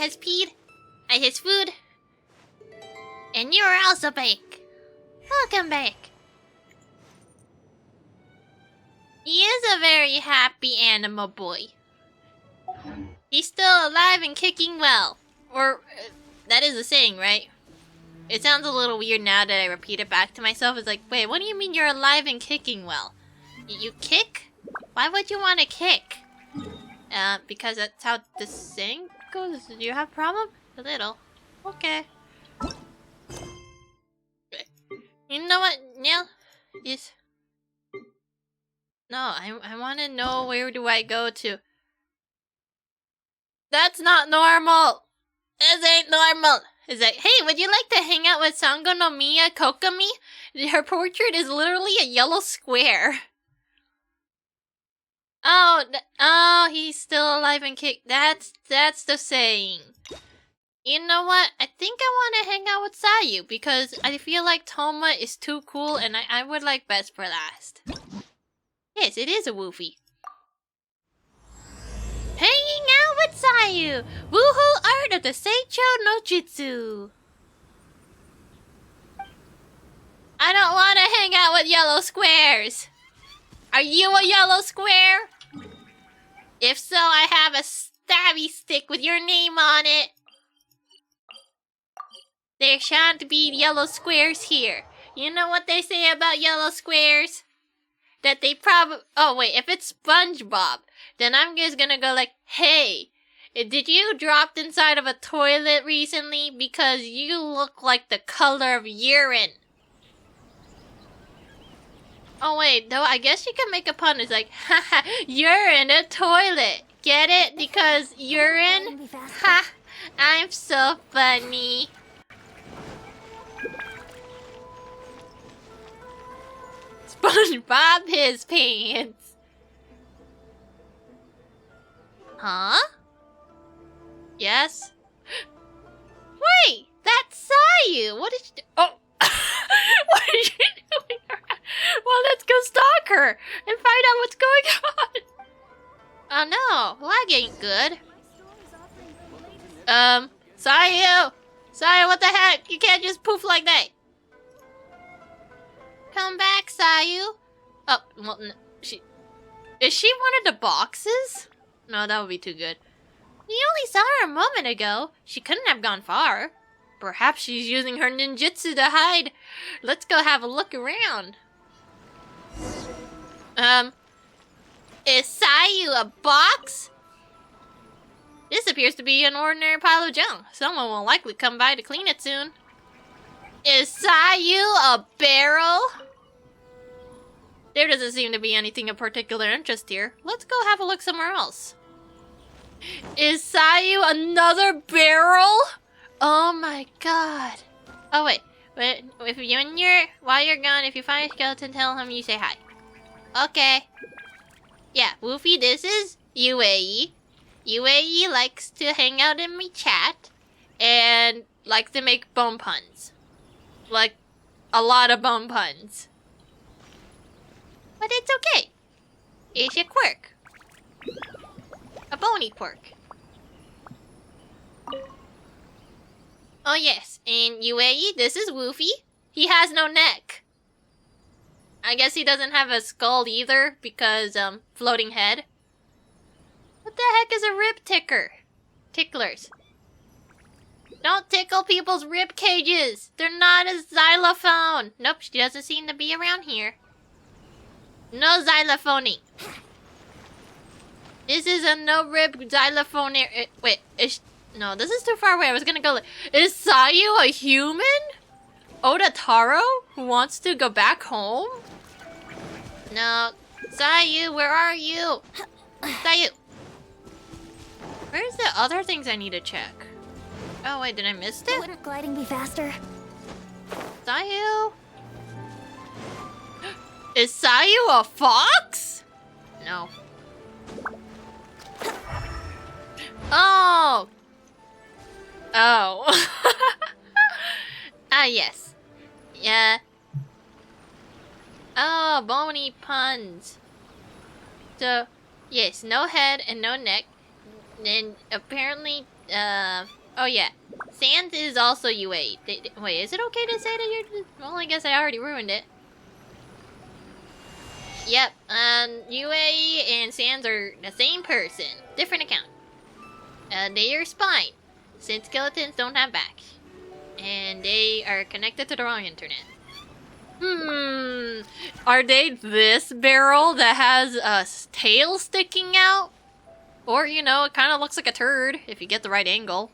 has peed. I has food. And you are also back. Welcome back. He is a very happy animal boy. He's still alive and kicking well. Or, that is a saying, right? It sounds a little weird now that I repeat it back to myself. It's like, wait, what do you mean you're alive and kicking well? You kick? Why would you want to kick? Because that's how the saying goes. Do you have a problem? A little. Okay. You know what, Neil? Is... No, I want to know, where do I go to? That's not normal! This ain't normal! It's like, hey, would you like to hang out with Sango no Miya Kokami? Her portrait is literally a yellow square. Oh, he's still alive and kicked. That's the saying. You know what? I think I want to hang out with Sayu because I feel like Thoma is too cool and I would like best for last. Yes, it is a woofie. Hanging out with Sayu! Woohoo art of the Seicho no Jutsu! I don't want to hang out with yellow squares! Are you a yellow square? If so, I have a stabby stick with your name on it. There shan't be yellow squares here. You know what they say about yellow squares? That they oh wait, if it's SpongeBob, then I'm just gonna go like, hey, did you dropped inside of a toilet recently? Because you look like the color of urine. Oh wait, though I guess you can make a pun. It's like, haha, you're in a toilet. Get it? Because urine? Ha! I'm so funny. SpongeBob his pants. Huh? Yes? Wait, that's Sayu. What is she Oh! What is she doing? Well, let's go stalk her and find out what's going on. Oh no, lag ain't good. Sayu! Sayu, what the heck? You can't just poof like that. Come back, Sayu. Oh, well, no, is she one of the boxes? No, that would be too good. You only saw her a moment ago. She couldn't have gone far. Perhaps she's using her ninjutsu to hide. Let's go have a look around. Is Sayu a box? This appears to be an ordinary pile of junk. Someone will likely come by to clean it soon. Is Sayu a barrel? There doesn't seem to be anything of particular interest here. Let's go have a look somewhere else. Is Sayu another barrel? Oh my god. Oh wait, while you're gone, if you find a skeleton, tell him you say hi. Okay. Yeah, Woofy, this is UAE. UAE likes to hang out in my chat and likes to make bone puns. Like, a lot of bone puns. But it's okay. It's a quirk. A bony quirk. Oh yes, in UAE, this is Woofy. He has no neck. I guess he doesn't have a skull either because, floating head. What the heck is a rib ticker? Ticklers. Don't tickle people's rib cages. They're not a xylophone. Nope, she doesn't seem to be around here. No xylophoning. This is a no rib xylophone. Wait, no, this is too far away. I was gonna go like, is Sayu a human? Oda Taro who wants to go back home? No, Sayu, where are you? Sayu. Where's the other things I need to check? Oh wait, did I miss it? Wouldn't gliding be faster? Sayu? Is Sayu a fox? No. Oh! Oh. Ah, yes. Yeah. Oh, bony puns. So, yes, no head and no neck. And apparently, Oh yeah. Sans is also UA. Wait, is it okay to say that you're... Well, I guess I already ruined it. Yep, UA and Sans are the same person. Different account. They are spine, since skeletons don't have back. And they are connected to the wrong internet. Are they this barrel that has a tail sticking out? Or, you know, it kind of looks like a turd, if you get the right angle.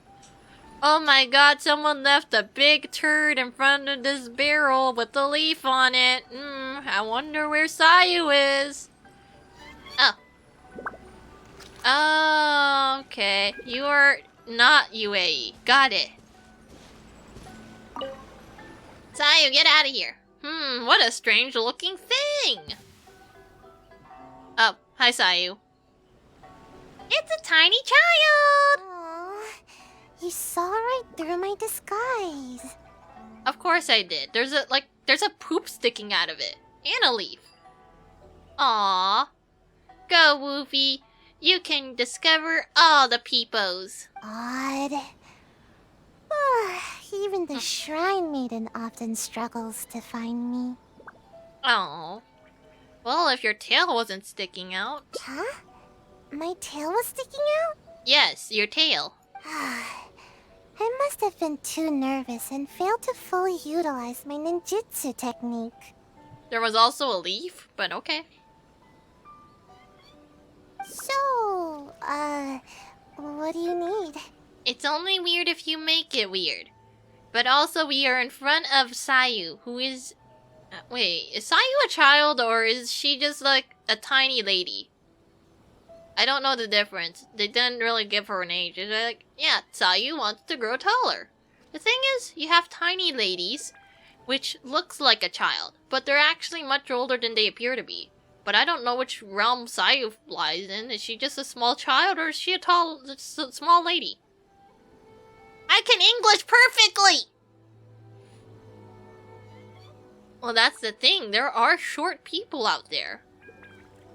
Oh my god, someone left a big turd in front of this barrel with a leaf on it. I wonder where Sayu is. Oh. Oh, okay. You are not UAE. Got it. Sayu, get out of here. What a strange looking thing. Oh, hi Sayu. It's a tiny child! You saw right through my disguise. Of course I did. There's a poop sticking out of it. And a leaf. Aww. Go, Woofy. You can discover all the peepos. Odd. Even the shrine maiden often struggles to find me. Oh. Well, if your tail wasn't sticking out. Huh? My tail was sticking out? Yes, your tail. I must have been too nervous and failed to fully utilize my ninjutsu technique. There was also a leaf, but okay. So, what do you need? It's only weird if you make it weird. But also we are in front of Sayu, who is... wait, is Sayu a child or is she just like a tiny lady? I don't know the difference. They didn't really give her an age. They're like, yeah, Sayu wants to grow taller. The thing is, you have tiny ladies, which looks like a child, but they're actually much older than they appear to be. But I don't know which realm Sayu lies in. Is she just a small child or is she a small lady? I can English perfectly! Well, that's the thing. There are short people out there.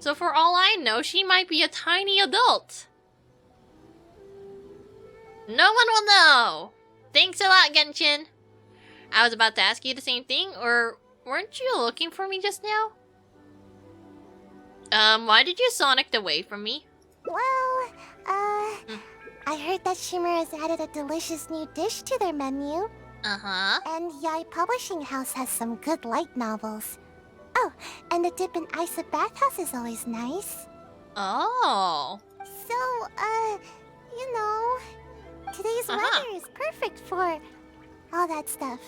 So for all I know, she might be a tiny adult. No one will know. Thanks a lot, Genshin. I was about to ask you the same thing, or weren't you looking for me just now? Why did you Sonic away from me? Well, I heard that Shimmer has added a delicious new dish to their menu. Uh-huh. And Yai Publishing House has some good light novels. Oh, and the dip in ice at bathhouse is always nice. Oh. So, you know, today's weather is perfect for all that stuff.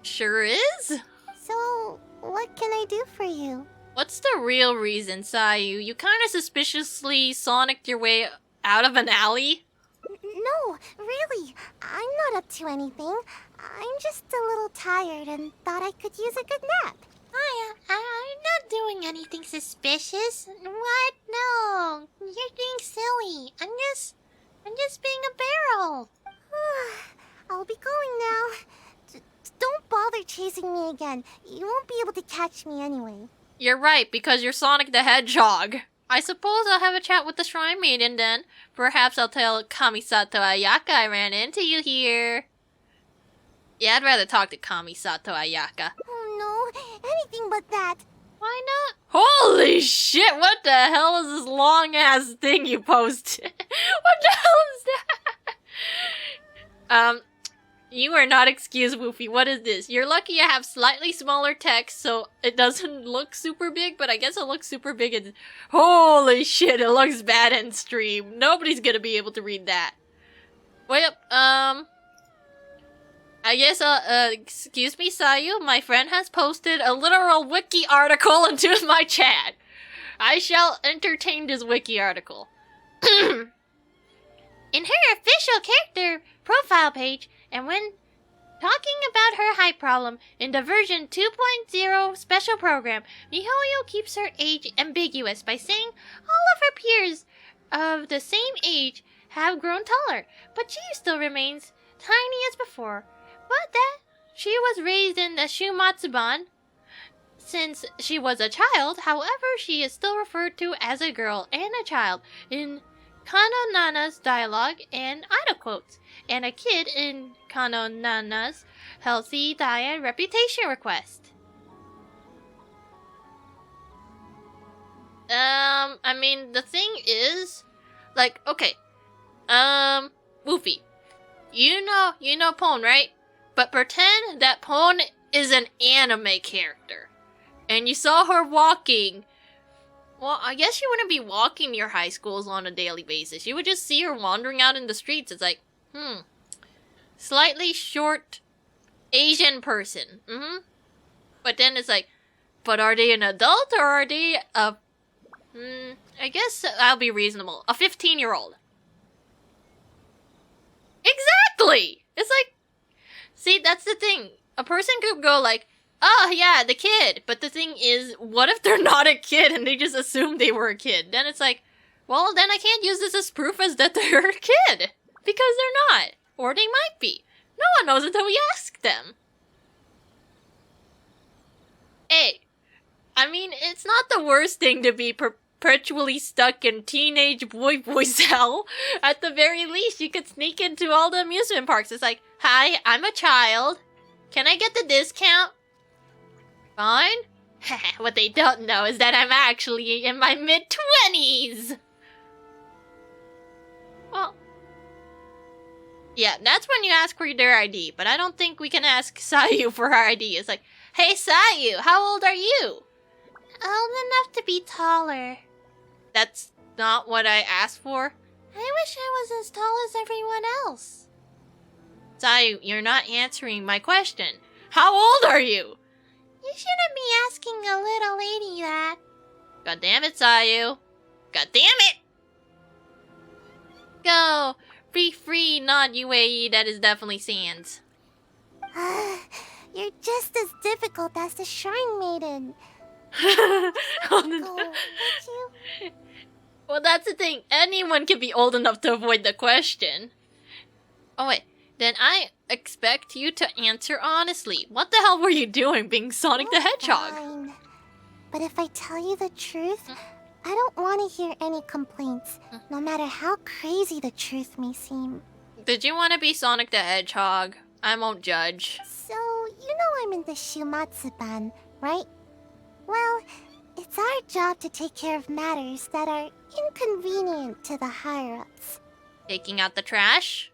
Sure is. So, what can I do for you? What's the real reason, Sayu? You kind of suspiciously Sonicked your way out of an alley? No, really. I'm not up to anything. I'm just a little tired and thought I could use a good nap. I'm not doing anything suspicious. What? No. You're being silly. I'm just being a barrel. I'll be going now. Don't bother chasing me again. You won't be able to catch me anyway. You're right, because you're Sonic the Hedgehog. I suppose I'll have a chat with the Shrine Maiden then. Perhaps I'll tell Kamisato Ayaka I ran into you here. Yeah, I'd rather talk to Kamisato Ayaka. Oh no, anything but that. Why not? Holy shit, what the hell is this long-ass thing you posted? What the hell is that? You are not excused, Woofy. What is this? You're lucky I have slightly smaller text, so it doesn't look super big, but I guess it looks super big and... Holy shit, it looks bad in stream. Nobody's gonna be able to read that. Wait up, I guess, excuse me, Sayu, my friend has posted a literal wiki article into my chat. I shall entertain this wiki article. In her official character profile page, and when talking about her height problem in the version 2.0 special program, MiHoYo keeps her age ambiguous by saying all of her peers of the same age have grown taller, but she still remains tiny as before. But that she was raised in the Shumatsuban since she was a child. However, she is still referred to as a girl and a child in Kano Nana's dialogue and idol quotes, and a kid in Kano Nana's healthy diet reputation request. I mean, the thing is, like, okay, Woofy, you know Pon, right? But pretend that Pon is an anime character, and you saw her walking. Well, I guess you wouldn't be walking near high schools on a daily basis. You would just see her wandering out in the streets. It's like, slightly short Asian person. But then it's like, but are they an adult or are they a... I guess I'll be reasonable. A 15-year-old. Exactly! It's like... See, that's the thing. A person could go like, oh, yeah, the kid. But the thing is, what if they're not a kid and they just assume they were a kid? Then it's like, well, then I can't use this as proof as that they're a kid. Because they're not. Or they might be. No one knows until we ask them. Hey, I mean, it's not the worst thing to be perpetually stuck in teenage boy hell. At the very least, you could sneak into all the amusement parks. It's like, hi, I'm a child. Can I get the discount? Fine. What they don't know is that I'm actually in my mid-20s. Well, yeah, that's when you ask for their ID, but I don't think we can ask Sayu for her ID. It's like, hey Sayu, how old are you? Old enough to be taller. That's not what I asked for. I wish I was as tall as everyone else. Sayu, you're not answering my question. How old are you? You shouldn't be asking a little lady that. God damn it, Sayu. God damn it! Go! Be free, not UAE, that is definitely Sans. You're just as difficult as the Shrine Maiden. Well, that's the thing. Anyone can be old enough to avoid the question. Oh, wait. Then I expect you to answer honestly. What the hell were you doing being Sonic the Hedgehog? Fine. But if I tell you the truth, I don't want to hear any complaints, no matter how crazy the truth may seem. Did you want to be Sonic the Hedgehog? I won't judge. So, you know I'm in the Shumatsu-ban, right? Well, it's our job to take care of matters that are inconvenient to the higher-ups. Taking out the trash?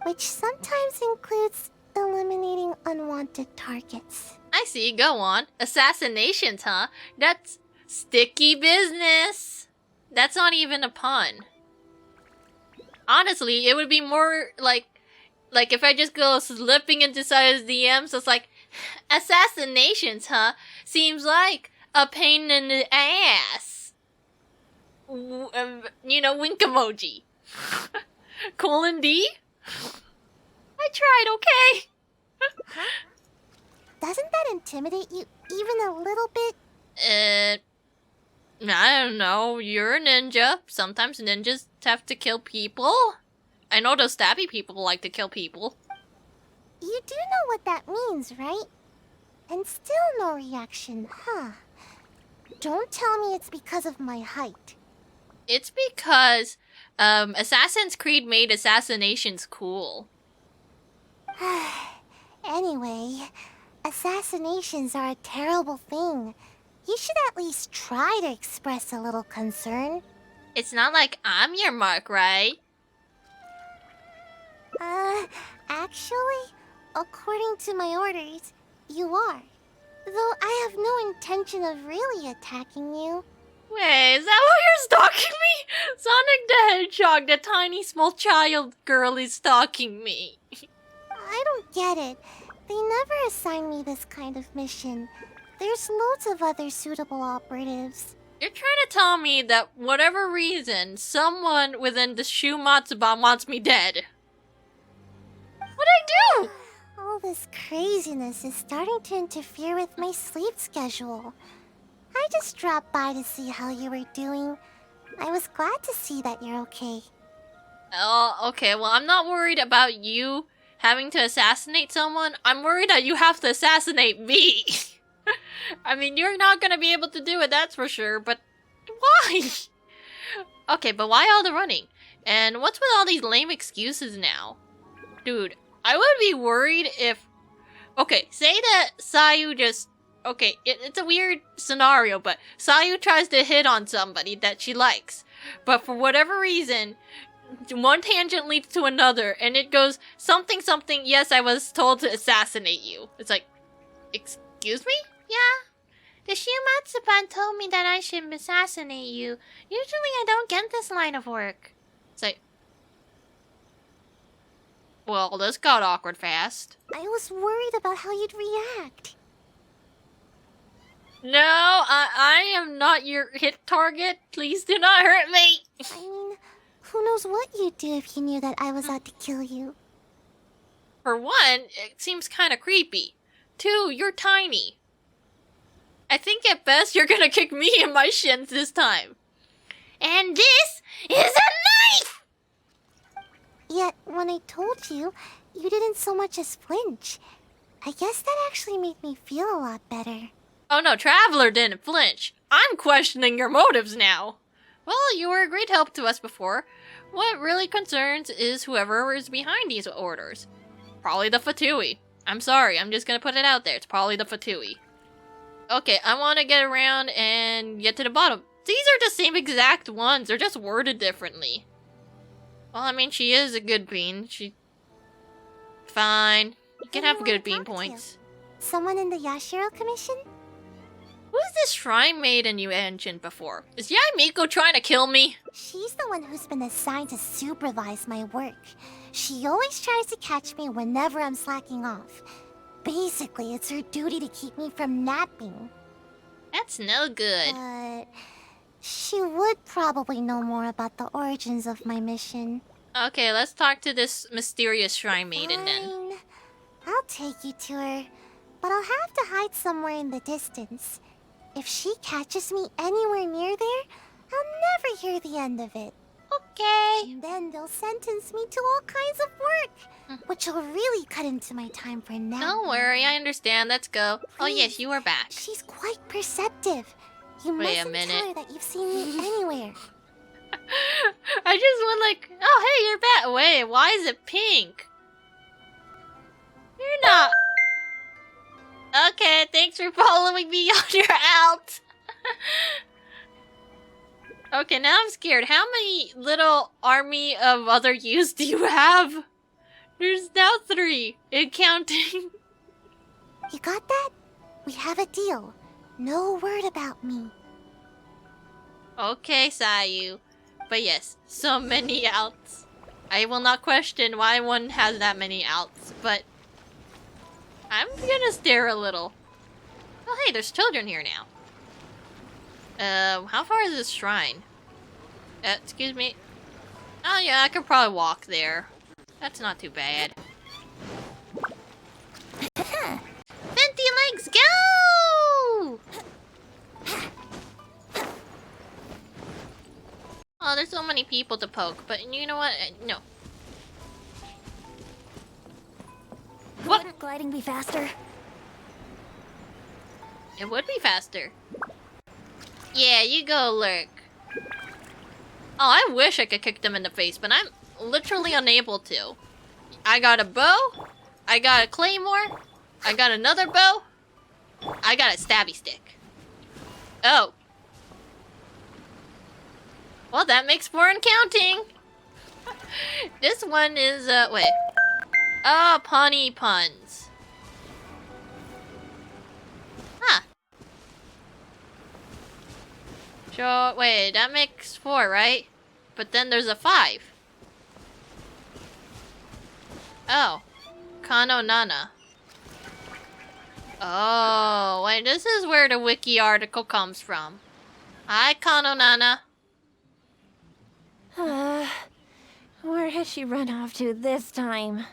Which sometimes includes eliminating unwanted targets. I see, go on. Assassinations, huh? That's sticky business. That's not even a pun. Honestly, it would be more like if I just go slipping into Sayus' DMs, it's like, assassinations, huh? Seems like a pain in the ass. You know, wink emoji. Colon D? I tried, okay? Doesn't that intimidate you even a little bit? I don't know. You're a ninja. Sometimes ninjas have to kill people. I know those stabby people like to kill people. You do know what that means, right? And still no reaction, huh? Don't tell me it's because of my height. It's because, Assassin's Creed made assassinations cool. Anyway, assassinations are a terrible thing. You should at least try to express a little concern. It's not like I'm your mark, right? Actually, according to my orders, you are. Though I have no intention of really attacking you. Wait, is that why you're stalking me? Sonic the Hedgehog, the tiny small child girl, is stalking me. I don't get it. They never assign me this kind of mission. There's loads of other suitable operatives. You're trying to tell me that whatever reason, someone within the Shumatsu-ban wants me dead. What'd I do? All this craziness is starting to interfere with my sleep schedule. I just dropped by to see how you were doing. I was glad to see that you're okay. Oh, okay, well, I'm not worried about you having to assassinate someone. I'm worried that you have to assassinate me. I mean, you're not gonna be able to do it, that's for sure, but why? Okay, but why all the running? And what's with all these lame excuses now? Dude, I would be worried if... Okay, say that Sayu just... Okay, it's a weird scenario, but Sayu tries to hit on somebody that she likes. But for whatever reason, one tangent leads to another, and it goes something something, yes, I was told to assassinate you. It's like, excuse me? Yeah. The Shumatsuban told me that I should assassinate you. Usually I don't get this line of work. It's like... Well, this got awkward fast. I was worried about how you'd react. No, I am not your hit target. Please do not hurt me. I mean, who knows what you'd do if you knew that I was out to kill you. For one, it seems kind of creepy. Two, you're tiny. I think at best you're gonna kick me in my shins this time. And this is a knife! Yet, when I told you, you didn't so much as flinch. I guess that actually made me feel a lot better. Oh no, Traveler didn't flinch. I'm questioning your motives now. Well, you were a great help to us before. What really concerns is whoever is behind these orders. Probably the Fatui. I'm sorry, I'm just gonna put it out there. It's probably the Fatui. Okay, I want to get around and get to the bottom. These are the same exact ones. They're just worded differently. Well, I mean, she is a good bean. She... Fine. You can have good bean points. Someone in the Yashiro Commission? Who's this shrine maiden you mentioned before? Is Yaimiko trying to kill me? She's the one who's been assigned to supervise my work. She always tries to catch me whenever I'm slacking off. Basically, it's her duty to keep me from napping. That's no good. But she would probably know more about the origins of my mission. Okay, let's talk to this mysterious shrine maiden then. Fine. I'll take you to her, but I'll have to hide somewhere in the distance. If she catches me anywhere near there, I'll never hear the end of it. Okay. And then they'll sentence me to all kinds of work, which will really cut into my time for now. Don't worry, I understand. Let's go. Please. Oh yes, you are back. She's quite perceptive. You Wait a mustn't minute. tell her that you've seen me anywhere. I just went like, oh hey, you're back. Wait, why is it pink? You're not. Okay, thanks for following me on your out. Okay, now I'm scared. How many little army of other yous do you have? There's now 3, and counting. You got that? We have a deal. No word about me. Okay, Sayu. But yes, so many outs. I will not question why one has that many outs, but I'm gonna stare a little. Oh hey, there's children here now. How far is this shrine? Excuse me. Oh yeah, I could probably walk there. That's not too bad. Venti legs, go! Oh, there's so many people to poke, but you know what? No. What? Wouldn't gliding be faster? It would be faster. Yeah, you go lurk. Oh, I wish I could kick them in the face, but I'm literally unable to. I got a bow, I got a claymore, I got another bow, I got a stabby stick. Oh. Well, that makes 4 and counting. This one is, wait. Oh, punny puns. Huh. Sure, wait, that makes 4, right? But then there's a 5. Oh. Kano Nana. Oh, wait, this is where the wiki article comes from. Hi, Kano Nana. Where has she run off to this time?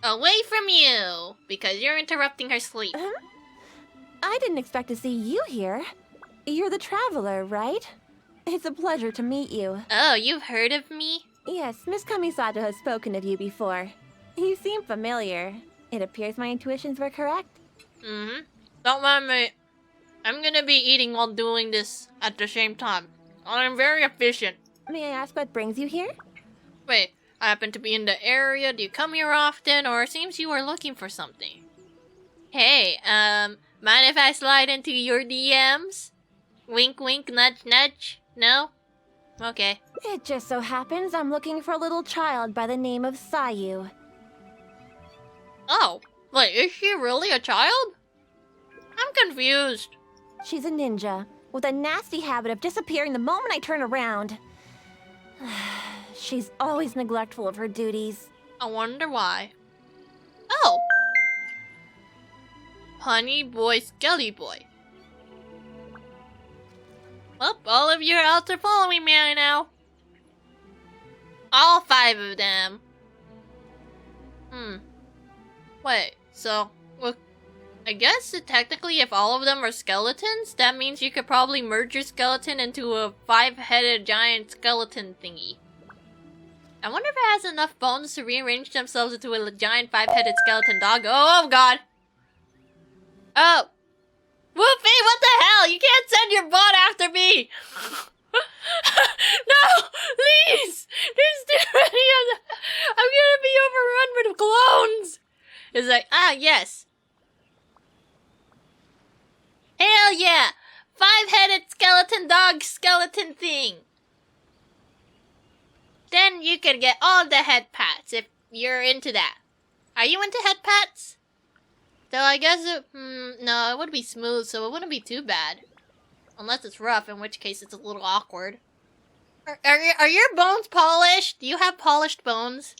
Away from you, because you're interrupting her sleep. I didn't expect to see you here. You're the traveler, right? It's a pleasure to meet you. Oh, you've heard of me? Yes, Miss Kamisato has spoken of you before. You seem familiar. It appears my intuitions were correct. Mm-hmm. Don't mind me. I'm gonna be eating while doing this at the same time. I'm very efficient. May I ask what brings you here? Wait, I happen to be in the area. Do you come here often? Or it seems you are looking for something. Hey, mind if I slide into your DMs? Wink, wink, nudge, nudge. No? Okay. It just so happens I'm looking for a little child by the name of Sayu. Oh, wait, is she really a child? I'm confused. She's a ninja, with a nasty habit of disappearing the moment I turn around. She's always neglectful of her duties. I wonder why. Oh! Honey boy, Skelly boy. Well, all of your elves are following me now. All 5 of them. Wait, so, well, I guess that technically if all of them are skeletons, that means you could probably merge your skeleton into a 5-headed giant skeleton thingy. I wonder if it has enough bones to rearrange themselves into a giant 5-headed skeleton dog. Oh god! Oh! Whoopie, what the hell? You can't send your bot after me! No! Please! There's too many of them! I'm gonna be overrun with clones! It's like, yes. Hell yeah! 5-headed skeleton dog skeleton thing! Then you could get all the head pats if you're into that. Are you into head pats? Though I guess no, it would be smooth, so it wouldn't be too bad. Unless it's rough, in which case it's a little awkward. Are your bones polished? Do you have polished bones?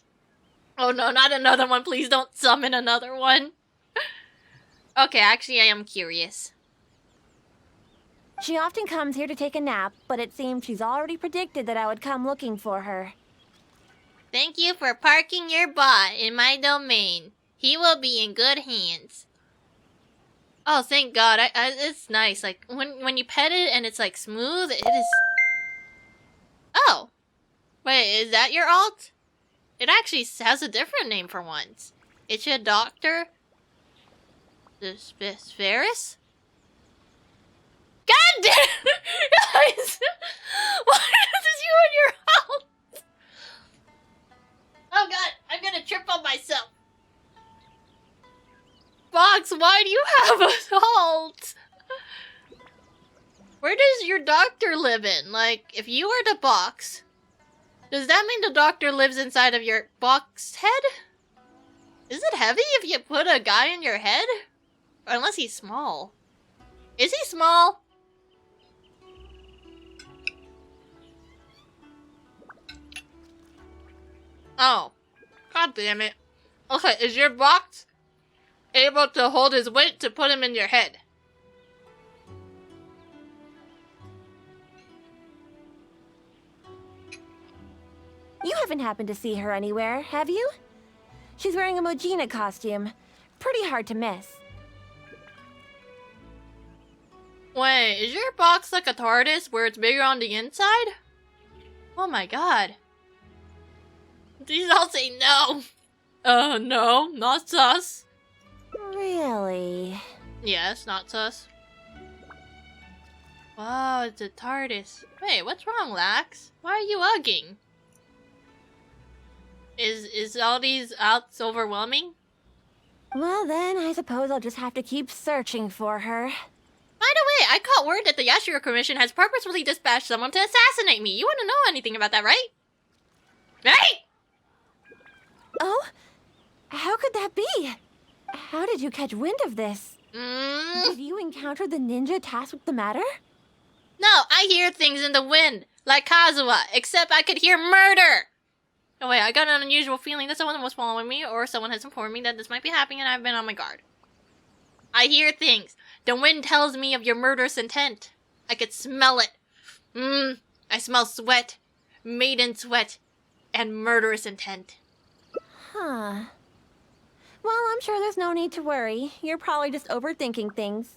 Oh no, not another one. Please don't summon another one. Okay, actually I am curious. She often comes here to take a nap, but it seems she's already predicted that I would come looking for her. Thank you for parking your bot in my domain. He will be in good hands. Oh, thank God. It's nice. Like, when you pet it and it's, like, smooth, it is... Oh. Wait, is that your alt? It actually has a different name for once. It's your doctor? The Ferris? God damn! Guys! Why is this you and your alt? Oh god, I'm gonna trip on myself. Box, why do you have a alt? Where does your doctor live in? Like, if you are the box, does that mean the doctor lives inside of your box head? Is it heavy if you put a guy in your head? Or unless he's small. Is he small? Oh. God damn it. Okay, is your box able to hold his weight to put him in your head? You haven't happened to see her anywhere, have you? She's wearing a Mojina costume. Pretty hard to miss. Wait, is your box like a TARDIS where it's bigger on the inside? Oh my god. These all say no. No, not sus. Really? Yes, not sus. Wow, it's a TARDIS. Wait, what's wrong, Lax? Why are you hugging? Is all these outs overwhelming? Well then, I suppose I'll just have to keep searching for her. By the way, I caught word that the Yashiro Commission has purposefully dispatched someone to assassinate me. You wouldn't know anything about that, right? Right? Oh? How could that be? How did you catch wind of this? Did you encounter the ninja tasked with the matter? No, I hear things in the wind, like Kazuha, except I could hear murder! Oh wait, I got an unusual feeling that someone was following me, or someone has informed me that this might be happening and I've been on my guard. I hear things. The wind tells me of your murderous intent. I could smell it. I smell sweat, maiden sweat, and murderous intent. Huh. Well, I'm sure there's no need to worry. You're probably just overthinking things.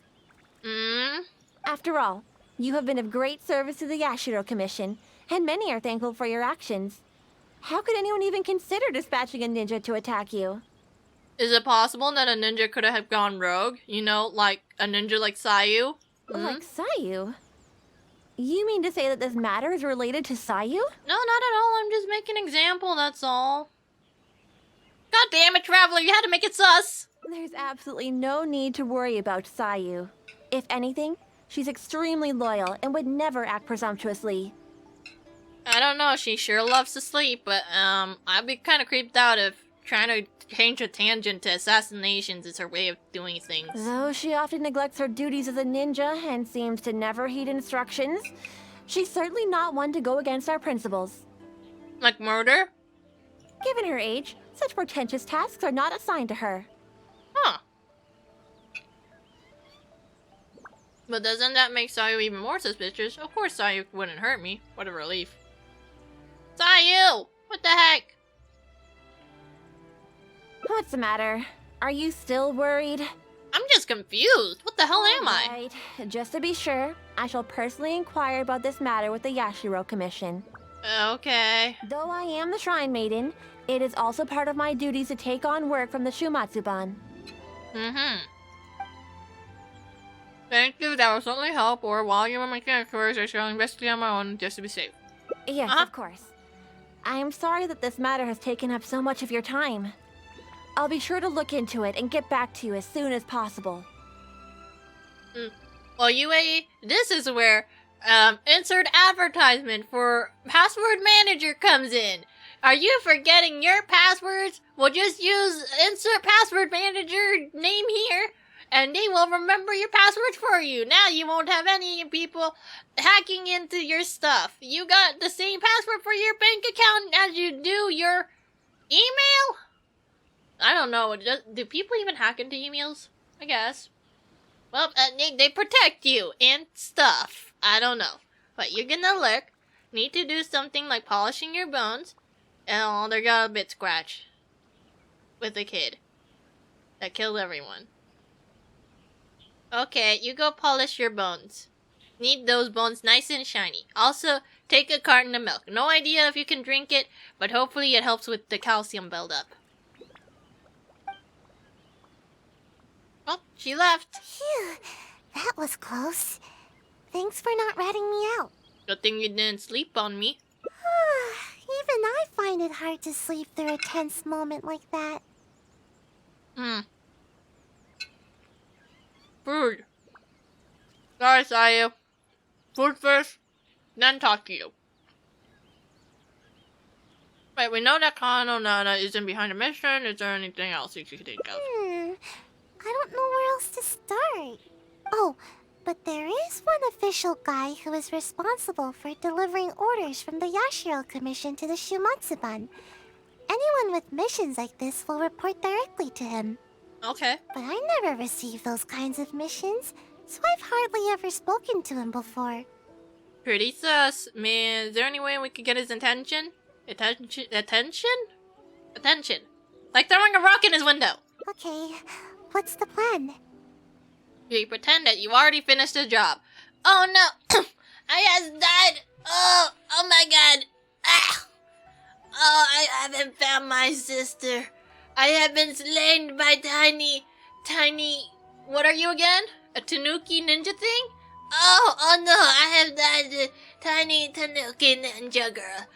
After all, you have been of great service to the Yashiro Commission, and many are thankful for your actions. How could anyone even consider dispatching a ninja to attack you? Is it possible that a ninja could have gone rogue? You know, like a ninja like Sayu? Like Sayu? You mean to say that this matter is related to Sayu? No, not at all. I'm just making an example, that's all. God damn it, Traveler, you had to make it sus! There's absolutely no need to worry about Sayu. If anything, she's extremely loyal and would never act presumptuously. I don't know, she sure loves to sleep, but, I'd be kind of creeped out if trying to change a tangent to assassinations is her way of doing things. Though she often neglects her duties as a ninja and seems to never heed instructions, she's certainly not one to go against our principles. Like murder? Given her age, such portentous tasks are not assigned to her. Huh. But doesn't that make Sayu even more suspicious? Of course Sayu wouldn't hurt me. What a relief. Sayu! What the heck? What's the matter? Are you still worried? I'm just confused. What the hell am I? Right. Just to be sure, I shall personally inquire about this matter with the Yashiro Commission. Okay. Though I am the Shrine Maiden, it is also part of my duties to take on work from the Shumatsuban. Mm-hmm. Thank you, that will certainly help, or while you are making inquiries, I shall investigate on my own just to be safe. Yes, of course. I am sorry that this matter has taken up so much of your time. I'll be sure to look into it and get back to you as soon as possible. Well, UAE, this is where insert advertisement for password manager comes in. Are you forgetting your passwords? Well, just use insert password manager name here, and they will remember your passwords for you. Now you won't have any people hacking into your stuff. You got the same password for your bank account as you do your email? I don't know. Do people even hack into emails? I guess. Well, they protect you and stuff. I don't know. But you're gonna look. Need to do something like polishing your bones. And oh, they got a bit scratch. With a kid. That killed everyone. Okay, you go polish your bones. Need those bones nice and shiny. Also, take a carton of milk. No idea if you can drink it, but hopefully it helps with the calcium buildup. Oh, she left. Phew, that was close. Thanks for not ratting me out. Good thing you didn't sleep on me. Even I find it hard to sleep through a tense moment like that. Food. Sorry, Sayu. Food first, then talk to you. Wait, we know that Kano Nana isn't behind the mission. Is there anything else you can think of? I don't know where else to start. Oh, but there is one official guy who is responsible for delivering orders from the Yashiro Commission to the Shumatsuban. Anyone with missions like this will report directly to him. Okay. But I never received those kinds of missions, so I've hardly ever spoken to him before. Pretty sus. Man, is there any way we could get his attention? Attention? Like throwing a rock in his window. Okay, what's the plan? You pretend that you already finished the job. Oh no! I has died! Oh my god! Ah! Oh, I haven't found my sister. I have been slain by tiny... What are you again? A tanuki ninja thing? Oh no, I have died the tiny tanuki ninja girl.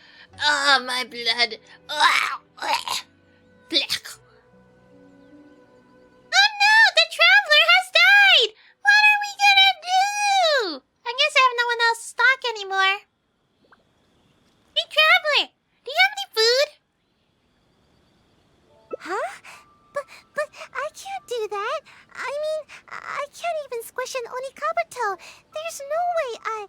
Oh, my blood. Black. Oh no, the Traveler has died! What are we gonna do? I guess I have no one else to stalk anymore. Hey, Traveler, do you have any food? Huh? But I can't do that. I mean, I can't even squish an onikabuto. There's no way I...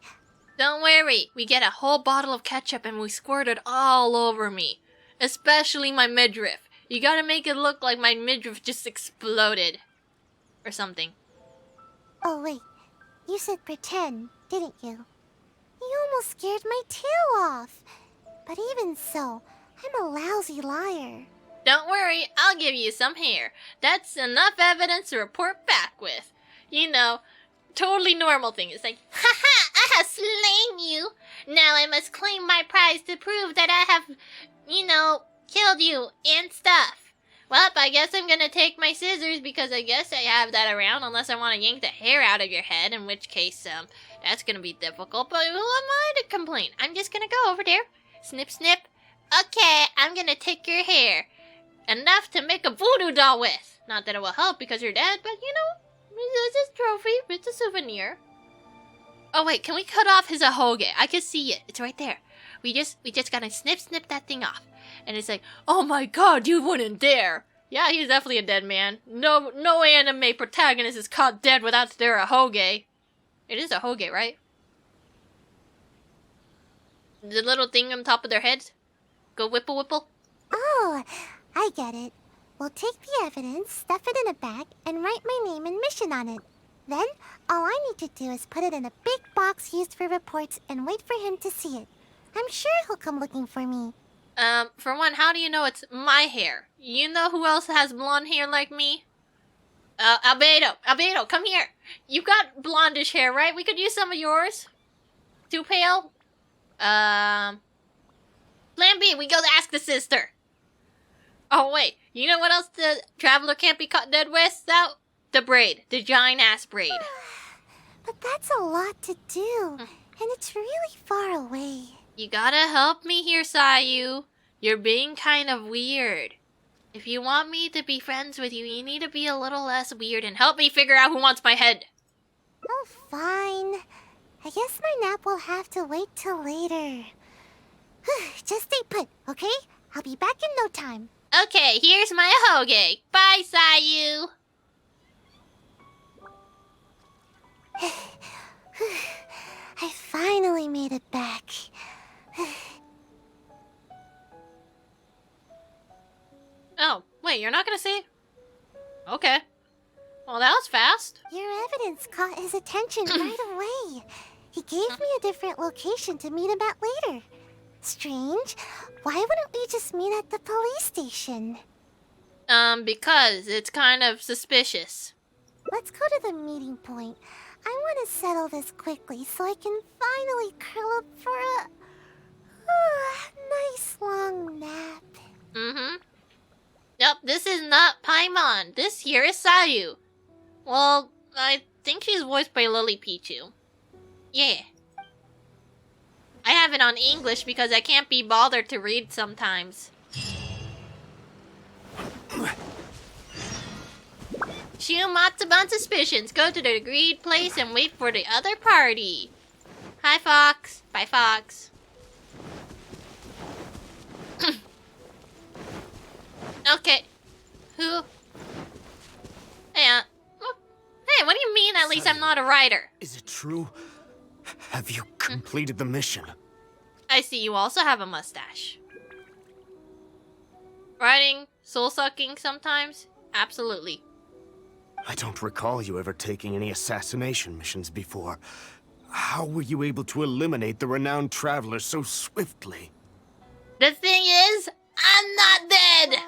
Don't worry, we get a whole bottle of ketchup and we squirt it all over me. Especially my midriff. You gotta make it look like my midriff just exploded. Or something. Oh, wait. You said pretend, didn't you? You almost scared my tail off. But even so, I'm a lousy liar. Don't worry, I'll give you some hair. That's enough evidence to report back with. You know, totally normal thing. It's like, haha, I have slain you. Now I must claim my prize to prove that I have, killed you and stuff. Well, I guess I'm gonna take my scissors because I guess I have that around unless I want to yank the hair out of your head, in which case, that's gonna be difficult. But who am I to complain? I'm just gonna go over there. Snip, snip. Okay, I'm gonna take your hair. Enough to make a voodoo doll with. Not that it will help because you're dead, but you know, it's a trophy. It's a souvenir. Oh wait, can we cut off his ahoge? I can see it. It's right there. We just gotta snip that thing off. And it's like, oh my god, you wouldn't dare. Yeah, he's definitely a dead man. No anime protagonist is caught dead without their ahoge. It is a hoge, right? The little thing on top of their heads? Go whipple whipple? Oh, I get it. We'll take the evidence, stuff it in a bag, and write my name and mission on it. Then, all I need to do is put it in a big box used for reports and wait for him to see it. I'm sure he'll come looking for me. For one, how do you know it's my hair? You know who else has blonde hair like me? Albedo, come here. You've got blondish hair, right? We could use some of yours. Too pale? Plan B, we go to ask the sister. Oh, wait. You know what else the traveler can't be caught dead with? The braid. The giant-ass braid. But that's a lot to do. And it's really far away. You gotta help me here, Sayu. You're being kind of weird. If you want me to be friends with you, you need to be a little less weird and help me figure out who wants my head. Oh, fine. I guess my nap will have to wait till later. Just stay put, okay? I'll be back in no time. Okay, here's my hoge. Bye, Sayu. I finally made it back. Oh, wait, you're not gonna say? Okay. Well, that was fast. Your evidence caught his attention right away. He gave me a different location to meet him at later. Strange. Why wouldn't we just meet at the police station? Because it's kind of suspicious. Let's go to the meeting point. I want to settle this quickly so I can finally curl up for a nice long nap. Mm-hmm. Yep, this is not Paimon. This here is Sayu. Well, I think she's voiced by Lily Pichu. Yeah. I have it on English because I can't be bothered to read sometimes. Shoo Matsuban suspicions. Go to the agreed place and wait for the other party. Hi, Fox. Bye, Fox. Okay. Who? Hey, hey, what do you mean at least I'm not a writer? Is it true? Have you completed the mission? I see you also have a mustache. Writing, soul-sucking sometimes? Absolutely. I don't recall you ever taking any assassination missions before. How were you able to eliminate the renowned traveler so swiftly? The thing is, I'm not dead!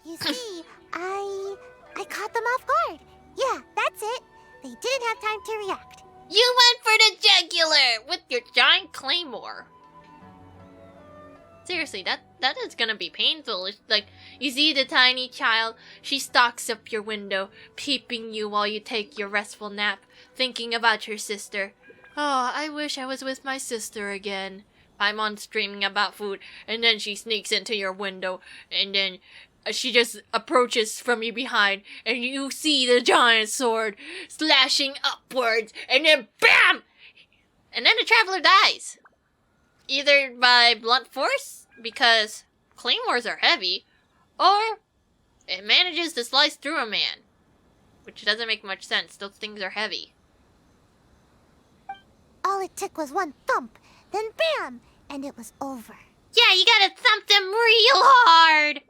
You see, I caught them off guard. Yeah, that's it. They didn't have time to react. You went for the jugular with your giant claymore. Seriously, that is gonna be painful. It's like, you see the tiny child, she stalks up your window, peeping you while you take your restful nap, thinking about your sister. Oh, I wish I was with my sister again. Paimon's dreaming about food, and then she sneaks into your window, and then she just approaches from you behind, and you see the giant sword slashing upwards, and then BAM! And then the traveler dies. Either by blunt force, because claymores are heavy, or it manages to slice through a man. Which doesn't make much sense, those things are heavy. All it took was one thump, then bam, and it was over. Yeah, you gotta thump them real hard!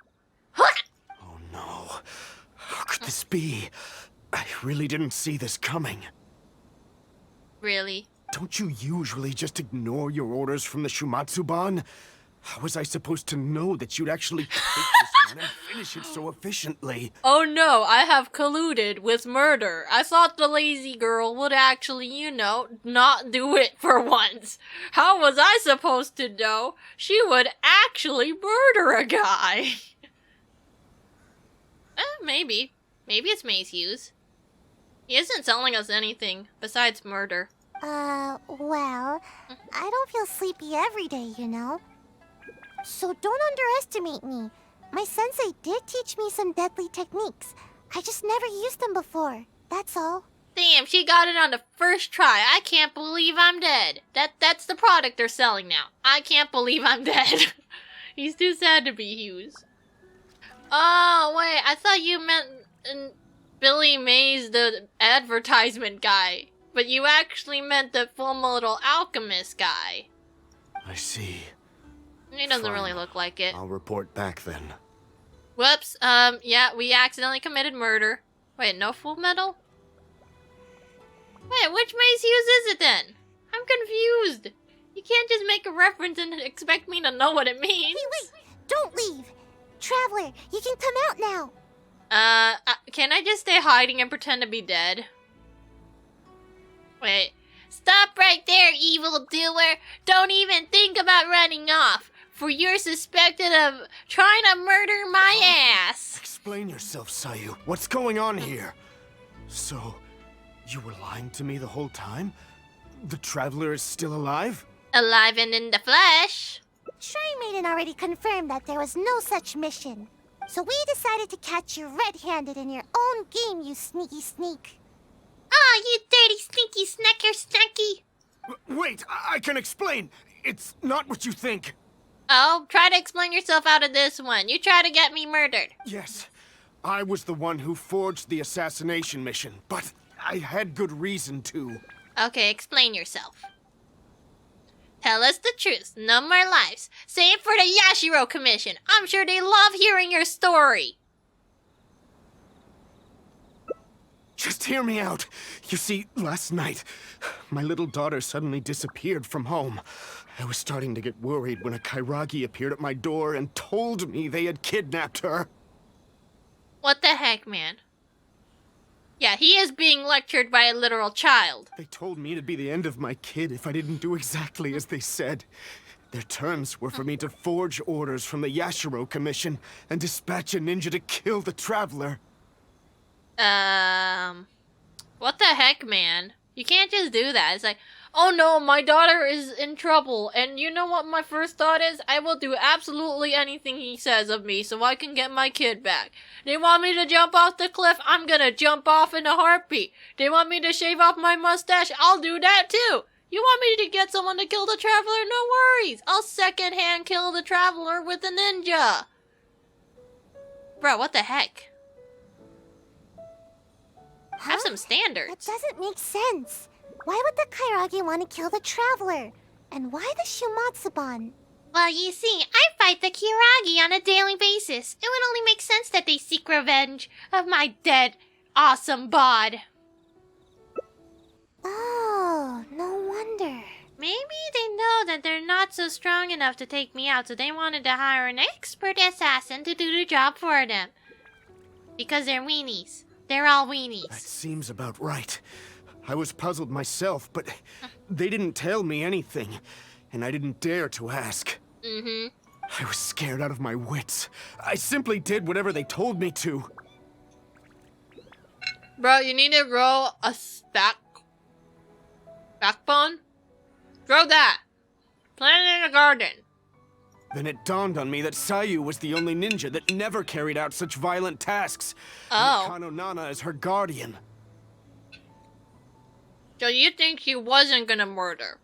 Oh no. How could this be? I really didn't see this coming. Really? Don't you usually just ignore your orders from the Shumatsuban? How was I supposed to know that you'd actually take this one and finish it so efficiently? Oh no, I have colluded with murder. I thought the lazy girl would actually, you know, not do it for once. How was I supposed to know she would actually murder a guy? Maybe. Maybe it's Maze Hughes. He isn't telling us anything besides murder. Well, I don't feel sleepy every day, you know? So don't underestimate me. My sensei did teach me some deadly techniques. I just never used them before, that's all. Damn, she got it on the first try. I can't believe I'm dead. That's the product they're selling now. I can't believe I'm dead. He's too sad to be Hughes. Oh, wait, I thought you meant Billy Mays, the advertisement guy. But you actually meant the Fullmetal Alchemist guy. I see. He doesn't Fine. really look like it. I'll report back then. Whoops, yeah, we accidentally committed murder. Wait, no Full Metal? Wait, which Maze Hughes is it then? I'm confused. You can't just make a reference and expect me to know what it means. Hey, wait! Don't leave! Traveler, you can come out now! Can I just stay hiding and pretend to be dead? Wait. Stop right there, evildoer! Don't even think about running off, for you're suspected of trying to murder my ass! Explain yourself, Sayu. What's going on here? So, you were lying to me the whole time? The Traveler is still alive? Alive and in the flesh! Shrine Maiden already confirmed that there was no such mission. So we decided to catch you red-handed in your own game, you sneaky sneak. Ah, you dirty sneaky snacky! Wait, I can explain! It's not what you think! Oh, try to explain yourself out of this one. You try to get me murdered. Yes, I was the one who forged the assassination mission, but I had good reason to. Okay, explain yourself. Tell us the truth. No more lies. Say it for the Yashiro Commission. I'm sure they love hearing your story. Just hear me out. You see, last night, my little daughter suddenly disappeared from home. I was starting to get worried when a Kairagi appeared at my door and told me they had kidnapped her. What the heck, man? Yeah, he is being lectured by a literal child. They told me it'd be the end of my kid if I didn't do exactly as they said. Their terms were for me to forge orders from the Yashiro Commission and dispatch a ninja to kill the Traveler. What the heck, man? You can't just do that. It's like, oh no, my daughter is in trouble, and you know what my first thought is? I will do absolutely anything he says of me so I can get my kid back. They want me to jump off the cliff? I'm gonna jump off in a heartbeat. They want me to shave off my mustache? I'll do that too. You want me to get someone to kill the Traveler? No worries. I'll second-hand kill the Traveler with a ninja. Bro, what the heck? Have some standards. That doesn't make sense. Why would the Kairagi want to kill the Traveler? And why the Shumatsuban? Well, you see, I fight the Kiragi on a daily basis. It would only make sense that they seek revenge of my dead, awesome bod. Oh, no wonder. Maybe they know that they're not so strong enough to take me out, so they wanted to hire an expert assassin to do the job for them. Because they're weenies. They're all weenies. That seems about right. I was puzzled myself, but they didn't tell me anything, and I didn't dare to ask. Mm-hmm. I was scared out of my wits. I simply did whatever they told me to. Bro, you need to grow a backbone? Grow that. Plant it in a garden. Then it dawned on me that Sayu was the only ninja that never carried out such violent tasks. Oh. And Kano Nana is her guardian. So you think she wasn't gonna murder?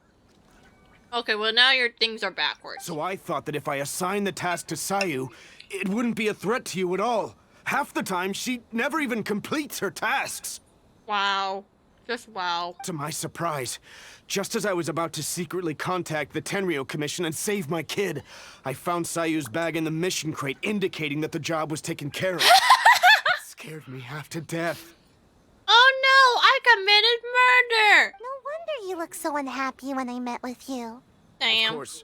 Okay, well now your things are backwards. So I thought that if I assigned the task to Sayu, it wouldn't be a threat to you at all. Half the time, she never even completes her tasks. Wow. Just wow. To my surprise, just as I was about to secretly contact the Tenryo Commission and save my kid, I found Sayu's bag in the mission crate indicating that the job was taken care of. It scared me half to death. Oh no, I committed murder! No wonder you looked so unhappy when I met with you. Damn. Of course,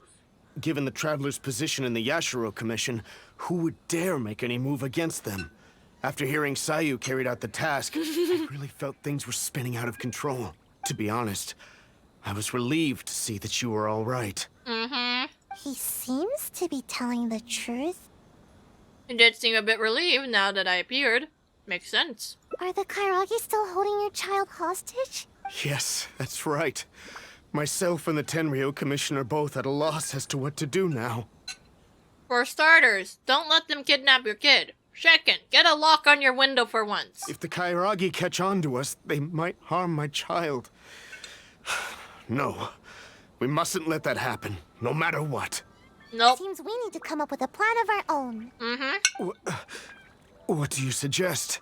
given the Traveler's position in the Yashiro Commission, who would dare make any move against them? After hearing Sayu carried out the task, I really felt things were spinning out of control. To be honest, I was relieved to see that you were all right. Mm-hmm. He seems to be telling the truth. You did seem a bit relieved now that I appeared. Makes sense. Are the Kairagi still holding your child hostage? Yes, that's right. Myself and the Tenryou Commission are both at a loss as to what to do now. For starters, don't let them kidnap your kid. Second, get a lock on your window for once. If the Kairagi catch on to us, they might harm my child. No, we mustn't let that happen, no matter what. Nope. Seems we need to come up with a plan of our own. Mm-hmm. What do you suggest?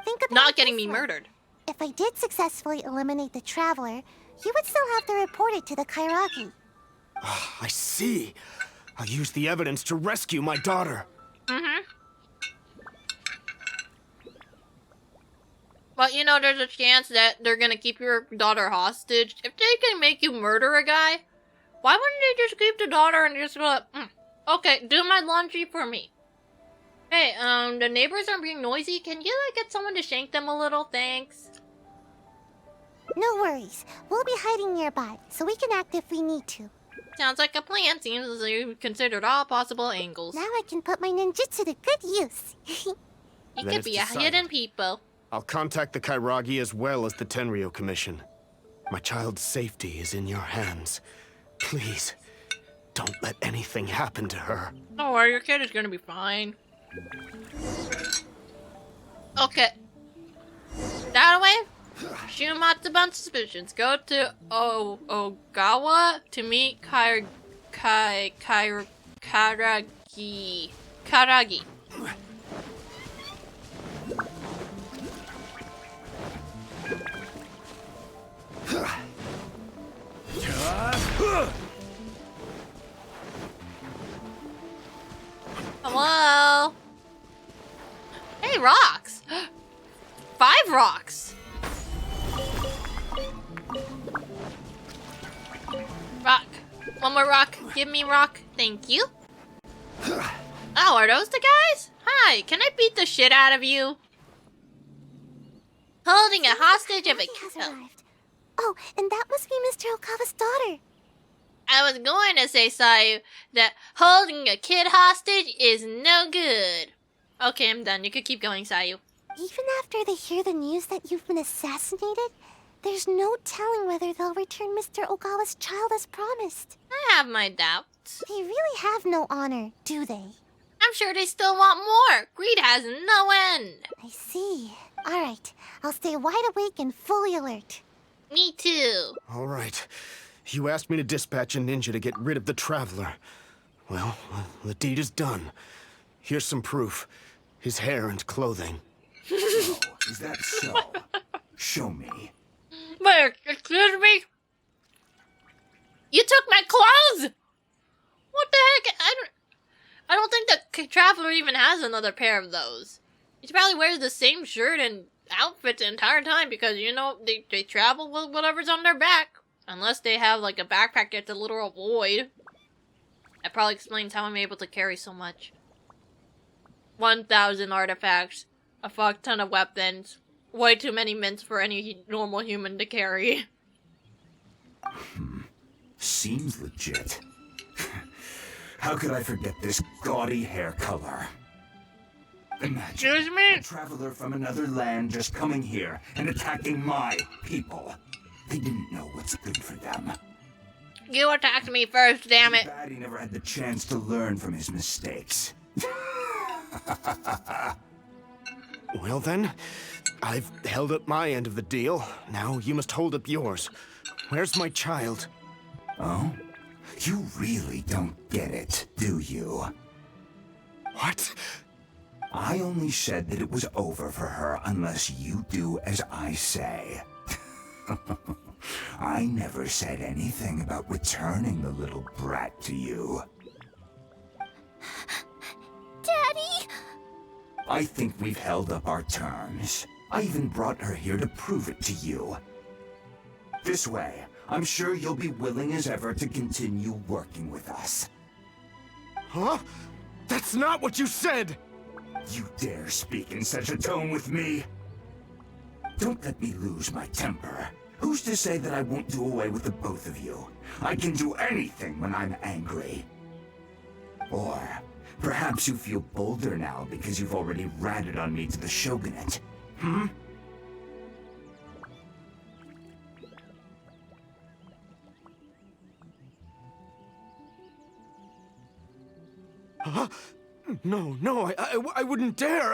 Think about Not it getting this me way. murdered. If I did successfully eliminate the Traveler, you would still have to report it to the Kairagi. I see. I'll use the evidence to rescue my daughter. Mm-hmm. But you know, there's a chance that they're gonna keep your daughter hostage. If they can make you murder a guy, why wouldn't they just keep the daughter and just be like, okay, do my laundry for me. Hey, the neighbors are being noisy. Can you, like, get someone to shank them a little? Thanks. No worries. We'll be hiding nearby, so we can act if we need to. Sounds like a plan. Seems as though you've considered all possible angles. Now I can put my ninjutsu to good use. You Then could it's be a decided. hidden people. I'll contact the Kairagi as well as the Tenryou Commission. My child's safety is in your hands. Please, don't let anything happen to her. Don't worry, your kid is gonna be fine. Okay. That way, Shumatsuban suspicions. Go to Ogawa to meet Karagi. Hello? Hey, rocks! 5 rocks! Rock. One more rock. Give me rock. Thank you. Oh, are those the guys? Hi, can I beat the shit out of you? Holding a hostage of a Has kid. arrived. Oh, and that must be Mr. Okawa's daughter. I was going to say, Sayu, that holding a kid hostage is no good. Okay, I'm done. You could keep going, Sayu. Even after they hear the news that you've been assassinated, there's no telling whether they'll return Mr. Okawa's child as promised. I have my doubts. They really have no honor, do they? I'm sure they still want more. Greed has no end. I see. All right, I'll stay wide awake and fully alert. Me too. All right. You asked me to dispatch a ninja to get rid of the Traveler. Well, the deed is done. Here's some proof. His hair and clothing. Oh, is that so? Show me. Wait, excuse me? You took my clothes! What the heck? I don't think the Traveler even has another pair of those. He probably wears the same shirt and outfit the entire time because, you know, they travel with whatever's on their back. Unless they have, like, a backpack that's a literal void. That probably explains how I'm able to carry so much. 1,000 artifacts. A fuck ton of weapons. Way too many mints for any normal human to carry. Seems legit. How could I forget this gaudy hair color? Imagine Excuse me? a traveler from another land just coming here and attacking my people. They didn't know what's good for them. You attacked me first, damn it. Too bad he never had the chance to learn from his mistakes. Well then, I've held up my end of the deal. Now you must hold up yours. Where's my child? Oh? You really don't get it, do you? What? I only said that it was over for her unless you do as I say. I never said anything about returning the little brat to you. Daddy! I think we've held up our terms. I even brought her here to prove it to you. This way, I'm sure you'll be willing as ever to continue working with us. Huh? That's not what you said! You dare speak in such a tone with me? Don't let me lose my temper. Who's to say that I won't do away with the both of you? I can do anything when I'm angry. Or Perhaps you feel bolder now because you've already ratted on me to the shogunate. Hmm? Huh? No, I wouldn't dare,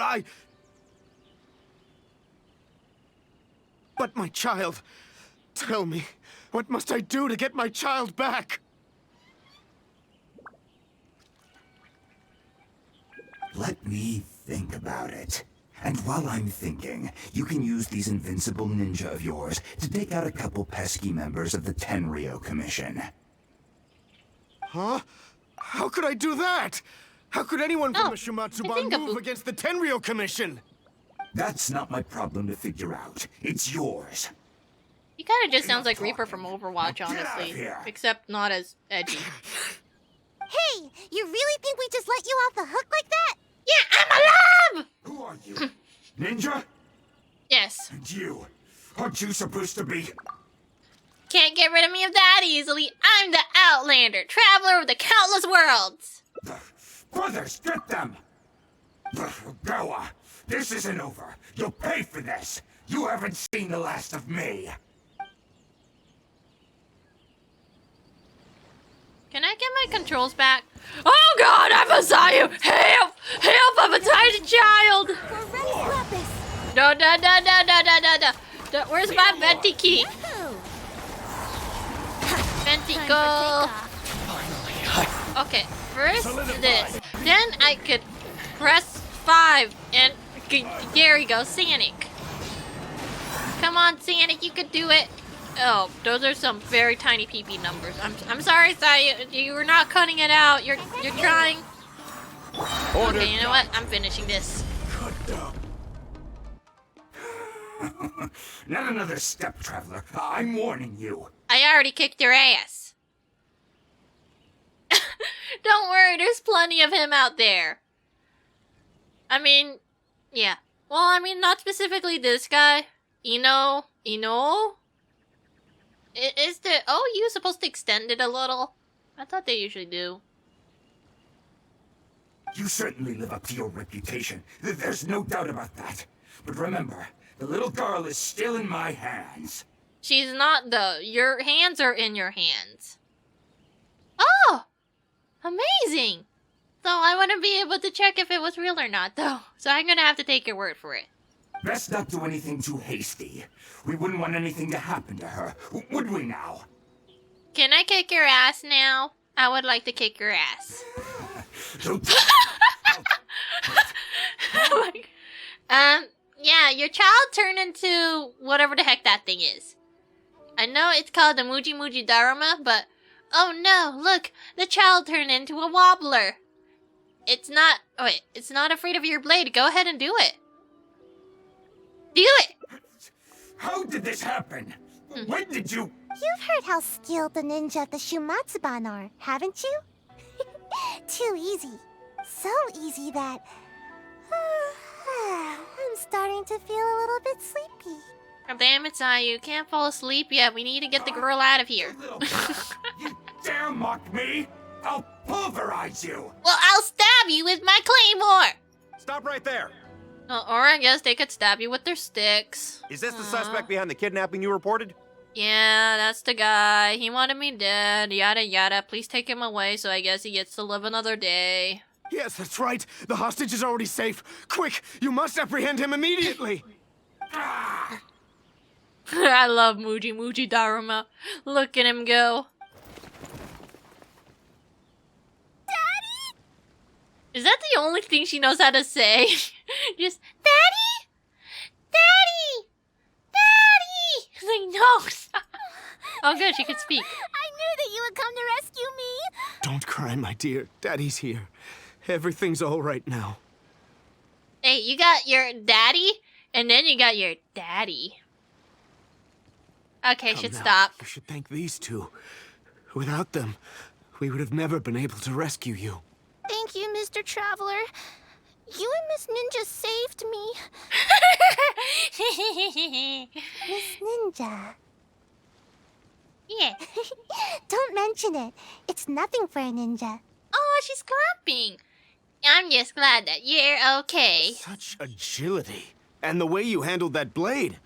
But my child... Tell me, what must I do to get my child back? Let me think about it. And while I'm thinking, you can use these invincible ninja of yours to take out a couple pesky members of the Tenryou Commission. Huh? How could I do that? How could anyone from Oh, the Shumatsuban think of move against the Tenryou Commission? That's not my problem to figure out. It's yours. He kind of just sounds like Reaper from Overwatch, Now get out of honestly. here. Except not as edgy. Hey, you really think we just let you off the hook like that? Yeah, I'm alive! Who are you? Ninja? Yes. And you? Aren't you supposed to be... Can't get rid of me that easily. I'm the Outlander, traveler of the countless worlds. Brothers, get them! Goa, this isn't over. You'll pay for this. You haven't seen the last of me. Can I get my controls back? Oh god, I'm a Sayu! Help! Help! I'm a tiny child! No. Where's my venti key? Venti go. Okay, first this. Then I could press 5 and there we go, Sonic. Come on, Sonic, you could do it. Oh, those are some very tiny PP numbers. I'm sorry, Sayu. You were not cutting it out. You're trying. Okay, you know what? I'm finishing this. Not another step, traveler. I'm warning you. I already kicked your ass. Don't worry, there's plenty of him out there. I mean, yeah. Well, I mean, not specifically this guy. Ino? Is the OU supposed to extend it a little? I thought they usually do. You certainly live up to your reputation. There's no doubt about that. But remember, the little girl is still in my hands. She's not though. Your hands are in your hands. Oh! Amazing! So I wouldn't be able to check if it was real or not though. So I'm gonna have to take your word for it. Best not do anything too hasty. We wouldn't want anything to happen to her, would we now? Can I kick your ass now? I would like to kick your ass. Yeah, your child turned into whatever the heck that thing is. I know it's called the Muji Muji Dharma, but oh no, look, the child turned into a wobbler. It's not afraid of your blade. Go ahead and do it. Do it! How did this happen? When did you... You've heard how skilled the ninja of the Shumatsuban are, haven't you? Too easy. So easy that... I'm starting to feel a little bit sleepy. Oh, damn it, Sayu. Can't fall asleep yet. We need to get the girl out of here. You dare mock me? I'll pulverize you! Well, I'll stab you with my claymore! Stop right there. Or I guess they could stab you with their sticks. Is this the suspect behind the kidnapping you reported? Yeah, that's the guy. He wanted me dead, yada yada. Please take him away so I guess he gets to live another day. Yes, that's right. The hostage is already safe. Quick, you must apprehend him immediately. I love Muji Muji Dharma. Look at him go. Daddy? Is that the only thing she knows how to say? Just, Daddy? Daddy? Daddy? Like, no. Stop. Oh, good, she could speak. I knew that you would come to rescue me. Don't cry, my dear. Daddy's here. Everything's all right now. Hey, you got your daddy, and then you got your daddy. Okay, Come should now. stop. You should thank these two. Without them, we would have never been able to rescue you. Thank you, Mr. Traveler. You and Miss Ninja saved me. Miss Ninja. Yeah. Don't mention it. It's nothing for a ninja. Oh, she's clapping. I'm just glad that you're okay. Such agility. And the way you handled that blade.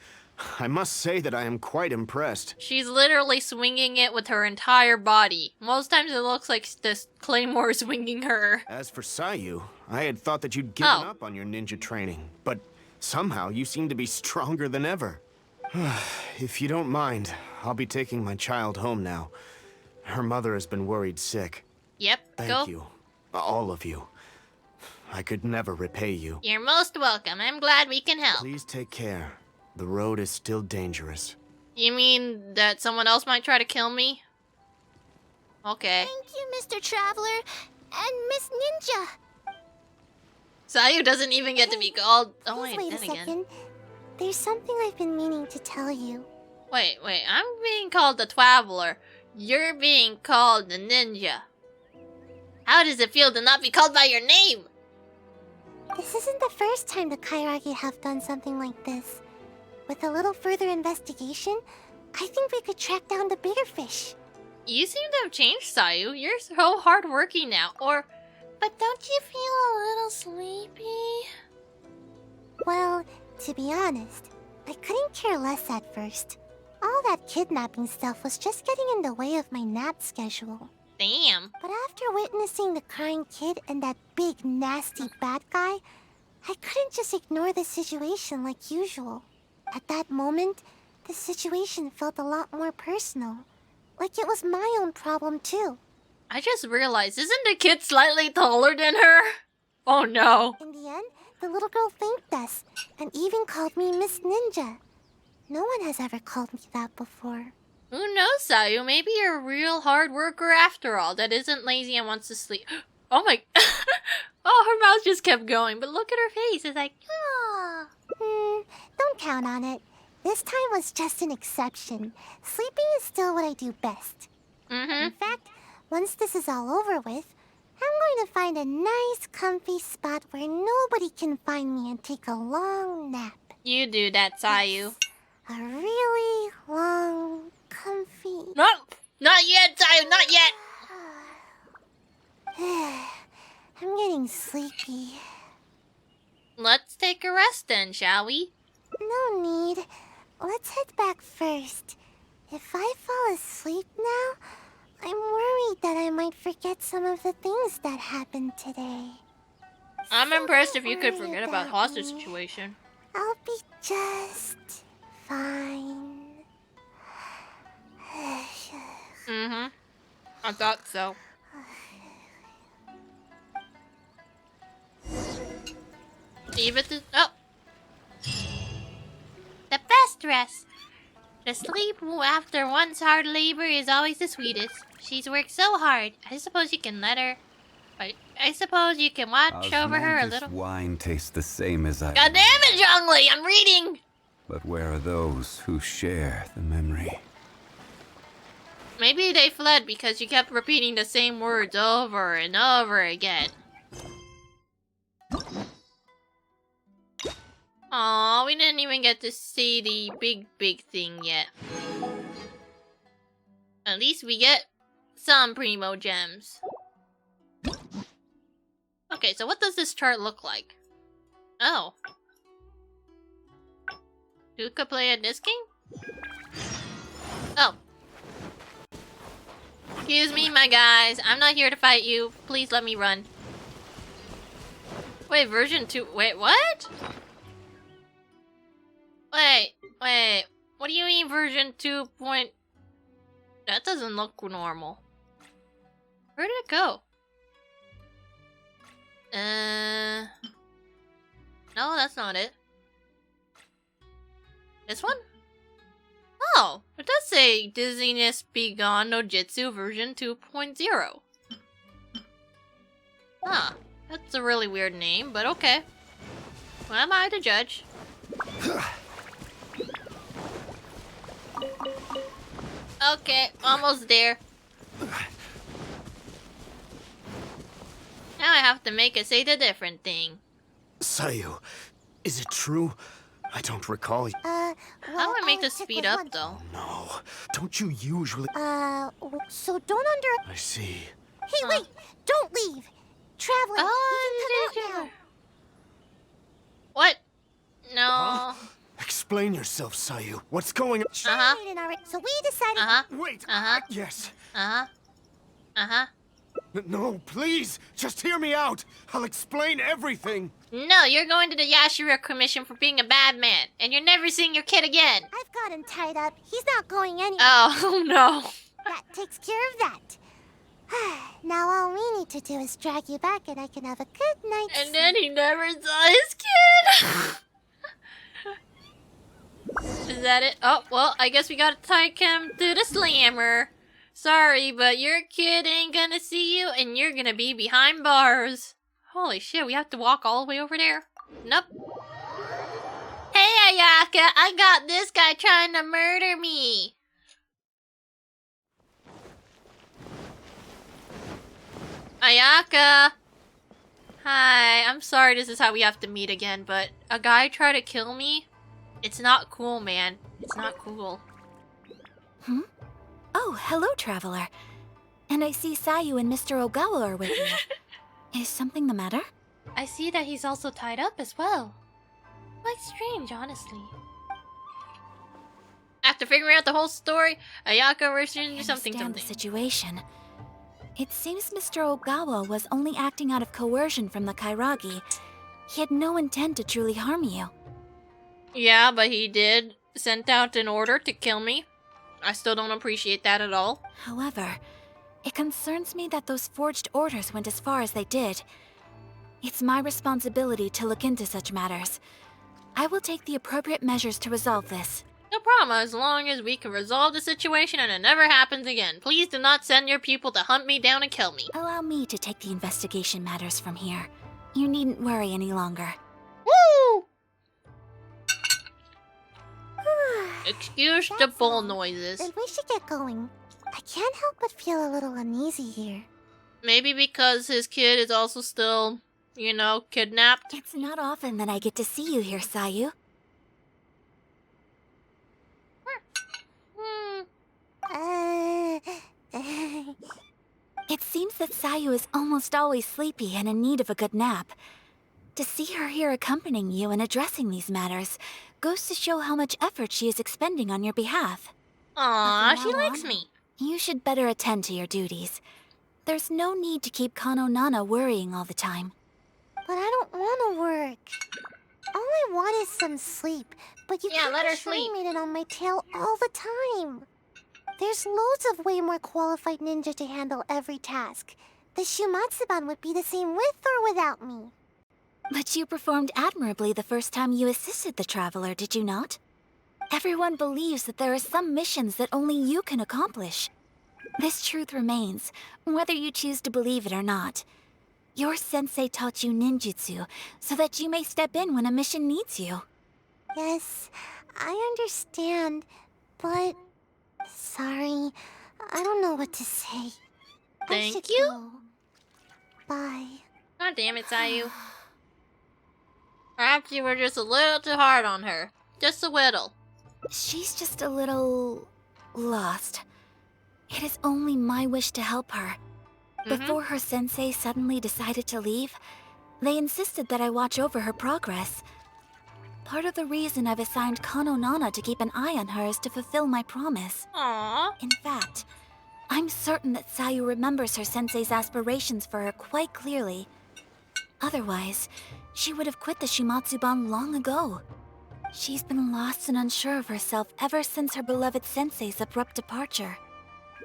I must say that I am quite impressed. She's literally swinging it with her entire body. Most times it looks like this claymore is swinging her. As for Sayu, I had thought that you'd given up on your ninja training, but somehow you seem to be stronger than ever. If you don't mind, I'll be taking my child home now. Her mother has been worried sick. Yep, Thank you. All of you. I could never repay you. You're most welcome. I'm glad we can help. Please take care. The road is still dangerous. You mean that someone else might try to kill me? Okay. Thank you, Mr. Traveler. And Miss Ninja. Sayu doesn't even get to be called... Oh Please wait, wait a then again. second. There's something I've been meaning to tell you. Wait, I'm being called the Traveler. You're being called the Ninja. How does it feel to not be called by your name? This isn't the first time the Kairagi have done something like this. With a little further investigation, I think we could track down the bigger fish. You seem to have changed, Sayu. You're so hardworking now. But don't you feel a little sleepy? Well, to be honest, I couldn't care less at first. All that kidnapping stuff was just getting in the way of my nap schedule. Damn. But after witnessing the crying kid and that big, nasty bad guy, I couldn't just ignore the situation like usual. At that moment, the situation felt a lot more personal. Like it was my own problem too. I just realized, isn't the kid slightly taller than her? Oh no. In the end, the little girl thanked us and even called me Miss Ninja. No one has ever called me that before. Who knows, Sayu? Maybe you're a real hard worker after all that isn't lazy and wants to sleep. Oh my... Oh, her mouth just kept going, but look at her face. It's like, ah. Don't count on it. This time was just an exception. Sleeping is still what I do best. In fact, once this is all over with, I'm going to find a nice, comfy spot where nobody can find me and take a long nap. You do that, Sayu. A really long, comfy... Not yet, Sayu, not yet! I'm getting sleepy. Let's take a rest then, shall we? No need. Let's head back first. If I fall asleep now, I'm worried that I might forget some of the things that happened today. I'm So impressed if don't you could worry forget about me. hostage situation. I'll be just fine. I thought so. Leave it to... Oh! The best rest! The sleep after one's hard labor is always the sweetest. She's worked so hard. I suppose you can let her... I suppose you can watch over her a little... Wine tastes the same as I... God damn it, Zhongli! I'm reading! But where are those who share the memory? Maybe they fled because you kept repeating the same words over and over again. Aw, we didn't even get to see the big thing yet. At least we get some primo gems. Okay, so what does this chart look like? Oh. Who could play at this game? Oh. Excuse me, my guys. I'm not here to fight you. Please let me run. Wait, version 2... Wait, what? Wait. What do you mean version 2 point... That doesn't look normal. Where did it go? No, that's not it. This one? Oh, it does say Dizziness Be Gone no Jitsu version 2.0. Huh, that's a really weird name, but okay. Who am I to judge? Okay, almost there. Now I have to make it say the different thing. Sayu, is it true? I don't recall. How do I make this speed up, though? No, don't you usually... So don't I see. Hey, wait! Don't leave! Traveler, Oh, you can come out now. What? No. Huh? Explain yourself, Sayu. What's going on? Uh-huh. Waiting already. So we decided. Uh-huh. Wait. Uh-huh. Yes. Uh-huh. Uh-huh. No, please. Just hear me out. I'll explain everything. No, you're going to the Yashiro Commission for being a bad man, and you're never seeing your kid again. I've got him tied up. He's not going anywhere. Oh, no. That takes care of that. Now all we need to do is drag you back and I can have a good night's And then he never saw his kid. Is that it? Oh, well, I guess we gotta take him to the slammer. Sorry, but your kid ain't gonna see you, and you're gonna be behind bars. Holy shit, we have to walk all the way over there? Nope. Hey, Ayaka, I got this guy trying to murder me. Ayaka! Hi, I'm sorry this is how we have to meet again, but a guy tried to kill me? It's not cool, man. It's not cool. Oh, hello, traveler. And I see Sayu and Mr. Ogawa are with you. Is something the matter? I see that he's also tied up as well. Quite strange, honestly. After figuring out the whole story, Ayaka rushed into something. The situation. It seems Mr. Ogawa was only acting out of coercion from the Kairagi. He had no intent to truly harm you. Yeah, but he did send out an order to kill me. I still don't appreciate that at all. However, it concerns me that those forged orders went as far as they did. It's my responsibility to look into such matters. I will take the appropriate measures to resolve this. No problem, as long as we can resolve the situation and it never happens again. Please do not send your people to hunt me down and kill me. Allow me to take the investigation matters from here. You needn't worry any longer. Woo! Excuse the bull noises. Then we should get going. I can't help but feel a little uneasy here. Maybe because his kid is also still, you know, kidnapped. It's not often that I get to see you here, Sayu. It seems that Sayu is almost always sleepy and in need of a good nap. To see her here accompanying you and addressing these matters goes to show how much effort she is expending on your behalf. Aw, But she from now likes on, me. You should better attend to your duties. There's no need to keep Kano Nana worrying all the time. But I don't want to work. All I want is some sleep. But you Yeah, can't let her be sleep. shining it on my tail all the time. There's loads of way more qualified ninja to handle every task. The Shumatsuban would be the same with or without me. But you performed admirably the first time you assisted the traveler, did you not? Everyone believes that there are some missions that only you can accomplish. This truth remains, whether you choose to believe it or not. Your sensei taught you ninjutsu so that you may step in when a mission needs you. Yes, I understand, but... Sorry, I don't know what to say. I Thank should you. go. Bye. God damn it, Sayu. Perhaps you were just a little too hard on her. Just a little. She's just a little... lost. It is only my wish to help her. Before her sensei suddenly decided to leave, they insisted that I watch over her progress. Part of the reason I've assigned Kano Nana to keep an eye on her is to fulfill my promise. Aww. In fact, I'm certain that Sayu remembers her sensei's aspirations for her quite clearly. Otherwise, she would have quit the Shumatsuban long ago. She's been lost and unsure of herself ever since her beloved sensei's abrupt departure.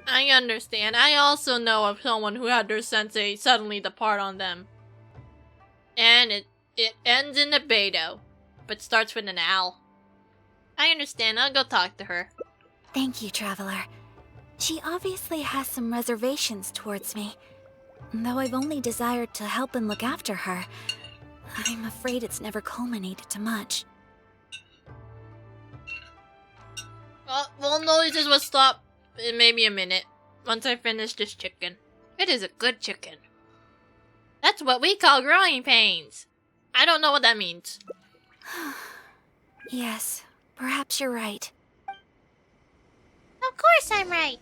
I understand. I also know of someone who had their sensei suddenly depart on them. And it ends in a Beto, but starts with an L. I understand. I'll go talk to her. Thank you, Traveler. She obviously has some reservations towards me. Though I've only desired to help and look after her, I'm afraid it's never culminated to much. Well, noises will stop in maybe a minute once I finish this chicken. It is a good chicken. That's what we call growing pains. I don't know what that means. Yes, perhaps you're right. Of course I'm right.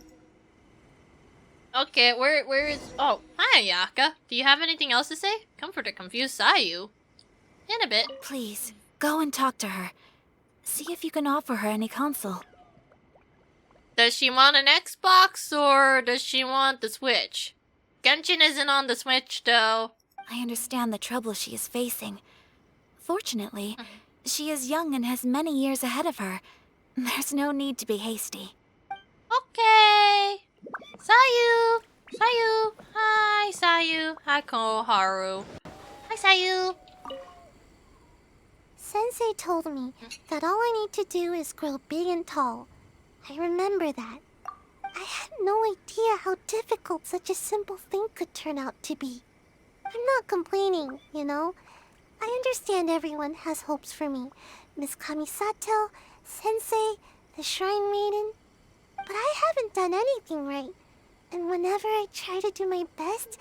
Okay, where is... Oh, hi, Ayaka. Do you have anything else to say? Comfort to confuse Sayu. In a bit. Please, go and talk to her. See if you can offer her any counsel. Does she want an Xbox or does she want the Switch? Genshin isn't on the Switch, though. I understand the trouble she is facing. Fortunately, she is young and has many years ahead of her. There's no need to be hasty. Okay. Sayu! Sayu! Hi, Sayu. Hi, Koharu. Hi, Sayu. Sensei told me that all I need to do is grow big and tall. I remember that. I had no idea how difficult such a simple thing could turn out to be. I'm not complaining, you know. I understand everyone has hopes for me. Miss Kamisato, Sensei, the Shrine Maiden. But I haven't done anything right. And whenever I try to do my best,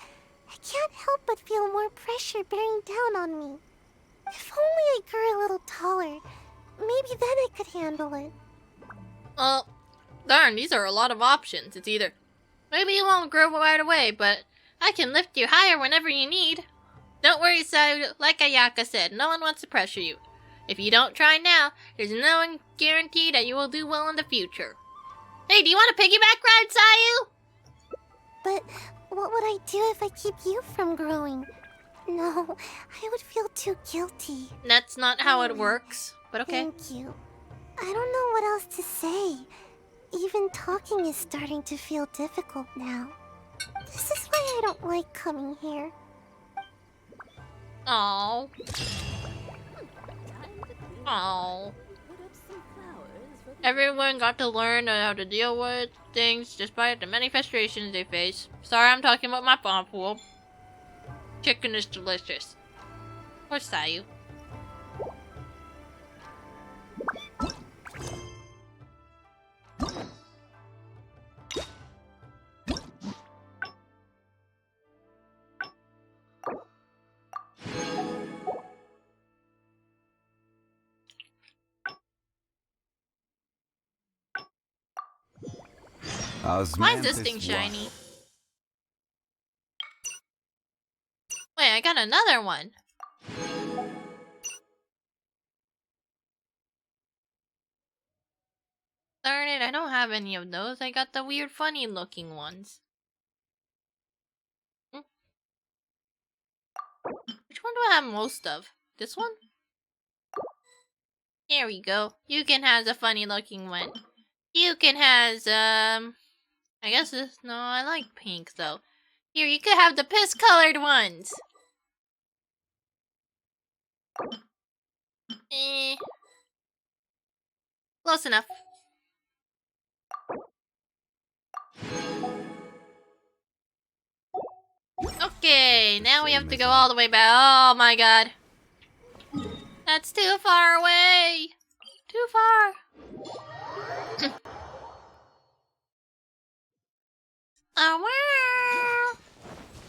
I can't help but feel more pressure bearing down on me. If only I grew a little taller, maybe then I could handle it. Well, darn, these are a lot of options. It's either, maybe you won't grow right away, but I can lift you higher whenever you need. Don't worry, Sayu. Like Ayaka said, no one wants to pressure you. If you don't try now, there's no guarantee that you will do well in the future. Hey, do you want a piggyback ride, Sayu? But what would I do if I keep you from growing? No, I would feel too guilty. That's not how it works, but okay. Thank you. I don't know what else to say. Even talking is starting to feel difficult now. This is why I don't like coming here. Oh. Oh. Everyone got to learn how to deal with things despite the many frustrations they face. Sorry, I'm talking about my farm pool. Chicken is delicious. Or Sayu. Why is this thing shiny? Wait, I got another one. Darn it, I don't have any of those. I got the weird funny looking ones. Which one do I have most of? This one? Here we go. You can have the funny looking one. You can have I guess this. No, I like pink though. Here, you could have the piss colored ones. Close enough. Okay, now we have to go all the way back. Oh my god. That's too far away. Too far. Oh, wow.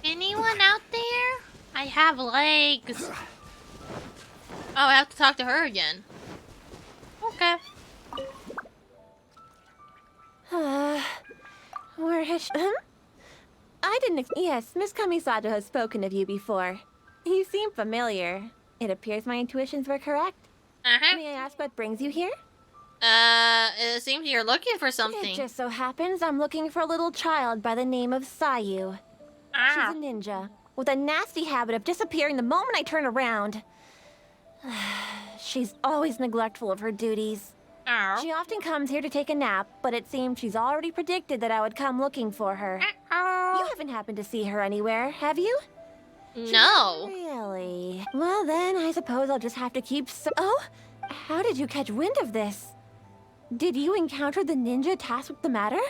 Anyone out there? I have legs. Oh, I have to talk to her again. Okay. Where has she... Huh? I didn't Yes, Miss Kamisato has spoken of you before. You seem familiar. It appears my intuitions were correct. May I ask what brings you here? It seems you're looking for something. It just so happens I'm looking for a little child by the name of Sayu. She's a ninja, with a nasty habit of disappearing the moment I turn around. She's always neglectful of her duties. She often comes here to take a nap, but it seems she's already predicted that I would come looking for her. You haven't happened to see her anywhere, have you? No. Really? Well then, I suppose I'll just have to keep Oh? How did you catch wind of this? Did you encounter the ninja tasked with the matter?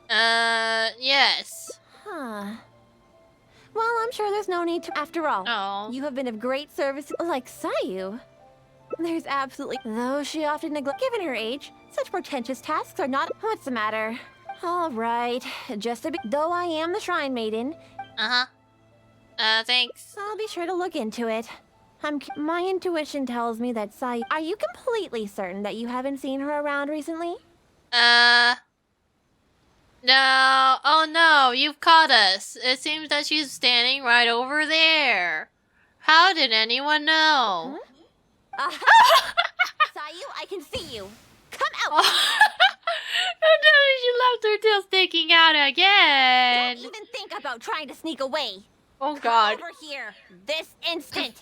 Yes. Huh. Well, I'm sure there's no need to. After all, you have been of great service, like Sayu. There's absolutely... Though she often neglects... Given her age, such pretentious tasks are not... What's the matter? All right, just a bit... Though I am the Shrine Maiden... Thanks. I'll be sure to look into it. My intuition tells me that Sayu... Are you completely certain that you haven't seen her around recently? No, oh no, you've caught us. It seems that she's standing right over there. How did anyone know? Sayu, I can see you. Come out! And then she left her tail sticking out again. Don't even think about trying to sneak away. Oh god. Come over here, this instant.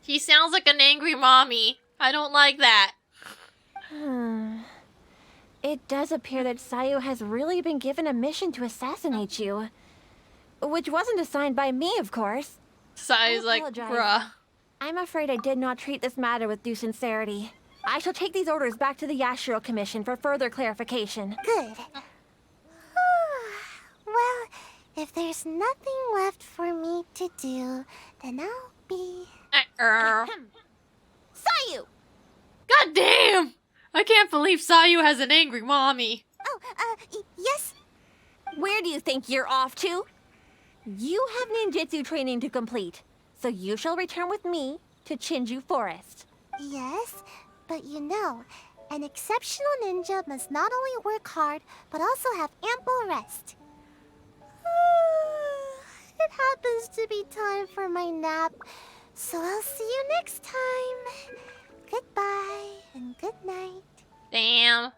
He sounds like an angry mommy. I don't like that. It does appear that Sayu has really been given a mission to assassinate you. Which wasn't assigned by me, of course. Sayu's like, apologize. bruh. I'm afraid I did not treat this matter with due sincerity. I shall take these orders back to the Yashiro Commission for further clarification. Good. Well, if there's nothing left for me to do, then I'll be... Sayu! God damn! I can't believe Sayu has an angry mommy. Oh, yes? Where do you think you're off to? You have ninjutsu training to complete, so you shall return with me to Chinju Forest. Yes, but you know, an exceptional ninja must not only work hard, but also have ample rest. It happens to be time for my nap, so I'll see you next time. Goodbye and good night. Damn.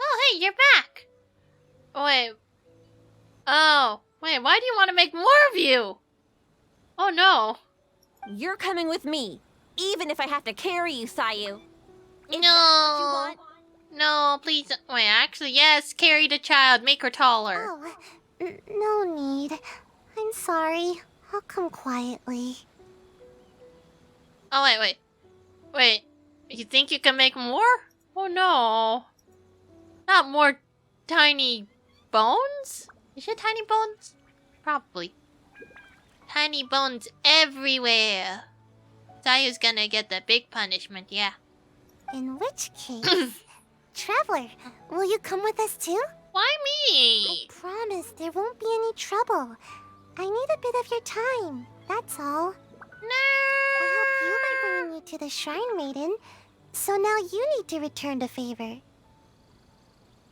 Oh, hey, you're back. Wait. Oh, wait, why do you want to make more of you? Oh, no. You're coming with me, even if I have to carry you, Sayu. Is that what you No. want? No, please. Wait, actually, yes, carry the child. Make her taller. Oh, no need. I'm sorry. I'll come quietly. Oh, wait. Wait, you think you can make more? Oh, no. Not more tiny bones? Is it tiny bones? Probably. Tiny bones everywhere. Sayu's gonna get the big punishment, yeah. In which case... Traveler, will you come with us too? Why I me? promise there won't be any trouble. I need a bit of your time, that's all. I helped you by bringing you to the Shrine Maiden, so now you need to return the favor.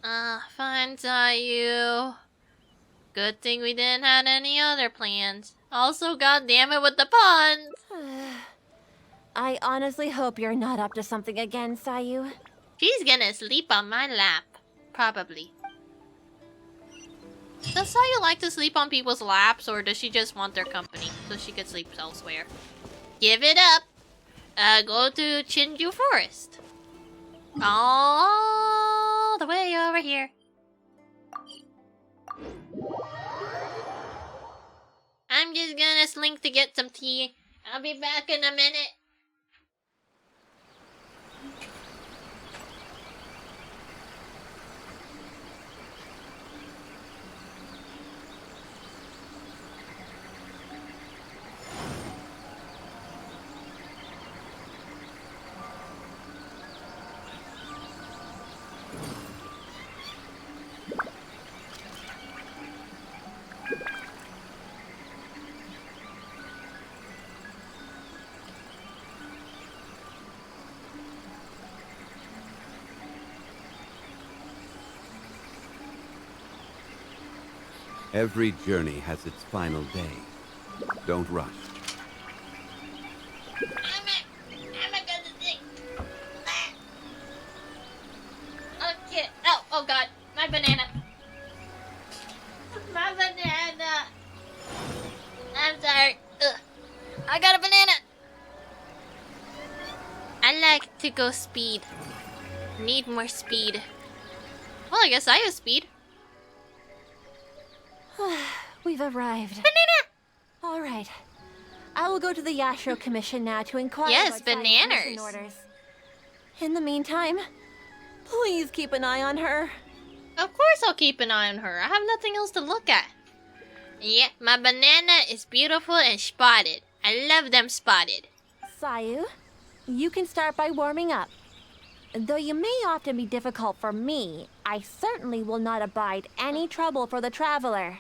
Fine, Sayu. Good thing we didn't have any other plans. Also, goddamn it with the puns. I honestly hope you're not up to something again, Sayu. She's gonna sleep on my lap. Probably. Does Sayu like to sleep on people's laps, or does she just want their company so she could sleep elsewhere? Give it up. Go to Chinju Forest. All the way over here. I'm just gonna slink to get some tea. I'll be back in a minute. Every journey has its final day. Don't rush. I'm a good thing. Okay. Oh god, my banana. My banana. I'm sorry. Ugh. I got a banana. I like to go speed. Need more speed. Well, I guess I have speed. We've arrived. Banana! All right. I will go to the Yashiro Commission now to inquire Yes, about Sayu's bananas. mission orders. In the meantime, please keep an eye on her. Of course I'll keep an eye on her. I have nothing else to look at. Yeah, my banana is beautiful and spotted. I love them spotted. Sayu, you can start by warming up. Though you may often be difficult for me, I certainly will not abide any trouble for the traveler.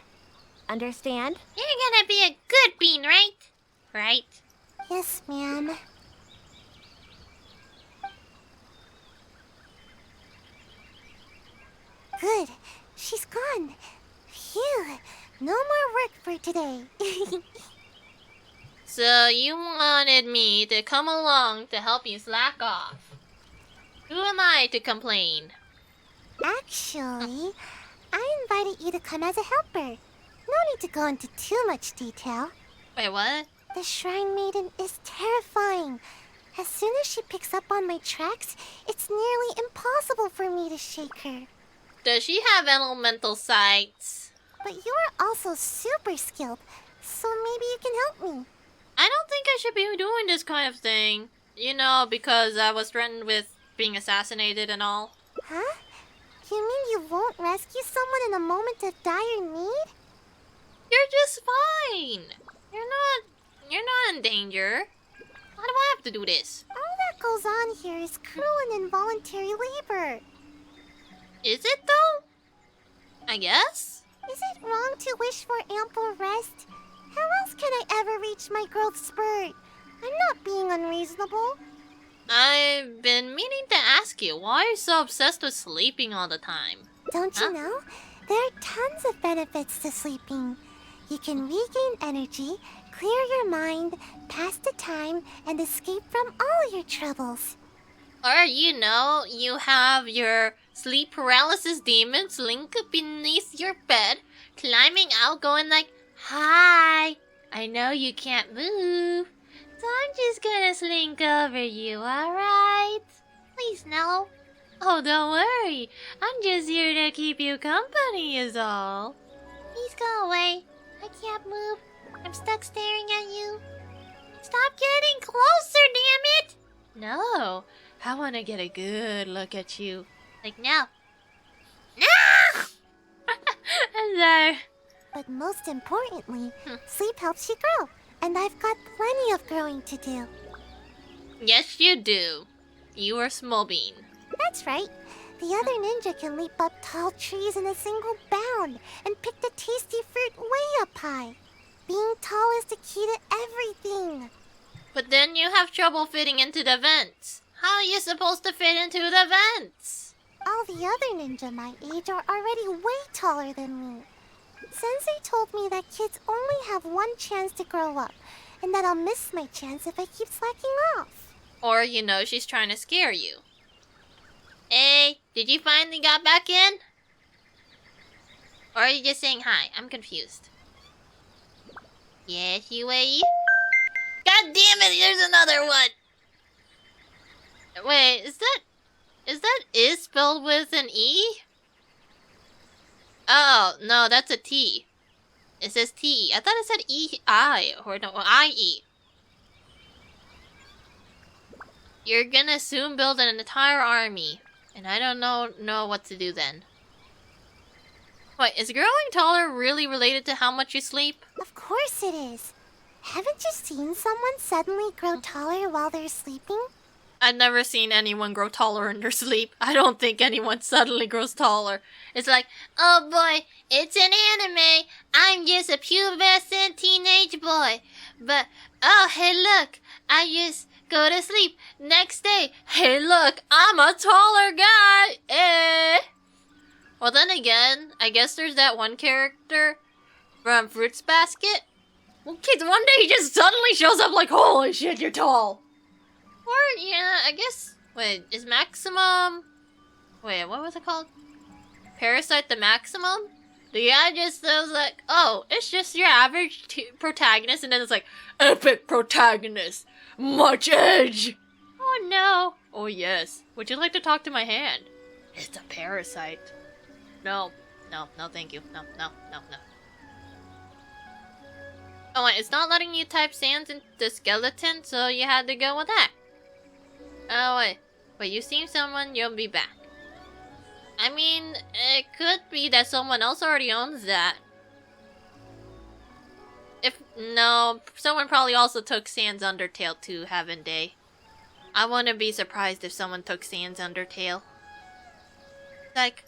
Understand? You're gonna be a good bean, right? Right? Yes, ma'am. Good. She's gone. Phew, no more work for today. So you wanted me to come along to help you slack off. Who am I to complain? Actually, I invited you to come as a helper. No need to go into too much detail. Wait, what? The Shrine Maiden is terrifying. As soon as she picks up on my tracks, it's nearly impossible for me to shake her. Does she have elemental sights? But you are also super skilled, so maybe you can help me. I don't think I should be doing this kind of thing. You know, because I was threatened with being assassinated and all. Huh? You mean you won't rescue someone in a moment of dire need? You're just fine. You're not in danger. Why do I have to do this? All that goes on here is cruel and involuntary labor. Is it though? I guess? Is it wrong to wish for ample rest? How else can I ever reach my growth spurt? I'm not being unreasonable. I've been meaning to ask you, why are you so obsessed with sleeping all the time? Don't you know? There are tons of benefits to sleeping. You can regain energy, clear your mind, pass the time, and escape from all your troubles. Or, you know, you have your sleep paralysis demons link beneath your bed, climbing out, going like, "Hi, I know you can't move, so I'm just gonna slink over you, alright? Please, no. Oh, don't worry, I'm just here to keep you company is all. Please go away. I can't move. I'm stuck staring at you. Stop getting closer, damn it! No, I want to get a good look at you. Like now. No! I'm sorry. But most importantly, sleep helps you grow. And I've got plenty of growing to do. Yes, you do. You are small bean. That's right. The other ninja can leap up tall trees in a single bound and pick the tasty fruit way up high. Being tall is the key to everything. But then you have trouble fitting into the vents. How are you supposed to fit into the vents? All the other ninja my age are already way taller than me. Sensei told me that kids only have one chance to grow up, and that I'll miss my chance if I keep slacking off. Or you know she's trying to scare you. Hey, did you finally got back in? Or are you just saying hi? I'm confused. Yes, you are. God damn it, there's another one! Wait, is that is spelled with an E? Oh, no, that's a T. It says T. I thought it said E-I, or no, I-E. You're gonna soon build an entire army, and I don't know what to do then. Wait, is growing taller really related to how much you sleep? Of course it is. Haven't you seen someone suddenly grow taller while they're sleeping? I've never seen anyone grow taller in their sleep. I don't think anyone suddenly grows taller. It's like, oh boy, it's an anime. I'm just a pubescent teenage boy. But, oh, hey look, I just go to sleep. Next day, hey look, I'm a taller guy. Eh. Well then again, I guess there's that one character from Fruits Basket. Well, kids, one day he just suddenly shows up like, holy shit, you're tall. Or, yeah, I guess... Wait, is Maximum... Wait, what was it called? Parasite the Maximum? The guy just was like, oh, it's just your average protagonist, and then it's like, epic protagonist, much edge. Oh no. Oh yes. Would you like to talk to my hand? It's a parasite. No, thank you. No. Oh wait, it's not letting you type sans into skeleton, so you had to go with that. Oh wait, you seen someone, you'll be back. I mean, it could be that someone else already owns that. No, someone probably also took Sans Undertale too, haven't they? I wouldn't be surprised if someone took Sans Undertale. Like,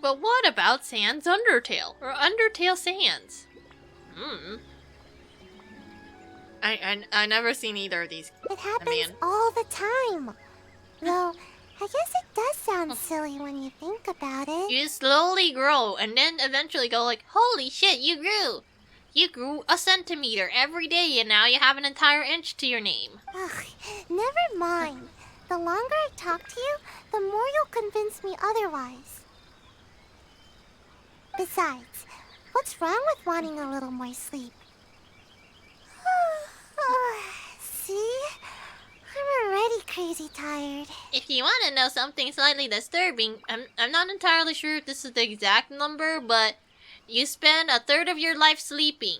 but what about Sans Undertale? Or Undertale Sans? I never seen either of these. It happens all the time. Though, I guess it does sound silly when you think about it. You slowly grow and then eventually go like, holy shit, you grew! You grew a centimeter every day and now you have an entire inch to your name. Ugh, never mind. The longer I talk to you, the more you'll convince me otherwise. Besides, what's wrong with wanting a little more sleep? See? I'm already crazy tired. If you want to know something slightly disturbing, I'm not entirely sure if this is the exact number, but you spend a third of your life sleeping.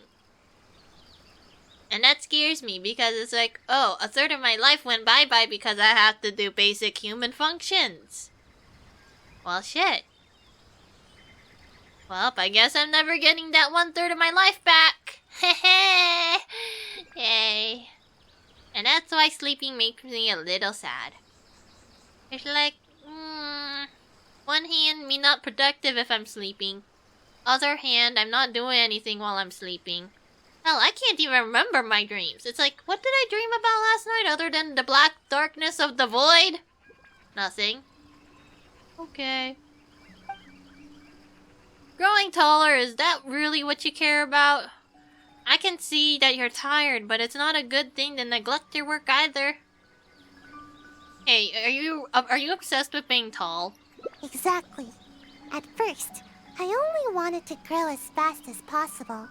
And that scares me because it's like, oh, a third of my life went bye-bye because I have to do basic human functions. Well, shit. Well, I guess I'm never getting that 1/3 of my life back. Hehe. Yay. And that's why sleeping makes me a little sad. It's like, one hand, me not productive if I'm sleeping. Other hand, I'm not doing anything while I'm sleeping. Hell, I can't even remember my dreams. It's like, what did I dream about last night other than the black darkness of the void? Nothing. Okay. Growing taller, is that really what you care about? I can see that you're tired, but it's not a good thing to neglect your work either. Hey, are you obsessed with being tall? Exactly. At first, I only wanted to grow as fast as possible.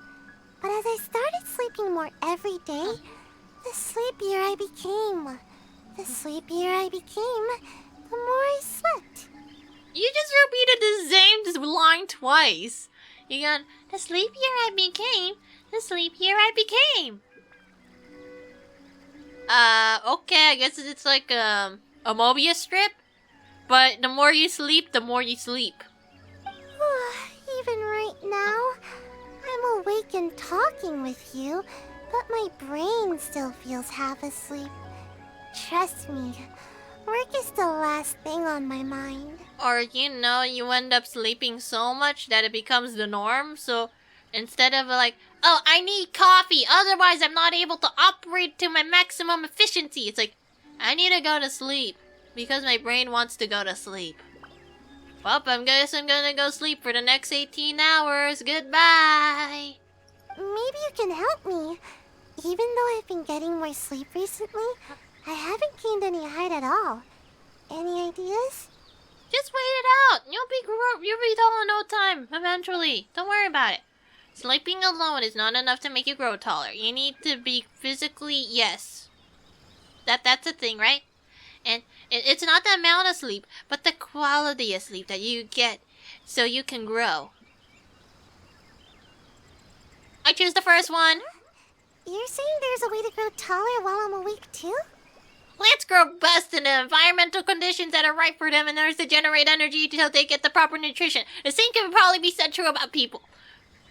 But as I started sleeping more every day, the sleepier I became. The sleepier I became, the more I slept. You just repeated the same line twice. You got, the sleepier I became, the sleepier I became. Okay, I guess it's like a Mobius strip. But the more you sleep, the more you sleep. Even right now, I'm awake and talking with you, but my brain still feels half asleep. Trust me, work is the last thing on my mind. Or, you end up sleeping so much that it becomes the norm, so instead of like, oh, I need coffee, otherwise I'm not able to operate to my maximum efficiency, it's like, I need to go to sleep, because my brain wants to go to sleep. Well, I guess I'm gonna go sleep for the next 18 hours. Goodbye! Maybe you can help me. Even though I've been getting more sleep recently, I haven't gained any height at all. Any ideas? Just wait it out. You'll be tall in no time, eventually. Don't worry about it. Sleeping alone is not enough to make you grow taller. You need to be physically, yes. That's a thing, right? And it's not the amount of sleep, but the quality of sleep that you get so you can grow. I choose the first one. You're saying there's a way to grow taller while I'm awake too? Plants grow best in the environmental conditions that are right for them in order to generate energy until they get the proper nutrition. The same can probably be said true about people.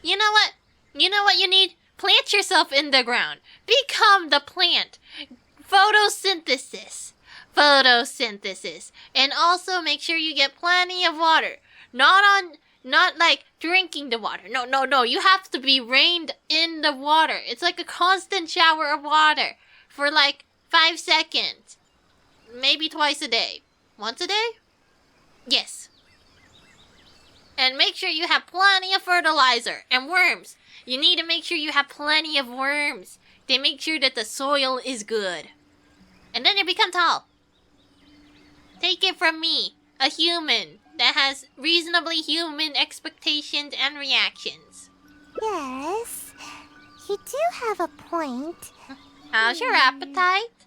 You know what? You know what you need? Plant yourself in the ground. Become the plant. Photosynthesis. And also make sure you get plenty of water. Not like drinking the water. No. You have to be rained in the water. It's like a constant shower of water for like 5 seconds. Maybe twice a day. Once a day? Yes. And make sure you have plenty of fertilizer and worms. You need to make sure you have plenty of worms. They make sure that the soil is good. And then you become tall. Take it from me, a human that has reasonably human expectations and reactions. Yes, you do have a point. How's your appetite?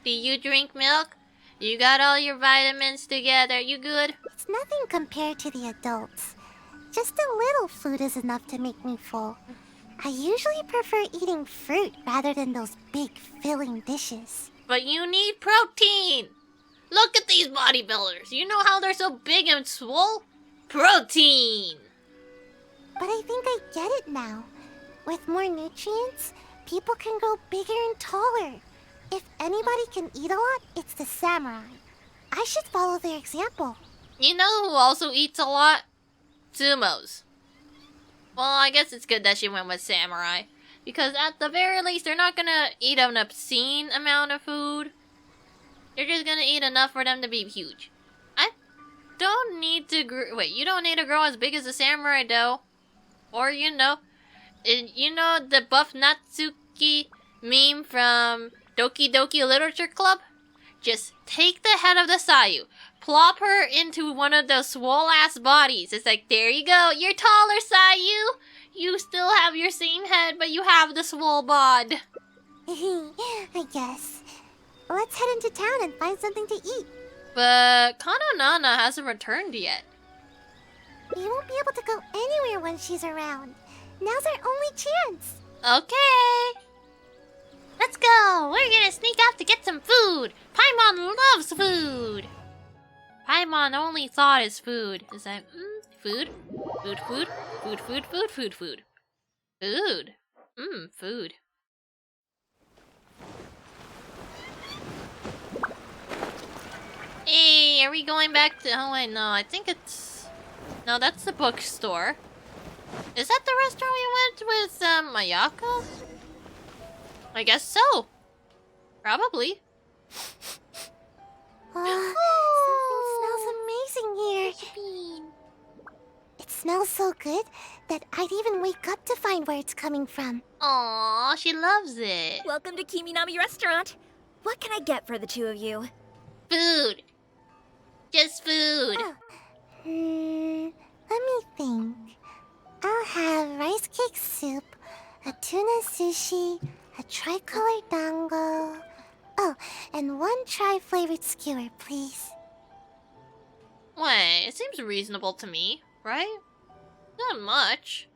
Do you drink milk? You got all your vitamins together, you good? It's nothing compared to the adults. Just a little food is enough to make me full. I usually prefer eating fruit rather than those big filling dishes. But you need protein! Look at these bodybuilders. You know how they're so big and swole? Protein! But I think I get it now. With more nutrients, people can grow bigger and taller. If anybody can eat a lot, it's the samurai. I should follow their example. You know who also eats a lot? Sumos. Well, I guess it's good that she went with samurai. Because at the very least, they're not gonna eat an obscene amount of food. They're just gonna eat enough for them to be huge. don't need to wait, you don't need to grow as big as a samurai though. Or you know the buff Natsuki meme from Doki Doki Literature Club? Just take the head of the Sayu, plop her into one of those swole ass bodies. It's like, there you go, you're taller, Sayu. You still have your same head, but you have the swole bod. I guess. Let's head into town and find something to eat. But Kanonana hasn't returned yet. We won't be able to go anywhere when she's around. Now's our only chance. Okay. Let's go. We're gonna sneak off to get some food. Paimon loves food. Paimon only thought is food. Is that food? Food, food, food, food, food, food, food. Food. Food. Hey, are we going back to... Oh wait, no, I think it's... No, that's the bookstore. Is that the restaurant we went with, Mayaka? I guess so. Probably. Something smells amazing here. It smells so good that I'd even wake up to find where it's coming from. Aw, she loves it. Welcome to Kiminami Restaurant. What can I get for the two of you? Food. Just food. Oh. Let me think. I'll have rice cake soup, a tuna sushi, a tricolor dango. Oh, and one tri-flavored skewer, please. Wait, it seems reasonable to me, right? Not much.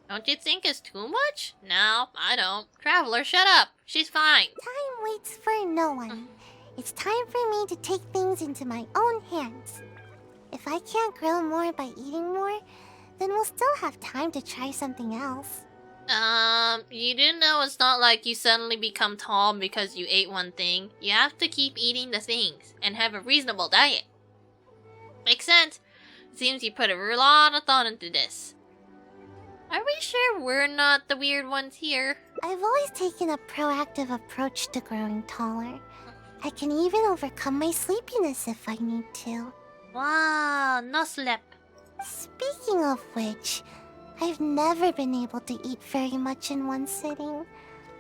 Don't you think it's too much? No, I don't. Traveler, shut up. She's fine. Time waits for no one. It's time for me to take things into my own hands. If I can't grow more by eating more, then we'll still have time to try something else. You do know it's not like you suddenly become tall because you ate one thing. You have to keep eating the things and have a reasonable diet. Makes sense. Seems you put a lot of thought into this. Are we sure we're not the weird ones here? I've always taken a proactive approach to growing taller. I can even overcome my sleepiness if I need to. Wow, no sleep. Speaking of which, I've never been able to eat very much in one sitting.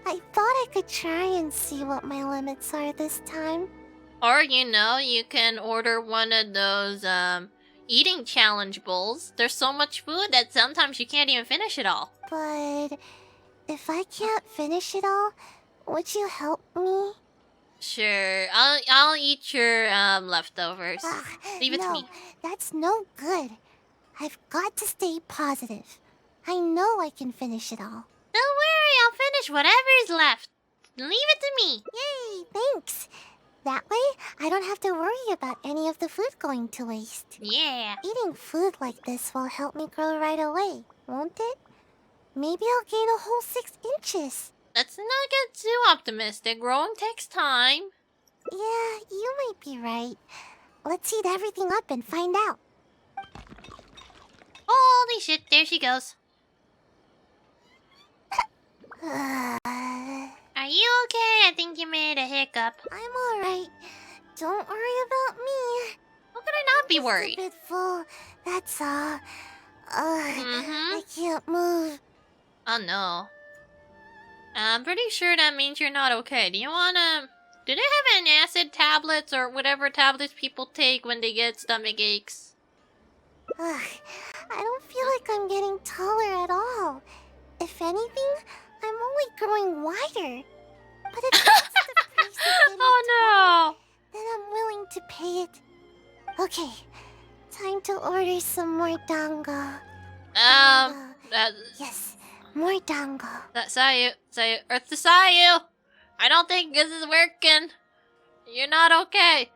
I thought I could try and see what my limits are this time. Or, you know, you can order one of those, eating challenge bowls. There's so much food that sometimes you can't even finish it all. But if I can't finish it all, would you help me? Sure, I'll eat your, leftovers. Leave it to me. That's no good. I've got to stay positive. I know I can finish it all. Don't worry, I'll finish whatever's left. Leave it to me. Yay, thanks. That way, I don't have to worry about any of the food going to waste. Yeah. Eating food like this will help me grow right away, won't it? Maybe I'll gain a whole 6 inches. Let's not get too optimistic. Growing takes time. Yeah, you might be right. Let's heat everything up and find out. Holy shit, there she goes. Are you okay? I think you made a hiccup. I'm alright. Don't worry about me. How could I not be worried? I'm just a bit full, that's all. I can't move. Oh no. I'm pretty sure that means you're not okay. Do they have an acid tablets or whatever tablets people take when they get stomach aches? I don't feel like I'm getting taller at all. If anything, I'm only growing wider. But if that's the price of getting Oh taller, then I'm willing to pay it. Okay, time to order some more dango. Yes, more dango. Sayu, Earth to Sayu! I don't think this is working. You're not okay.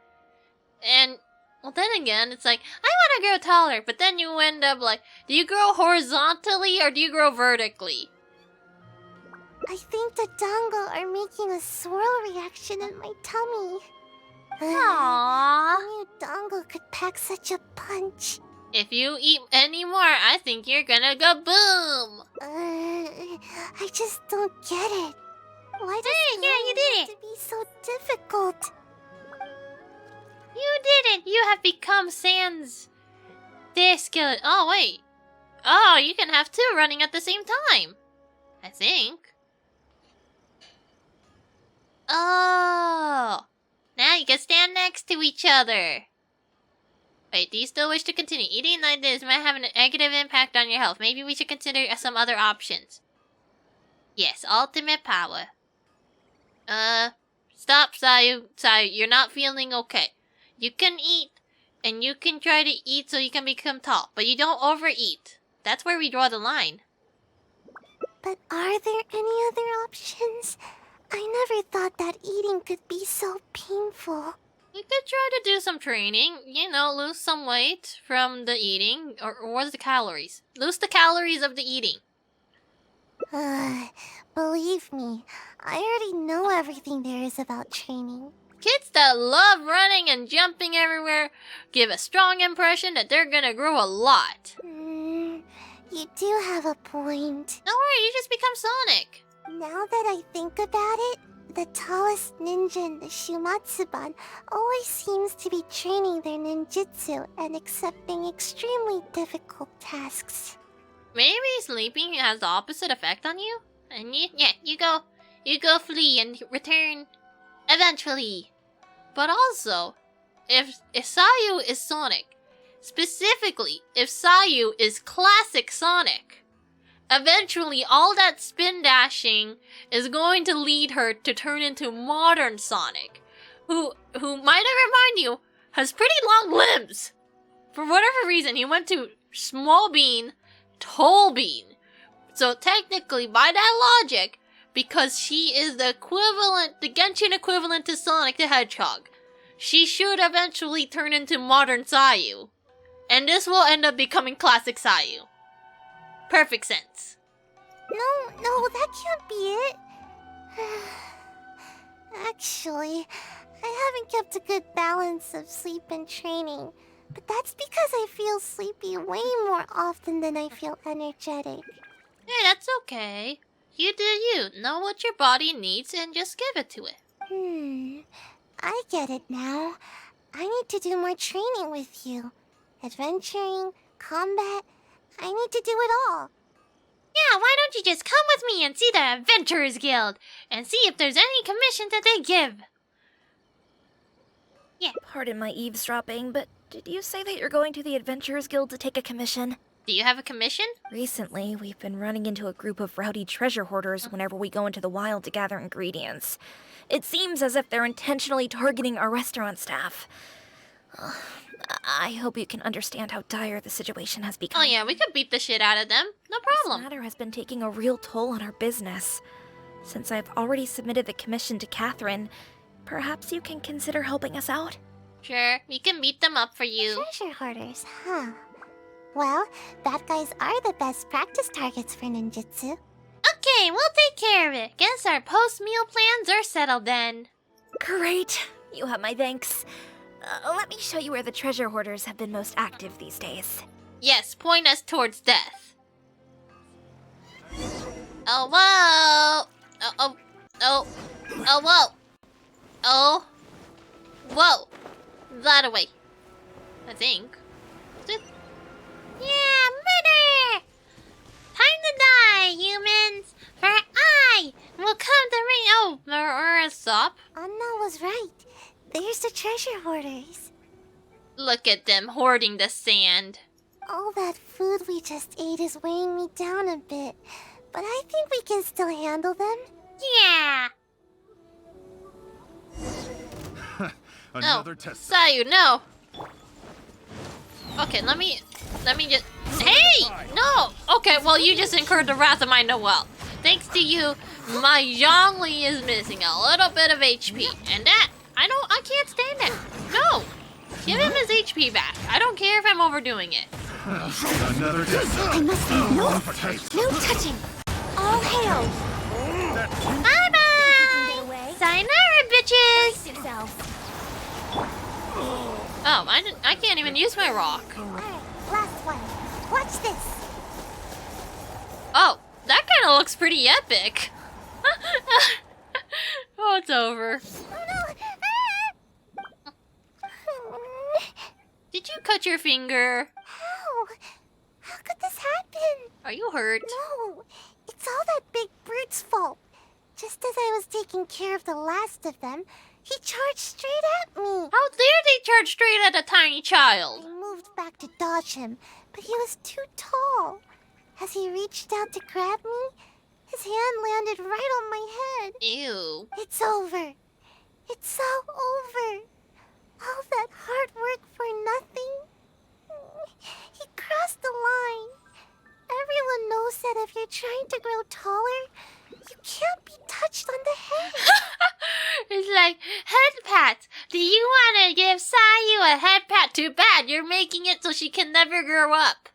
And, well then again, it's like, I want to grow taller, but then you end up like, do you grow horizontally or do you grow vertically? I think the dango are making a swirl reaction in my tummy. Aww. Who knew dango could pack such a punch? If you eat any more, I think you're gonna go boom! I just don't get it. Why does you did have to be so difficult? You didn't! You have become Sans... their skeleton. Oh, wait. Oh, you can have 2 running at the same time. I think. Oh. Now you can stand next to each other. Wait, do you still wish to continue? Eating like this might have a negative impact on your health. Maybe we should consider some other options. Yes, ultimate power. Stop, Sayu. Sayu, you're not feeling okay. You can eat, and you can try to eat so you can become tall, but you don't overeat. That's where we draw the line. But are there any other options? I never thought that eating could be so painful. You could try to do some training, you know, lose some weight from the eating, or what's the calories? Lose the calories of the eating. Believe me, I already know everything there is about training. Kids that love running and jumping everywhere give a strong impression that they're gonna grow a lot. You do have a point. Don't worry, you just become Sonic. Now that I think about it, the tallest ninja in the Shumatsuban always seems to be training their ninjutsu and accepting extremely difficult tasks. Maybe sleeping has the opposite effect on you? And you go flee and return eventually. But also, if Sayu is Sonic, specifically if Sayu is classic Sonic, eventually all that spin dashing is going to lead her to turn into modern Sonic, who might I remind you, has pretty long limbs. For whatever reason, he went to small bean, tall bean. So technically, by that logic, because she is the Genshin equivalent to Sonic the Hedgehog, she should eventually turn into modern Sayu. And this will end up becoming classic Sayu. Perfect sense. No, that can't be it. Actually, I haven't kept a good balance of sleep and training. But that's because I feel sleepy way more often than I feel energetic. Hey, that's okay. You do you. Know what your body needs and just give it to it. I get it now. I need to do more training with you. Adventuring, combat, I need to do it all. Yeah, why don't you just come with me and see the Adventurers Guild and see if there's any commissions that they give? Yeah. Pardon my eavesdropping, but did you say that you're going to the Adventurers Guild to take a commission? Do you have a commission? Recently, we've been running into a group of rowdy treasure hoarders whenever we go into the wild to gather ingredients. It seems as if they're intentionally targeting our restaurant staff. I hope you can understand how dire the situation has become. Oh yeah, we could beat the shit out of them. No problem. This matter has been taking a real toll on our business. Since I've already submitted the commission to Catherine, perhaps you can consider helping us out? Sure, we can beat them up for you. Treasure hoarders, huh? Well, bad guys are the best practice targets for ninjutsu. Okay, we'll take care of it. Guess our post-meal plans are settled then. Great. You have my thanks. Let me show you where the treasure hoarders have been most active these days. Yes, point us towards death. Oh, whoa! Whoa! Oh, whoa! That away. I think. Yeah, murder! Time to die, humans! For I will come to ring. Oh, or stop. Anna was right. There's the treasure hoarders. Look at them hoarding the sand. All that food we just ate is weighing me down a bit, but I think we can still handle them. Yeah. Another test. Sayu, no. Okay, let me just. Hey, no. Okay, well you just incurred the wrath of my Noel. Thanks to you, my Zhongli is missing a little bit of HP, and that I can't stand it. No, give him his HP back. I don't care if I'm overdoing it. Another test. I must be no touching. All hail. Bye bye. Sayonara, bitches. Oh, I can't even use my rock. Alright, last one. Watch this. Oh, that kind of looks pretty epic. Oh, it's over. Oh no! cut your finger. How? How could this happen? Are you hurt? No, it's all that big brute's fault. Just as I was taking care of the last of them, he charged straight at me. How dare they charge straight at a tiny child? I moved back to dodge him, but he was too tall. As he reached out to grab me, his hand landed right on my head. Ew. It's over. It's all over. All that hard work for nothing. He crossed the line. Everyone knows that if you're trying to grow taller, you can't be touched on the head. It's like, head pat. Do you want to give Sayu a head pat? Too bad. You're making it so she can never grow up.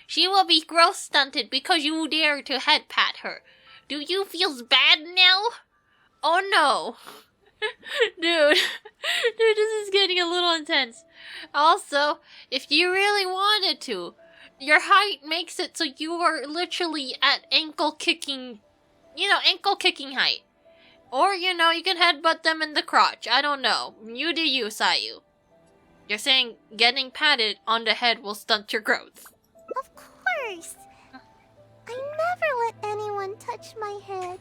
She will be growth stunted because you dare to head pat her. Do you feel bad now? Oh no. Dude, this is getting a little intense. Also, if you really wanted to, your height makes it so you are literally at ankle kicking height. Or, you can headbutt them in the crotch. I don't know. You do you, Sayu. You're saying getting patted on the head will stunt your growth. Of course. I never let anyone touch my head.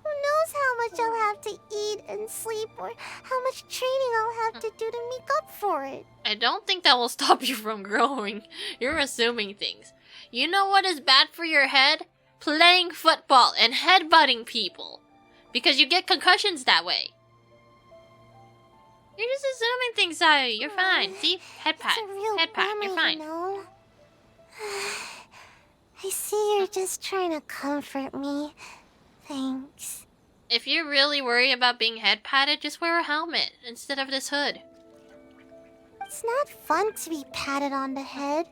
Who knows how much I'll have to eat and sleep, or how much training I'll have to do to make up for it. I don't think that will stop you from growing. You're assuming things. You know what is bad for your head? Playing football and headbutting people. Because you get concussions that way. You're just assuming things, Sayu. You're fine. See? Head pat. It's a real Head pat. bummer, You're fine. You know? I see you're just trying to comfort me. Thanks. If you're really worried about being head patted, just wear a helmet instead of this hood. It's not fun to be patted on the head.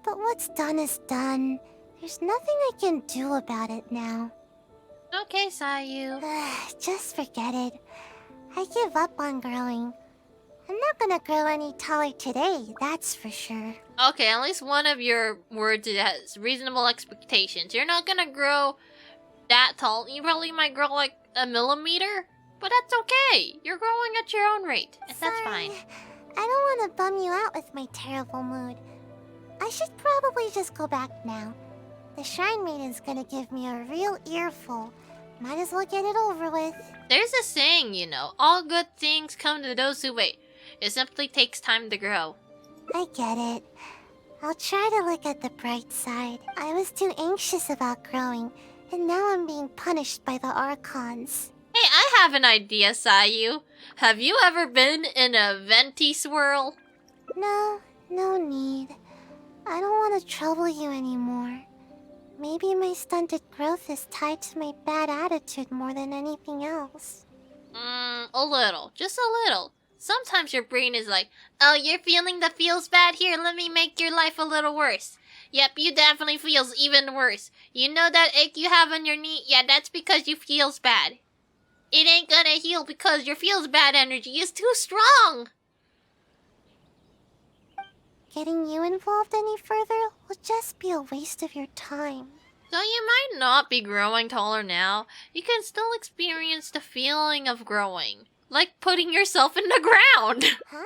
But what's done is done. There's nothing I can do about it now. Okay, Sayu. Just forget it. I give up on growing. I'm not gonna grow any taller today, that's for sure. Okay, at least one of your words has reasonable expectations. You're not gonna grow that tall. You probably might grow like a millimeter, but that's okay. You're growing at your own rate, and that's fine. I don't want to bum you out with my terrible mood. I should probably just go back now. The Shrine Maiden's gonna give me a real earful. Might as well get it over with. There's a saying, all good things come to those who wait. It simply takes time to grow. I get it. I'll try to look at the bright side. I was too anxious about growing, and now I'm being punished by the Archons. Hey, I have an idea, Sayu. Have you ever been in a venti swirl? No need. I don't want to trouble you anymore. Maybe my stunted growth is tied to my bad attitude more than anything else. A little. Just a little. Sometimes your brain is like, oh, you're feeling the feels bad? Here, let me make your life a little worse. Yep, you definitely feels even worse. You know that ache you have on your knee? Yeah, that's because you feels bad. It ain't gonna heal because your feels bad energy is too strong. Getting you involved any further will just be a waste of your time. So you might not be growing taller now. You can still experience the feeling of growing. Like putting yourself in the ground. Huh?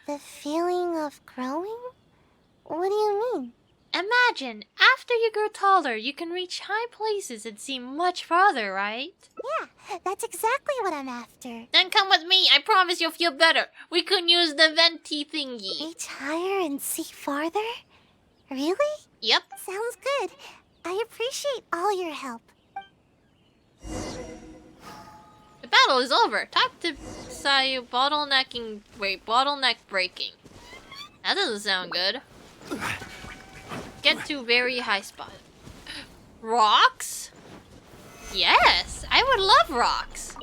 The feeling of growing? What do you mean? Imagine, after you grow taller, you can reach high places and see much farther, right? Yeah, that's exactly what I'm after. Then come with me, I promise you'll feel better. We can use the venti thingy. Reach higher and see farther? Really? Yep. Sounds good. I appreciate all your help. The battle is over. Talk to Sayu. Bottleneck breaking. That doesn't sound good. Get to very high spot. Rocks? Yes, I would love rocks.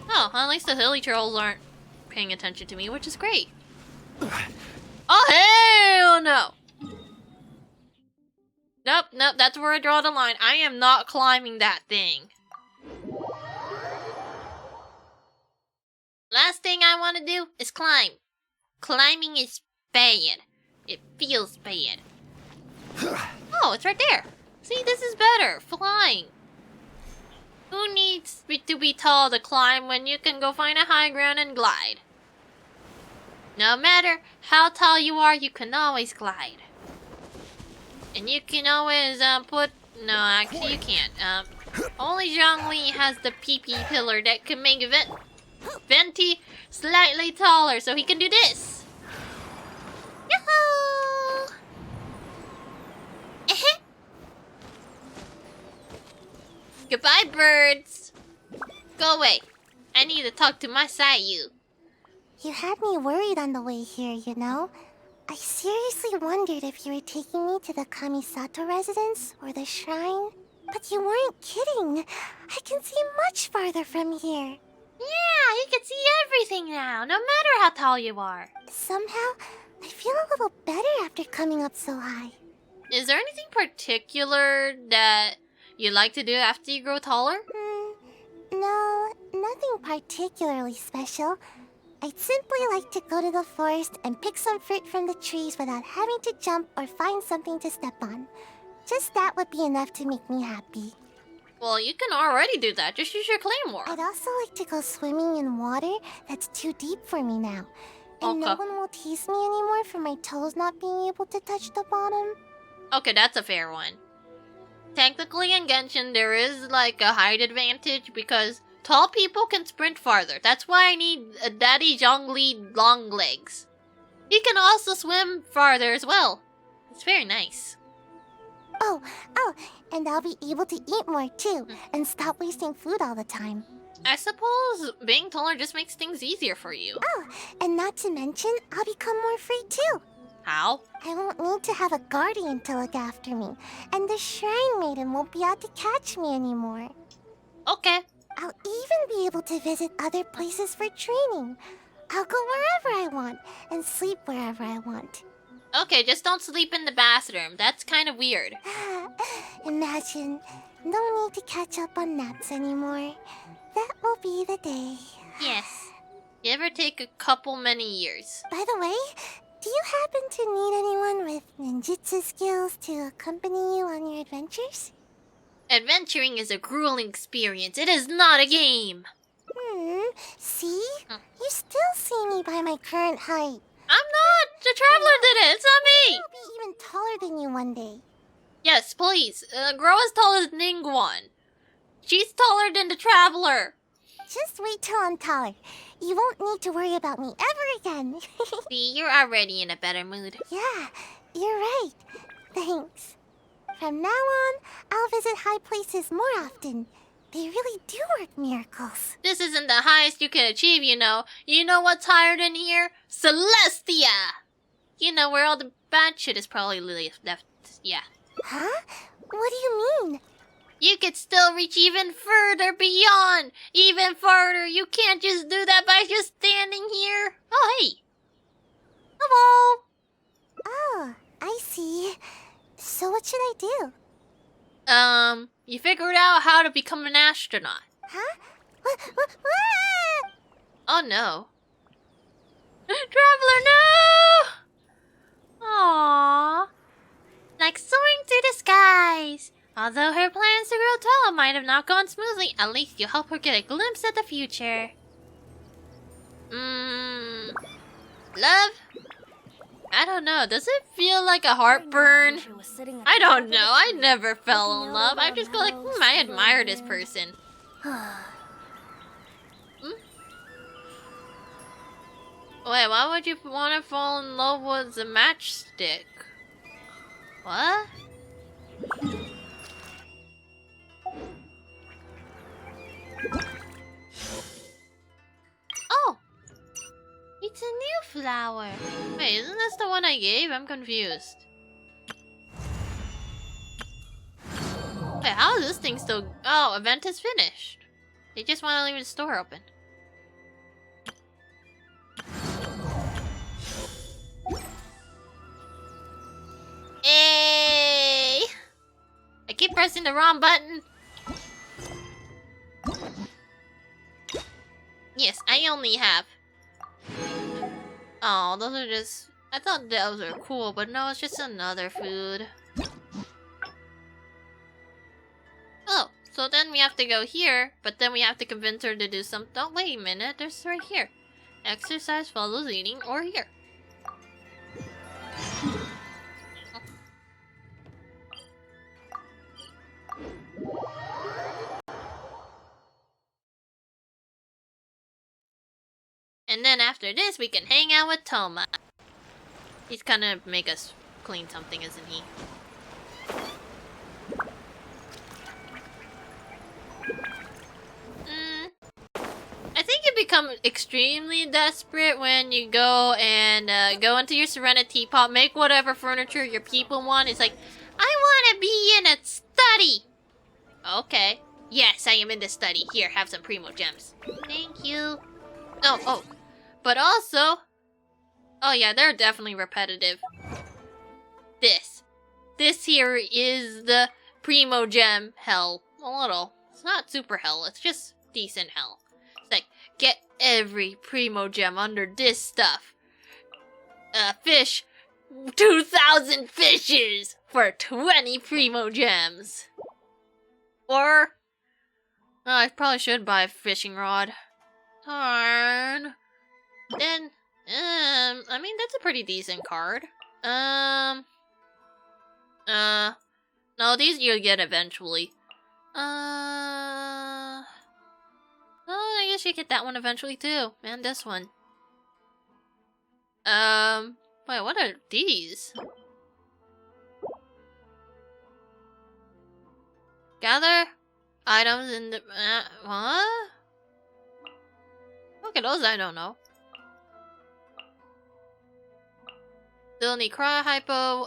Oh, at least the hilly trolls aren't paying attention to me, which is great. Oh, hell no! Nope, that's where I draw the line. I am not climbing that thing. Last thing I want to do is climb. Climbing is bad. It feels bad. Oh, it's right there. See, this is better. Flying. Who needs to be tall to climb when you can go find a high ground and glide? No matter how tall you are, you can always glide. And you can always put... No, actually you can't. Only Zhongli has the PP pillar that can make Venti slightly taller, so he can do this. Yahoo! Goodbye, birds. Go away. I need to talk to my Sayu. You had me worried on the way here, you know? I seriously wondered if you were taking me to the Kamisato residence or the shrine. But you weren't kidding. I can see much farther from here. Yeah, you can see everything now, no matter how tall you are. Somehow, I feel a little better after coming up so high. Is there anything particular that you like to do after you grow taller? No, nothing particularly special. I'd simply like to go to the forest and pick some fruit from the trees without having to jump or find something to step on. Just that would be enough to make me happy. Well, you can already do that. Just use your claymore. I'd also like to go swimming in water that's too deep for me now. And no one will tease me anymore for my toes not being able to touch the bottom. Okay, that's a fair one. Technically in Genshin, there is like a height advantage because tall people can sprint farther. That's why I need a Daddy Zhongli long legs. He can also swim farther as well. It's very nice. Oh, and I'll be able to eat more too, and stop wasting food all the time. I suppose being taller just makes things easier for you. Oh, and not to mention, I'll become more free too. How? I won't need to have a guardian to look after me, and the Shrine Maiden won't be out to catch me anymore. Okay. I'll even be able to visit other places for training. I'll go wherever I want, and sleep wherever I want. Okay, just don't sleep in the bathroom. That's kind of weird. Imagine, no need to catch up on naps anymore. That will be the day. Yes. You ever take a couple many years? By the way, do you happen to need anyone with ninjutsu skills to accompany you on your adventures? Adventuring is a grueling experience. It is not a game. See? You still see me by my current height. I'm not! The Traveler did it! It's not me! I'll be even taller than you one day. Yes, please. Grow as tall as Ningguan. She's taller than the Traveler. Just wait till I'm taller. You won't need to worry about me ever again. See, you're already in a better mood. Yeah, you're right. Thanks. From now on, I'll visit high places more often. They really do work miracles. This isn't the highest you can achieve, you know. You know what's higher than here? Celestia! You know where all the bad shit is probably left. Yeah. Huh? What do you mean? You could still reach even further beyond. Even farther. You can't just do that by just standing here. Oh, hey. Hello. Oh, I see. So what should I do? You figured out how to become an astronaut. Huh? Oh no. Traveler, no! Aww. Like soaring through the skies. Although her plans to grow tall might have not gone smoothly, at least you help her get a glimpse at the future. Love? I don't know, does it feel like a heartburn? I don't know, I never fell in love. I just go like, I admire this person. Wait, why would you want to fall in love with a matchstick? What? Oh! It's a new flower. Wait, isn't this the one I gave? I'm confused. Wait, how is this thing still... Oh, event is finished. They just want to leave the store open. Hey! I keep pressing the wrong button. Yes, I only have... Oh, those are just... I thought those were cool, but no, it's just another food. Oh, so then we have to go here, but then we have to convince her to do something. Oh, wait a minute, there's right here. Exercise follows eating or here. And then after this, we can hang out with Thoma. He's gonna make us clean something, isn't he? I think you become extremely desperate when you go and go into your Serenity Teapot, make whatever furniture your people want. It's like, I want to be in a study. Okay. Yes, I am in the study. Here, have some Primo Gems. Thank you. Oh. But also... Oh yeah, they're definitely repetitive. This here is the Primo Gem hell. A little. It's not super hell, it's just decent hell. It's like, get every Primo Gem under this stuff. Fish 2,000 fishes for 20 Primo Gems. Or... Oh, I probably should buy a fishing rod. Darn. Then, I mean, that's a pretty decent card. No, these you'll get eventually. Oh, I guess you get that one eventually too. And this one. Wait, what are these? Gather items in the, what? Okay, those I don't know. Still need cry hypo.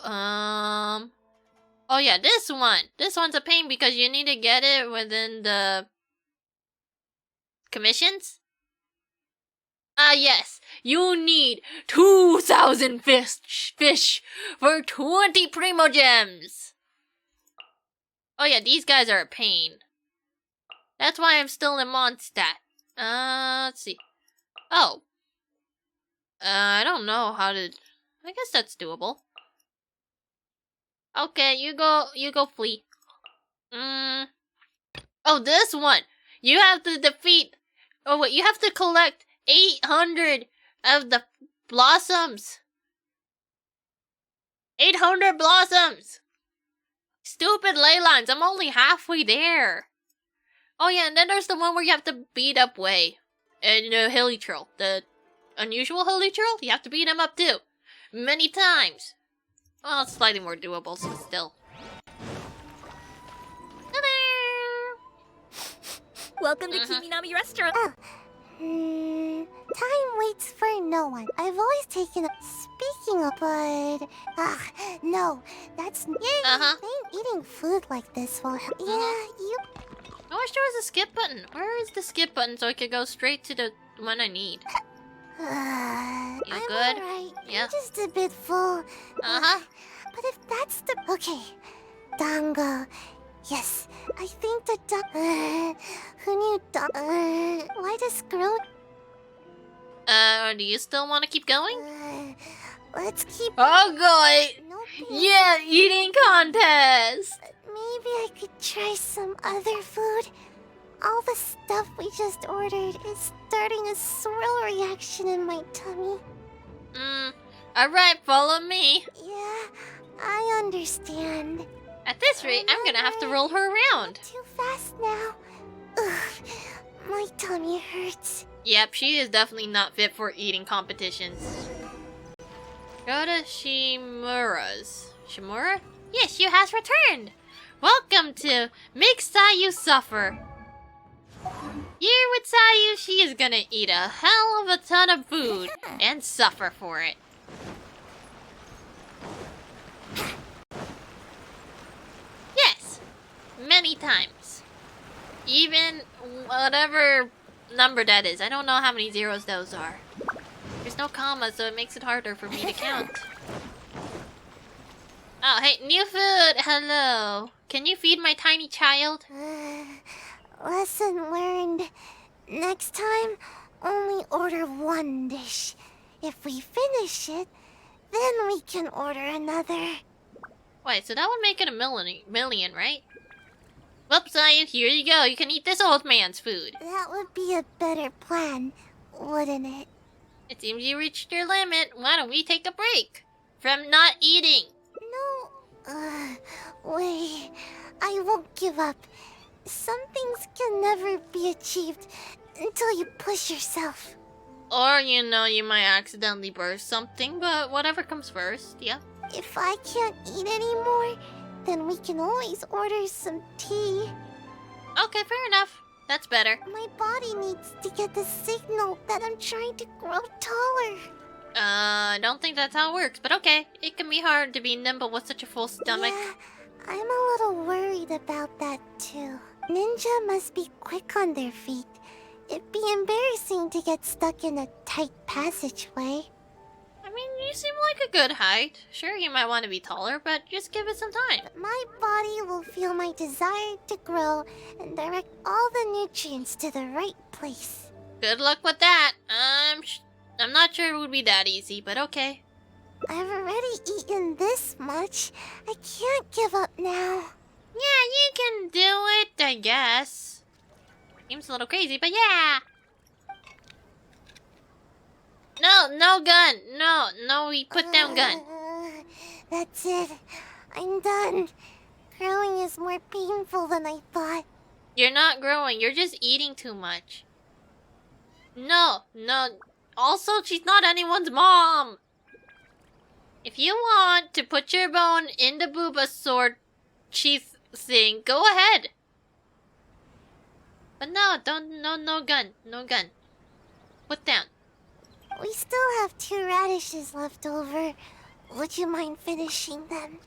Oh yeah, this one. This one's a pain because you need to get it within the commissions. Yes. You need 2,000 fish for 20 Primo Gems. Oh yeah, these guys are a pain. That's why I'm still in Mondstadt. Let's see. Oh. I don't know how to... I guess that's doable. Okay, you go flee. Oh, this one! You have to defeat... Oh wait, you have to collect 800 of the blossoms. 800 blossoms! Stupid ley lines, I'm only halfway there. Oh yeah, and then there's the one where you have to beat up Wei. And the hilly troll. The unusual hilly troll, you have to beat him up too. Many times. Well, it's slightly more doable, so still. Ta-da! Welcome to Kiminami Restaurant. Time waits for no one. I've always taken a... Speaking of, but... no. That's... Yeah, ain't eating food like this will help. Yeah, you... I wish there was a skip button. Where is the skip button so I could go straight to the one I need? You I'm good? Alright. Yeah. I'm just a bit full. But if that's the... Okay. Dango. Yes. I think the who knew why the scroll... Do you still want to keep going? Let's keep... Oh, God! No, Yeah, eating contest! maybe I could try some other food. All the stuff we just ordered is starting a swirl reaction in my tummy. Alright, follow me. Yeah, I understand. At this rate, I'm gonna have to roll her around. Too fast now. Ugh, my tummy hurts. Yep, she is definitely not fit for eating competitions. Go to Shimura's. Shimura? Yes, you has returned. Welcome to Make Sayu Suffer. Here with Sayu, she is gonna eat a hell of a ton of food and suffer for it. Yes, many times. Even whatever number that is. I don't know how many zeros those are. There's no comma, so it makes it harder for me to count. Oh, hey, new food! Hello. Can you feed my tiny child? Lesson learned. Next time, only order one dish. If we finish it, then we can order another. Wait, so that would make it a million, right? Whoops, Sayu, here you go. You can eat this old man's food. That would be a better plan, wouldn't it? It seems you reached your limit. Why don't we take a break from not eating? No. Wait. I won't give up. Some things can never be achieved until you push yourself. Or, you know, you might accidentally burst something, but whatever comes first, yeah. If I can't eat anymore, then we can always order some tea. Okay, fair enough. That's better. My body needs to get the signal that I'm trying to grow taller. I don't think that's how it works, but okay. It can be hard to be nimble with such a full stomach. Yeah, I'm a little worried about that too. Ninja must be quick on their feet. It'd be embarrassing to get stuck in a tight passageway. I mean, you seem like a good height. Sure, you might want to be taller, but just give it some time. My body will feel my desire to grow and direct all the nutrients to the right place. Good luck with that. I'm not sure it would be that easy, but okay. I've already eaten this much. I can't give up now. Yeah, you can do it, I guess. Seems a little crazy, but yeah. No gun. No, we put down gun. That's it. I'm done. Growing is more painful than I thought. You're not growing, you're just eating too much. No. Also, she's not anyone's mom. If you want to put your bone in the booba sword sheath thing, go ahead. But no gun. Put down. We still have 2 radishes left over. Would you mind finishing them?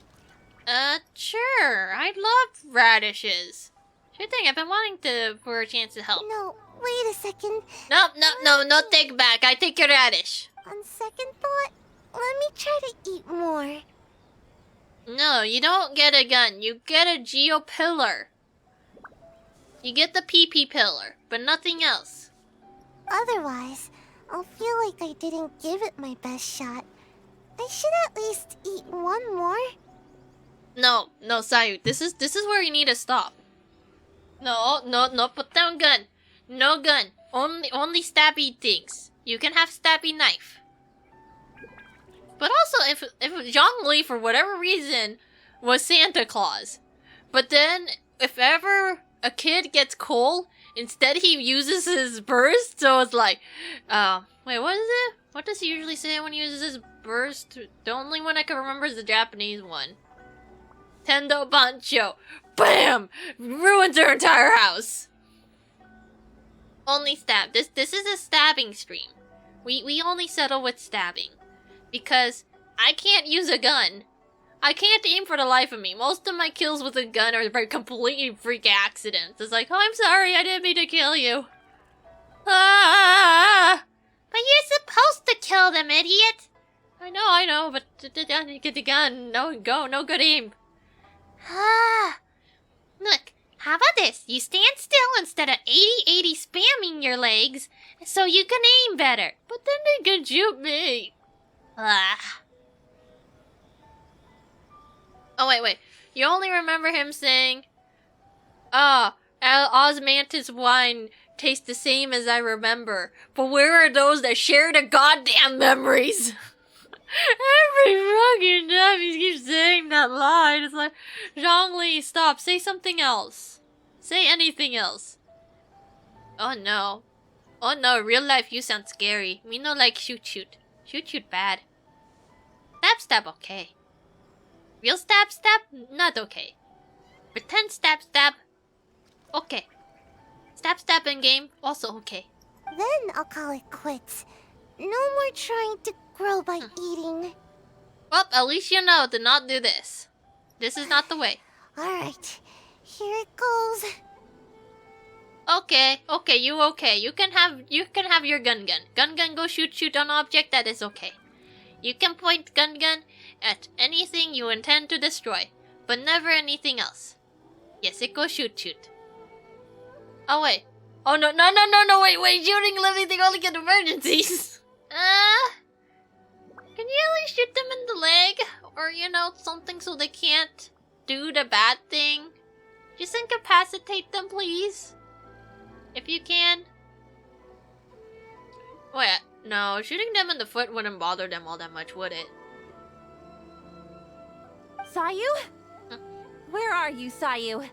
Sure. I love radishes. Sure thing, I've been wanting for a chance to help. No, wait a second. No, take back. I take your radish. On second thought, let me try to eat more. No, you don't get a gun. You get a geo pillar. You get the PP pillar, but nothing else. Otherwise, I'll feel like I didn't give it my best shot. I should at least eat one more. No, Sayu. This is where you need to stop. No, put down gun. No gun. Only stabby things. You can have stabby knife. But also, if Zhongli, for whatever reason, was Santa Claus, but then if ever a kid gets cold, instead he uses his burst, so it's like, wait, what is it? What does he usually say when he uses his burst? The only one I can remember is the Japanese one. Tendo Bancho. BAM! Ruins her entire house. Only stab. This is a stabbing stream. We only settle with stabbing. Because I can't use a gun. I can't aim for the life of me. Most of my kills with a gun are very completely freak accidents. It's like, oh, I'm sorry, I didn't mean to kill you. Ah! But you're supposed to kill them, idiot! I know, but get the gun. No good aim. Ah! Look, how about this? You stand still instead of 80-80 spamming your legs, so you can aim better. But then they can shoot me. Ah. Oh, wait. You only remember him saying, Osmanthus wine tastes the same as I remember. But where are those that share the goddamn memories? Every fucking time he keeps saying that line. It's like, Zhongli, stop. Say something else. Say anything else. Oh no, real life you sound scary. We know like shoot. Shoot bad. Stab, okay. Real stab, not okay. Pretend stab, okay. Stab in game, also okay. Then I'll call it quits. No more trying to grow by eating. Well, at least you know to not do this. This is not the way. Alright, here it goes. Okay, you okay. You can have your gun. Gun, go shoot on object, that is okay. You can point gun at anything you intend to destroy, but never anything else. Yes, it goes shoot. Oh wait. Oh no, wait, shooting everything only in emergencies. Can you at least shoot them in the leg? Or, something so they can't do the bad thing? Just incapacitate them, please. If you can. Wait, No, shooting them in the foot wouldn't bother them all that much, would it? Sayu? Where are you, Sayu?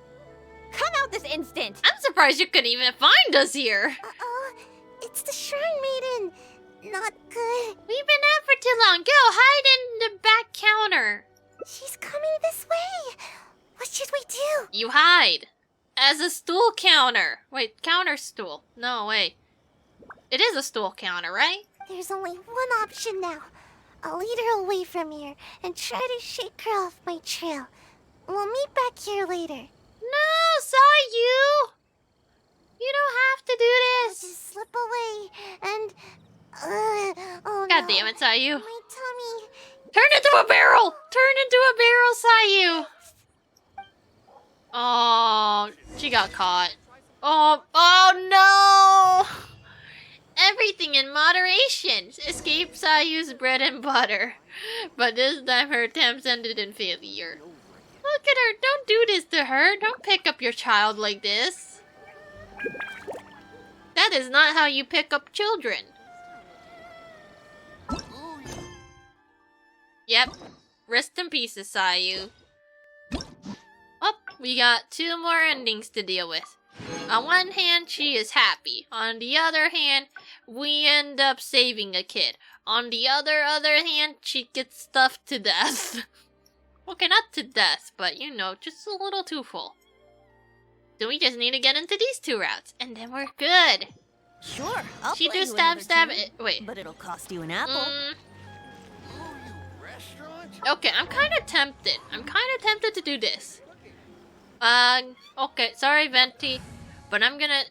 Come out this instant! I'm surprised you could even find us here. Uh-oh. It's the Shrine Maiden. Not good. We've been out for too long. Go, hide in the back counter. She's coming this way. What should we do? You hide. As a stool counter. Wait, counter stool. No, wait. It is a stool counter, right? There's only one option now. I'll lead her away from here and try to shake her off my trail. We'll meet back here later. No, Sayu! You don't have to do I'll this. just slip away and... oh God no. damn it, Sayu. My tummy. Turn into a barrel! Turn into a barrel, Sayu! Oh, she got caught. Oh no! Everything in moderation. Escape Sayu's bread and butter. But this time her attempts ended in failure. Look at her. Don't do this to her. Don't pick up your child like this. That is not how you pick up children. Yep. Rest in pieces, Sayu. Oh, we got 2 more endings to deal with. On one hand, she is happy. On the other hand, we end up saving a kid. On the other hand, she gets stuffed to death. Okay, not to death, but you know, just a little too full. So we just need to get into these 2 routes, and then we're good. Sure, I'll She play just you another stab. tune, Wait. But it'll cost you an apple. Okay, I'm kind of tempted. To do this. Okay, sorry, Venti. But I'm gonna...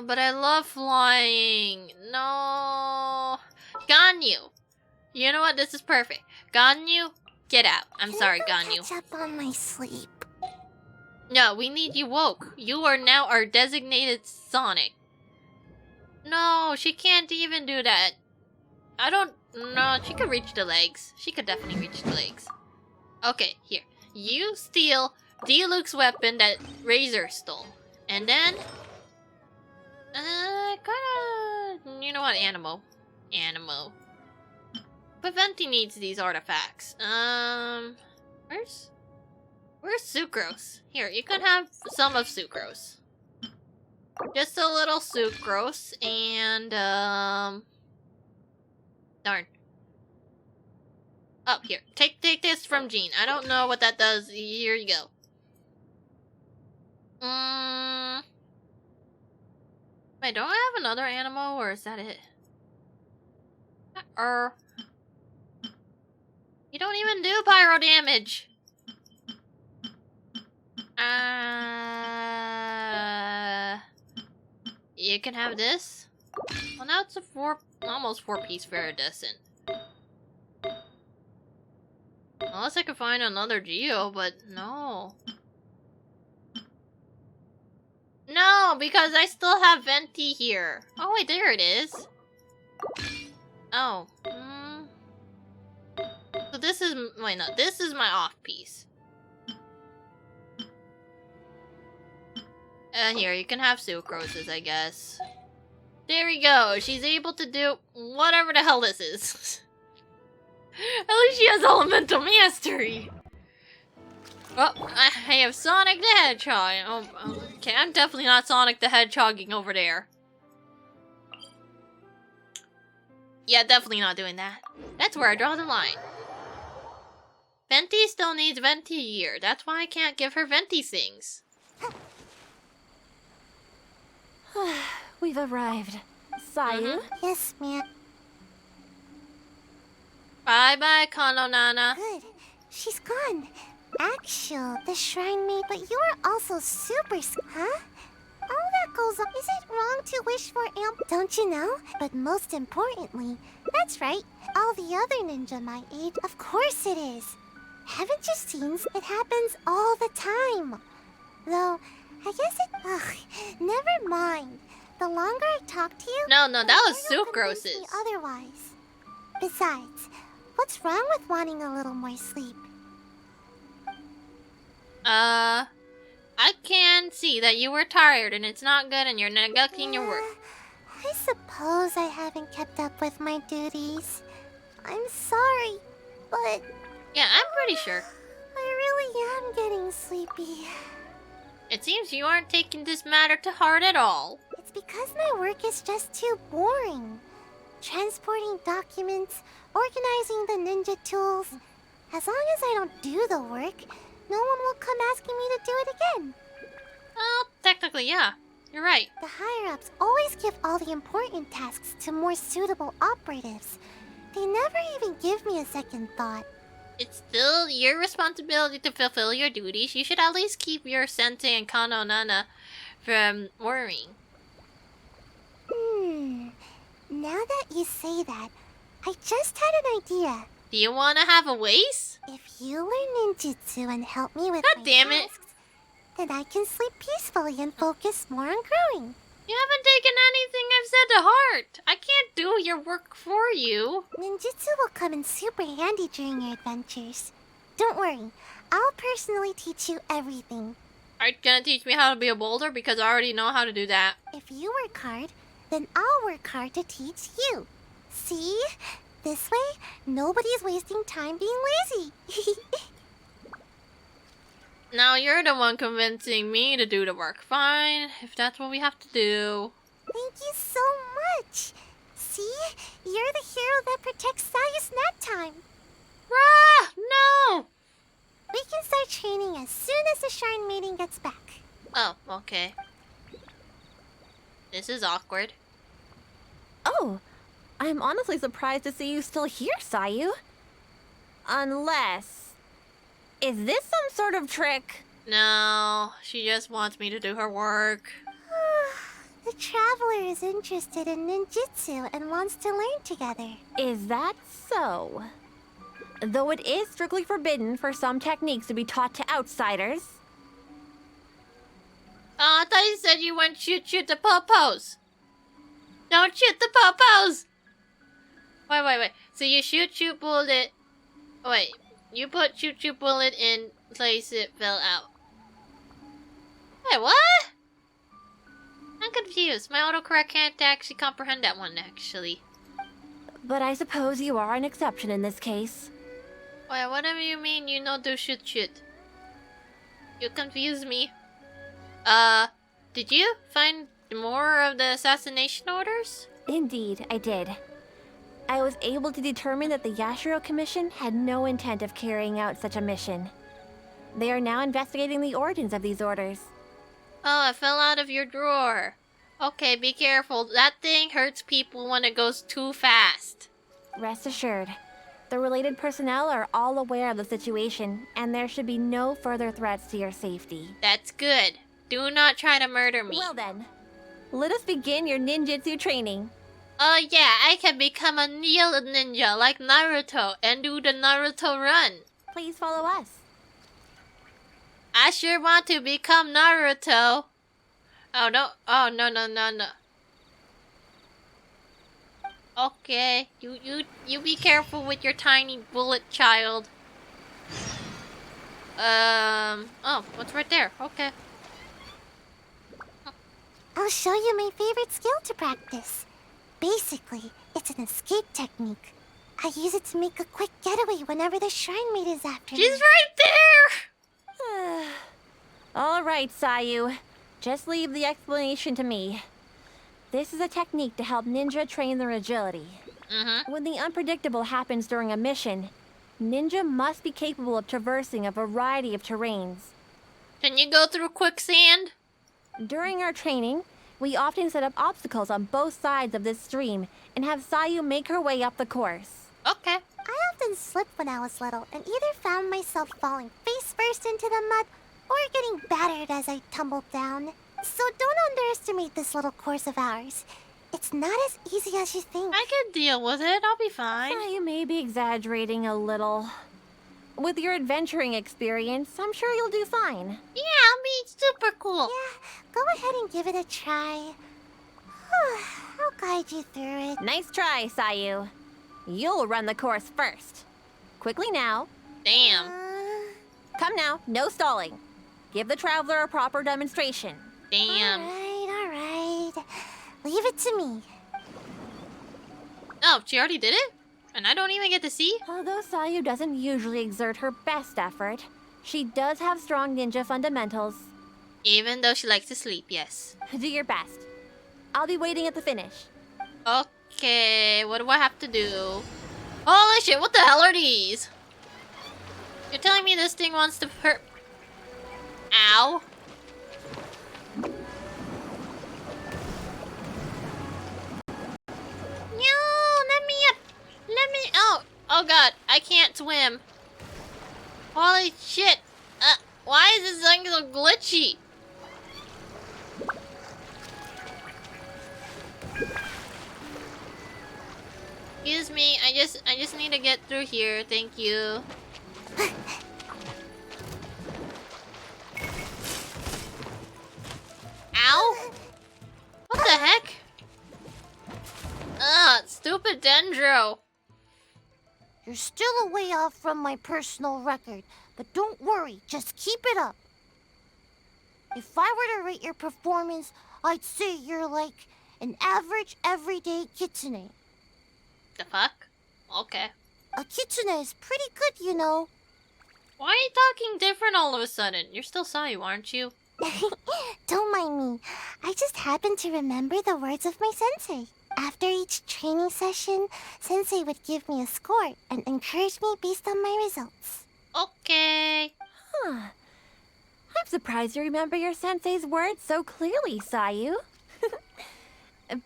but I love flying. No... Ganyu. You know what? This is perfect. Ganyu, get out. I'm sorry, Ganyu. Catch up on my sleep. No, we need you woke. You are now our designated Sonic. No, she can't even do that. I don't... No, she could reach the legs. She could definitely reach the legs. Okay, here. You steal Diluc's weapon that Razor stole. And then... kinda... You know what? Animo. But Venti needs these artifacts. Where's Sucrose? Here, you can have some of Sucrose. Just a little Sucrose, and, darn. Oh, here. Take this from Jean. I don't know what that does. Here you go. Wait, don't I have another animal, or is that it? You don't even do pyro damage. You can have this. Well, now it's a almost 4-piece Viridescent. Unless I could find another Geo, but no. No, because I still have Venti here. Oh wait, there it is. Oh. So this is... Wait, no. This is my off-piece. Here, you can have Sucroses, I guess. There we go. She's able to do whatever the hell this is. At least she has elemental mastery. Oh, I have Sonic the Hedgehog. Oh, okay, I'm definitely not Sonic the Hedgehogging over there. Yeah, definitely not doing that. That's where I draw the line. Venti still needs Venti gear. That's why I can't give her Venti things. We've arrived. Sayu? Yes, ma'am. Bye-bye, Kanonana. Good. She's gone. Actual, the Shrine Maid, but you are also super... Huh? All that goes on. Is it wrong to wish for amp? Don't you know? But most importantly, that's right. All the other ninja my age, of course it is. Haven't you seen? It happens all the time. Though, I guess it... Ugh, never mind. The longer I talk to you... No, that was the more you'll convince me Sucrose's. otherwise. Besides, what's wrong with wanting a little more sleep? I can see that you were tired and it's not good and you're neglecting your work. I suppose I haven't kept up with my duties. I'm sorry, but Yeah, I'm pretty sure. I really am getting sleepy. It seems you aren't taking this matter to heart at all. It's because my work is just too boring. Transporting documents, organizing the ninja tools. As long as I don't do the work, no one will come asking me to do it again. Well, technically, yeah. You're right. The higher-ups always give all the important tasks to more suitable operatives. They never even give me a second thought. It's still your responsibility to fulfill your duties. You should at least keep your sensei and Kano Nana from worrying. Now that you say that, I just had an idea. Do you want to have a waste? If you learn ninjutsu and help me with God my damn it. tasks, then I can sleep peacefully and focus more on growing. You haven't taken anything I've said to heart. I can't do your work for you. Ninjutsu will come in super handy during your adventures. Don't worry, I'll personally teach you everything. Are you gonna teach me how to be a boulder? Because I already know how to do that. If you work hard, then I'll work hard to teach you. See? This way, nobody's wasting time being lazy. Now you're the one convincing me to do the work. Fine, if that's what we have to do. Thank you so much. See? You're the hero that protects Sayus nap time. Ah, no! We can start training as soon as the Shrine meeting gets back. Oh, okay. This is awkward. Oh, I'm honestly surprised to see you still here, Sayu. Unless... Is this some sort of trick? No, she just wants me to do her work. The traveler is interested in ninjutsu and wants to learn together. Is that so? Though it is strictly forbidden for some techniques to be taught to outsiders. Oh, I thought you said you went shoot the popos. Don't shoot the popos! Wait. So you shoot bullet. Wait, you put shoot bullet in place it fell out. Wait, what? I'm confused. My autocorrect can't actually comprehend that one, actually. But I suppose you are an exception in this case. Wait, what do you mean you know do shoot? You confuse me. Did you find more of the assassination orders? Indeed, I did. I was able to determine that the Yashiro Commission had no intent of carrying out such a mission. They are now investigating the origins of these orders. Oh, it fell out of your drawer. Okay, be careful. That thing hurts people when it goes too fast. Rest assured, the related personnel are all aware of the situation, and there should be no further threats to your safety. That's good. Do not try to murder me. Well then, let us begin your ninjutsu training. Oh yeah, I can become a real ninja like Naruto and do the Naruto run. Please follow us. I sure want to become Naruto. Oh no! Oh no! Okay, you be careful with your tiny bullet child. Oh, what's right there? Okay. I'll show you my favorite skill to practice. Basically, it's an escape technique. I use it to make a quick getaway whenever the shrine mate is after me. She's right there! All right, Sayu. Just leave the explanation to me. This is a technique to help ninja train their agility. When the unpredictable happens during a mission, ninja must be capable of traversing a variety of terrains. Can you go through quicksand? During our training, we often set up obstacles on both sides of this stream and have Sayu make her way up the course. Okay. I often slipped when I was little and either found myself falling face first into the mud or getting battered as I tumbled down. So don't underestimate this little course of ours. It's not as easy as you think. I can deal with it. I'll be fine. Sayu may be exaggerating a little. With your adventuring experience, I'm sure you'll do fine. Yeah, I'll be super cool. Yeah, go ahead and give it a try. I'll guide you through it. Nice try, Sayu. You'll run the course first. Quickly now. Damn. Come now, no stalling. Give the traveler a proper demonstration. Damn. All right. Leave it to me. Oh, she already did it? And I don't even get to see? Although Sayu doesn't usually exert her best effort, she does have strong ninja fundamentals. Even though she likes to sleep, yes. Do your best. I'll be waiting at the finish. Okay, what do I have to do? Holy shit, what the hell are these? You're telling me this thing wants to hurt... Ow. No, let me up. Let me... Oh god, I can't swim. Holy shit. Why is this thing so glitchy? Excuse me, I just need to get through here. Thank you. Ow! What the heck? Stupid Dendro. You're still a way off from my personal record, but don't worry, just keep it up. If I were to rate your performance, I'd say you're like an average, everyday kitsune. The fuck? Okay. A kitsune is pretty good, you know. Why are you talking different all of a sudden? You're still Sayu, aren't you? Don't mind me. I just happened to remember the words of my sensei. After each training session, sensei would give me a score and encourage me based on my results. Okay. Huh. I'm surprised you remember your sensei's words so clearly, Sayu.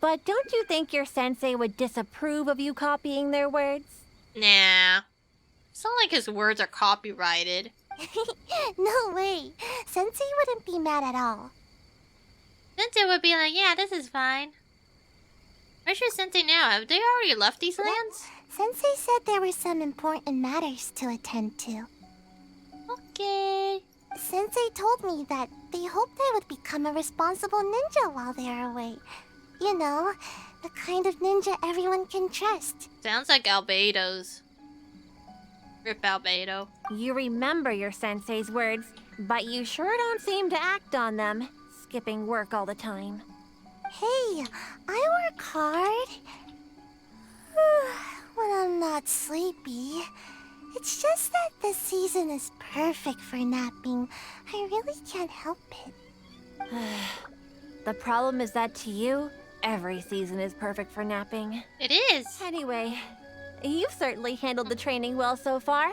But don't you think your sensei would disapprove of you copying their words? Nah. It's not like his words are copyrighted. No way. Sensei wouldn't be mad at all. Sensei would be like, yeah, this is fine. Where's your sensei now? Have they already left these lands? Sensei said there were some important matters to attend to. Okay. Sensei told me that they hoped I would become a responsible ninja while they are away. You know, the kind of ninja everyone can trust. Sounds like Albedo's. Rip Albedo. You remember your sensei's words, but you sure don't seem to act on them, skipping work all the time. Hey, I work hard. When I'm not sleepy. It's just that this season is perfect for napping. I really can't help it. The problem is that to you, every season is perfect for napping. It is. Anyway, you've certainly handled the training well so far.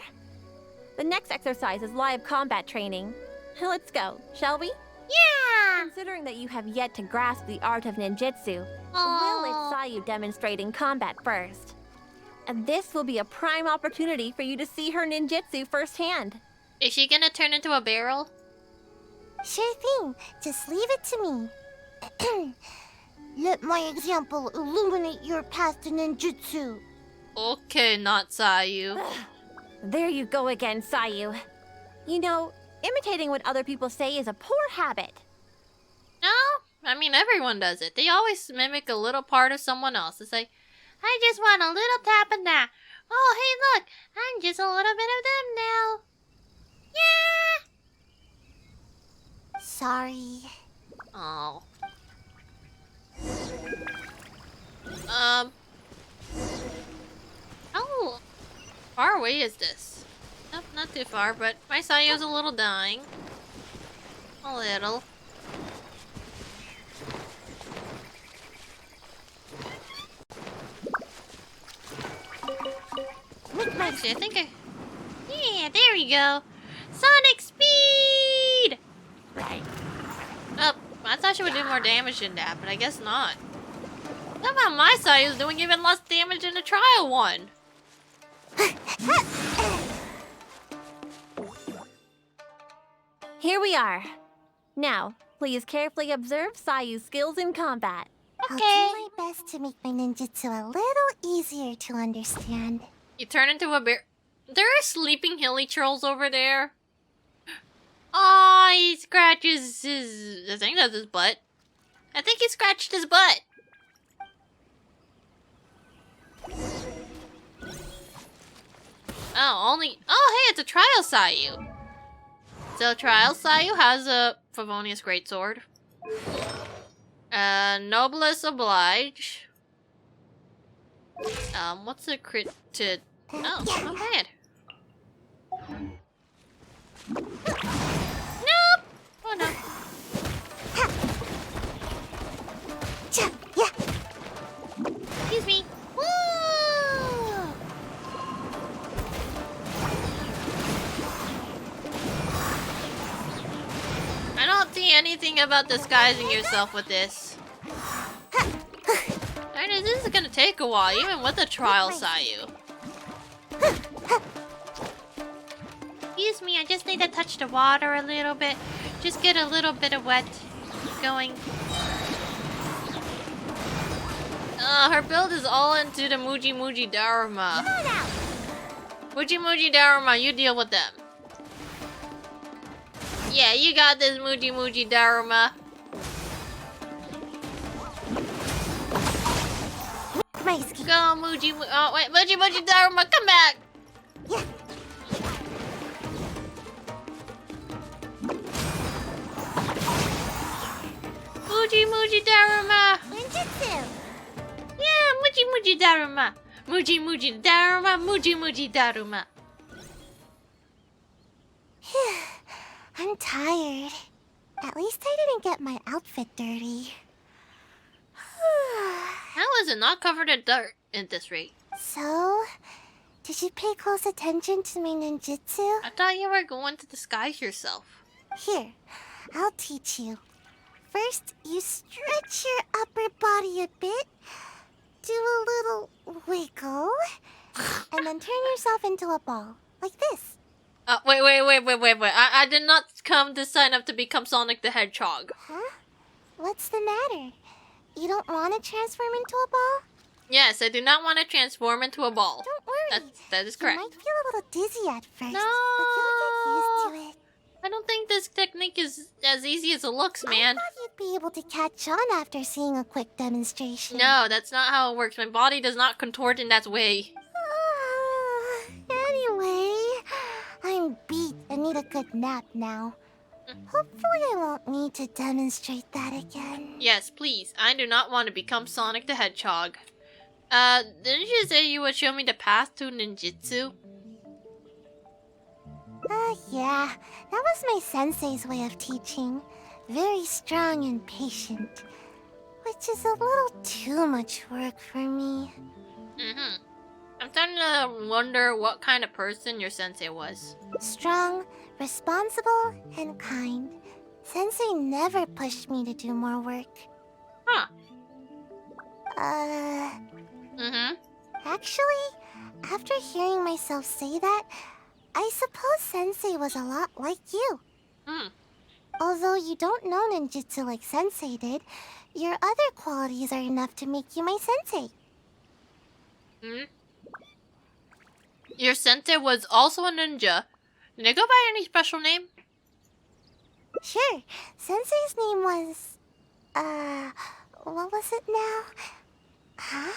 The next exercise is live combat training. Let's go, shall we? Yeah! Considering that you have yet to grasp the art of ninjutsu, Aww. we'll let Sayu demonstrate in combat first. And this will be a prime opportunity for you to see her ninjutsu firsthand. Is she gonna turn into a barrel? Sure thing. Just leave it to me. Let my example illuminate your path to ninjutsu. Okay, not Sayu. There you go again, Sayu. You know, imitating what other people say is a poor habit. No? I mean, everyone does it. They always mimic a little part of someone else. It's like, I just want a little tap of that. Oh, hey, look. I'm just a little bit of them now. Yeah! Sorry. Oh. How far away is this? Nope, not too far, but my Sayu's a little dying. A little. Actually, I think I... Yeah, there we go. Sonic speed! Oh, I thought she would do more damage than that, but I guess not. How about my Sayu's doing even less damage than the trial one? Here we are. Now, please carefully observe Sayu's skills in combat. I'll do my best to make my ninjutsu a little easier to understand. You turn into a bear. There are sleeping hilly trolls over there. Oh, he scratches his... I think that's his butt. I think he scratched his butt. Oh, only... Oh, hey, it's a trial Sayu. So, trial Sayu has a Favonius Greatsword. Noblesse oblige. What's the crit to... Oh, not bad. Nope! Oh no. Excuse me. Woo! I don't see anything about disguising yourself with this. Alright, this is gonna take a while, even with a trial, Sayu. Excuse me, I just need to touch the water a little bit. Just get a little bit of wet going. Her build is all into the Muji Muji Dharma. Muji Muji Dharma, you deal with them. Yeah, you got this Muji Muji Dharma. Go Muji Muji. Oh wait, Muji Muji Dharma, come back. Yeah. Muji Muji Dharma. Ninjutsu. Yeah, Muji Muji Dharma. Muji Muji Dharma, Muji Muji Dharma. I'm tired. At least I didn't get my outfit dirty. How is it not covered in dirt at this rate? So, did you pay close attention to my ninjutsu? I thought you were going to disguise yourself. Here, I'll teach you. First, you stretch your upper body a bit, do a little wiggle, and then turn yourself into a ball, like this. Wait. I did not come to sign up to become Sonic the Hedgehog. Huh? What's the matter? You don't want to transform into a ball? Yes, I do not want to transform into a ball. Don't worry. That is correct. You might feel a little dizzy at first, No. but you'll get used to it. I don't think this technique is as easy as it looks, man. I thought you'd be able to catch on after seeing a quick demonstration. No, that's not how it works. My body does not contort in that way. Anyway, I'm beat and need a good nap now. Hopefully I won't need to demonstrate that again. Yes, please. I do not want to become Sonic the Hedgehog. Didn't you say you would show me the path to ninjutsu? Yeah. That was my sensei's way of teaching. Very strong and patient. Which is a little too much work for me. I'm starting to wonder what kind of person your sensei was. Strong, responsible, and kind. Sensei never pushed me to do more work. Huh. Actually, after hearing myself say that, I suppose Sensei was a lot like you. Although you don't know ninjutsu like Sensei did, your other qualities are enough to make you my sensei. Your sensei was also a ninja. Did they go by any special name? Sure. Sensei's name was... what was it now? Huh?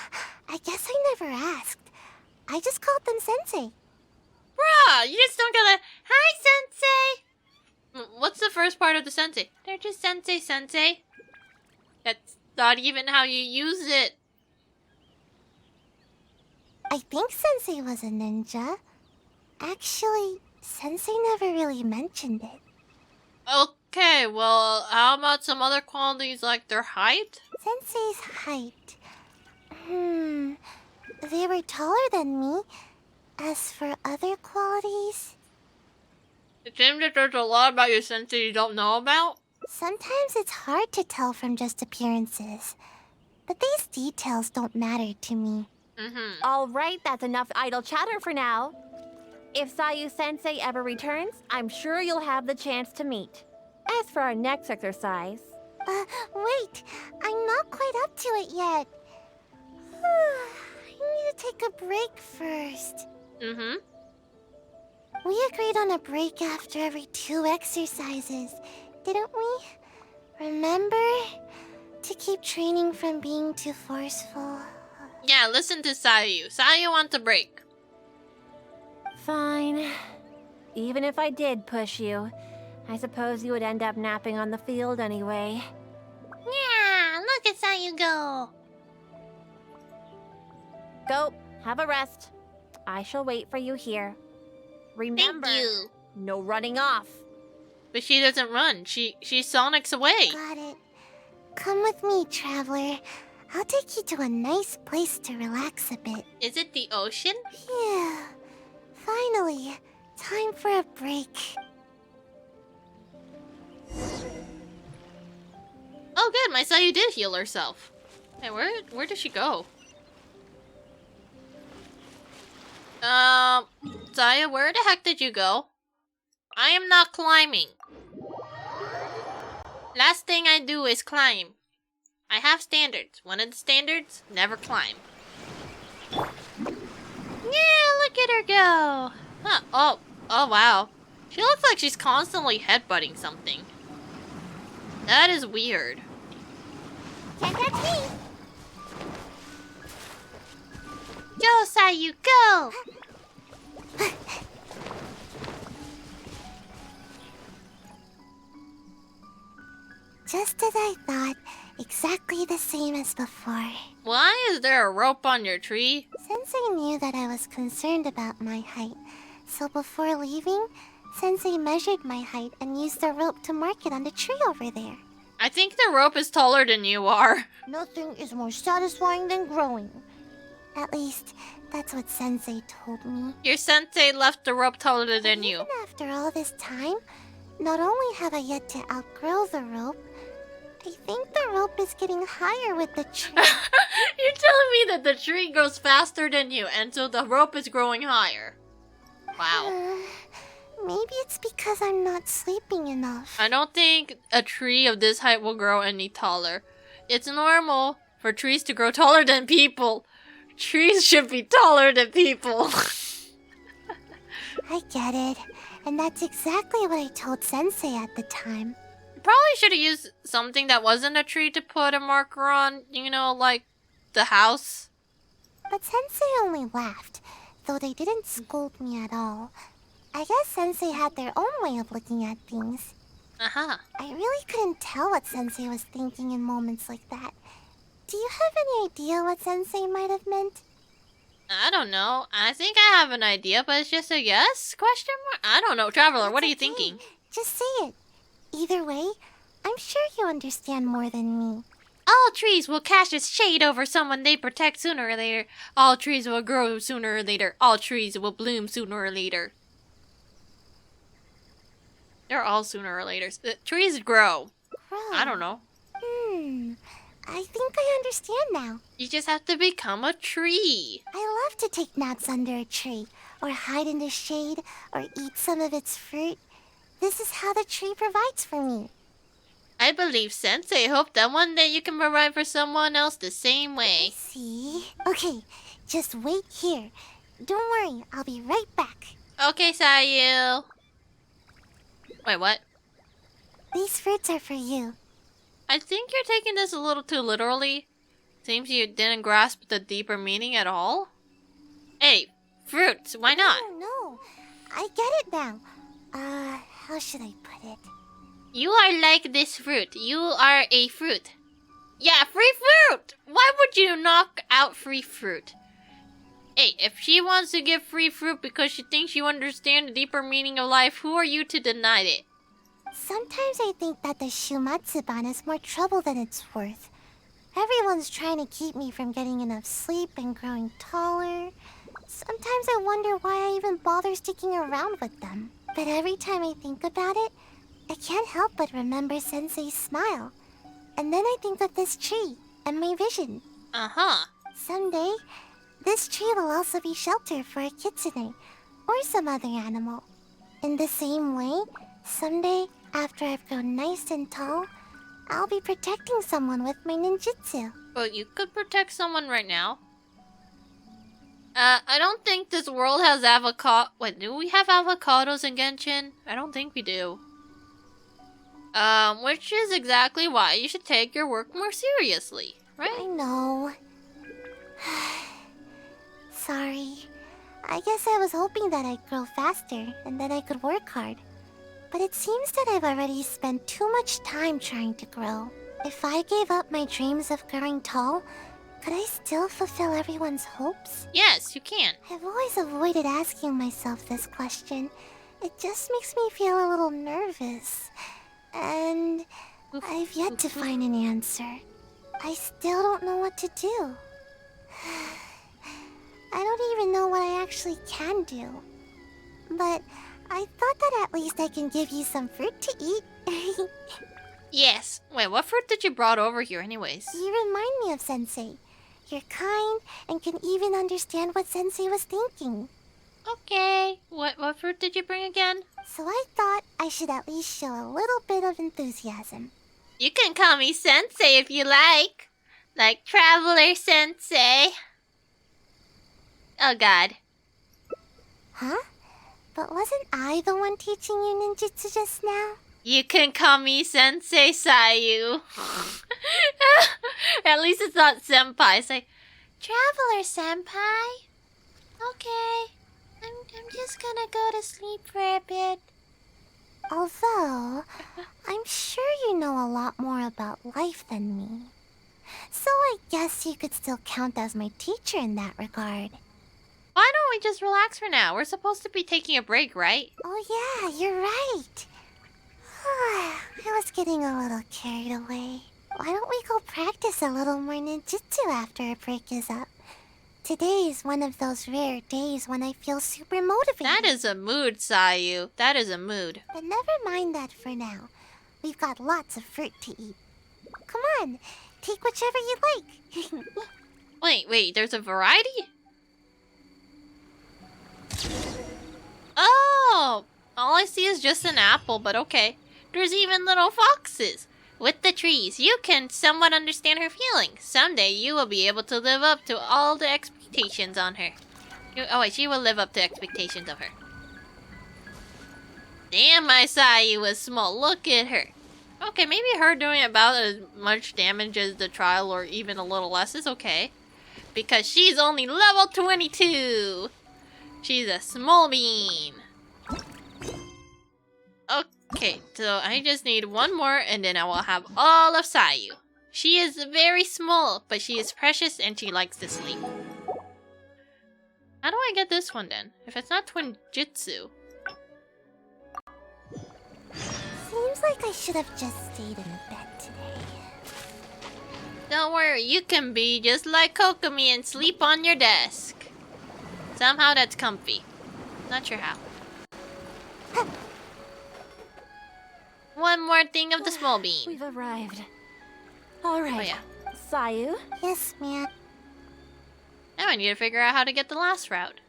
I guess I never asked. I just called them Sensei. Bruh, you just don't go like, hi, Sensei! What's the first part of the Sensei? They're just Sensei. That's not even how you use it. I think Sensei was a ninja. Actually, Sensei never really mentioned it. Okay, well, how about some other qualities like their height? Sensei's height. They were taller than me. As for other qualities... It seems that there's a lot about your sensei you don't know about. Sometimes it's hard to tell from just appearances. But these details don't matter to me. All right, that's enough idle chatter for now. If Sayu Sensei ever returns, I'm sure you'll have the chance to meet. As for our next exercise... Wait! I'm not quite up to it yet. I need to take a break first. We agreed on a break after every 2 exercises, didn't we? Remember? To keep training from being too forceful. Yeah, listen to Sayu. Sayu wants a break. Fine. Even if I did push you, I suppose you would end up napping on the field anyway. Yeah, Look at Sayu go. Go, have a rest. I shall wait for you here. Remember, Thank you. no running off. But she doesn't run. She sonics away. Got it. Come with me, traveler. I'll take you to a nice place to relax a bit. Is it the ocean? Phew. Finally, time for a break. Oh, good. My Sayu did heal herself. Hey, where did she go? Sayu, where the heck did you go? I am not climbing. Last thing I do is climb. I have standards. One of the standards, never climb. Yeah, look at her go. Huh, oh wow. She looks like she's constantly headbutting something. That is weird. Can't catch me. Go, Sayu, go! Just as I thought, exactly the same as before. Why is there a rope on your tree? Sensei knew that I was concerned about my height, so before leaving, Sensei measured my height and used the rope to mark it on the tree over there. I think the rope is taller than you are. Nothing is more satisfying than growing. At least, that's what Sensei told me. Your sensei left the rope taller than you. Even after all this time, not only have I yet to outgrow the rope, I think the rope is getting higher with the tree. You're telling me that the tree grows faster than you, and so the rope is growing higher. Wow. Maybe it's because I'm not sleeping enough. I don't think a tree of this height will grow any taller. It's normal for trees to grow taller than people. Trees should be taller than people. I get it. And that's exactly what I told Sensei at the time. You probably should have used something that wasn't a tree to put a marker on, you know, like the house. But Sensei only laughed, though they didn't scold me at all. I guess Sensei had their own way of looking at things. Uh-huh. I really couldn't tell what Sensei was thinking in moments like that. Do you have any idea what Sensei might have meant? I don't know. I think I have an idea, but it's just a yes? Question mark? I don't know. Traveler, what are you It's okay. thinking? Just say it. Either way, I'm sure you understand more than me. All trees will cast a shade over someone they protect sooner or later. All trees will grow sooner or later. All trees will bloom sooner or later. They're all sooner or later. Trees grow. Grow. I don't know. I think I understand now. You just have to become a tree. I love to take naps under a tree, or hide in the shade, or eat some of its fruit. This is how the tree provides for me. I believe Sensei hoped that one day you can provide for someone else the same way. See? Okay, just wait here. Don't worry, I'll be right back. Okay, Sayu. Wait, what? These fruits are for you. I think you're taking this a little too literally. Seems you didn't grasp the deeper meaning at all. Hey, fruits, why not? Oh, no. I get it now. How should I put it? You are like this fruit. You are a fruit. Yeah, free fruit! Why would you knock out free fruit? Hey, if she wants to give free fruit because she thinks you understand the deeper meaning of life, who are you to deny it? Sometimes I think that the Shumatsuban is more trouble than it's worth. Everyone's trying to keep me from getting enough sleep and growing taller. Sometimes I wonder why I even bother sticking around with them. But every time I think about it, I can't help but remember Sensei's smile. And then I think of this tree and my vision. Uh-huh. Someday, this tree will also be shelter for a kitsune or some other animal. In the same way, someday, after I've grown nice and tall, I'll be protecting someone with my ninjutsu. Well, you could protect someone right now. I don't think this world has avocado. Wait, do we have avocados in Genshin? I don't think we do. Which is exactly why you should take your work more seriously, I right? know. Sorry. I guess I was hoping that I'd grow faster and that I could work hard. But it seems that I've already spent too much time trying to grow. If I gave up my dreams of growing tall, could I still fulfill everyone's hopes? Yes, you can. I've always avoided asking myself this question. It just makes me feel a little nervous. And I've yet to find an answer. I still don't know what to do. I don't even know what I actually can do. But I thought that at least I can give you some fruit to eat. Yes. Wait, what fruit did you brought over here anyways? You remind me of Sensei. You're kind and can even understand what Sensei was thinking. Okay. What fruit did you bring again? So I thought I should at least show a little bit of enthusiasm. You can call me Sensei if you like. Like Traveler Sensei. Oh god. Huh? But wasn't I the one teaching you ninjutsu just now? You can call me Sensei Sayu. At least it's not senpai. It's like, Traveler Senpai? Okay. I'm just gonna go to sleep for a bit. Although, I'm sure you know a lot more about life than me. So I guess you could still count as my teacher in that regard. Why don't we just relax for now? We're supposed to be taking a break, right? Oh yeah, you're right. I was getting a little carried away. Why don't we go practice a little more ninjutsu after a break is up? Today is one of those rare days when I feel super motivated. That is a mood, Sayu. That is a mood. But never mind that for now. We've got lots of fruit to eat. Come on, take whichever you like. Wait, there's a variety? Oh! All I see is just an apple, but okay. There's even little foxes. With the trees, you can somewhat understand her feelings. Someday you will be able to live up to all the expectations on her. She will live up to expectations of her. Damn, my Sayu was small. Look at her. Okay, maybe her doing about as much damage as the trial or even a little less is okay. Because she's only level 22. She's a small bean. Okay, so I just need one more and then I will have all of Sayu. She is very small, but she is precious and she likes to sleep. How do I get this one then? If it's not Twinjutsu. Seems like I should have just stayed in bed today. Don't worry, you can be just like Kokomi and sleep on your desk. Somehow that's comfy. Not sure how. One more thing of the small bean. We've arrived. All right. Oh yeah. Sayu? Yes, ma'am. Now I need to figure out how to get the last route.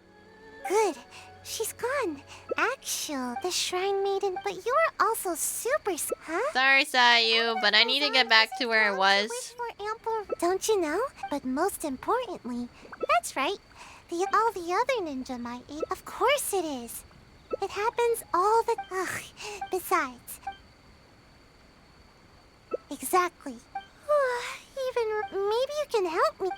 Good. She's gone. Actual, the Shrine Maiden, but you are also super... Huh? Sorry, Sayu, but I need to get back to where I was. Don't you know? But most importantly, that's right. All the other ninja might eat. Of course it is. It happens all the... Ugh. Besides... Exactly. Even... Maybe you can help me.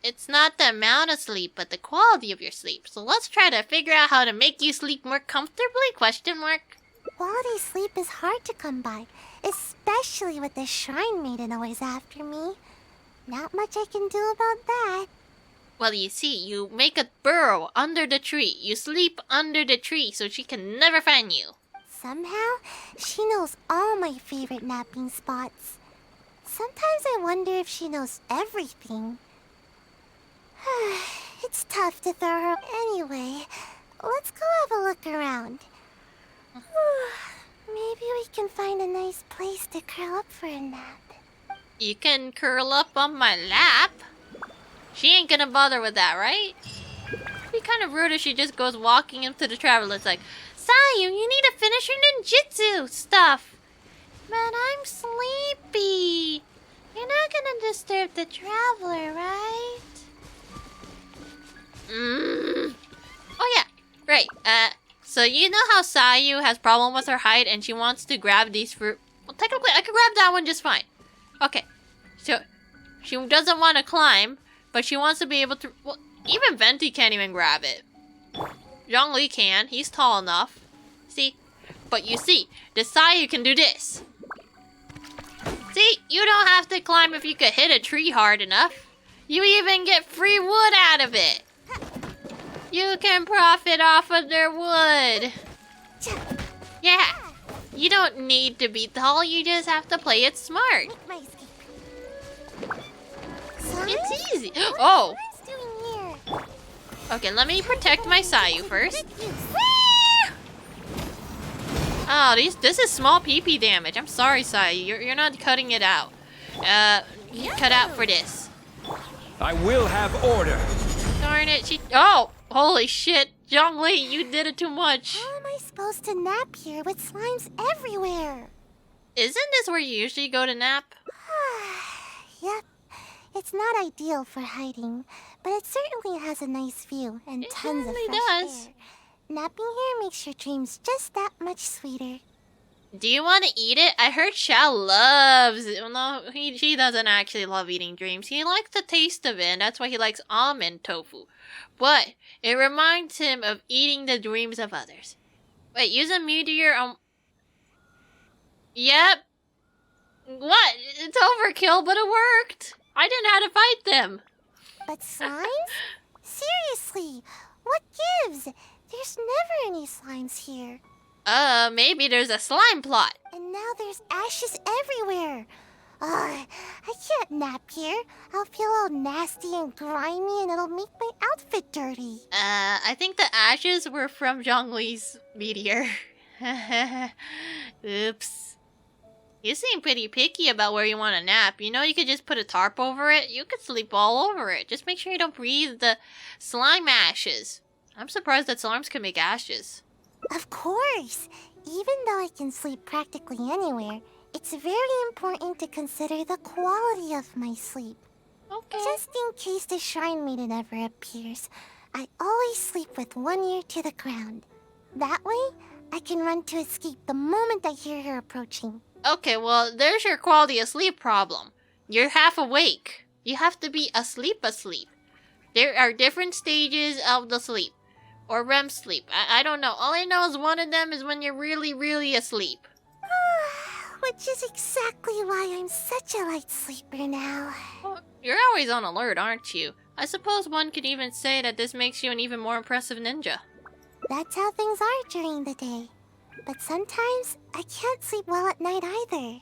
It's not the amount of sleep, but the quality of your sleep. So let's try to figure out how to make you sleep more comfortably, question mark. Quality sleep is hard to come by, especially with the Shrine Maiden always after me. Not much I can do about that. Well, you see, you make a burrow under the tree. You sleep under the tree so she can never find you. Somehow, she knows all my favorite napping spots. Sometimes I wonder if she knows everything. It's tough to throw her. Anyway, let's go have a look around. Maybe we can find a nice place to curl up for a nap. You can curl up on my lap? She ain't gonna bother with that, right? It'd be kind of rude if she just goes walking into the traveler. It's like, Sayu, you need to finish your ninjutsu stuff. But I'm sleepy. You're not gonna disturb the traveler, right? Oh yeah, right. So you know how Sayu has problem with her height and she wants to grab these fruit. Well, technically, I could grab that one just fine. Okay, so she doesn't want to climb, but she wants to be able to. Well, even Venti can't even grab it. Zhongli can. He's tall enough. See, But you see, the Sayu can do this. See, you don't have to climb if you could hit a tree hard enough. You even get free wood out of it. You can profit off of their wood. Yeah, you don't need to be tall, you just have to play it smart. My escape. It's easy. Oh, What's doing here? okay, let me protect my Sayu first. Oh, this is small PP damage. I'm sorry, Sayu. You're not cutting it out. You cut out for this. I will have order. Darn it, she... Oh, holy shit. Zhongli, you did it too much. How am I supposed to nap here with slimes everywhere? Isn't this where you usually go to nap? Yep. It's not ideal for hiding, but it certainly has a nice view and It tons of really fresh does. air. Napping here makes your dreams just that much sweeter. Do you want to eat it? I heard Xiao loves it. Well, no, he doesn't actually love eating dreams. He likes the taste of it, and that's why he likes almond tofu. But it reminds him of eating the dreams of others. Wait, use a meteor on... Yep. What? It's overkill, but it worked. I didn't know how to fight them. But slimes? Seriously, what gives? There's never any slimes here. Maybe there's a slime plot. And now there's ashes everywhere. I can't nap here. I'll feel all nasty and grimy and it'll make my outfit dirty. I think the ashes were from Zhongli's meteor. Oops. You seem pretty picky about where you want to nap. You know you could just put a tarp over it. You could sleep all over it. Just make sure you don't breathe the slime ashes. I'm surprised that slimes can make ashes. Of course. Even though I can sleep practically anywhere, it's very important to consider the quality of my sleep. Okay. Just in case the shrine maiden ever appears, I always sleep with one ear to the ground. That way, I can run to escape the moment I hear her approaching. Okay, well, there's your quality of sleep problem. You're half awake. You have to be asleep. There are different stages of the sleep. Or REM sleep. I don't know. All I know is one of them is when you're really, really asleep. Which is exactly why I'm such a light sleeper now. Well, you're always on alert, aren't you? I suppose one could even say that this makes you an even more impressive ninja. That's how things are during the day. But sometimes, I can't sleep well at night either.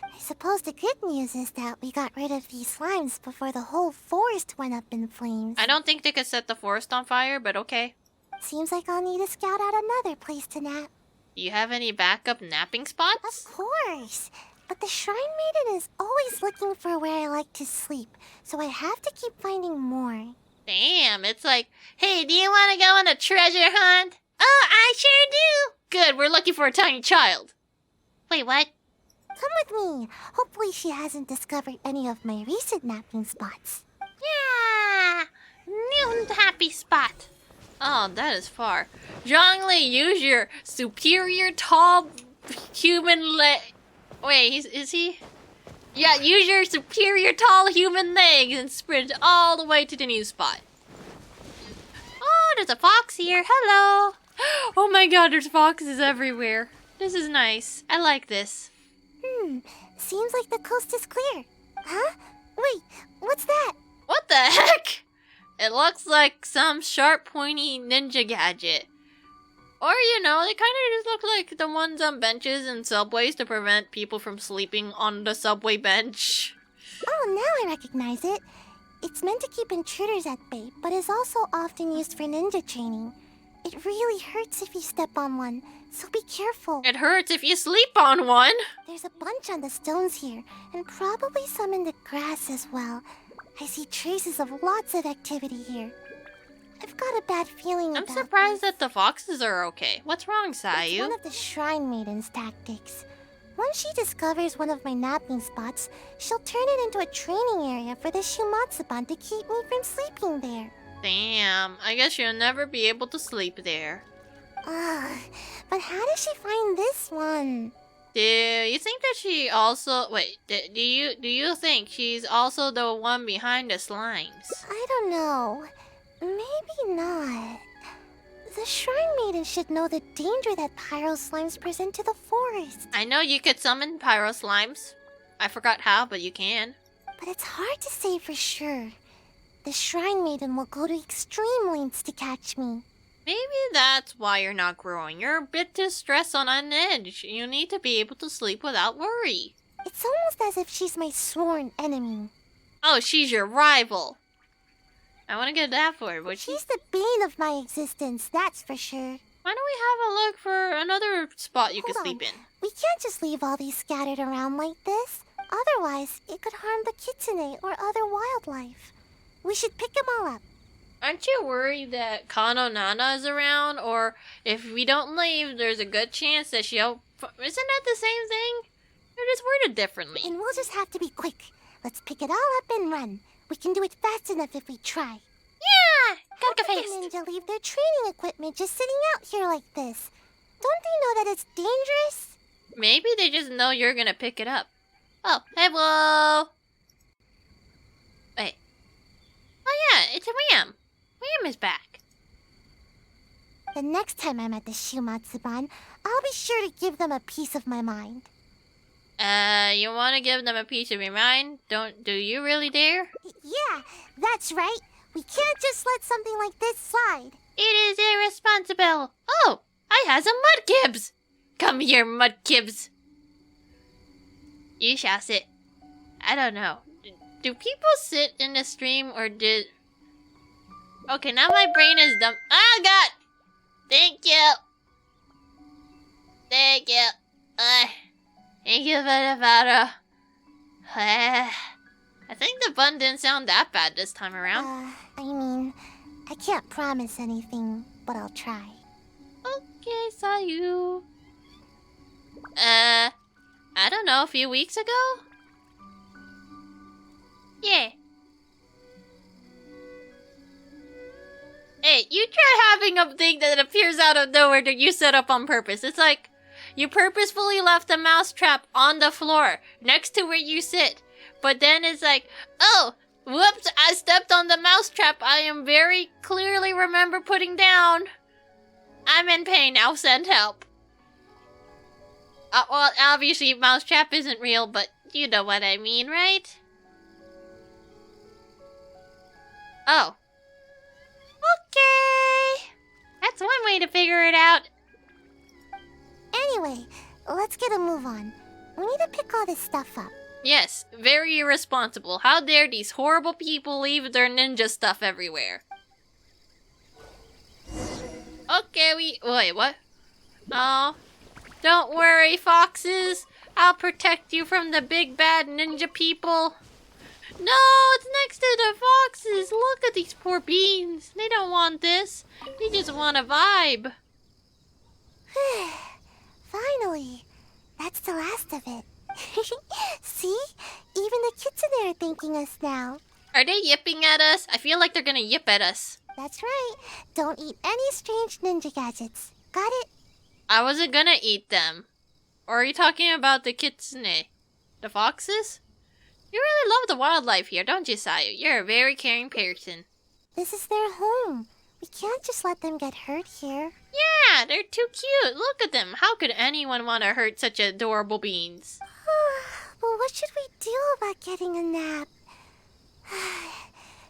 I suppose the good news is that we got rid of these slimes before the whole forest went up in flames. I don't think they could set the forest on fire, but okay. Seems like I'll need to scout out another place to nap. Do you have any backup napping spots? Of course. But the shrine maiden is always looking for where I like to sleep, so I have to keep finding more. Damn, it's like, hey, do you want to go on a treasure hunt? Oh, I sure do. Good, we're looking for a tiny child. Wait, what? Come with me. Hopefully she hasn't discovered any of my recent napping spots. Yeah, new happy spot. Oh, that is far. Zhongli, use your superior tall human leg. Wait, is he? Yeah, use your superior tall human legs and sprint all the way to the new spot. Oh, there's a fox here. Hello. Oh my god, there's foxes everywhere. This is nice. I like this. Seems like the coast is clear. Huh? Wait, what's that? What the heck? It looks like some sharp, pointy ninja gadget. Or, you know, they kind of just look like the ones on benches in subways to prevent people from sleeping on the subway bench. Oh, now I recognize it. It's meant to keep intruders at bay, but is also often used for ninja training. It really hurts if you step on one, so be careful. It hurts if you sleep on one. There's a bunch on the stones here, and probably some in the grass as well. I see traces of lots of activity here. I've got a bad feeling I'm about surprised this. that the foxes are okay. What's wrong, It's Sayu? one of the Shrine Maiden's tactics. Once she discovers one of my napping spots, she'll turn it into a training area for the Shumatsuban to keep me from sleeping there. Damn, I guess you'll never be able to sleep there. But how did she find this one? Do you think that she also... Wait, do you think she's also the one behind the slimes? I don't know. Maybe not. The Shrine Maiden should know the danger that pyro slimes present to the forest. I know you could summon pyro slimes. I forgot how, but you can. But it's hard to say for sure. The Shrine Maiden will go to extreme lengths to catch me. Maybe that's why you're not growing. You're a bit too stressed on edge. You need to be able to sleep without worry. It's almost as if she's my sworn enemy. Oh, she's your rival. I want to get that for her, but She's the bane of my existence, that's for sure. Why don't we have a look for another spot you Hold could sleep on. in? We can't just leave all these scattered around like this. Otherwise, it could harm the kitsune or other wildlife. We should pick them all up. Aren't you worried that Kano Nana is around? Or if we don't leave, there's a good chance that she'll... Isn't that the same thing? They're just worded differently. And we'll just have to be quick. Let's pick it all up and run. We can do it fast enough if we try. Yeah! How Go could fast! the ninja leave their training equipment just sitting out here like this? Don't they know that it's dangerous? Maybe they just know you're gonna pick it up. Oh, hello! Wait. Oh yeah, it's a Wham! Wham is back. The next time I'm at the Shumatsuban, I'll be sure to give them a piece of my mind. You want to give them a piece of your mind? Do you really dare? Yeah, that's right. We can't just let something like this slide. It is irresponsible. Oh, I has a mudkibs. Come here, mudkibs. You shall sit. I don't know. Do people sit in the stream or did... Okay, now my brain is dumb. Oh, God! Thank you. Thank you. Thank you for the photo. I think the bun didn't sound that bad this time around. I can't promise anything, but I'll try. Okay, Sayu. I don't know, a few weeks ago? Yeah. Hey, you try having a thing that appears out of nowhere that you set up on purpose. It's like you purposefully left a mousetrap on the floor next to where you sit. But then it's like, oh, whoops, I stepped on the mousetrap I am very clearly remember putting down. I'm in pain, I'll send help. Well, obviously mousetrap isn't real, but you know what I mean, right? Oh. Okay. That's one way to figure it out. Anyway, let's get a move on. We need to pick all this stuff up. Yes, very irresponsible. How dare these horrible people leave their ninja stuff everywhere? Okay, wait, what? Oh, don't worry, foxes. I'll protect you from the big bad ninja people. No, it's next to the foxes. Look at these poor beans. They don't want this. They just want a vibe. Finally. That's the last of it. See? Even the kitsune are thanking us now. Are they yipping at us? I feel like they're gonna yip at us. That's right. Don't eat any strange ninja gadgets. Got it? I wasn't gonna eat them. Or are you talking about the kitsune? The foxes? You really love the wildlife here, don't you, Sayu? You're a very caring person. This is their home. We can't just let them get hurt here. Yeah, they're too cute. Look at them. How could anyone want to hurt such adorable beans? Well, what should we do about getting a nap?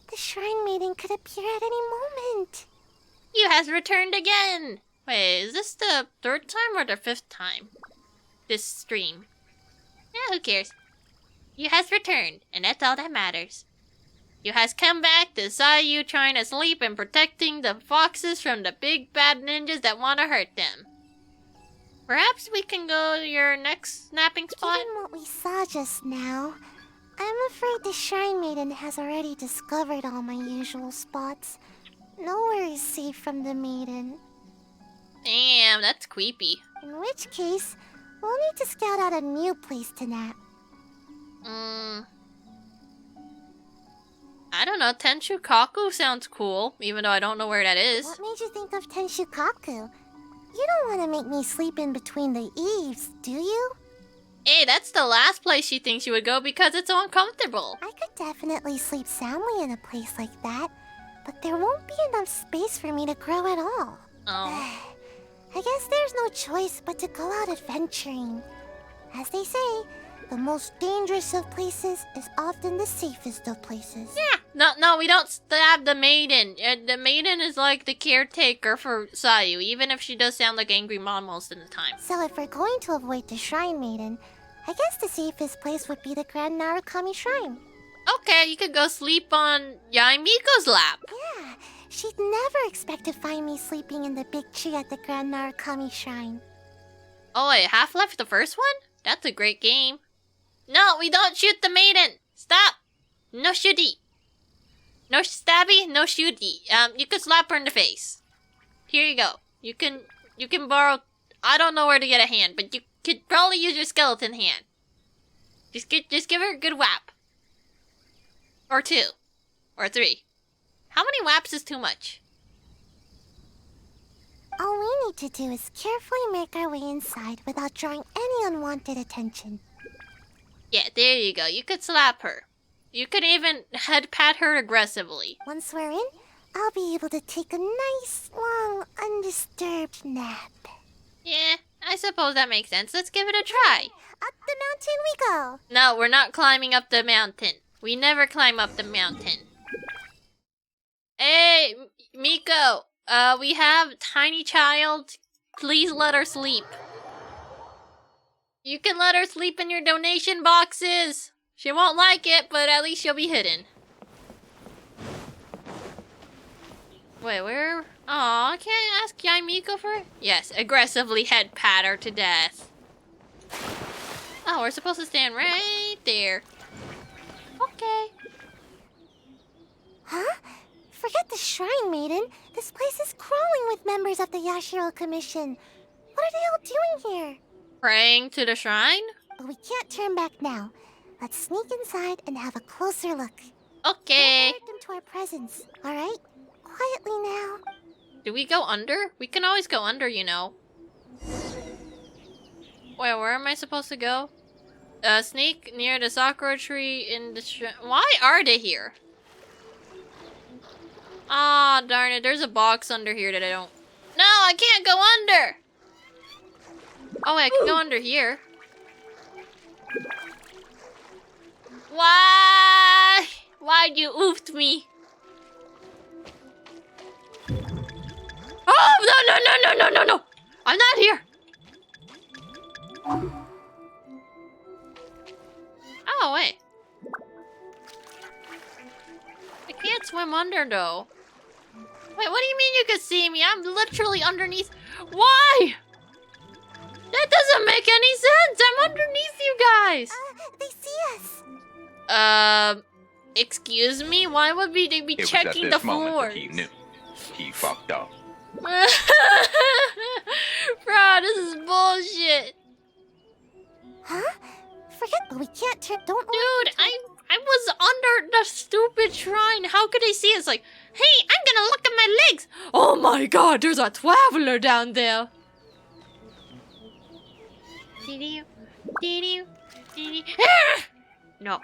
The Shrine Maiden could appear at any moment. You has returned again. Wait, is this the third time or the fifth time? This stream. Yeah, who cares? You has returned, and that's all that matters. You has come back to Sayu trying to sleep and protecting the foxes from the big bad ninjas that want to hurt them. Perhaps we can go to your next napping spot? Given what we saw just now, I'm afraid the Shrine Maiden has already discovered all my usual spots. Nowhere is safe from the maiden. Damn, that's creepy. In which case, we'll need to scout out a new place to nap. I don't know, Tenshukaku sounds cool, even though I don't know where that is. What made you think of Tenshukaku? You don't want to make me sleep in between the eaves, do you? Hey, that's the last place she thinks you would go because it's so uncomfortable. I could definitely sleep soundly in a place like that, but there won't be enough space for me to grow at all. Oh. I guess there's no choice but to go out adventuring. As they say, the most dangerous of places is often the safest of places. Yeah. No, we don't stab the maiden. The maiden is like the caretaker for Sayu, even if she does sound like angry mom most of the time. So if we're going to avoid the Shrine Maiden, I guess the safest place would be the Grand Narukami Shrine. Okay, you could go sleep on Yaimiko's lap. Yeah, she'd never expect to find me sleeping in the big tree at the Grand Narukami Shrine. Oh wait, Half-Life the first one? That's a great game. No, we don't shoot the maiden! Stop! No shooty. No stabby, no shooty. You can slap her in the face. Here you go. You can borrow... I don't know where to get a hand, but you could probably use your skeleton hand. Just give her a good whap. Or 2. Or 3. How many whaps is too much? All we need to do is carefully make our way inside without drawing any unwanted attention. Yeah, there you go. You could slap her. You could even head pat her aggressively. Once we're in, I'll be able to take a nice, long, undisturbed nap. Yeah, I suppose that makes sense. Let's give it a try. Up the mountain we go. No, we're not climbing up the mountain. We never climb up the mountain. Hey, Miko. We have tiny child. Please let her sleep. You can let her sleep in your donation boxes. She won't like it, but at least she'll be hidden. Wait, where? Aw, can't I ask Yaimiko for it? Yes, aggressively head pat her to death. Oh, we're supposed to stand right there. Okay. Huh? Forget the Shrine Maiden. This place is crawling with members of the Yashiro Commission. What are they all doing here? Praying to the shrine? But we can't turn back now. Let's sneak inside and have a closer look. Okay. Don't alert them to our presence, alright? Quietly now. Do we go under? We can always go under, you know. Wait, where am I supposed to go? Sneak near the sakura tree in the Why are they here? Aw, darn it. There's a box under here that I don't... No, I can't go under! Oh, wait, I can go under here. Why? Why'd you oofed me? Oh, no! I'm not here! Oh, wait. I can't swim under, though. Wait, what do you mean you can see me? I'm literally underneath. Why? That doesn't make any sense. I'm underneath you guys. They see us. Excuse me? Why would they be checking the floors? He knew. He fucked up. Bro, this is bullshit. Huh? Forget, but we can't turn. Don't. Dude, I was under the stupid shrine. How could they see us? Like, hey, I'm gonna look at my legs. Oh my god, there's a traveler down there. No,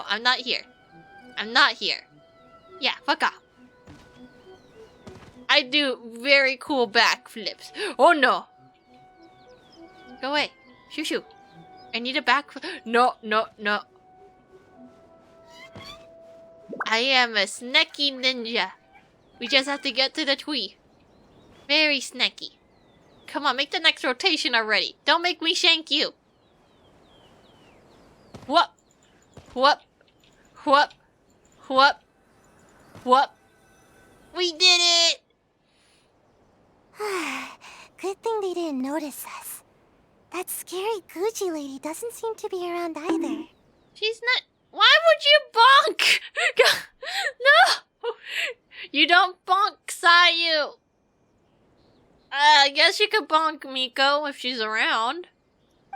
I'm not here. I'm not here. Yeah, fuck off. I do very cool backflips. Oh no. Go away. Shoo. I need a backflip. No. I am a snacky ninja. We just have to get to the tree. Very snacky. Come on, make the next rotation already. Don't make me shank you. Whoop. We did it! Good thing they didn't notice us. That scary Gucci lady doesn't seem to be around either. She's not... Why would you bonk? No! You don't bonk Sayu. I guess you could bonk Miko if she's around.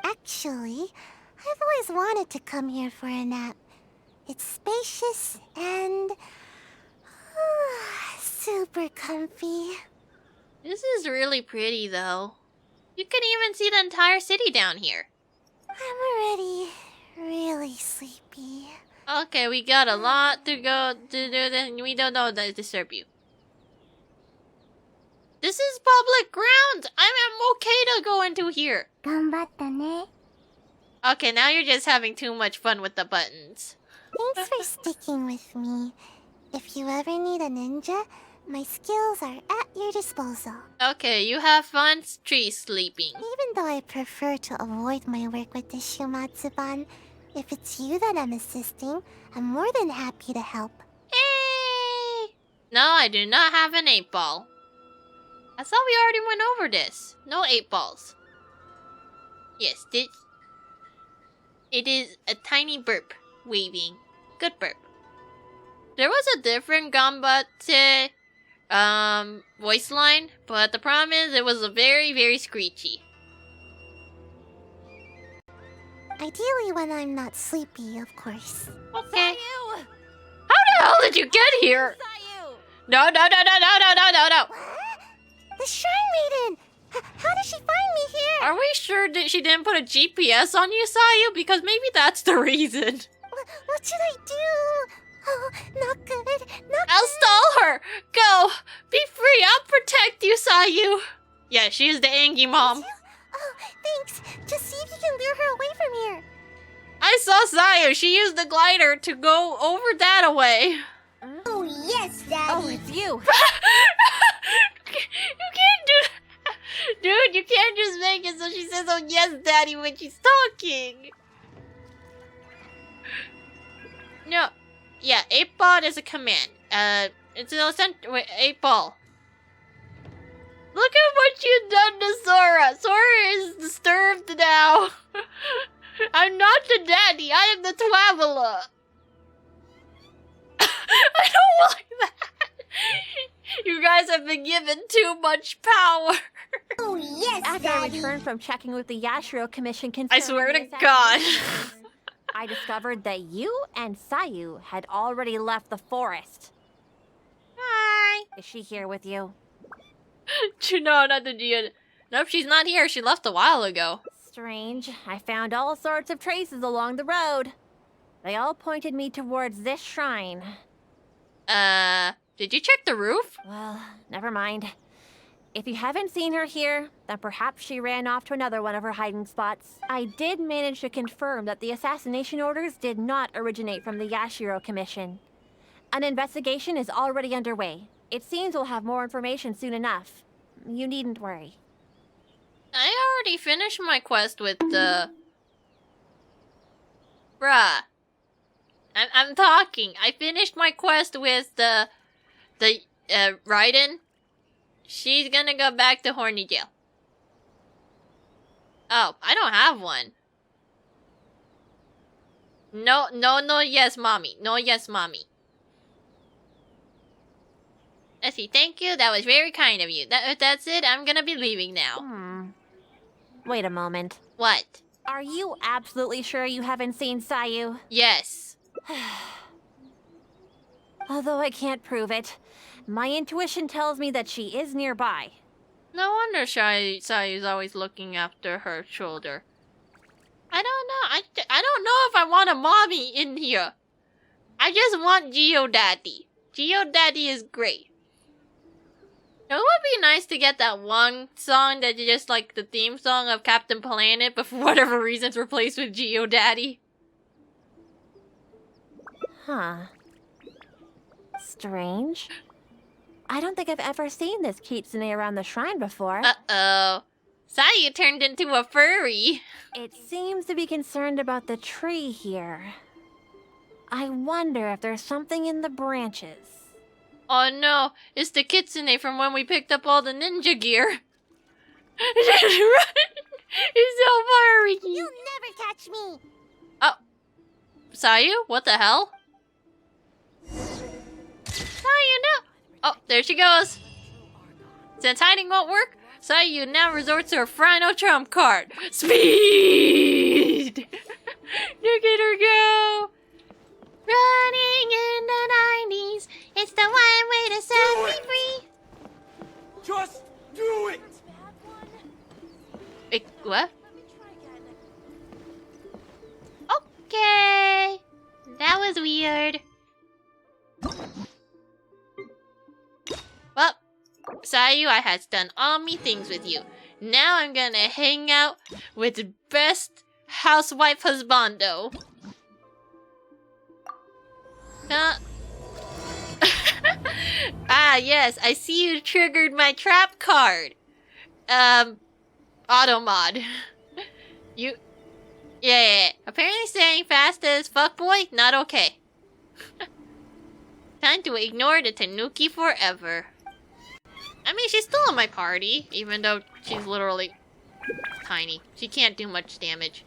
Actually, I've always wanted to come here for a nap. It's spacious and... super comfy. This is really pretty, though. You can even see the entire city down here. I'm already really sleepy. Okay, we got a lot to go to do, then we don't know that disturb you. This is public ground. I'm okay to go into here. 頑張ったね. Okay, now you're just having too much fun with the buttons. Thanks for sticking with me. If you ever need a ninja, my skills are at your disposal. Okay, you have fun tree sleeping. Even though I prefer to avoid my work with the Shumatsuban, if it's you that I'm assisting, I'm more than happy to help. Hey! No, I do not have an 8-ball. I thought we already went over this. No 8-balls. Yes, it is a tiny burp waving. Good burp. There was a different Ganbatte voice line, but the problem is it was a very, very screechy. Ideally when I'm not sleepy, of course. Okay. Sayu! How the hell did you get here? Sayu! No. What? The Shrine Maiden! How did she find me here? Are we sure that she didn't put a GPS on you, Sayu? Because maybe that's the reason. What should I do? Oh, not good. Not I'll good. stall her. Go. Be free. I'll protect you, Sayu. Yeah, she is the Angie mom. Oh, thanks. Just see if you can lure her away from here. I saw Sayu. She used the glider to go over that away. Oh, yes, Daddy. Oh, it's you! You can't do that. Dude, you can't just make it so she says, oh yes, daddy, when she's talking. No. Yeah, 8-ball is a command. It's an wait, 8-ball. Look at what you've done to Sora. Sora is disturbed now. I'm not the daddy, I am the traveler. I don't like that. You guys have been given too much power. Oh, yes, After I Daddy. returned from checking with the Yashiro Commission I swear to concerning the God. assassination, I discovered that you and Sayu had already left the forest. Hi. Is she here with you? No, not the Gia. Nope, she's not here. She left a while ago. Strange. I found all sorts of traces along the road. They all pointed me towards this shrine. Did you check the roof? Well, never mind. If you haven't seen her here, then perhaps she ran off to another one of her hiding spots. I did manage to confirm that the assassination orders did not originate from the Yashiro Commission. An investigation is already underway. It seems we'll have more information soon enough. You needn't worry. I already finished my quest with the... Bruh. I'm talking. I finished my quest with the Raiden. She's gonna go back to Horny Jail. Oh, I don't have one. No, yes, mommy. No, yes, mommy. Let's see, thank you. That was very kind of you. That's it. I'm gonna be leaving now. Wait a moment. What? Are you absolutely sure you haven't seen Sayu? Yes. Although I can't prove it, my intuition tells me that she is nearby. No wonder Sayu's always looking after her shoulder. I don't know. I don't know if I want a mommy in here. I just want Geo Daddy. Geo Daddy is great. It would be nice to get that one song that is just like the theme song of Captain Planet, but for whatever reason it's replaced with Geo Daddy. Huh. Strange. I don't think I've ever seen this kitsune around the shrine before. Uh-oh. Sayu turned into a furry. It seems to be concerned about the tree here. I wonder if there's something in the branches. Oh no, it's the kitsune from when we picked up all the ninja gear. He's so furry. You'll never catch me. Oh. Sayu? What the hell? Sayu, no! Oh, there she goes. Since hiding won't work, Sayu now resorts to her final trump card. Speed! Look at her go! Running in the 90s, it's the one way to set me free. Just do it! Wait, what? Okay. That was weird. Well, Sayu, I has done all me things with you. Now I'm gonna hang out with the best housewife husbando. Ah, yes, I see you triggered my trap card. Auto mod. Yeah. Apparently staying fast as fuckboy, not okay. Time to ignore the Tanuki forever. I mean, she's still in my party, even though she's literally tiny. She can't do much damage.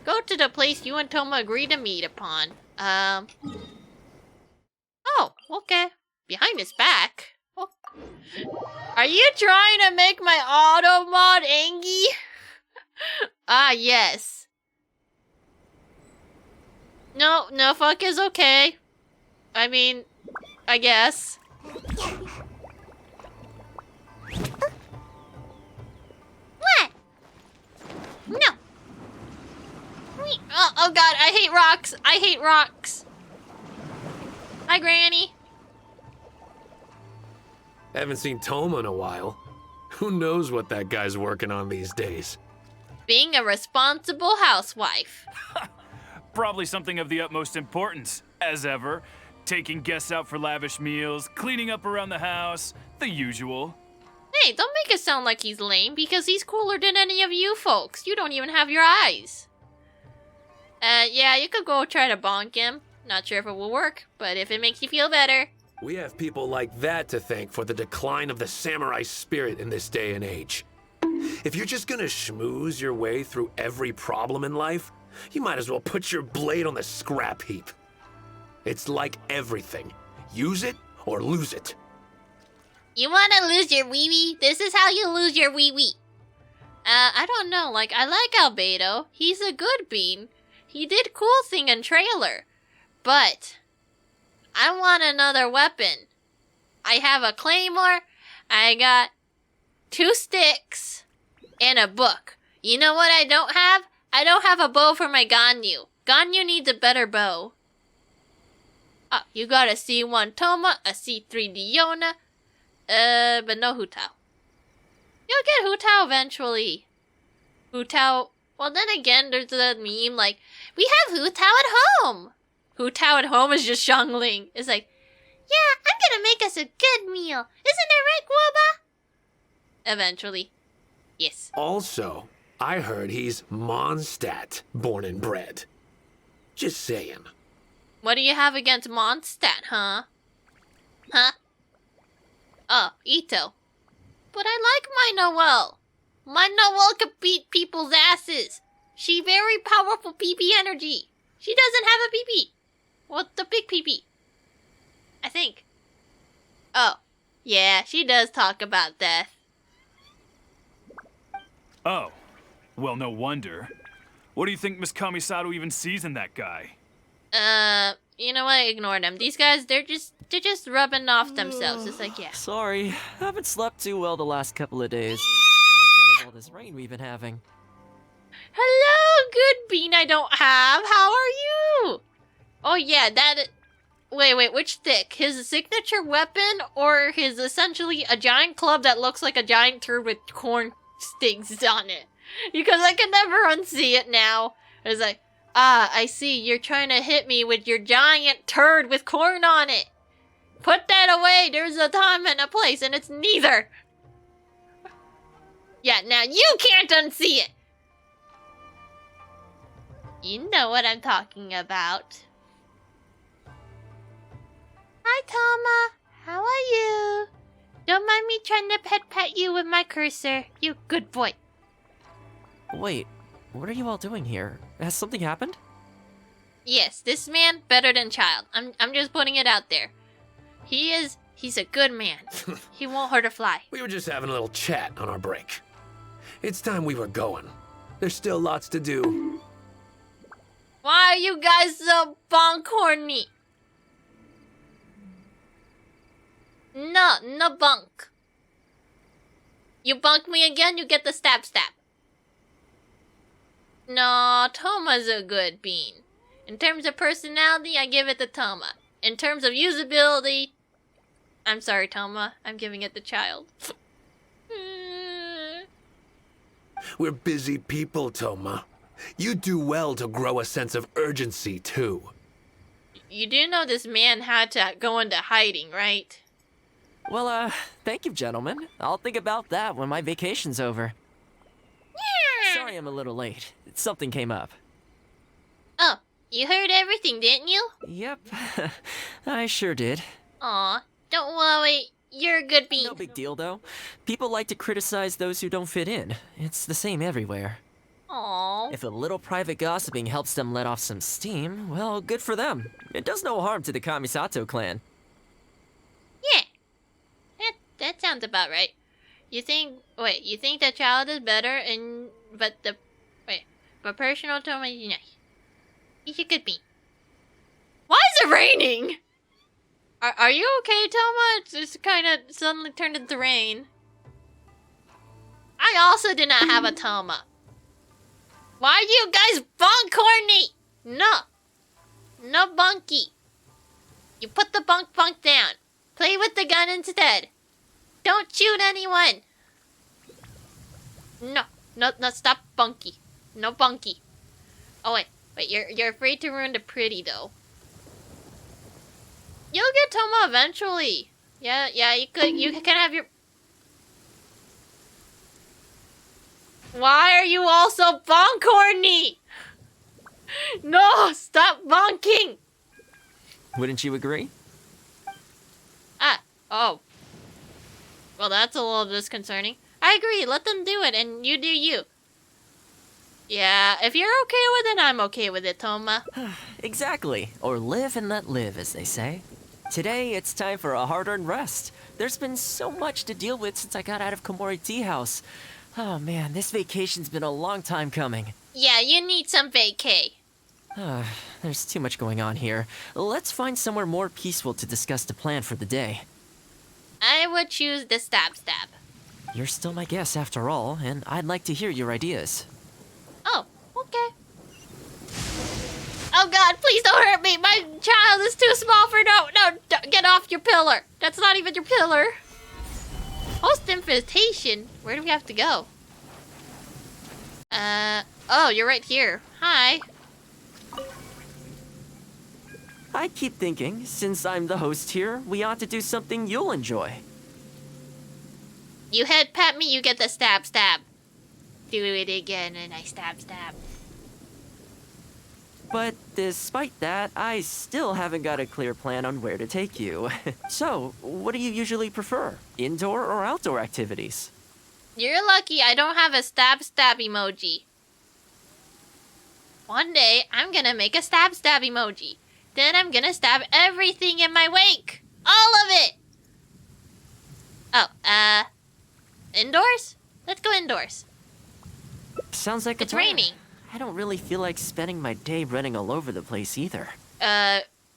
Go to the place you and Thoma agreed to meet upon. Oh, okay. Behind his back? Oh. Are you trying to make my auto mod Angie? Ah, yes. No, fuck is okay. I mean, I guess. What? No. Oh god, I hate rocks. I hate rocks. Hi, Granny. Haven't seen Thoma in a while. Who knows what that guy's working on these days? Being a responsible housewife. Probably something of the utmost importance, as ever. Taking guests out for lavish meals, cleaning up around the house, the usual. Hey, don't make it sound like he's lame, because he's cooler than any of you folks. You don't even have your eyes. Yeah, you could go try to bonk him. Not sure if it will work, but if it makes you feel better. We have people like that to thank for the decline of the samurai spirit in this day and age. If you're just gonna schmooze your way through every problem in life, you might as well put your blade on the scrap heap. It's like everything. Use it or lose it. You wanna lose your wee-wee? This is how you lose your wee-wee. I don't know, like, I like Albedo. He's a good bean. He did cool thing in trailer. But I want another weapon. I have a claymore, I got 2 sticks, and a book. You know what I don't have? I don't have a bow for my Ganyu. Ganyu needs a better bow. Oh, you got a C1 Thoma, a C3 Diona, but no Hutao. You'll get Hutao eventually. Hutao, well then again, there's a meme like, we have Hutao at home. Hutao at home is just Xiangling. It's like, yeah, I'm gonna make us a good meal. Isn't that right, Guoba? Eventually. Yes. Also, I heard he's Mondstadt born and bred. Just saying. What do you have against Mondstadt, huh? Huh? Oh, Ito. But I like my Noelle. My Noelle can beat people's asses. She very powerful PP energy. She doesn't have a PP. Well, the big PP. I think. Oh, yeah, she does talk about death. Oh, well, no wonder. What do you think Miss Kamisato even sees in that guy? You know what? Ignore them. These guys, they're just rubbing off themselves. It's like, yeah. Sorry, haven't slept too well the last couple of days. On account of all this rain we've been having. Hello, good bean I don't have. How are you? Oh yeah, that... Wait, which stick? His signature weapon or his essentially a giant club that looks like a giant turd with corn sticks on it? Because I can never unsee it now. It's like, ah, I see, you're trying to hit me with your giant turd with corn on it. Put that away, there's a time and a place, and it's neither. Yeah, now you can't unsee it. You know what I'm talking about. Hi, Thoma. How are you? Don't mind me trying to pet you with my cursor. You good boy. Wait, what are you all doing here? Has something happened? Yes, this man better than child. I'm just putting it out there. He's a good man. He won't hurt a fly. We were just having a little chat on our break. It's time we were going. There's still lots to do. Why are you guys so bonk horny? No bunk. You bunk me again, you get the stab. No, Thoma's a good bean. In terms of personality, I give it to Thoma. In terms of usability, I'm sorry, Thoma. I'm giving it the child. We're busy people, Thoma. You do well to grow a sense of urgency, too. You do know this man had to go into hiding, right? Well, thank you, gentlemen. I'll think about that when my vacation's over. Sorry I'm a little late. Something came up. Oh, you heard everything, didn't you? Yep, I sure did. Aw, don't worry. You're a good bean. No big deal, though. People like to criticize those who don't fit in. It's the same everywhere. Aww. If a little private gossiping helps them let off some steam, well, good for them. It does no harm to the Kamisato clan. Yeah. That sounds about right. You think the child is better but personal Thoma is nice. He's a good bean. Why is it raining? Are you okay, Thoma? It's just kind of suddenly turned into rain. I also do not have a Thoma. Why are you guys bunk horny? No bunky. You put the bunk down. Play with the gun instead. Don't shoot anyone. No, stop bunky. No bunky. Oh wait, you're afraid to ruin the pretty though. You'll get Thoma eventually. Yeah, you can have your... Why are you all so bonk horny? No, stop bonking. Wouldn't you agree? Oh. Well, that's a little disconcerting. I agree, let them do it, and you do you. Yeah, if you're okay with it, I'm okay with it, Thoma. Exactly. Or live and let live, as they say. Today, it's time for a hard-earned rest. There's been so much to deal with since I got out of Komori Tea House. Oh man, this vacation's been a long time coming. Yeah, you need some vacay. There's too much going on here. Let's find somewhere more peaceful to discuss the plan for the day. I would choose the stab. You're still my guest after all, and I'd like to hear your ideas. Oh, okay. Oh god, please don't hurt me! My child is too small for get off your pillar! That's not even your pillar! Host invitation? Where do we have to go? Oh, you're right here. Hi. I keep thinking, since I'm the host here, we ought to do something you'll enjoy. You head pat me, you get the stab. Do it again and I stab. But despite that, I still haven't got a clear plan on where to take you. So, what do you usually prefer? Indoor or outdoor activities? You're lucky I don't have a stab emoji. One day, I'm gonna make a stab emoji. Then I'm gonna stab everything in my wake. All of it! Oh, indoors? Let's go indoors. Sounds like it's raining. I don't really feel like spending my day running all over the place either.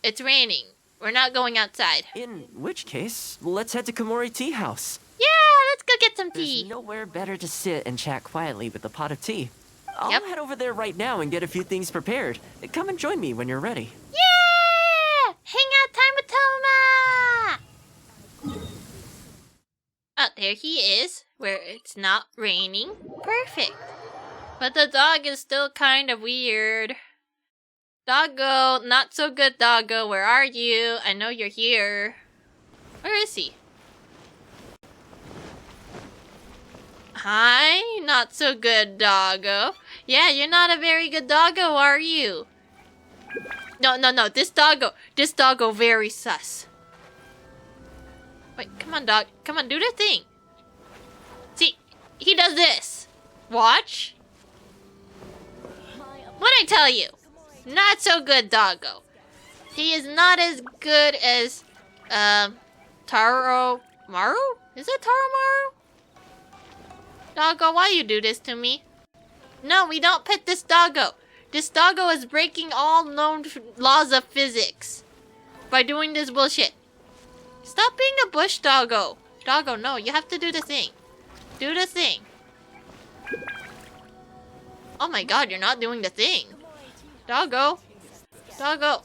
It's raining. We're not going outside. In which case, let's head to Komori Tea House. Yeah, let's go get some tea. There's nowhere better to sit and chat quietly with a pot of tea. I'll Yep. head over there right now and get a few things prepared. Come and join me when you're ready. Yeah! Hang out time with Thoma! Oh, there he is, where it's not raining. Perfect. But the dog is still kind of weird. Doggo, not so good doggo, where are you? I know you're here. Where is he? Hi, not so good doggo. Yeah, you're not a very good doggo, are you? No, this doggo very sus. Wait, come on, dog. Come on, do the thing. See, he does this. Watch. What'd I tell you? Not so good doggo. He is not as good as, Taro Maru? Is it Taro Maru? Doggo, why you do this to me? No, we don't pet this doggo. This doggo is breaking all known laws of physics by doing this bullshit. Stop being a bush doggo. Doggo, no, you have to do the thing. Do the thing. Oh my god, you're not doing the thing. Doggo. Doggo.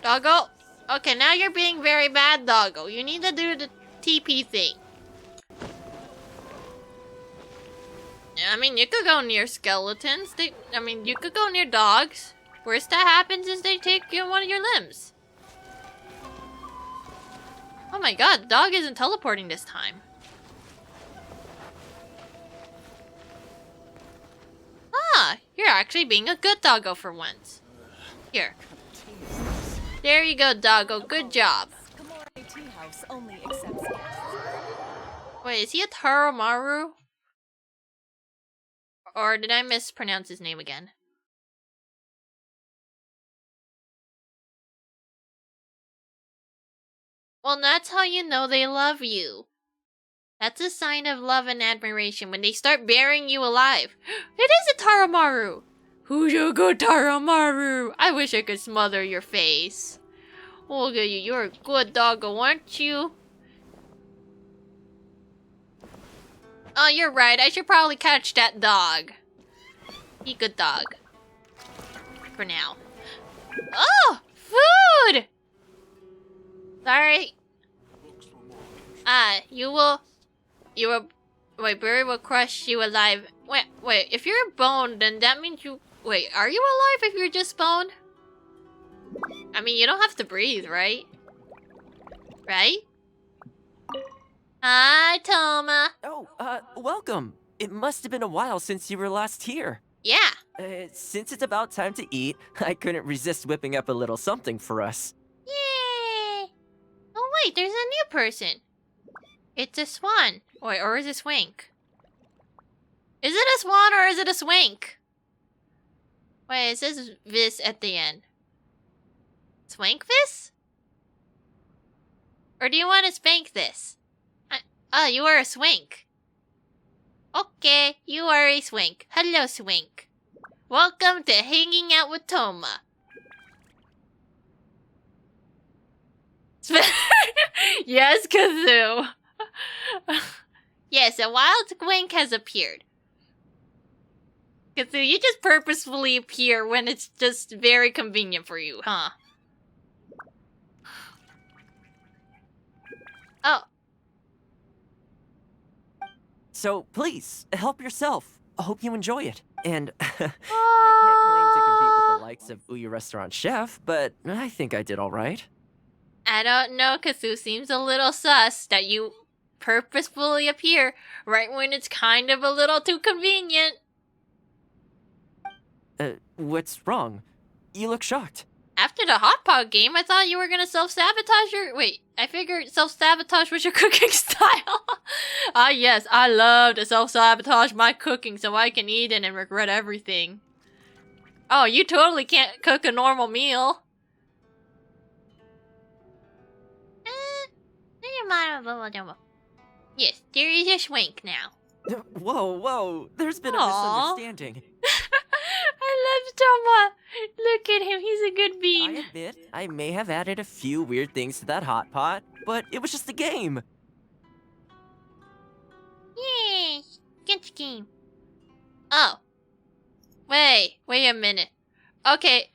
Doggo. Okay, now you're being very bad, doggo. You need to do the TP thing. I mean, you could go near skeletons. You could go near dogs. Worst that happens is they take one of your limbs. Oh my god, the dog isn't teleporting this time. Ah, you're actually being a good doggo for once. Here. There you go, doggo. Good job. Wait, is he a Taromaru? Or did I mispronounce his name again? Well, that's how you know they love you. That's a sign of love and admiration when they start burying you alive. It is a Taromaru! Who's your good Taromaru? I wish I could smother your face. Look at you, you're a good doggo, aren't you? Oh, you're right, I should probably catch that dog. Be a good dog. For now. Oh! Food! Sorry. Wait, Berry will crush you alive. Wait, if you're boned, then that means you... Wait, are you alive if you're just boned? I mean, you don't have to breathe, right? Right? Hi, Thoma. Oh, welcome. It must have been a while since you were last here. Yeah. Since it's about time to eat, I couldn't resist whipping up a little something for us. Yay! Oh wait, there's a new person. It's a swan. Or is it swank? Is it a swan or is it a swank? Wait, it says vis at the end. Swank this? Or do you want to spank this? Oh, you are a swank. Okay, you are a swank. Hello, swank. Welcome to hanging out with Thoma. Yes, Kazoo. Yes, a wild swank has appeared. Kazoo, you just purposefully appear when it's just very convenient for you, huh? Oh. So, please, help yourself. I hope you enjoy it. And I can't claim to compete with the likes of Ouya Restaurant Chef, but I think I did all right. I don't know, Kazoo. Seems a little sus that you purposefully appear right when it's kind of a little too convenient. What's wrong? You look shocked. After the hot pot game, I thought you were gonna self-sabotage your... Wait, I figured self-sabotage was your cooking style. Ah yes, I love to self-sabotage my cooking so I can eat it and regret everything. Oh, you totally can't cook a normal meal. Yes, there is a swank now. Whoa, there's been a misunderstanding. I love Thoma. Look at him, he's a good bean. I admit, I may have added a few weird things to that hot pot, but it was just a game. Yes, good game. Oh. Wait a minute. Okay,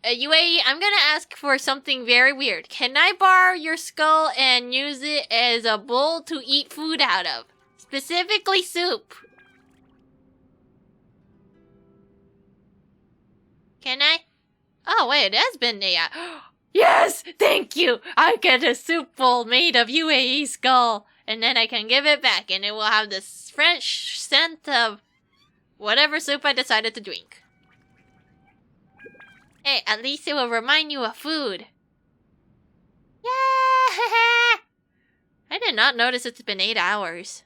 UAE, I'm gonna ask for something very weird. Can I borrow your skull and use it as a bowl to eat food out of? Specifically soup. Can I? Oh wait, it has been a... Yes! Thank you! I get a soup bowl made of UAE skull. And then I can give it back and it will have this French scent of whatever soup I decided to drink. Hey, at least it will remind you of food. Yeah! I did not notice it's been 8 hours.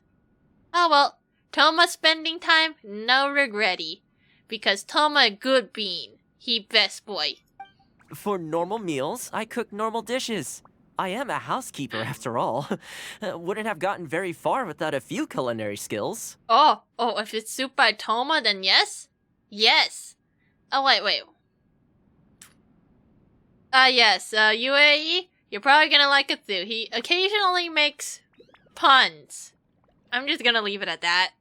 Oh well, Thoma spending time, no regretty. Because Thoma a good bean. He best boy. For normal meals, I cook normal dishes. I am a housekeeper after all. Wouldn't have gotten very far without a few culinary skills. Oh, if it's soup by Thoma, then yes? Yes. Oh, wait. Yes, UAE, you're probably gonna like it too. He occasionally makes puns. I'm just gonna leave it at that.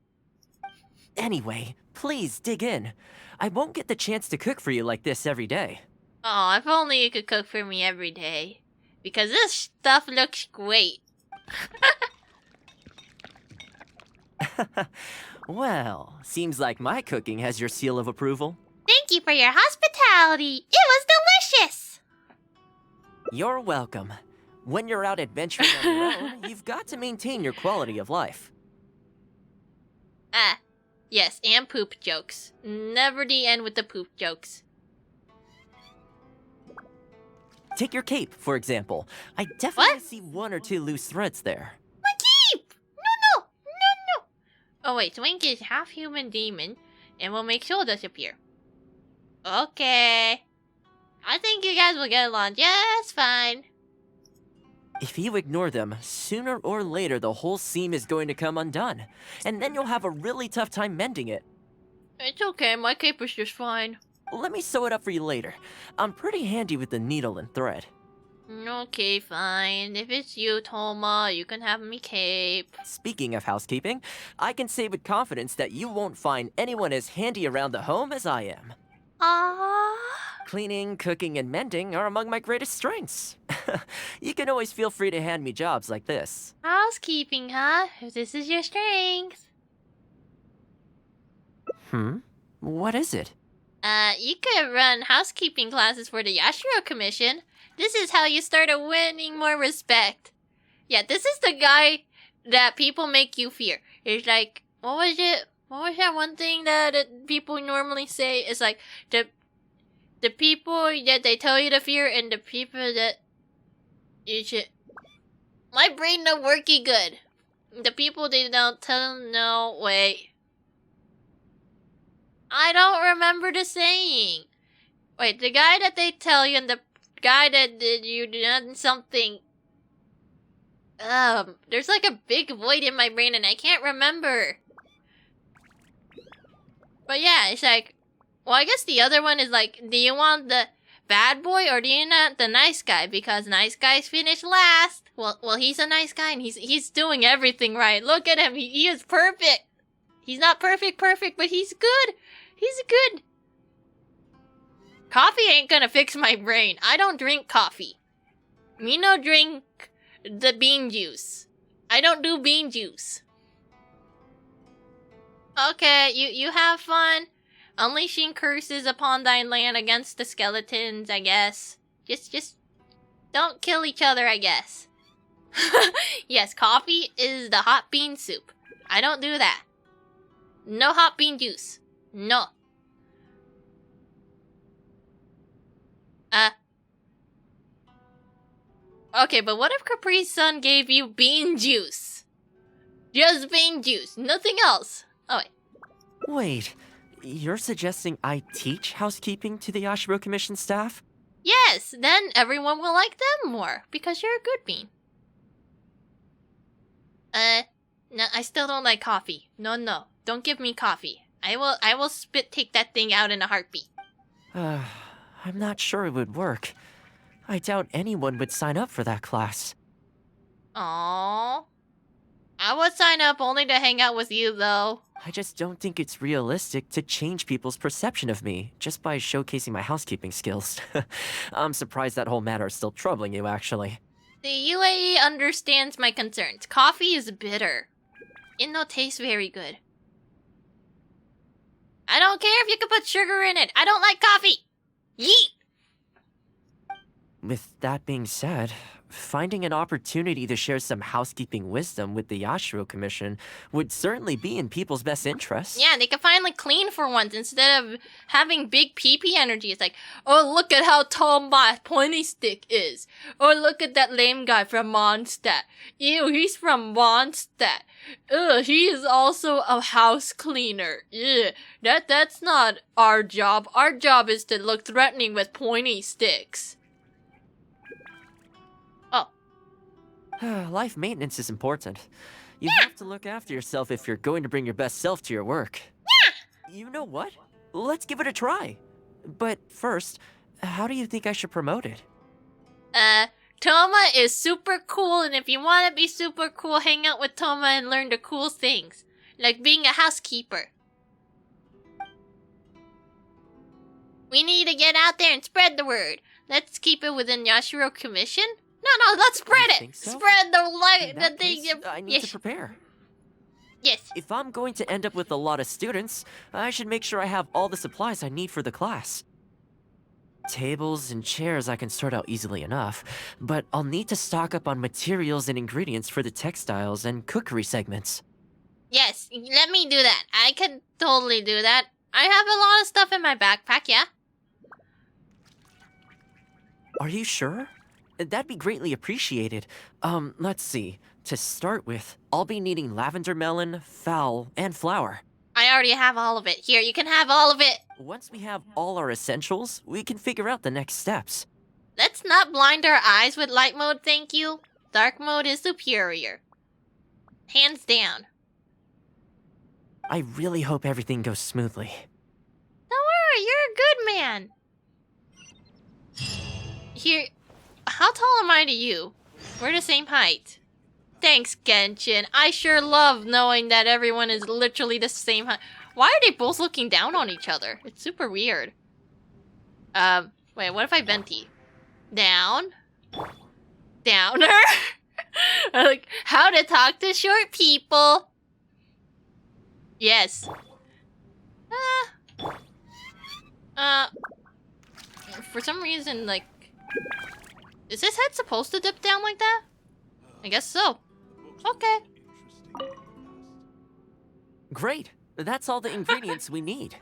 Anyway, please dig in. I won't get the chance to cook for you like this every day. Oh, if only you could cook for me every day. Because this stuff looks great. Well, seems like my cooking has your seal of approval. Thank you for your hospitality. It was delicious. You're welcome. When you're out adventuring on your own, you've got to maintain your quality of life. Yes, and poop jokes. Never the end with the poop jokes. Take your cape, for example. I definitely see one or two loose threads there. My cape! No. Oh wait, Twink is half human demon, and will make shoulders appear. Okay. I think you guys will get along just fine. If you ignore them, sooner or later the whole seam is going to come undone. And then you'll have a really tough time mending it. It's okay, my cape is just fine. Let me sew it up for you later. I'm pretty handy with the needle and thread. Okay, fine. If it's you, Thoma, you can have me cape. Speaking of housekeeping, I can say with confidence that you won't find anyone as handy around the home as I am. Ah. Cleaning, cooking, and mending are among my greatest strengths. You can always feel free to hand me jobs like this. Housekeeping, huh? If this is your strength. What is it? You could run housekeeping classes for the Yashiro Commission. This is how you start winning more respect. Yeah, this is the guy that people make you fear. It's like, what was it? What was that one thing that people normally say? It's like, the people that they tell you to fear and the people that you should... My brain not working good. The people they don't tell them, no, wait. I don't remember the saying. Wait, the guy that they tell you and the guy that did you done something. There's like a big void in my brain and I can't remember. But yeah, it's like, well, I guess the other one is like, do you want the bad boy or do you want the nice guy? Because nice guys finish last. Well, he's a nice guy and he's doing everything right. Look at him, he is perfect. He's not perfect, but he's good. He's good. Coffee ain't gonna fix my brain. I don't drink coffee. Me no drink the bean juice. I don't do bean juice. Okay, you have fun. Unleashing curses upon thine land against the skeletons, I guess. Just don't kill each other, I guess. Yes, coffee is the hot bean soup. I don't do that. No hot bean juice. No. Okay, but what if Capri's son gave you bean juice? Just bean juice, nothing else. Oh, Wait, you're suggesting I teach housekeeping to the Yashiro Commission staff? Yes, then everyone will like them more, because you're a good bean. No, I still don't like coffee. No, don't give me coffee. I will take that thing out in a heartbeat. I'm not sure it would work. I doubt anyone would sign up for that class. Aww. I would sign up only to hang out with you, though. I just don't think it's realistic to change people's perception of me just by showcasing my housekeeping skills. I'm surprised that whole matter is still troubling you, actually. The UAE understands my concerns. Coffee is bitter. It no taste very good. I don't care if you can put sugar in it. I don't like coffee. Yeet! With that being said, finding an opportunity to share some housekeeping wisdom with the Yashiro Commission would certainly be in people's best interests. Yeah, they can finally clean for once instead of having big pee-pee energy. It's like, oh, look at how tall my pointy stick is. Oh, look at that lame guy from Mondstadt. Ew, he's from Mondstadt. Ugh, he is also a house cleaner. Ugh, that's not our job. Our job is to look threatening with pointy sticks. Life maintenance is important. You have to look after yourself if you're going to bring your best self to your work. Yeah! You know what? Let's give it a try. But first, how do you think I should promote it? Thoma is super cool, and if you want to be super cool, hang out with Thoma and learn the cool things. Like being a housekeeper. We need to get out there and spread the word. Let's keep it within Yashiro Commission. No, let's spread it. So? Spread the light. The thing. I need to prepare. Yes. If I'm going to end up with a lot of students, I should make sure I have all the supplies I need for the class. Tables and chairs I can sort out easily enough, but I'll need to stock up on materials and ingredients for the textiles and cookery segments. Yes, let me do that. I can totally do that. I have a lot of stuff in my backpack, yeah? Are you sure? That'd be greatly appreciated. Let's see. To start with, I'll be needing lavender melon, fowl, and flour. I already have all of it. Here, you can have all of it. Once we have all our essentials, we can figure out the next steps. Let's not blind our eyes with light mode, thank you. Dark mode is superior. Hands down. I really hope everything goes smoothly. Don't worry, you're a good man. Here, how tall am I to you? We're the same height. Thanks, Genshin. I sure love knowing that everyone is literally the same height. Why are they both looking down on each other? It's super weird. Wait, what if I venti? Down. Downer? Like, how to talk to short people. Yes. For some reason, like... Is this head supposed to dip down like that? I guess so. Okay. Great. That's all the ingredients we need.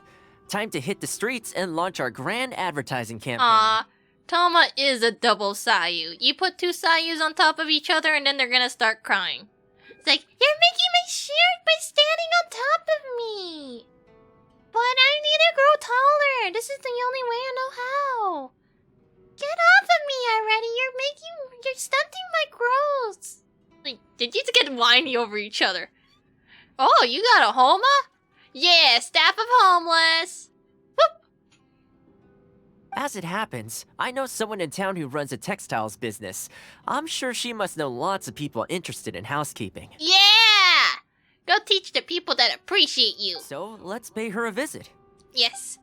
Time to hit the streets and launch our grand advertising campaign. Aw, Thoma is a double Sayu. You put two Sayus on top of each other and then they're gonna start crying. It's like, you're making my shirt by standing on top of me. But I need to grow taller. This is the only way I know how. Get off of me already. You're stunting my growth. Like, did you get whiny over each other? Oh, you got a Homa? Yeah, staff of homeless. Whoop. As it happens, I know someone in town who runs a textiles business. I'm sure she must know lots of people interested in housekeeping. Yeah! Go teach the people that appreciate you. So, let's pay her a visit. Yes.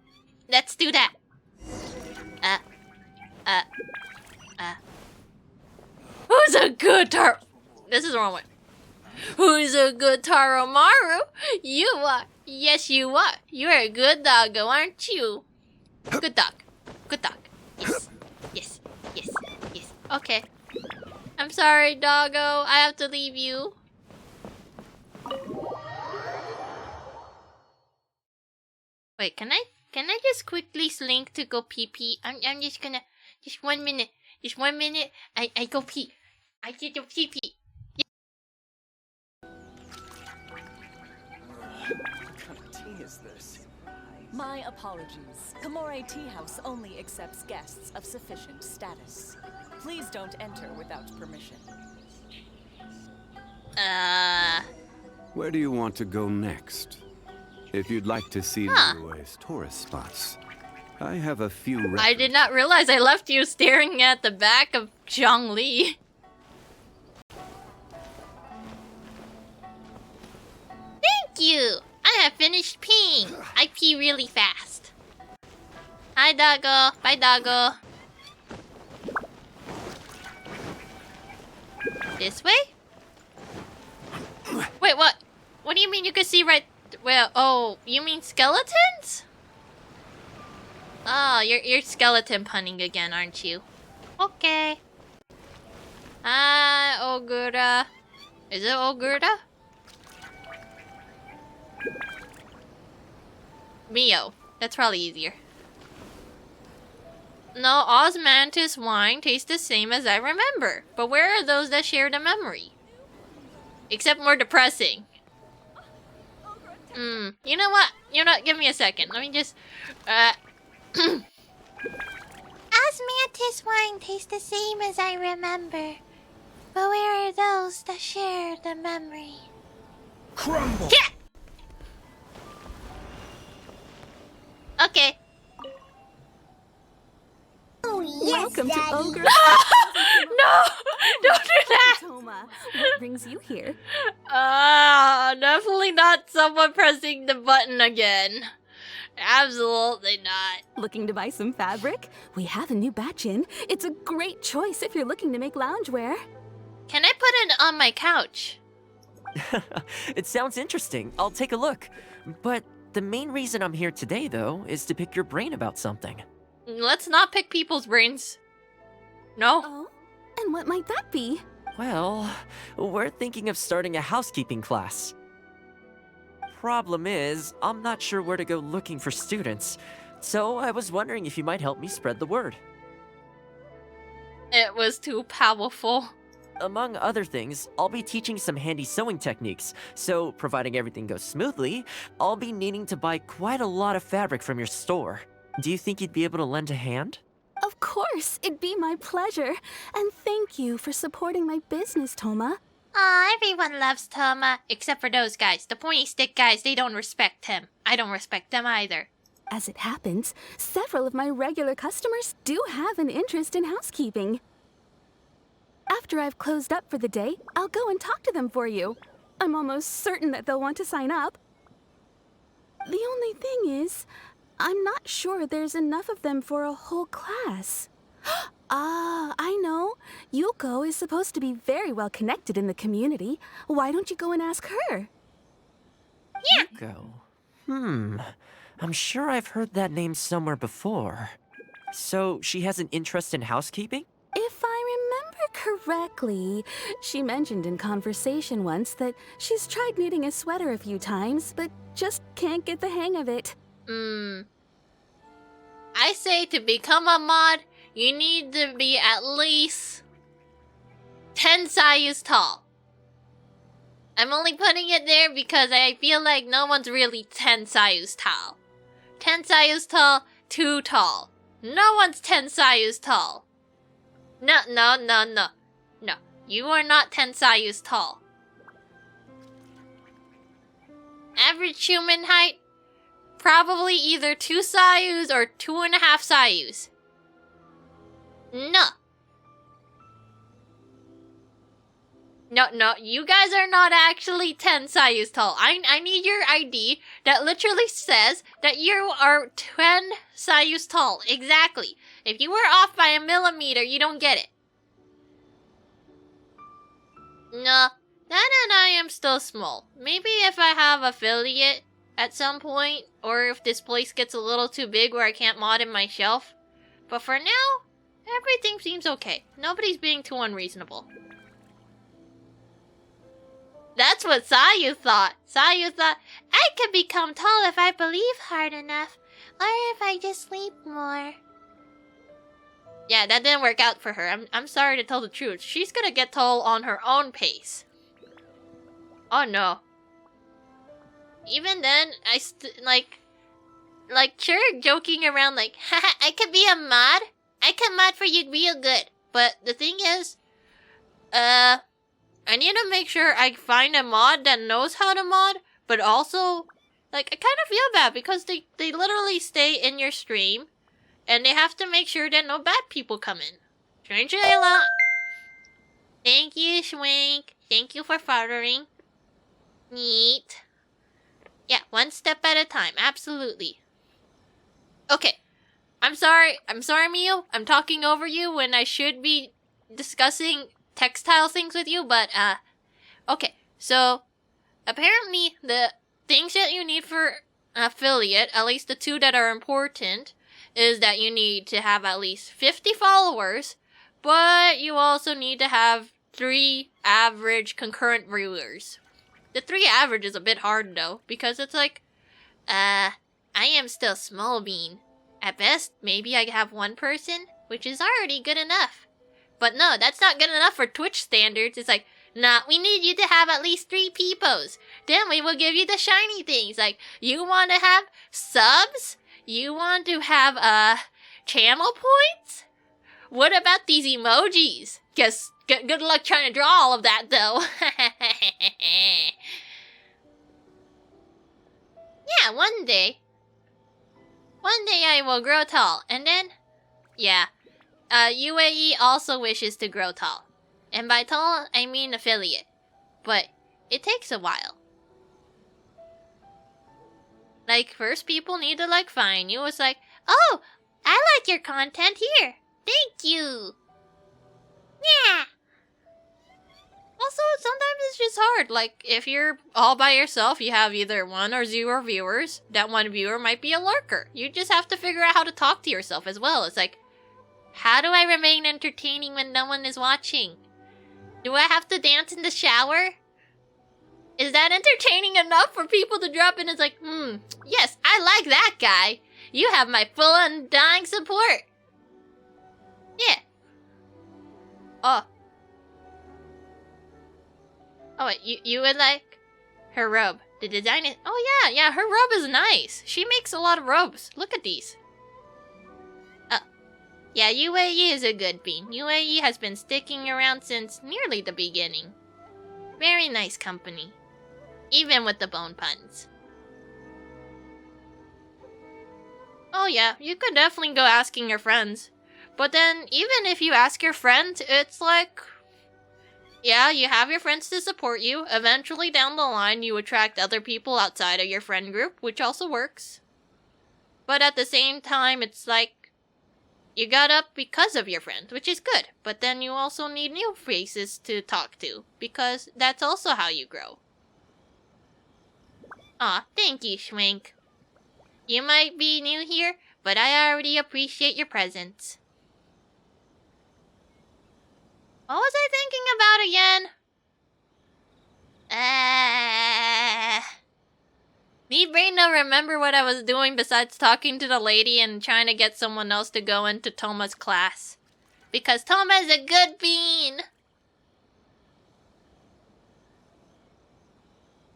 Let's do that. Who's a good Taro... This is the wrong one. Who's a good Taromaru? You are. Yes, you are. You're a good doggo, aren't you? Good dog. Good dog. Yes. Yes. Yes. Yes. Okay. I'm sorry, doggo. I have to leave you. Wait, can I just quickly slink to go pee pee? I'm just gonna... Just 1 minute. Just 1 minute. I go pee. I did the pee pee. What kind of tea is this? My apologies. Komore Tea House only accepts guests of sufficient status. Please don't enter without permission. Where do you want to go next? If you'd like to see Liyue's tourist spots, I have a few. I did not realize I left you staring at the back of Zhongli. Thank you! I have finished peeing. I pee really fast. Hi, doggo. Bye, doggo. This way? Wait, what? What do you mean you can see right... Well, oh, you mean skeletons? Oh, you're skeleton punning again, aren't you? Okay. Hi, Ogura. Is it Ogura? Mio. That's probably easier. No, osmanthus wine tastes the same as I remember. But where are those that share the memory? Except more depressing. You know what? You know what? Give me a second. Let me just... Osmanthus wine tastes the same as I remember. But where are those that share the memory? Crumble! Yeah! Okay. Oh, yes, Welcome Daddy. to Ogre. No! Don't do that! Thoma, what brings you here? Definitely not someone pressing the button again. Absolutely not. Looking to buy some fabric? We have a new batch in. It's a great choice if you're looking to make loungewear. Can I put it on my couch? It sounds interesting. I'll take a look. But the main reason I'm here today, though, is to pick your brain about something. Let's not pick people's brains. No? Oh? And what might that be? Well, we're thinking of starting a housekeeping class. Problem is, I'm not sure where to go looking for students, so I was wondering if you might help me spread the word. It was too powerful. Among other things, I'll be teaching some handy sewing techniques, so providing everything goes smoothly, I'll be needing to buy quite a lot of fabric from your store. Do you think you'd be able to lend a hand? Of course, it'd be my pleasure. And thank you for supporting my business, Thoma. Aw, everyone loves Thoma, except for those guys. The pointy stick guys, they don't respect him. I don't respect them either. As it happens, several of my regular customers do have an interest in housekeeping. After I've closed up for the day, I'll go and talk to them for you. I'm almost certain that they'll want to sign up. The only thing is, I'm not sure there's enough of them for a whole class. Ah, I know. Yuko is supposed to be very well connected in the community. Why don't you go and ask her? Yeah. Yuko. I'm sure I've heard that name somewhere before. So, she has an interest in housekeeping? If I remember correctly, she mentioned in conversation once that she's tried knitting a sweater a few times, but just can't get the hang of it. I say to become a mod, you need to be at least 10 Sayus tall. I'm only putting it there because I feel like no one's really 10 Sayus tall. 10 Sayus tall, too tall. No one's 10 Sayus tall. No. No, you are not 10 Sayus tall. Average human height? Probably either 2 Sayus or 2.5 Sayus. No. No, you guys are not actually 10 Sayus tall. I need your ID that literally says that you are 10 Sayus tall. Exactly. If you were off by a millimeter, you don't get it. No, that and I am still small. Maybe if I have affiliate at some point, or if this place gets a little too big where I can't mod in my shelf. But for now, everything seems okay. Nobody's being too unreasonable. That's what Sayu thought. Sayu thought, I could become tall if I believe hard enough, or if I just sleep more. Yeah, that didn't work out for her. I'm sorry to tell the truth. She's gonna get tall on her own pace. Oh no. Even then, I sure, joking around like, haha, I could be a mod. I can mod for you real good. But the thing is, I need to make sure I find a mod that knows how to mod, but also, like, I kind of feel bad because they literally stay in your stream, and they have to make sure that no bad people come in. Strangely a lot. Thank you, Schwink. Thank you for following. Neat. Yeah, one step at a time, absolutely. Okay, I'm sorry, Mio. I'm talking over you when I should be discussing textile things with you, but, okay. So, apparently, the things that you need for affiliate, at least the 2 that are important, is that you need to have at least 50 followers, but you also need to have 3 average concurrent viewers. The 3 average is a bit hard, though, because it's like, I am still small bean. At best, maybe I have 1 person, which is already good enough. But no, that's not good enough for Twitch standards. It's like, nah, we need you to have at least 3 peepos. Then we will give you the shiny things. Like, you want to have subs? You want to have, channel points? What about these emojis? Guess, good luck trying to draw all of that, though. Yeah, one day I will grow tall, and then, yeah. UAE also wishes to grow tall. And by tall, I mean affiliate. But it takes a while. Like, first people need to, like, find you. It's like, oh, I like your content here. Thank you. Yeah. We'll also, sometimes it's just hard. Like, if you're all by yourself, you have either 1 or 0 viewers. That one viewer might be a lurker. You just have to figure out how to talk to yourself as well. It's like, how do I remain entertaining when no one is watching? Do I have to dance in the shower? Is that entertaining enough for people to drop in? It's like, yes, I like that guy. You have my full undying support. Yeah. Oh. Oh, wait, you would like her robe. The design is... Oh, yeah, her robe is nice. She makes a lot of robes. Look at these. Oh. Yeah, UAE is a good bean. UAE has been sticking around since nearly the beginning. Very nice company. Even with the bone puns. Oh, yeah, you could definitely go asking your friends. But then, even if you ask your friends, it's like... Yeah, you have your friends to support you. Eventually, down the line, you attract other people outside of your friend group, which also works. But at the same time, it's like... You got up because of your friends, which is good. But then you also need new faces to talk to, because that's also how you grow. Aw, thank you, Schwank. You might be new here, but I already appreciate your presence. What was I thinking about again? Need brain to remember what I was doing besides talking to the lady and trying to get someone else to go into Thoma's class. Because Thoma is a good bean!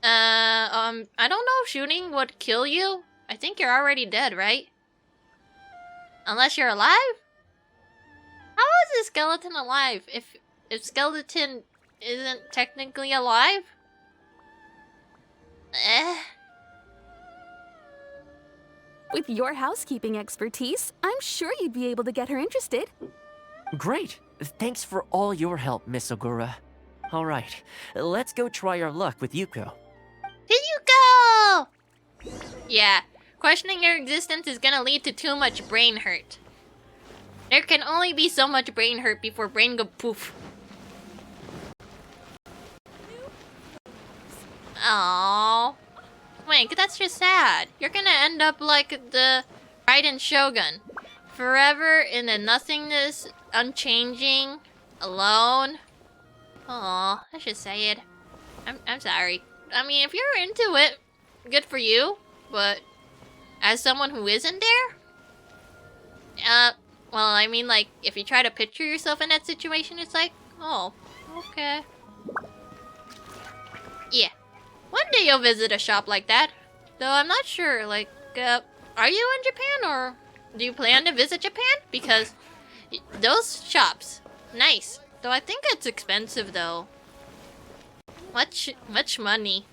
I don't know if shooting would kill you. I think you're already dead, right? Unless you're alive? How is a skeleton alive if skeleton isn't technically alive? With your housekeeping expertise, I'm sure you'd be able to get her interested. Great. Thanks for all your help, Miss Ogura. All right, let's go try our luck with Yuko. Yuko! Yeah, questioning your existence is gonna lead to too much brain hurt. There can only be so much brain hurt before brain go poof. Aww. Wink, that's just sad. You're gonna end up like the Raiden Shogun. Forever in the nothingness, unchanging, alone. Aw, I should say it. I'm sorry. I mean, if you're into it, good for you. But as someone who isn't there, well, I mean, like, if you try to picture yourself in that situation, it's like, oh, okay. Yeah. One day you'll visit a shop like that. Though I'm not sure, like, are you in Japan or do you plan to visit Japan? Because those shops, nice. Though I think it's expensive though. Much money.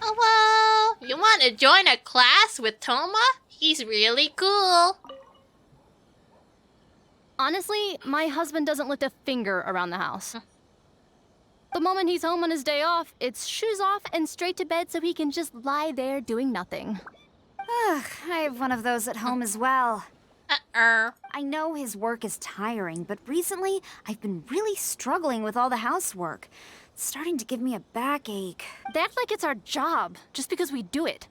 Hello! You want to join a class with Thoma? He's really cool. Honestly, my husband doesn't lift a finger around the house. The moment he's home on his day off, it's shoes off and straight to bed so he can just lie there doing nothing. Ugh, I have one of those at home as well. I know his work is tiring, but recently I've been really struggling with all the housework. It's starting to give me a backache. They act like it's our job, just because we do it.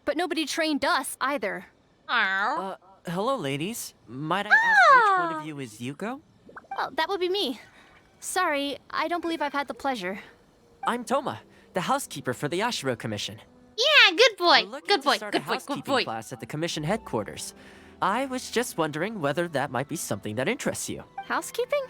But nobody trained us, either. Hello, ladies. Might I ask which one of you is Yuko? Well, that would be me. Sorry, I don't believe I've had the pleasure. I'm Thoma, the housekeeper for the Yashiro Commission. Yeah, good boy. Good boy, good boy. Class at the commission headquarters. I was just wondering whether that might be something that interests you. Housekeeping?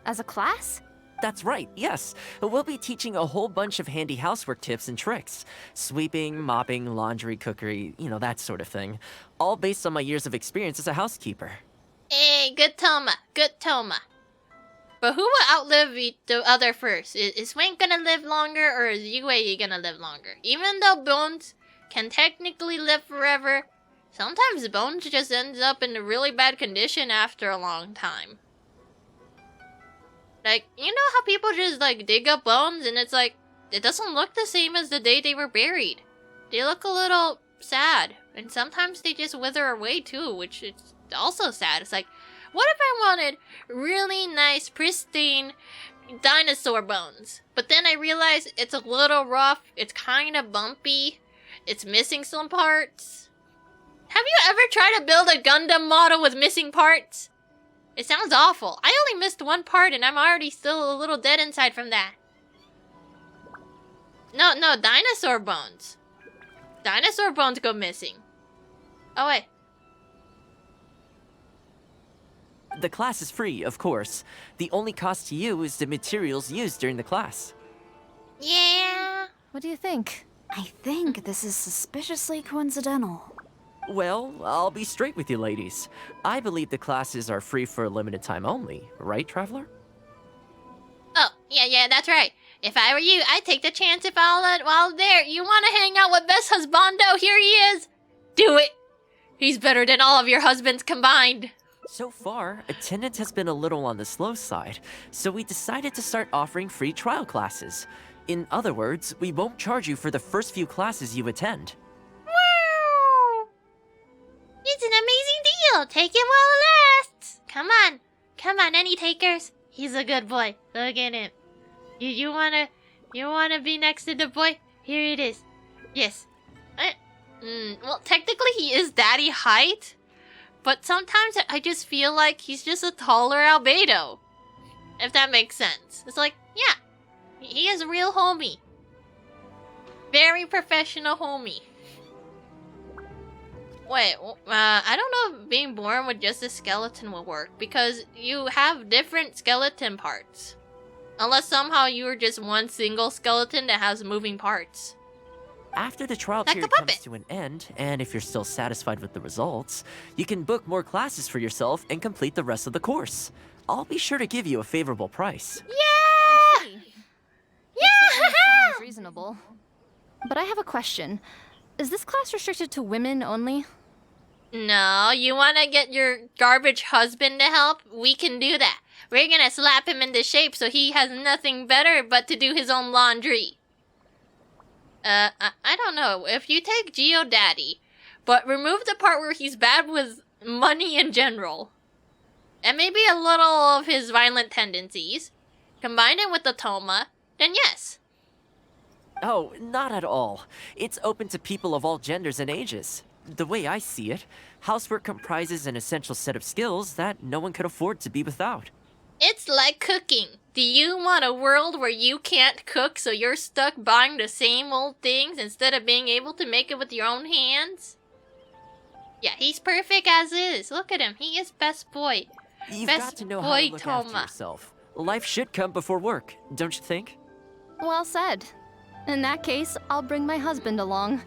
As a class? That's right, yes. We'll be teaching a whole bunch of handy housework tips and tricks. Sweeping, mopping, laundry, cookery, that sort of thing. All based on my years of experience as a housekeeper. Hey, good Thoma, good Thoma. But who will outlive the other first? Is Swank gonna live longer or is Yue gonna live longer? Even though Bones can technically live forever, sometimes Bones just ends up in a really bad condition after a long time. Like, you know how people just, like, dig up bones and it's like, it doesn't look the same as the day they were buried. They look a little sad. And sometimes they just wither away too, which is also sad. It's like, What if I wanted really nice, pristine dinosaur bones? But then I realized it's a little rough, it's kind of bumpy, it's missing some parts. Have you ever tried to build a Gundam model with missing parts? It sounds awful. I only missed one part and I'm already still a little dead inside from that. No, dinosaur bones. Dinosaur bones go missing. Oh, wait. The class is free, of course. The only cost to you is the materials used during the class. Yeah. What do you think? I think this is suspiciously coincidental. Well, I'll be straight with you ladies. I believe the classes are free for a limited time only, right, Traveler? Oh, yeah, that's right. If I were you, I'd take the chance if while there. You want to hang out with best husbando? Here he is. Do it. He's better than all of your husbands combined. So far, attendance has been a little on the slow side, so we decided to start offering free trial classes. In other words, we won't charge you for the first few classes you attend. Wow! It's an amazing deal. Take it while it lasts. Come on, any takers? He's a good boy. Look at him. You wanna be next to the boy? Here it is. Yes. Well, technically he is daddy height, but sometimes I just feel like he's just a taller albedo. If that makes sense. It's like, yeah, he is a real homie. Very professional homie. Wait, I don't know if being born with just a skeleton will work, because you have different skeleton parts. Unless somehow you are just one single skeleton that has moving parts. After the trial period comes to an end, and if you're still satisfied with the results, you can book more classes for yourself and complete the rest of the course. I'll be sure to give you a favorable price. Yeah! Yeah! Sounds reasonable. But I have a question. Is this class restricted to women only? No, you want to get your garbage husband to help? We can do that. We're gonna slap him into shape so he has nothing better but to do his own laundry. I don't know. If you take Geodaddy, but remove the part where he's bad with money in general, and maybe a little of his violent tendencies, combine it with the Thoma, then yes. Oh, not at all. It's open to people of all genders and ages. The way I see it, housework comprises an essential set of skills that no one could afford to be without. It's like cooking. Do you want a world where you can't cook, so you're stuck buying the same old things instead of being able to make it with your own hands? Yeah, he's perfect as is. Look at him. He is best boy. You've best got to know boy how to look after Thoma. yourself. Life should come before work, don't you think? Well said. In that case, I'll bring my husband along.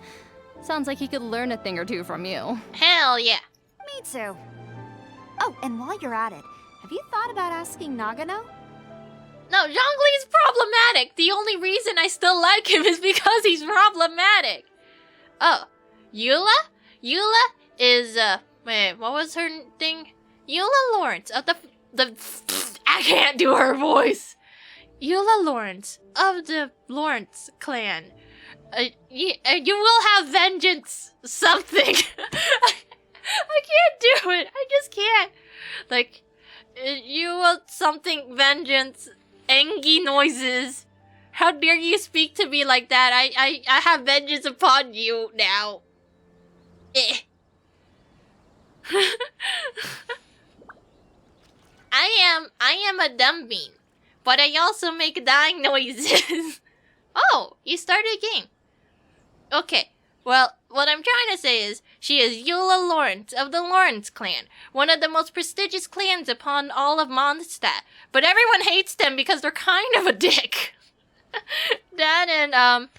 Sounds like he could learn a thing or two from you. Hell yeah. Me too. Oh, and while you're at it, have you thought about asking Nagano? No, Zhongli's problematic. The only reason I still like him is because he's problematic. Oh, Eula? Eula is, wait, what was her thing? Eula Lawrence of the I can't do her voice. Eula Lawrence of the Lawrence clan. You will have vengeance something. I can't do it. I just can't. Like, you will something vengeance. Engi noises. How dare you speak to me like that? I have vengeance upon you now. I am a dumb bean, but I also make dying noises. Oh, you started a game. Okay, well, what I'm trying to say is, she is Eula Lawrence of the Lawrence clan, one of the most prestigious clans upon all of Mondstadt, but everyone hates them because they're kind of a dick. That and,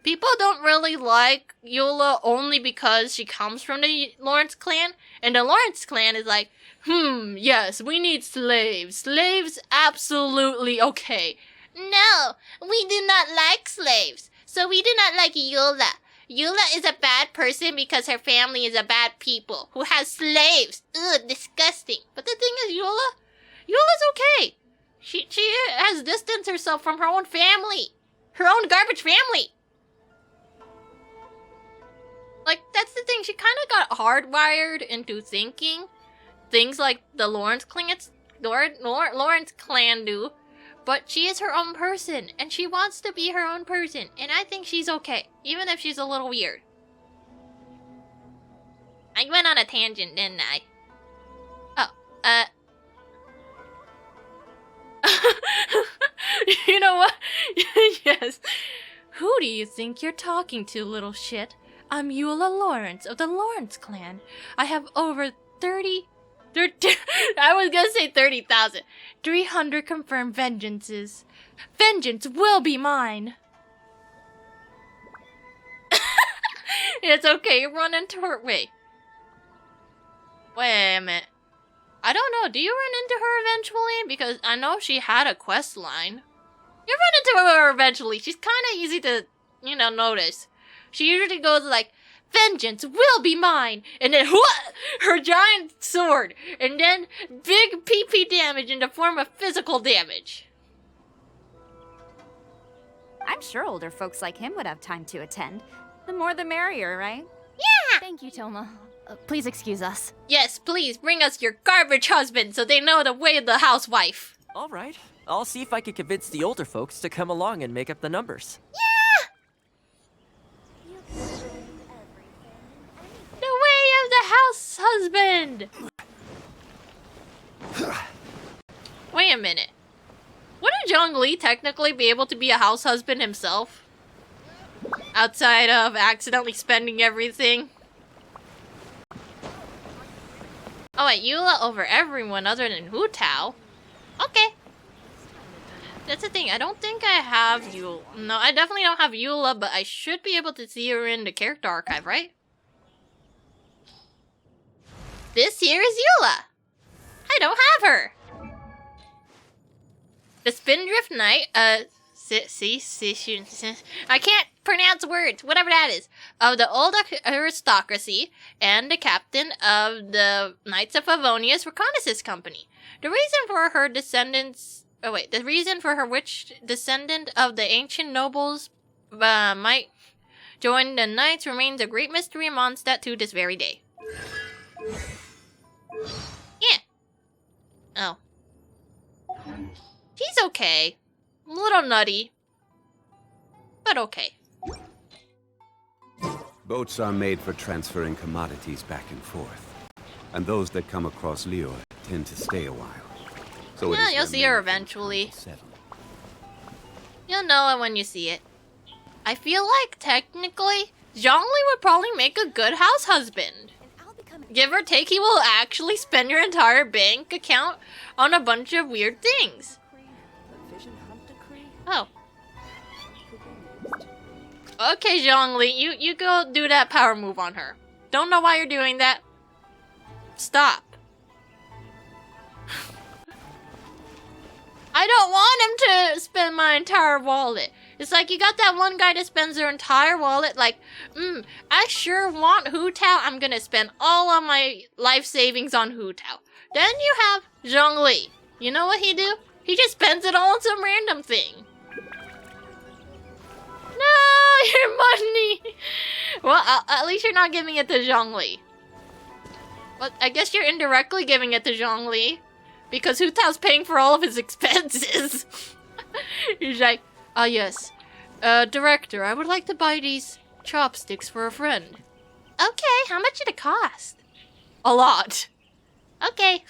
people don't really like Eula only because she comes from the Lawrence clan, and the Lawrence clan is like, yes, we need slaves. Slaves, absolutely okay. No, we do not like slaves, so we do not like Eula. Eula is a bad person because her family is a bad people who has slaves. Ugh, disgusting. But the thing is, Eula's okay. She has distanced herself from her own family. Her own garbage family. Like, that's the thing. She kind of got hardwired into thinking things like the Lawrence clan do, but she is her own person, and she wants to be her own person, and I think she's okay, even if she's a little weird. I went on a tangent, didn't I? Oh, you know what? Yes. Who do you think you're talking to, little shit? I'm Eula Lawrence of the Lawrence clan. I have over 30 I was gonna say 30,000. 300 confirmed vengeances. Vengeance will be mine. It's okay, run into her. Wait a minute. I don't know, do you run into her eventually? Because I know she had a quest line. You run into her eventually. She's kind of easy to, you know, notice. She usually goes like, vengeance will be mine, and then what? Her giant sword, and then big PP damage in the form of physical damage. I'm sure older folks like him would have time to attend. The more the merrier, right? Yeah! Thank you, Thoma. Please excuse us. Yes, please bring us your garbage husband so they know the way of the housewife. All right. I'll see if I can convince the older folks to come along and make up the numbers. Yeah! The way of the house husband! Wait a minute. Wouldn't Zhongli technically be able to be a house husband himself? Outside of accidentally spending everything? Oh wait, Eula over everyone other than Hu Tao? Okay. That's the thing, I don't think I have Eula. No, I definitely don't have Eula, but I should be able to see her in the character archive, right? This here is Eula! I don't have her! The Spindrift Knight, I can't pronounce words, whatever that is, of the old aristocracy, and the captain of the Knights of Favonius Reconnaissance Company. The reason for her which descendant of the ancient nobles might join the Knights remains a great mystery amongst that to this very day. Yeah. Oh. She's okay. A little nutty. But okay. Boats are made for transferring commodities back and forth. And those that come across Leo tend to stay a while. So yeah, you'll see her eventually. You'll know it when you see it. I feel like, technically, Zhongli would probably make a good house husband. Give or take, he will actually spend your entire bank account on a bunch of weird things. Oh. Okay, Zhongli, you go do that power move on her. Don't know why you're doing that. Stop. I don't want him to spend my entire wallet. It's like you got that one guy that spends their entire wallet like, I sure want Hu Tao. I'm gonna spend all of my life savings on Hu Tao. Then you have Zhongli. You know what he do? He just spends it all on some random thing. No, your money. Well, at least you're not giving it to Zhongli. Well, I guess you're indirectly giving it to Zhongli. Because Hu Tao's paying for all of his expenses. He's like, ah yes. Director, I would like to buy these chopsticks for a friend. Okay, how much did it cost? A lot. Okay.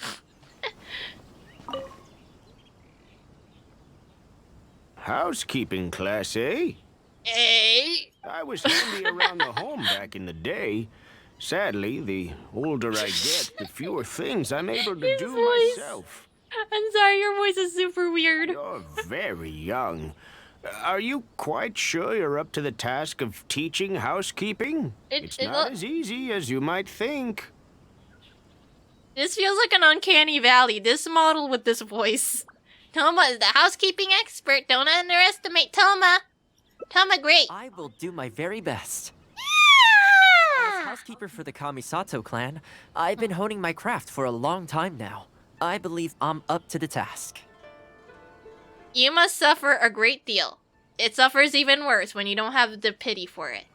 Housekeeping class, eh? Hey. I was handy around the home back in the day. Sadly, the older I get, the fewer things I'm able to do myself. I'm sorry, your voice is super weird. You're very young. Are you quite sure you're up to the task of teaching housekeeping? It's not as easy as you might think. This feels like an uncanny valley, this model with this voice. Thoma is the housekeeping expert. Don't underestimate Thoma. Thoma, great. I will do my very best. As housekeeper for the Kamisato clan, I've been honing my craft for a long time now. I believe I'm up to the task. You must suffer a great deal. It suffers even worse when you don't have the pity for it.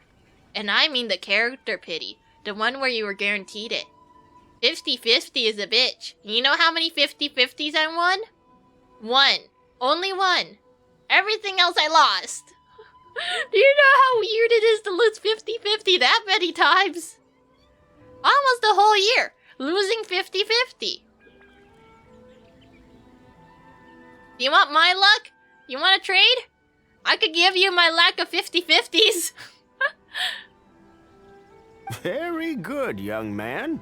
And I mean the character pity. The one where you were guaranteed it. 50-50 is a bitch. You know how many 50-50s I won? One. Only one. Everything else I lost. Do you know how weird it is to lose 50-50 that many times? Almost a whole year. Losing 50-50. Do you want my luck? You want to trade? I could give you my lack of 50-50s. Very good, young man.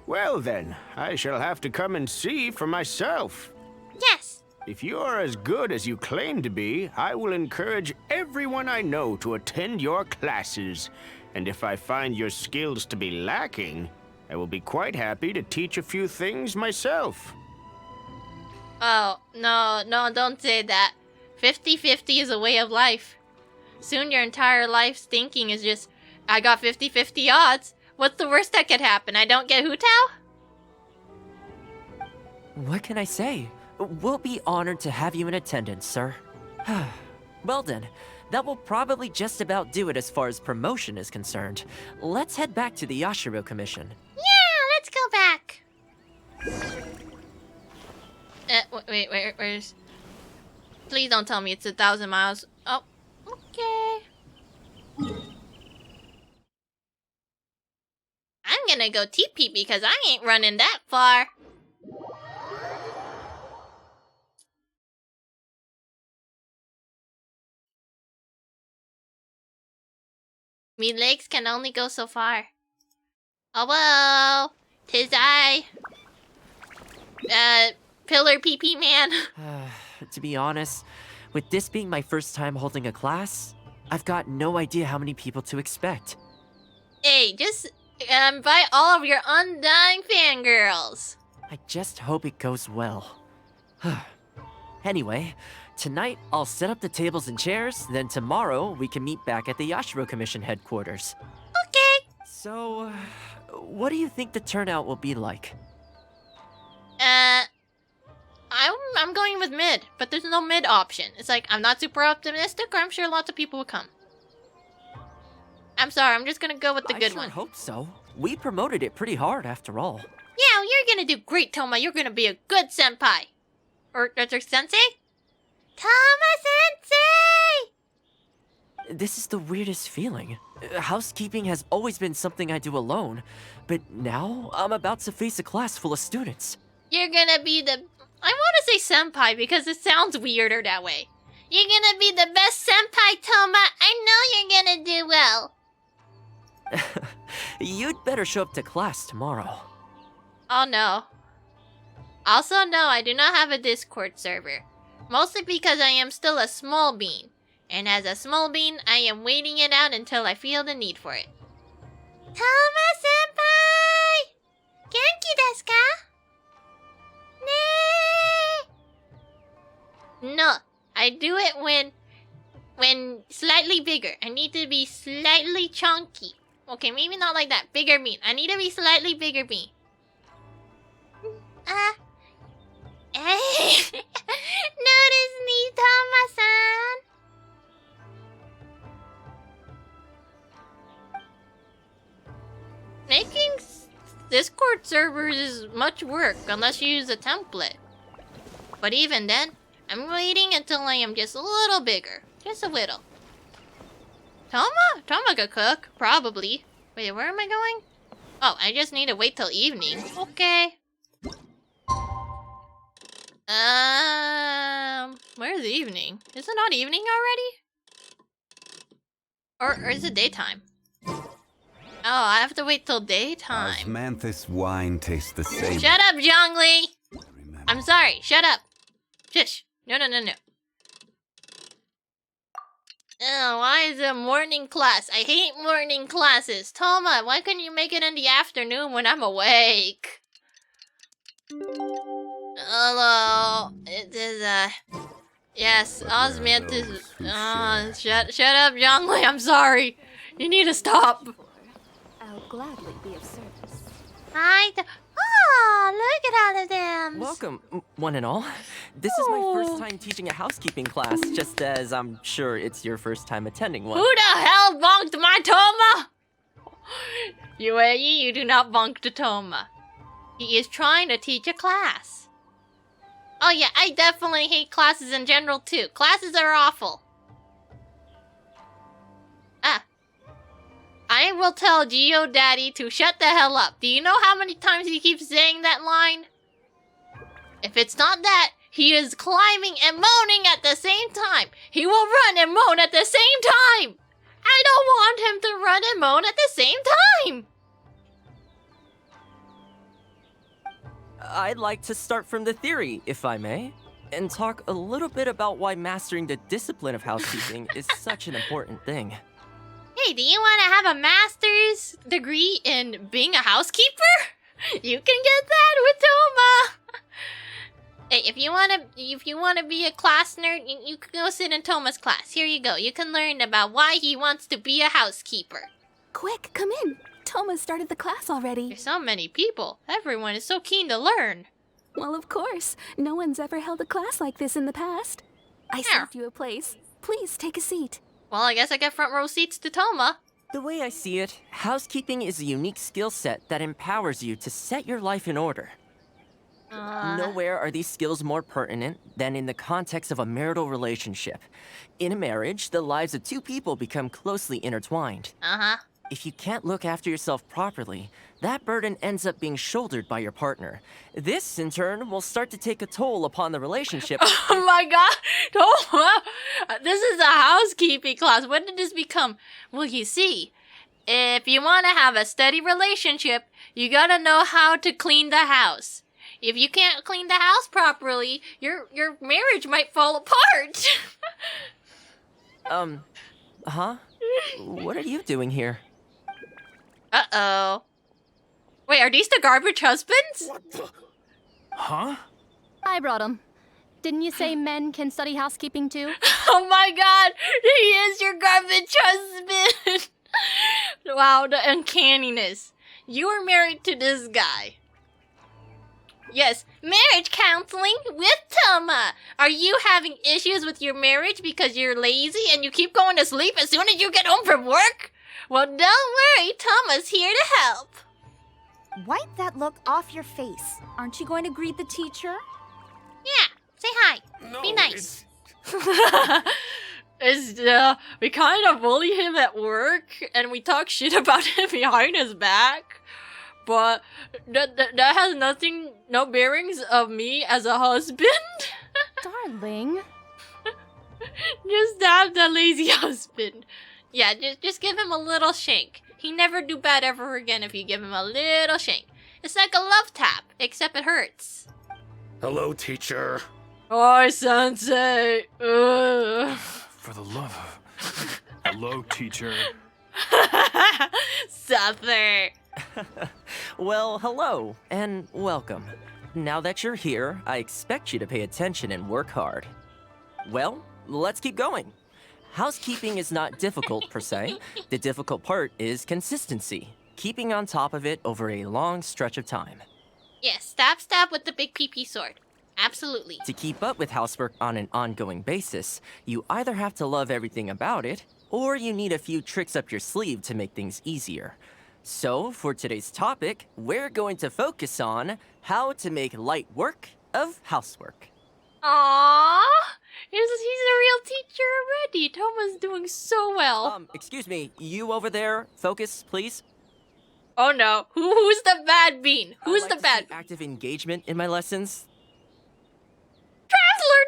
Well then, I shall have to come and see for myself. Yes. If you're as good as you claim to be, I will encourage everyone I know to attend your classes. And if I find your skills to be lacking, I will be quite happy to teach a few things myself. Oh, no, don't say that. 50-50 is a way of life. Soon your entire life's thinking is just, I got 50-50 odds. What's the worst that could happen? I don't get Hutao? What can I say? We'll be honored to have you in attendance, sir. Well then, that will probably just about do it as far as promotion is concerned. Let's head back to the Yashiro Commission. Yeah, let's go back. Where's... Please don't tell me it's 1,000 miles. Oh, okay. I'm gonna go TP because I ain't running that far. Me legs can only go so far. Oh well, 'tis I. Pillar PP man. To be honest, with this being my first time holding a class, I've got no idea how many people to expect. Hey, just invite all of your undying fangirls. I just hope it goes well. Anyway, tonight I'll set up the tables and chairs, then tomorrow we can meet back at the Yashiro Commission headquarters. Okay. So, what do you think the turnout will be like? I'm going with mid, but there's no mid option. It's like, I'm not super optimistic, or I'm sure lots of people will come. I'm sorry, I'm just gonna go with the good one. I hope so. We promoted it pretty hard after all. Yeah, you're gonna do great, Thoma. You're gonna be a good senpai. Or sensei? Thoma-sensei! This is the weirdest feeling. Housekeeping has always been something I do alone, but now I'm about to face a class full of students. You're gonna be the... I want to say senpai because it sounds weirder that way. You're gonna be the best senpai, Thoma. I know you're gonna do well. You'd better show up to class tomorrow. Oh no. Also, no, I do not have a Discord server. Mostly because I am still a small bean. And as a small bean, I am waiting it out until I feel the need for it. Thoma-senpai! Genki desu ka? No, I do it when slightly bigger. I need to be slightly chunky. Okay, maybe not like that. Bigger bean. I need to be slightly bigger bean. Notice me, Thoma-san. Making Discord servers is much work unless you use a template. But even then, I'm waiting until I am just a little bigger. Just a little. Thoma could cook, probably. Wait, where am I going? Oh, I just need to wait till evening. Okay. Where's the evening? Is it not evening already? Or is it daytime? Oh, I have to wait till daytime. Osmanthus wine tastes the same. Shut up, Zhongli! I'm sorry, shut up. Shush. No. Oh, why is it a morning class? I hate morning classes. Thoma, why couldn't you make it in the afternoon when I'm awake? Hello. It is, yes, Osmanthus. Shut up, Zhongli, I'm sorry. You need to stop. I'll gladly be of service. Hi. Oh, look at all of them. Welcome, one and all. This is my first time teaching a housekeeping class, just as I'm sure it's your first time attending one. Who the hell bonked my Thoma? UAE, you do not bonk the Thoma. He is trying to teach a class. Oh yeah, I definitely hate classes in general too. Classes are awful. I will tell Geo Daddy to shut the hell up. Do you know how many times he keeps saying that line? If it's not that, he is climbing and moaning at the same time. He will run and moan at the same time. I don't want him to run and moan at the same time. I'd like to start from the theory, if I may, and talk a little bit about why mastering the discipline of housekeeping is such an important thing. Hey, do you want to have a master's degree in being a housekeeper? You can get that with Thoma. Hey, if you wanna be a class nerd, you can go sit in Thoma's class. Here you go. You can learn about why he wants to be a housekeeper. Quick, come in. Thoma started the class already. There's so many people. Everyone is so keen to learn. Well, of course. No one's ever held a class like this in the past. I saved you a place. Please take a seat. Well, I guess I get front row seats to Thoma. The way I see it, housekeeping is a unique skill set that empowers you to set your life in order. Nowhere are these skills more pertinent than in the context of a marital relationship. In a marriage, the lives of two people become closely intertwined. If you can't look after yourself properly, that burden ends up being shouldered by your partner. This, in turn, will start to take a toll upon the relationship. Oh my god! Thoma! This is a housekeeping class. When did this become? Well, you see, if you want to have a steady relationship, you gotta know how to clean the house. If you can't clean the house properly, your marriage might fall apart. What are you doing here? Uh-oh. Wait, are these the garbage husbands? What the? Huh? I brought him. Didn't you say men can study housekeeping too? Oh my god, he is your garbage husband. Wow, the uncanniness. You were married to this guy. Yes, marriage counseling with Thoma. Are you having issues with your marriage because you're lazy and you keep going to sleep as soon as you get home from work? Well, don't worry, Thoma's here to help. Wipe that look off your face. Aren't you going to greet the teacher? Yeah, say hi. No, be nice. We kind of bully him at work and we talk shit about him behind his back. But that has no bearings of me as a husband. Darling. Just have the lazy husband. Yeah, just give him a little shank. He never do bad ever again if you give him a little shank. It's like a love tap, except it hurts. Hello, teacher. Hi, sensei. For the love of... Hello, teacher. Suffer. Well, hello, and welcome. Now that you're here, I expect you to pay attention and work hard. Well, let's keep going. Housekeeping is not difficult per se. The difficult part is consistency, keeping on top of it over a long stretch of time. Yes, stab with the big PP sword. Absolutely. To keep up with housework on an ongoing basis, you either have to love everything about it, or you need a few tricks up your sleeve to make things easier. So, for today's topic, we're going to focus on how to make light work of housework. Aww! He's a real teacher already. Thoma's doing so well. Excuse me, you over there, focus, please. Oh no, who's the bad bean? Who's I'd like the bad? To see active engagement in my lessons. Traveler,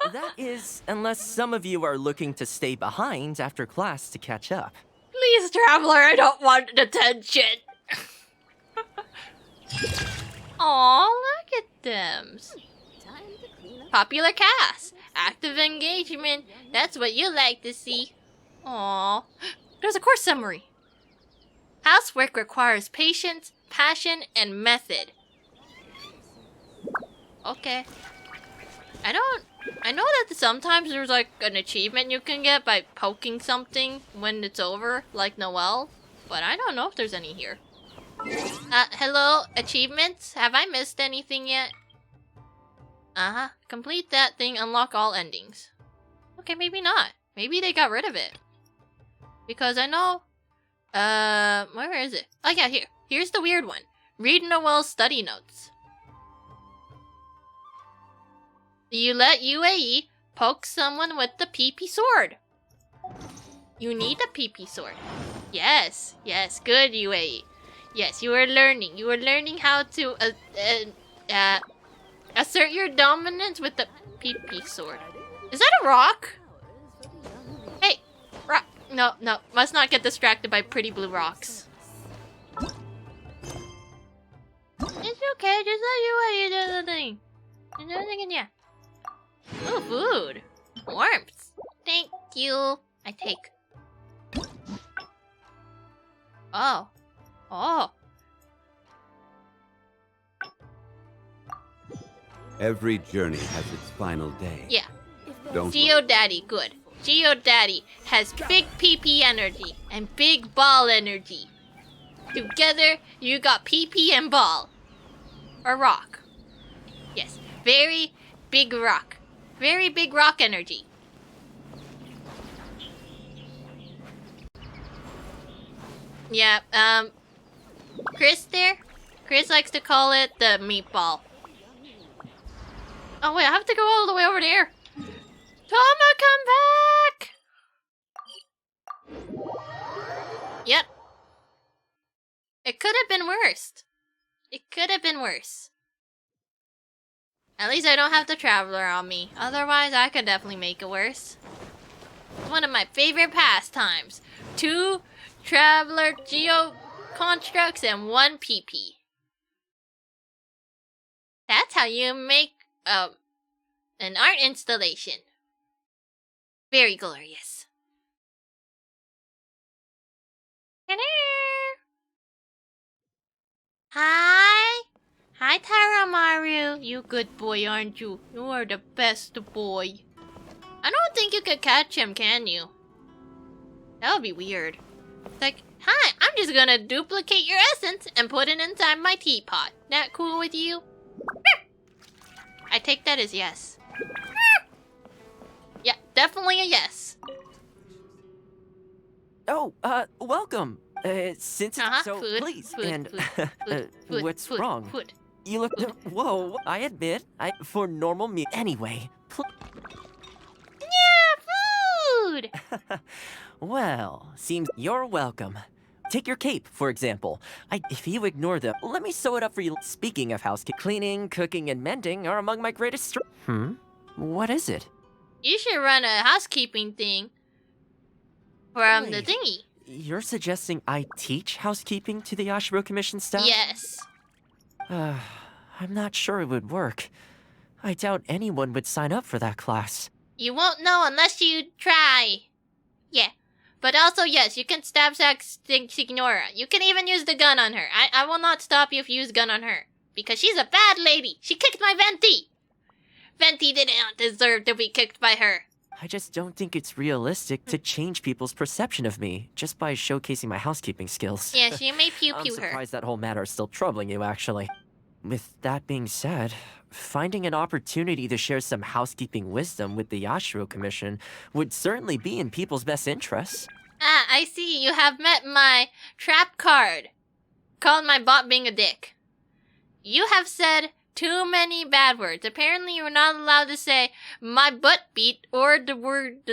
no! That is, unless some of you are looking to stay behind after class to catch up. Please, Traveler, I don't want attention. Aw, look at them. Popular cast. Active engagement. That's what you like to see. Aw. There's a course summary. Housework requires patience, passion, and method. Okay. I know that sometimes there's like an achievement you can get by poking something when it's over, like Noelle, but I don't know if there's any here. Hello, achievements? Have I missed anything yet? Complete that thing, unlock all endings. Okay, maybe not. Maybe they got rid of it. Because I know... where is it? Oh yeah, here. Here's the weird one. Read Noel's study notes. You let UAE poke someone with the PP sword. You need a PP sword. Yes, yes, good UAE. Yes, you are learning. You are learning how to assert your dominance with the PP sword. Is that a rock? Hey, rock. No, no, must not get distracted by pretty blue rocks. It's okay, just let UAE do the thing. There's nothing in here. Oh, food. Warmth. Thank you. I take. Oh. Oh. Every journey has its final day. Yeah. Don't Geo Daddy, good. Geo Daddy has big PP energy and big ball energy. Together, you got PP and ball. Or rock. Yes, very big rock. Very big rock energy. Yeah, Chris there? Chris likes to call it the meatball. Oh wait, I have to go all the way over there. Thoma, come back! Yep. It could have been worse. It could have been worse. At least I don't have the Traveler on me. Otherwise, I could definitely make it worse. It's one of my favorite pastimes. 2 Traveler Geo constructs and 1 PP. That's how you make an art installation. Very glorious. Hello. Hi. Hi, Taramaru. You good boy, aren't you? You are the best boy. I don't think you could catch him, can you? That would be weird. It's like, hi, I'm just gonna duplicate your essence and put it inside my teapot. That cool with you? I take that as yes. Yeah, definitely a yes. Oh, welcome. Since it's so, food, please, food, and food, what's food, wrong? Food. You look. Whoa, I admit, for normal me. Anyway, Yeah, food. well, seems you're welcome. Take your cape, for example. If you ignore them, let me sew it up for you. Speaking of housekeeping, cleaning, cooking, and mending are among my greatest strengths. What is it? You should run a housekeeping thing from the thingy. You're suggesting I teach housekeeping to the Yashiro Commission staff? Yes. I'm not sure it would work. I doubt anyone would sign up for that class. You won't know unless you try. Yeah. But also, yes, you can stab Signora. You can even use the gun on her. I will not stop you if you use gun on her. Because she's a bad lady. She kicked my Venti. Venti did not deserve to be kicked by her. I just don't think it's realistic to change people's perception of me just by showcasing my housekeeping skills. Yeah, she may pew-pew I'm her. surprised that whole matter is still troubling you, actually. With that being said, finding an opportunity to share some housekeeping wisdom with the Yashiro Commission would certainly be in people's best interests. Ah, I see. You have met my trap card. Called my bot being a dick. You have said too many bad words. Apparently you're not allowed to say my butt beat or the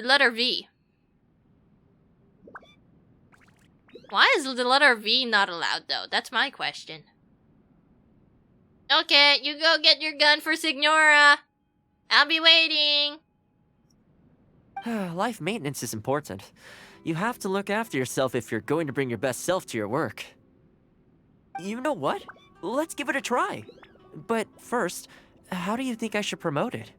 letter V. Why is the letter V not allowed though? That's my question. Okay, you go get your gun for Signora. I'll be waiting. Life maintenance is important. You have to look after yourself if you're going to bring your best self to your work. You know what? Let's give it a try. But first, how do you think I should promote it?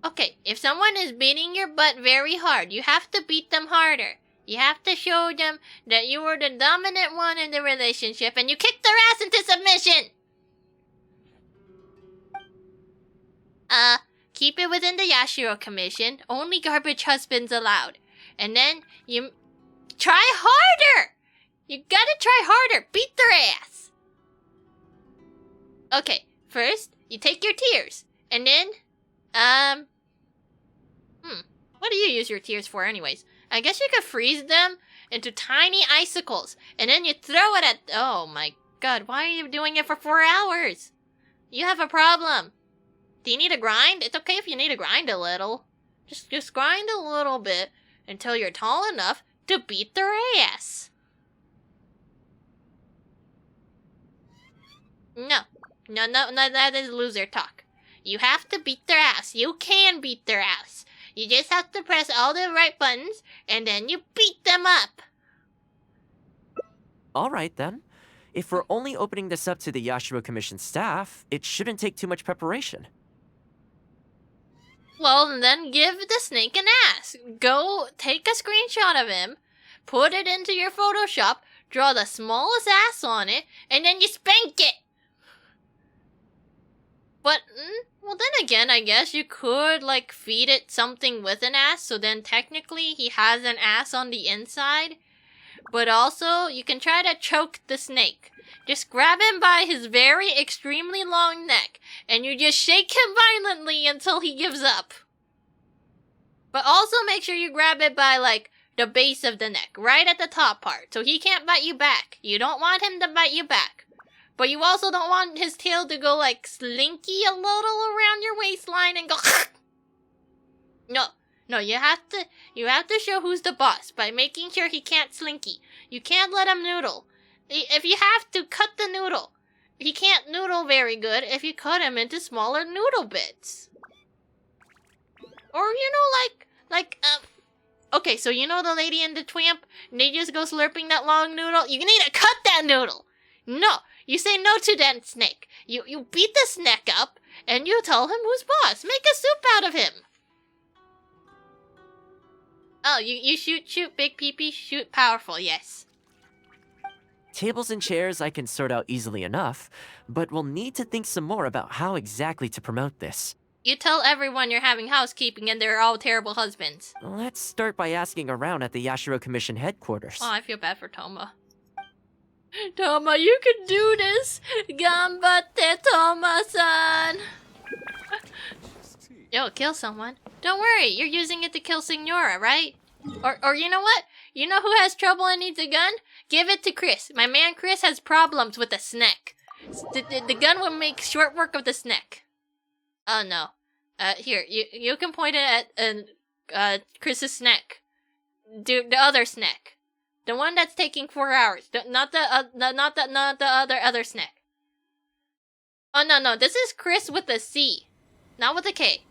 Okay, if someone is beating your butt very hard, you have to beat them harder. You have to show them that you were the dominant one in the relationship and you kicked their ass into submission! Keep it within the Yashiro Commission. Only garbage husbands allowed. And then you try harder! You gotta try harder. Beat their ass. Okay, first, you take your tears. And then, what do you use your tears for anyways? I guess you could freeze them into tiny icicles. And then you throw it at, oh my god, why are you doing it for 4 hours? You have a problem. Do you need to grind? It's okay if you need to grind a little. Just grind a little bit until you're tall enough to beat their ass. No, that is loser talk. You have to beat their ass. You can beat their ass. You just have to press all the right buttons, and then you beat them up. Alright then. If we're only opening this up to the Yashiro Commission staff, it shouldn't take too much preparation. Well, then give the snake an ass. Go take a screenshot of him, put it into your Photoshop, draw the smallest ass on it, and then you spank it. But, well then again, I guess you could, like, feed it something with an ass, so then technically he has an ass on the inside. But also, you can try to choke the snake. Just grab him by his very extremely long neck, and you just shake him violently until he gives up. But also make sure you grab it by, like, the base of the neck, right at the top part, so he can't bite you back. You don't want him to bite you back. But you also don't want his tail to go, like, slinky a little around your waistline and go No, you have to show who's the boss by making sure he can't slinky. You can't let him noodle. If you have to, cut the noodle. He can't noodle very good if you cut him into smaller noodle bits. Or, okay, so you know the lady and the twamp? And they just go slurping that long noodle? You need to cut that noodle! No, you say no to that snake. You beat the snake up, and you tell him who's boss. Make a soup out of him. Oh, you shoot big pee-pee, shoot powerful, yes. Tables and chairs I can sort out easily enough, but we'll need to think some more about how exactly to promote this. You tell everyone you're having housekeeping and they're all terrible husbands. Let's start by asking around at the Yashiro Commission headquarters. Oh, I feel bad for Thoma. Thoma, you can do this! Ganbatte, Thoma-san! Yo, kill someone. Don't worry, you're using it to kill Signora, right? Or you know what? You know who has trouble and needs a gun? Give it to Chris. My man Chris has problems with the snake. The gun will make short work of the snake. Oh no. Here, you can point it at Chris's snake. The other snake. The one that's taking 4 hours. Not the other snake. Oh no, this is Chris with a C. Not with a K.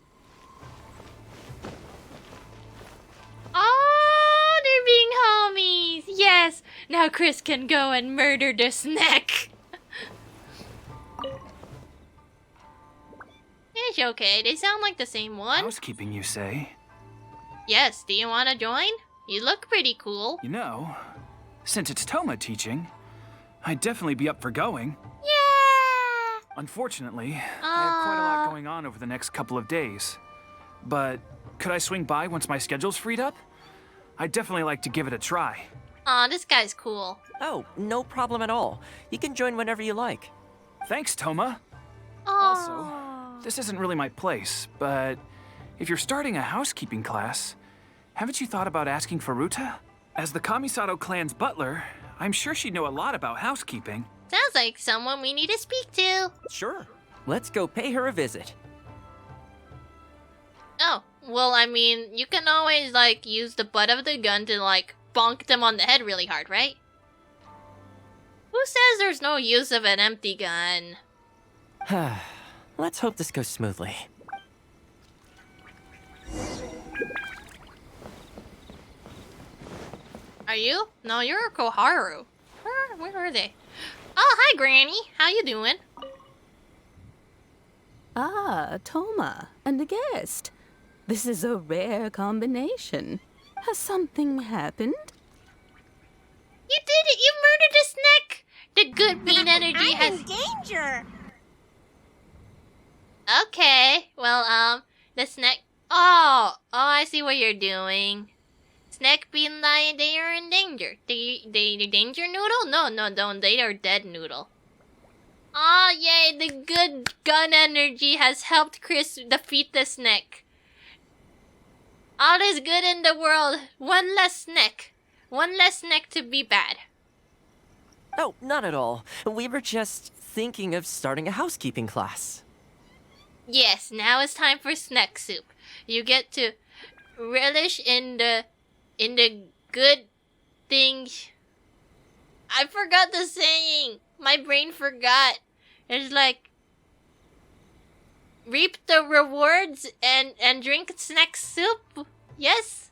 Oh, they're being homies. Yes, now Chris can go and murder the snake. It's okay. They sound like the same one. Housekeeping, you say? Yes. Do you want to join? You look pretty cool. You know, since it's Thoma teaching, I'd definitely be up for going. Yeah! Unfortunately, I have quite a lot going on over the next couple of days. But could I swing by once my schedule's freed up? I'd definitely like to give it a try. Aw, this guy's cool. Oh, no problem at all. You can join whenever you like. Thanks, Thoma. Aww. Also, this isn't really my place, but if you're starting a housekeeping class, haven't you thought about asking for Ruta? As the Kamisato clan's butler, I'm sure she'd know a lot about housekeeping. Sounds like someone we need to speak to. Sure. Let's go pay her a visit. Oh, well, I mean, you can always, like, use the butt of the gun to, like, bonk them on the head really hard, right? Who says there's no use of an empty gun? Let's hope this goes smoothly. Are you? No, you're Koharu. Where are they? Oh, hi, Granny. How you doing? Ah, Thoma, and a guest. This is a rare combination. Has something happened? You did it! You murdered a snake! The good bean energy has... I'm in danger! Okay, well, the snake... Oh, I see what you're doing. Snake bean, they are in danger. They danger noodle? No, don't. They are dead noodle. Oh, yay, the good gun energy has helped Chris defeat the snake. All is good in the world. One less snake. One less snake to be bad. Oh, not at all. We were just thinking of starting a housekeeping class. Yes, now it's time for snack soup. You get to relish in the good things. I forgot the saying. My brain forgot. It's like reap the rewards and drink snack soup. Yes.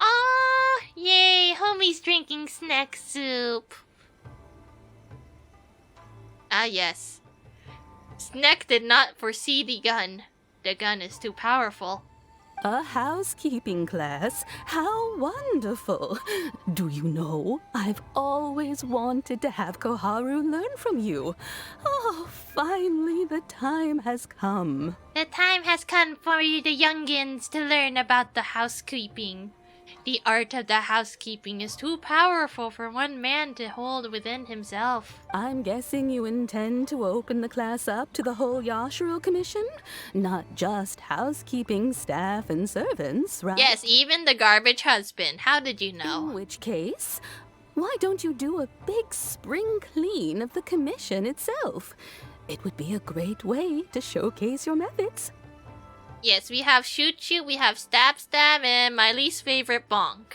Ah, yay! Homie's drinking snack soup. Ah, yes. Snack did not foresee the gun. The gun is too powerful. A housekeeping class? How wonderful! Do you know, I've always wanted to have Koharu learn from you. Oh, finally the time has come. The time has come for you, the youngins, to learn about the housekeeping. The art of the housekeeping is too powerful for one man to hold within himself. I'm guessing you intend to open the class up to the whole Yashiro Commission? Not just housekeeping staff and servants, right? Yes, even the garbage husband. How did you know? In which case, why don't you do a big spring clean of the commission itself? It would be a great way to showcase your methods. Yes, we have shoot, we have stab, and my least favorite bonk.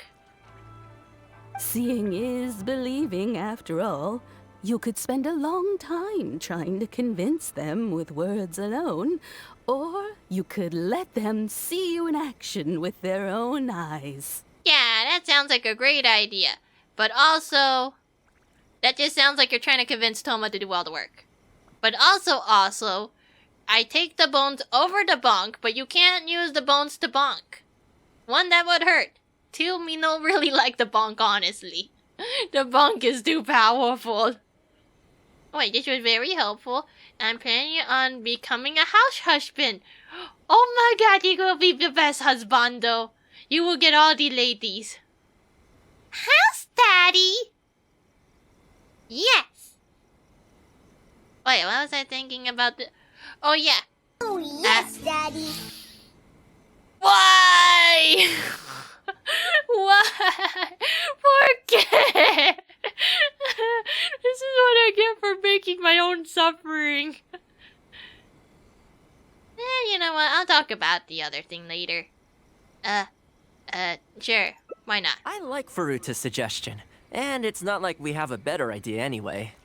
Seeing is believing, after all. You could spend a long time trying to convince them with words alone, or you could let them see you in action with their own eyes. Yeah, that sounds like a great idea. But also, that just sounds like you're trying to convince Thoma to do all the work. But also, I take the bones over the bonk, but you can't use the bones to bonk. One, that would hurt. Two, me no really like the bonk, honestly. The bonk is too powerful. Wait, this was very helpful. I'm planning on becoming a house husband. Oh my god, you will be the best husbando. You will get all the ladies. House daddy? Yes. Wait, what was I thinking about the... Oh, yeah. Oh, yes, Daddy. Why? Why? ¿Por qué? This is what I get for making my own suffering. You know what? I'll talk about the other thing later. Sure. Why not? I like Furuta's suggestion. And it's not like we have a better idea anyway.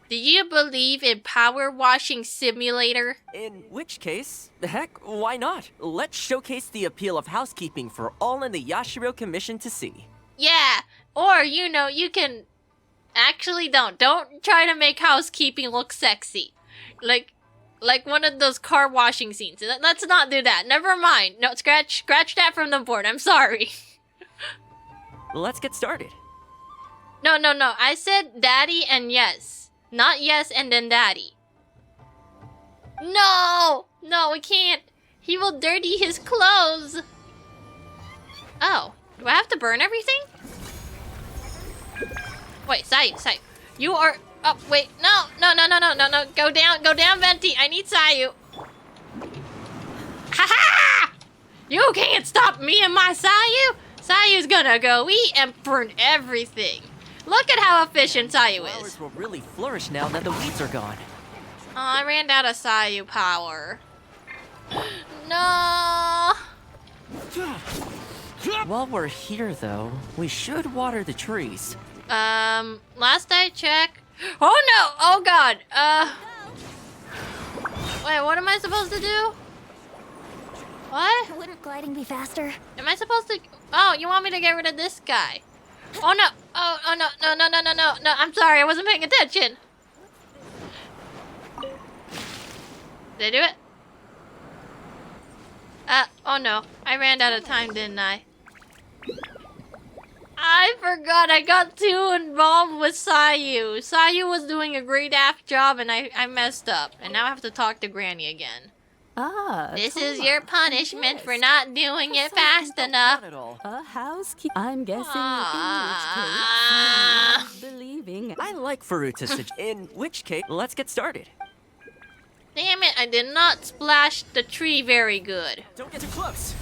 Do you believe in power washing simulator? In which case, heck, why not? Let's showcase the appeal of housekeeping for all in the Yashiro Commission to see. Yeah, or you know, you can... Actually, don't try to make housekeeping look sexy. Like one of those car washing scenes. Let's not do that. Never mind. No, scratch that from the board. I'm sorry. Let's get started. No. I said daddy and yes. Not yes and then daddy. No, we can't. He will dirty his clothes. Oh, do I have to burn everything? Wait, Sayu. You are... Oh, wait, no. Go down, Venti. I need Sayu. Ha-ha! You can't stop me and my Sayu. Sayu's gonna go eat and burn everything. Look at how efficient Sayu is. Flowers will really flourish now that the weeds are gone. Oh, I ran out of Sayu power. No. While we're here, though, we should water the trees. Last I checked... Oh no! Oh god! Wait, what am I supposed to do? What? Wouldn't gliding be faster? Am I supposed to... Oh, you want me to get rid of this guy? Oh no! Oh no! No! I'm sorry, I wasn't paying attention. Did I do it? Oh no. I ran out of time, didn't I? I forgot I got too involved with Sayu. Sayu was doing a great job and I messed up. And now I have to talk to Granny again. This is your punishment for not doing it fast enough. A housekeeper. I'm guessing in which case, believing. I like Furuta's suggestion. In which case, let's get started. Damn it, I did not splash the tree very good. Don't get too close.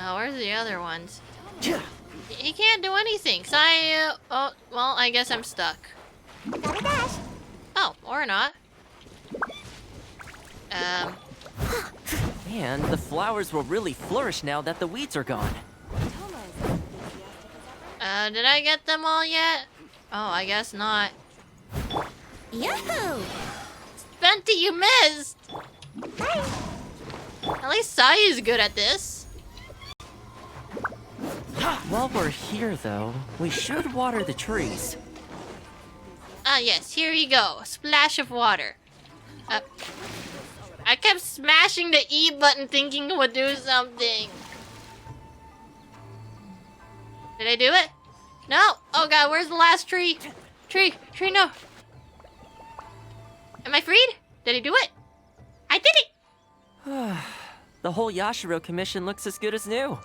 Oh, where's the other ones? He can't do anything. Sayu. Oh, well, I guess I'm stuck. Oh, or not. Man, the flowers will really flourish now that the weeds are gone. Did I get them all yet? Oh, I guess not. Yahoo! Venti, you missed! At least Sayu's good at this. While we're here, though, we should water the trees. Ah, yes, here we go. Splash of water. I kept smashing the E button thinking it would do something. Did I do it? No! Oh god, where's the last tree? Tree, no. Am I freed? Did I do it? I did it! The whole Yashiro commission looks as good as new.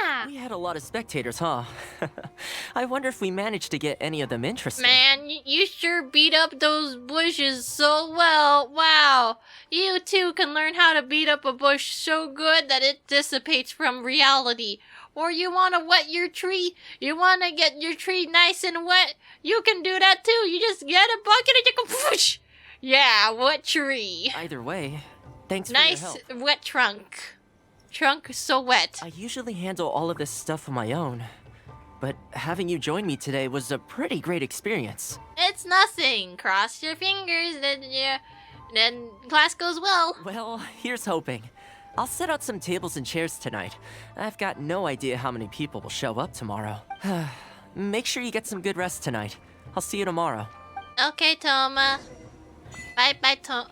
Yeah! We had a lot of spectators, huh? I wonder if we managed to get any of them interested. Man, you sure beat up those bushes so well. Wow. You too can learn how to beat up a bush so good that it dissipates from reality. Or you want to wet your tree? You want to get your tree nice and wet? You can do that too. You just get a bucket and you go whoosh. Yeah, wet tree. Either way, thanks for nice your help. Wet trunk. Trunk so wet. I usually handle all of this stuff on my own, but having you join me today was a pretty great experience. It's nothing. Cross your fingers, then class goes well. Well, here's hoping. I'll set out some tables and chairs tonight. I've got no idea how many people will show up tomorrow. Make sure you get some good rest tonight. I'll see you tomorrow. Okay, Thoma. Bye, Thoma.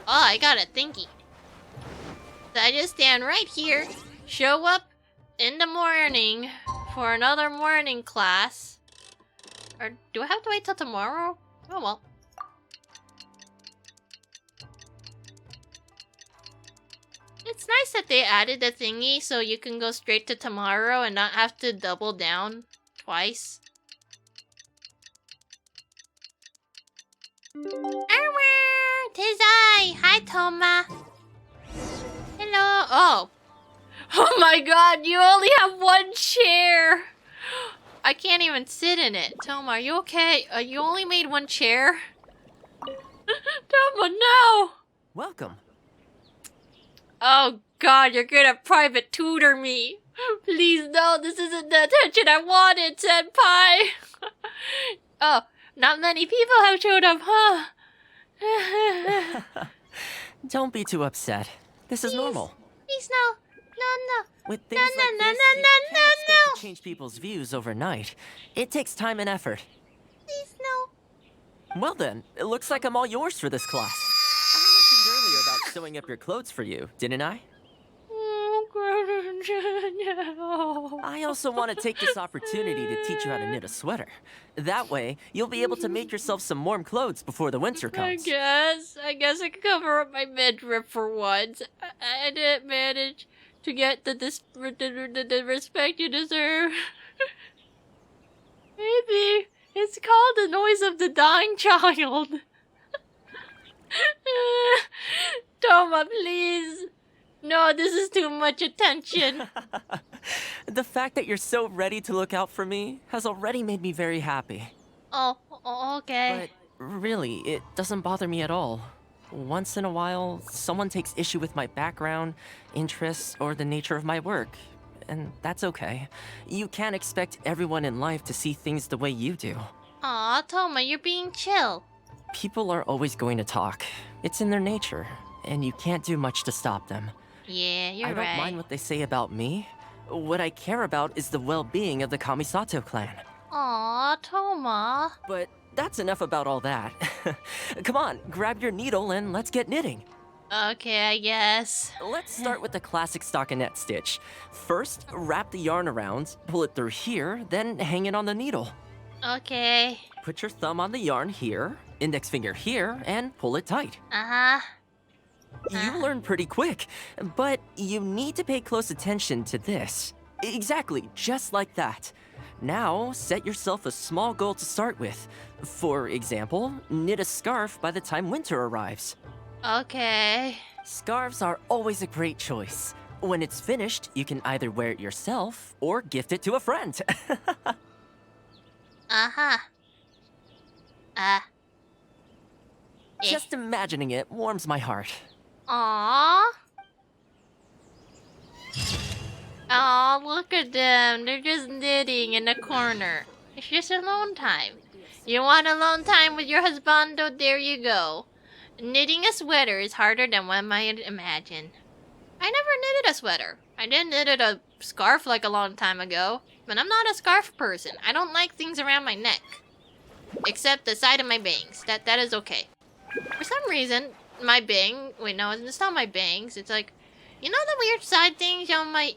Oh, I got a thingy. So I just stand right here, show up in the morning for another morning class. Or do I have to wait till tomorrow? Oh well. It's nice that they added the thingy so you can go straight to tomorrow and not have to double down twice. Armor! 'Tis I! Hi, Thoma! Hello! Oh! Oh my god, you only have one chair! I can't even sit in it. Thoma, are you okay? You only made one chair? Thoma, no! Welcome. Oh god, you're gonna private tutor me. Please no, this isn't the attention I wanted, senpai. Oh, not many people have showed up, huh? Don't be too upset. This is normal. Please no. No. With things like this, you can't expect to change people's views overnight. It takes time and effort. Please no. Well then, it looks like I'm all yours for this class. I mentioned earlier about sewing up your clothes for you, didn't I? I also want to take this opportunity to teach you how to knit a sweater. That way, you'll be able to make yourself some warm clothes before the winter comes. I guess I could cover up my midriff for once. I didn't manage to get the respect you deserve. Maybe it's called the noise of the dying child. Thoma, please. No, this is too much attention. The fact that you're so ready to look out for me has already made me very happy. Oh, okay. But really, it doesn't bother me at all. Once in a while, someone takes issue with my background, interests, or the nature of my work. And that's okay. You can't expect everyone in life to see things the way you do. Aw, Thoma, you're being chill. People are always going to talk. It's in their nature, and you can't do much to stop them. Yeah, you're right. I don't mind what they say about me. What I care about is the well-being of the Kamisato clan. Aw, Thoma. But that's enough about all that. Come on, grab your needle and let's get knitting. Okay, I guess. Let's start with the classic stockinette stitch. First, wrap the yarn around, pull it through here, then hang it on the needle. Okay. Put your thumb on the yarn here, index finger here, and pull it tight. Uh-huh. You learn pretty quick, but you need to pay close attention to this. Exactly, just like that. Now, set yourself a small goal to start with. For example, knit a scarf by the time winter arrives. Okay. Scarves are always a great choice. When it's finished, you can either wear it yourself or gift it to a friend. Uh-huh. Just imagining it warms my heart. Aww. Aw, look at them. They're just knitting in the corner. It's just alone time. You want alone time with your husbando? There you go. Knitting a sweater is harder than one might imagine. I never knitted a sweater. I did knitted a scarf like a long time ago, but I'm not a scarf person. I don't like things around my neck. Except the side of my bangs. That is okay. For some reason, my bang... Wait, no, it's not my bangs. It's like... You know the weird side things on my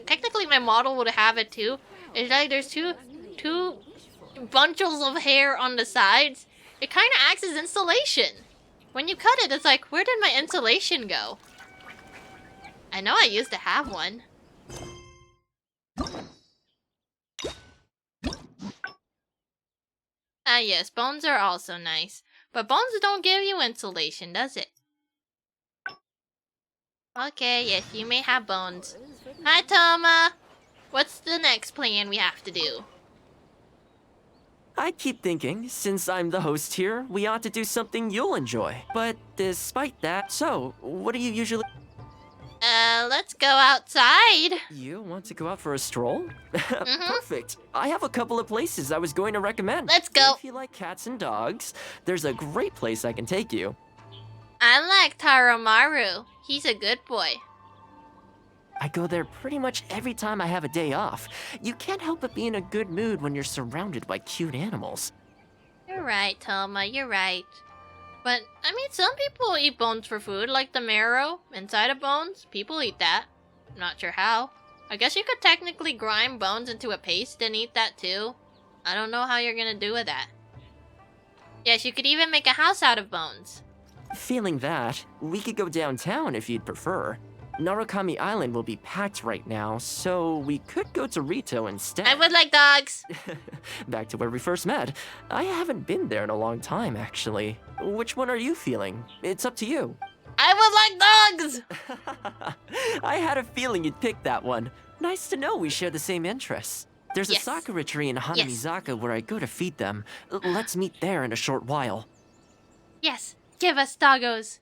technically my model would have it too. It's like there's two bunches of hair on the sides. It kind of acts as insulation. When you cut it, it's like, where did my insulation go? I know I used to have one. Ah yes, bones are also nice. But bones don't give you insulation, does it? Okay, yes, you may have bones. Hi, Thoma! What's the next plan we have to do? I keep thinking, since I'm the host here, we ought to do something you'll enjoy. But despite that, so, what do you usually... Let's go outside. You want to go out for a stroll? Perfect. I have a couple of places I was going to recommend. Let's go. If you like cats and dogs, there's a great place I can take you. I like Taromaru. He's a good boy. I go there pretty much every time I have a day off. You can't help but be in a good mood when you're surrounded by cute animals. You're right, Thoma, you're right. But, I mean, some people eat bones for food, like the marrow inside of bones. People eat that. I'm not sure how. I guess you could technically grind bones into a paste and eat that too. I don't know how you're gonna do with that. Yes, you could even make a house out of bones. Feeling that, we could go downtown if you'd prefer. Narukami Island will be packed right now, so we could go to Rito instead. I would like dogs! Back to where we first met. I haven't been there in a long time, actually. Which one are you feeling? It's up to you. I would like dogs! I had a feeling you'd pick that one. Nice to know we share the same interests. There's Yes. a sakura tree in Hanamizaka where I go to feed them. Let's meet there in a short while. Yes, give us doggos.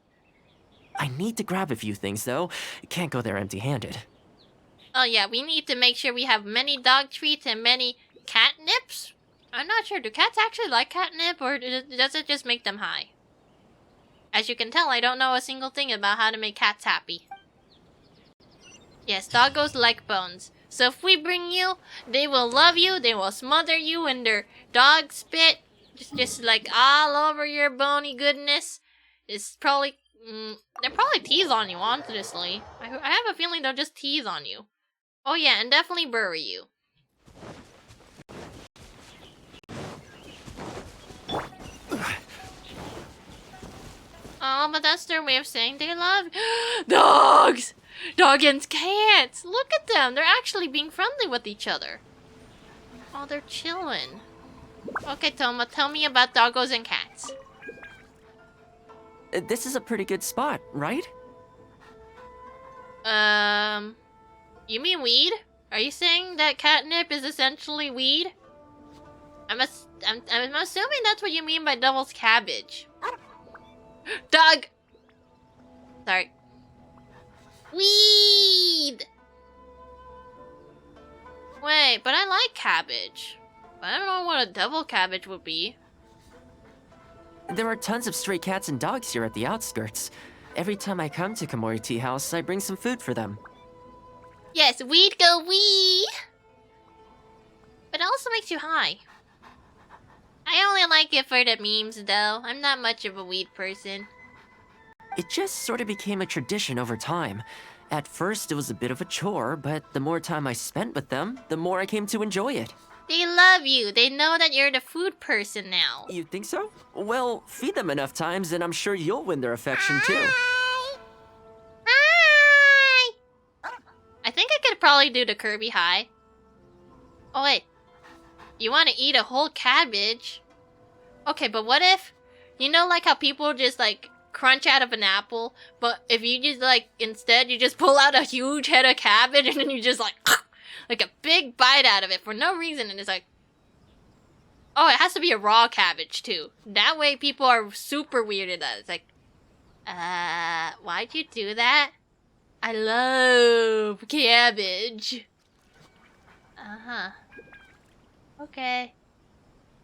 I need to grab a few things, though. Can't go there empty-handed. Oh yeah, we need to make sure we have many dog treats and many catnips. I'm not sure, do cats actually like catnip, or does it just make them high? As you can tell, I don't know a single thing about how to make cats happy. Yes, doggos like bones. So if we bring you, they will love you, they will smother you in their dog spit, just like all over your bony goodness. It's probably... they'll probably tease on you, honestly. I have a feeling they'll just tease on you. Oh yeah, and definitely bury you. Oh, but that's their way of saying they love dogs! Doggins cats! Look at them! They're actually being friendly with each other. Oh, they're chilling. Okay, Thoma, tell me about doggos and cats. This is a pretty good spot, right? You mean weed? Are you saying that catnip is essentially weed? I'm assuming that's what you mean by devil's cabbage. Dog! Sorry. Weed! Wait, but I like cabbage. But I don't know what a devil cabbage would be. There are tons of stray cats and dogs here at the outskirts. Every time I come to Komori Tea House, I bring some food for them. Yes, weed go wee! But it also makes you high. I only like it for the memes, though. I'm not much of a weed person. It just sort of became a tradition over time. At first, it was a bit of a chore, but the more time I spent with them, the more I came to enjoy it. They love you. They know that you're the food person now. You think so? Well, feed them enough times and I'm sure you'll win their affection too. Hi! I think I could probably do the Kirby hi. Oh wait. You want to eat a whole cabbage? Okay, but what if... You know like how people just like crunch out of an apple, but if you just like instead you just pull out a huge head of cabbage and then you just like a big bite out of it for no reason, and it's like, oh, it has to be a raw cabbage too. That way people are super weirded out. It's like, why'd you do that? I love cabbage. Uh-huh. Okay.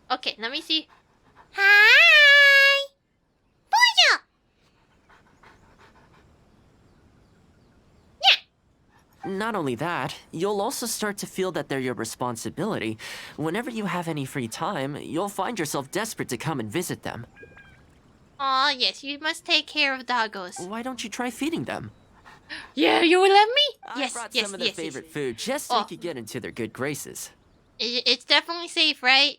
Okay, let me see. Hi! Bonjour! Not only that, you'll also start to feel that they're your responsibility. Whenever you have any free time, you'll find yourself desperate to come and visit them. Aw, yes, you must take care of doggos. Why don't you try feeding them? Yeah, you will let me? I brought some of their favorite food just so you could get into their good graces. It's definitely safe, right?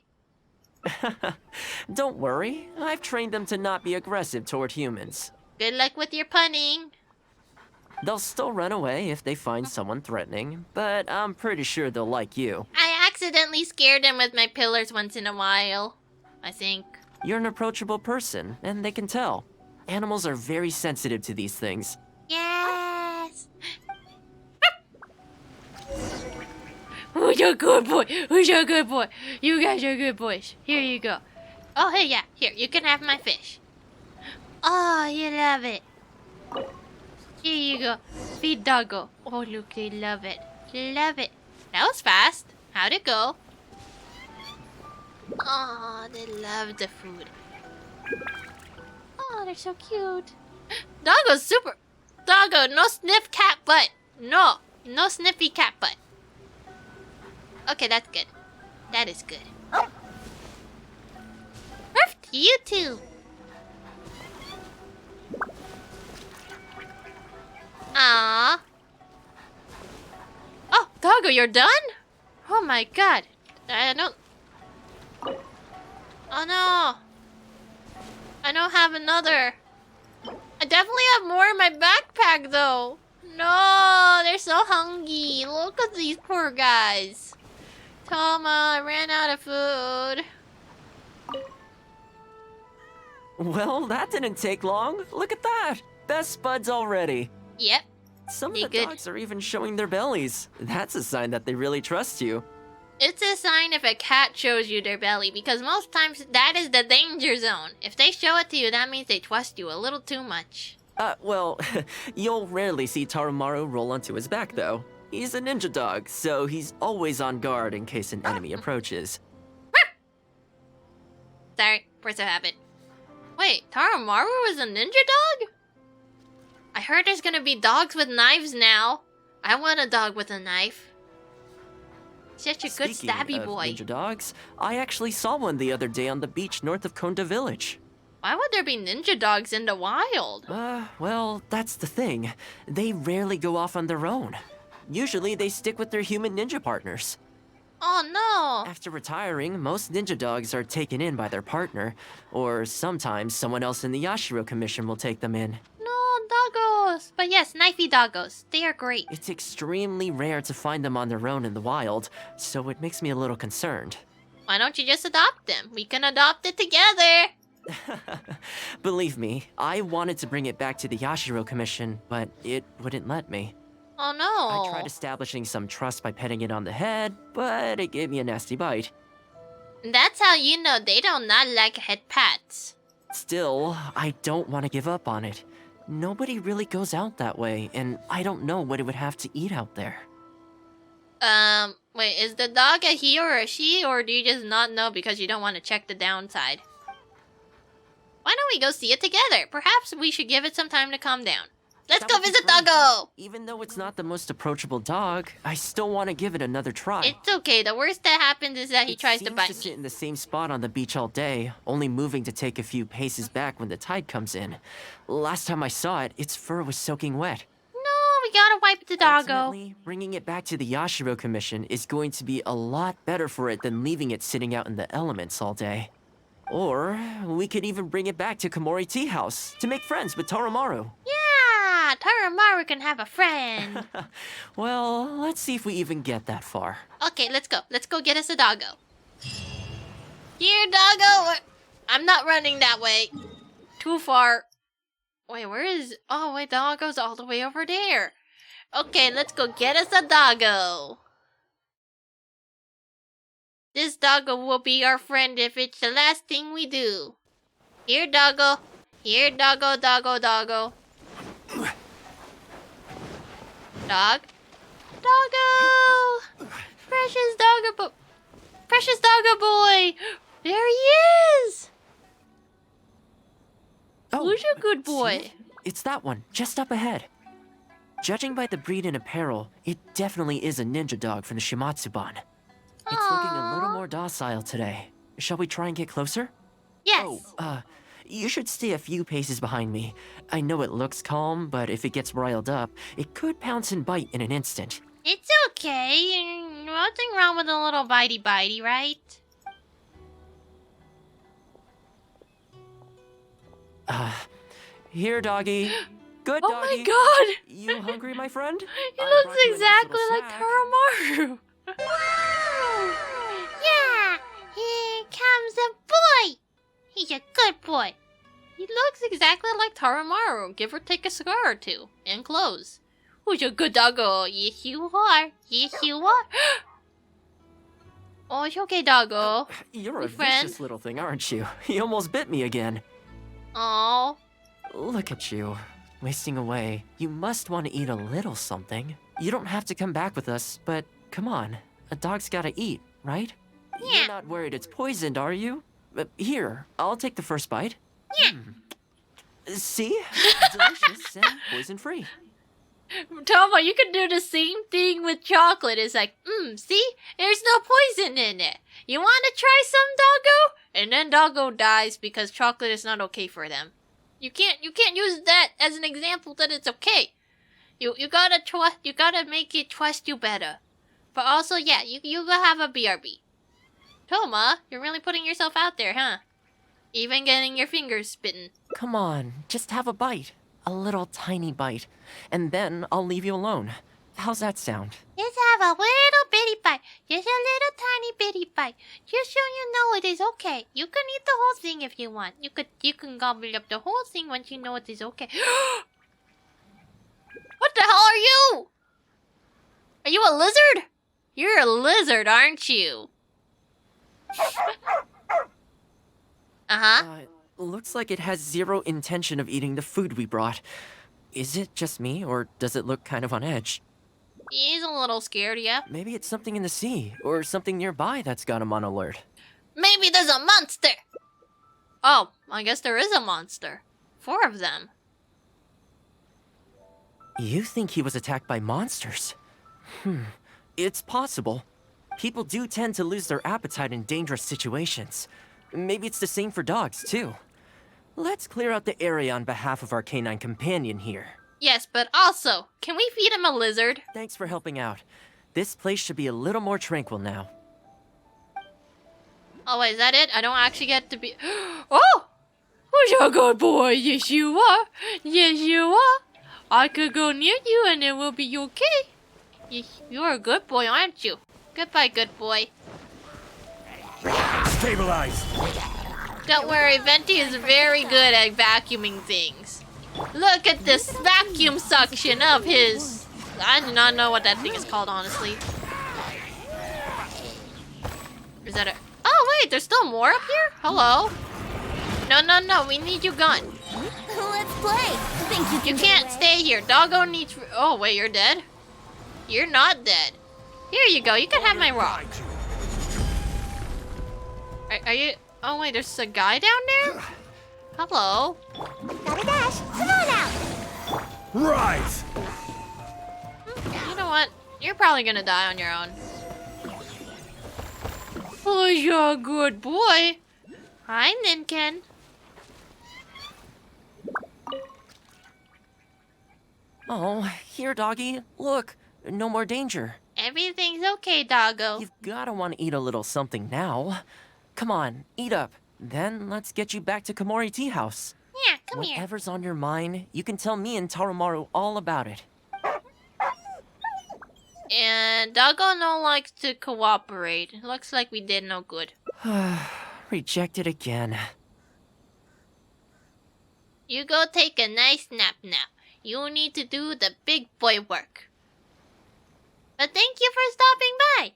Don't worry, I've trained them to not be aggressive toward humans. Good luck with your punning. They'll still run away if they find someone threatening, but I'm pretty sure they'll like you. I accidentally scared them with my pillars once in a while, I think. You're an approachable person, and they can tell. Animals are very sensitive to these things. Yes! Who's a good boy? Who's a good boy? You guys are good boys. Here you go. Oh, hey, yeah. Here, you can have my fish. Oh, you love it. Here you go. Feed doggo. Oh, look, they love it. Love it. That was fast. How'd it go? Oh, they love the food. Oh, they're so cute. Doggo's super... Doggo, no sniff cat butt. No. No sniffy cat butt. Okay, that's good. That is good. Ruff to you too. Aww. Oh, Doggo, you're done? Oh my god. I don't... Oh no. I don't have another. I definitely have more in my backpack though. No, they're so hungry. Look at these poor guys. Thoma, I ran out of food. Well, that didn't take long. Look at that. Best buds already. Yep. Some of the dogs are even showing their bellies. That's a sign that they really trust you. It's a sign if a cat shows you their belly, because most times that is the danger zone. If they show it to you, that means they trust you a little too much. Well, you'll rarely see Tarumaru roll onto his back, though. He's a ninja dog, so he's always on guard in case an enemy approaches. Sorry, force of habit. Wait, Tarumaru is a ninja dog? I heard there's gonna be dogs with knives now. I want a dog with a knife. Such a good stabby boy. Ninja dogs, I actually saw one the other day on the beach north of Konda Village. Why would there be ninja dogs in the wild? Well, that's the thing. They rarely go off on their own. Usually they stick with their human ninja partners. Oh no! After retiring, most ninja dogs are taken in by their partner, or sometimes someone else in the Yashiro Commission will take them in. No, doggos! But yes, knifey doggos. They are great. It's extremely rare to find them on their own in the wild, so it makes me a little concerned. Why don't you just adopt them? We can adopt it together! Believe me, I wanted to bring it back to the Yashiro Commission, but it wouldn't let me. Oh no! I tried establishing some trust by petting it on the head, but it gave me a nasty bite. That's how you know they do not like head pats. Still, I don't want to give up on it. Nobody really goes out that way, and I don't know what it would have to eat out there. Wait, is the dog a he or a she, or do you just not know because you don't want to check the downside? Why don't we go see it together? Perhaps we should give it some time to calm down. Let's go visit Doggo! Even though it's not the most approachable dog, I still want to give it another try. It's okay. The worst that happens is that he tries to bite me. It seems to sit in the same spot on the beach all day, only moving to take a few paces back when the tide comes in. Last time I saw it, its fur was soaking wet. No, we gotta wipe the Doggo. Ultimately, bringing it back to the Yashiro Commission is going to be a lot better for it than leaving it sitting out in the elements all day. Or we could even bring it back to Komori Tea House to make friends with Tarumaru. Yeah, Tarumaru can have a friend. Well, let's see if we even get that far. Okay, let's go. Let's go get us a doggo. Here, Doggo. I'm not running that way. Too far. Wait, where is... Oh, wait, the doggo's all the way over there. Okay, let's go get us a doggo. This doggo will be our friend if it's the last thing we do. Here, doggo. Here, doggo, doggo, doggo. Dog. Doggo! Precious doggo boy! There he is! Oh, who's your good boy? See? It's that one, just up ahead. Judging by the breed and apparel, it definitely is a ninja dog from the Shimatsuban. It's looking a little more docile today. Shall we try and get closer? Yes. Oh, you should stay a few paces behind me. I know it looks calm, but if it gets riled up, it could pounce and bite in an instant. It's okay. Nothing wrong with a little bitey, right? Here, doggy. Good doggy. Oh my god! You hungry, my friend? He looks exactly like Taramaru. Yeah! Here comes a boy! He's a good boy. He looks exactly like Taramaru, give or take a scar or two, and clothes. Who's a good doggo? Yes, you are. Yes, you are. Oh, it's okay, doggo. You're a vicious little thing, aren't you? You almost bit me again. Oh. Look at you, wasting away. You must want to eat a little something. You don't have to come back with us, but come on. A dog's gotta eat, right? Yeah. You're not worried it's poisoned, are you? Here, I'll take the first bite. Yeah. See? Delicious and poison-free. Thoma, you can do the same thing with chocolate. It's like, see? There's no poison in it. You want to try some, doggo? And then doggo dies because chocolate is not okay for them. You can't use that as an example that it's okay. You gotta make it trust you better. But also, yeah, you gotta have a BRB. Thoma, you're really putting yourself out there, huh? Even getting your fingers bitten. Come on, just have a bite. A little tiny bite. And then I'll leave you alone. How's that sound? Just have a little bitty bite. Just a little tiny bitty bite. Just so you know it is okay. You can eat the whole thing if you want. You can gobble up the whole thing once you know it is okay. What the hell are you? Are you a lizard? You're a lizard, aren't you? Looks like it has zero intention of eating the food we brought. Is it just me, or does it look kind of on edge? He's a little scared, yeah. Maybe it's something in the sea, or something nearby that's got him on alert. Maybe there's a monster! Oh, I guess there is a monster. 4 of them. You think he was attacked by monsters? It's possible. People do tend to lose their appetite in dangerous situations. Maybe it's the same for dogs, too. Let's clear out the area on behalf of our canine companion here. Yes, but also, can we feed him a lizard? Thanks for helping out. This place should be a little more tranquil now. Oh, wait, is that it? I don't actually get to be... Oh! Who's a good boy? Yes, you are. Yes, you are. I could go near you and it will be okay. Yes, you're a good boy, aren't you? Goodbye, good boy. Stabilize! Don't worry, Venti is very good at vacuuming things. Look at this vacuum suction of his... I do not know what that thing is called, honestly. Is that a... Oh, wait, there's still more up here? Hello? No, we need your gun. Let's play. You can't stay here. Doggo needs... Oh, wait, you're dead? You're not dead. Here you go, you can have my rock. Are you... Oh, wait, there's a guy down there? Hello? Gotta dash. Come on out. Right! You know what? You're probably gonna die on your own. Oh, you're a good boy. Hi, Ninken. Oh, here, doggy. Look, no more danger. Everything's okay, doggo. You've gotta want to eat a little something now. Come on, eat up. Then let's get you back to Komori Tea House. Yeah, come here. Whatever's on your mind, you can tell me and Tarumaru all about it. And Doggo no likes to cooperate. Looks like we did no good. Rejected again. You go take a nice nap now. You need to do the big boy work. But thank you for stopping by.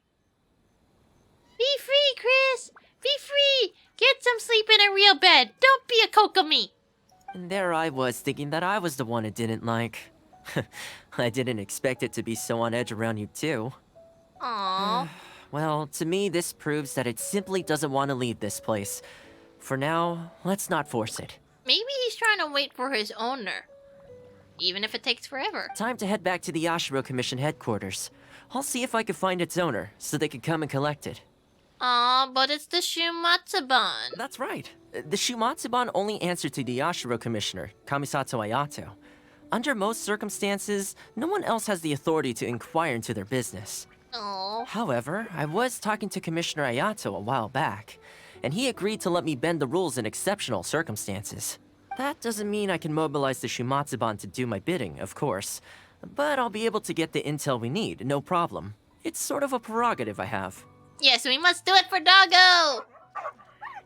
Be free, Chris. Be free. Get some sleep in a real bed. Don't be a kokomi. And there I was, thinking that I was the one it didn't like. I didn't expect it to be so on edge around you, too. Aww. Well, to me, this proves that it simply doesn't want to leave this place. For now, let's not force it. Maybe he's trying to wait for his owner. Even if it takes forever. Time to head back to the Yashiro Commission headquarters. I'll see if I can find its owner, so they can come and collect it. Aw, but it's the Shumatsuban. That's right. The Shumatsuban only answer to the Yashiro Commissioner, Kamisato Ayato. Under most circumstances, no one else has the authority to inquire into their business. Oh. However, I was talking to Commissioner Ayato a while back, and he agreed to let me bend the rules in exceptional circumstances. That doesn't mean I can mobilize the Shumatsuban to do my bidding, of course, but I'll be able to get the intel we need, no problem. It's sort of a prerogative I have. Yes, we must do it for Doggo!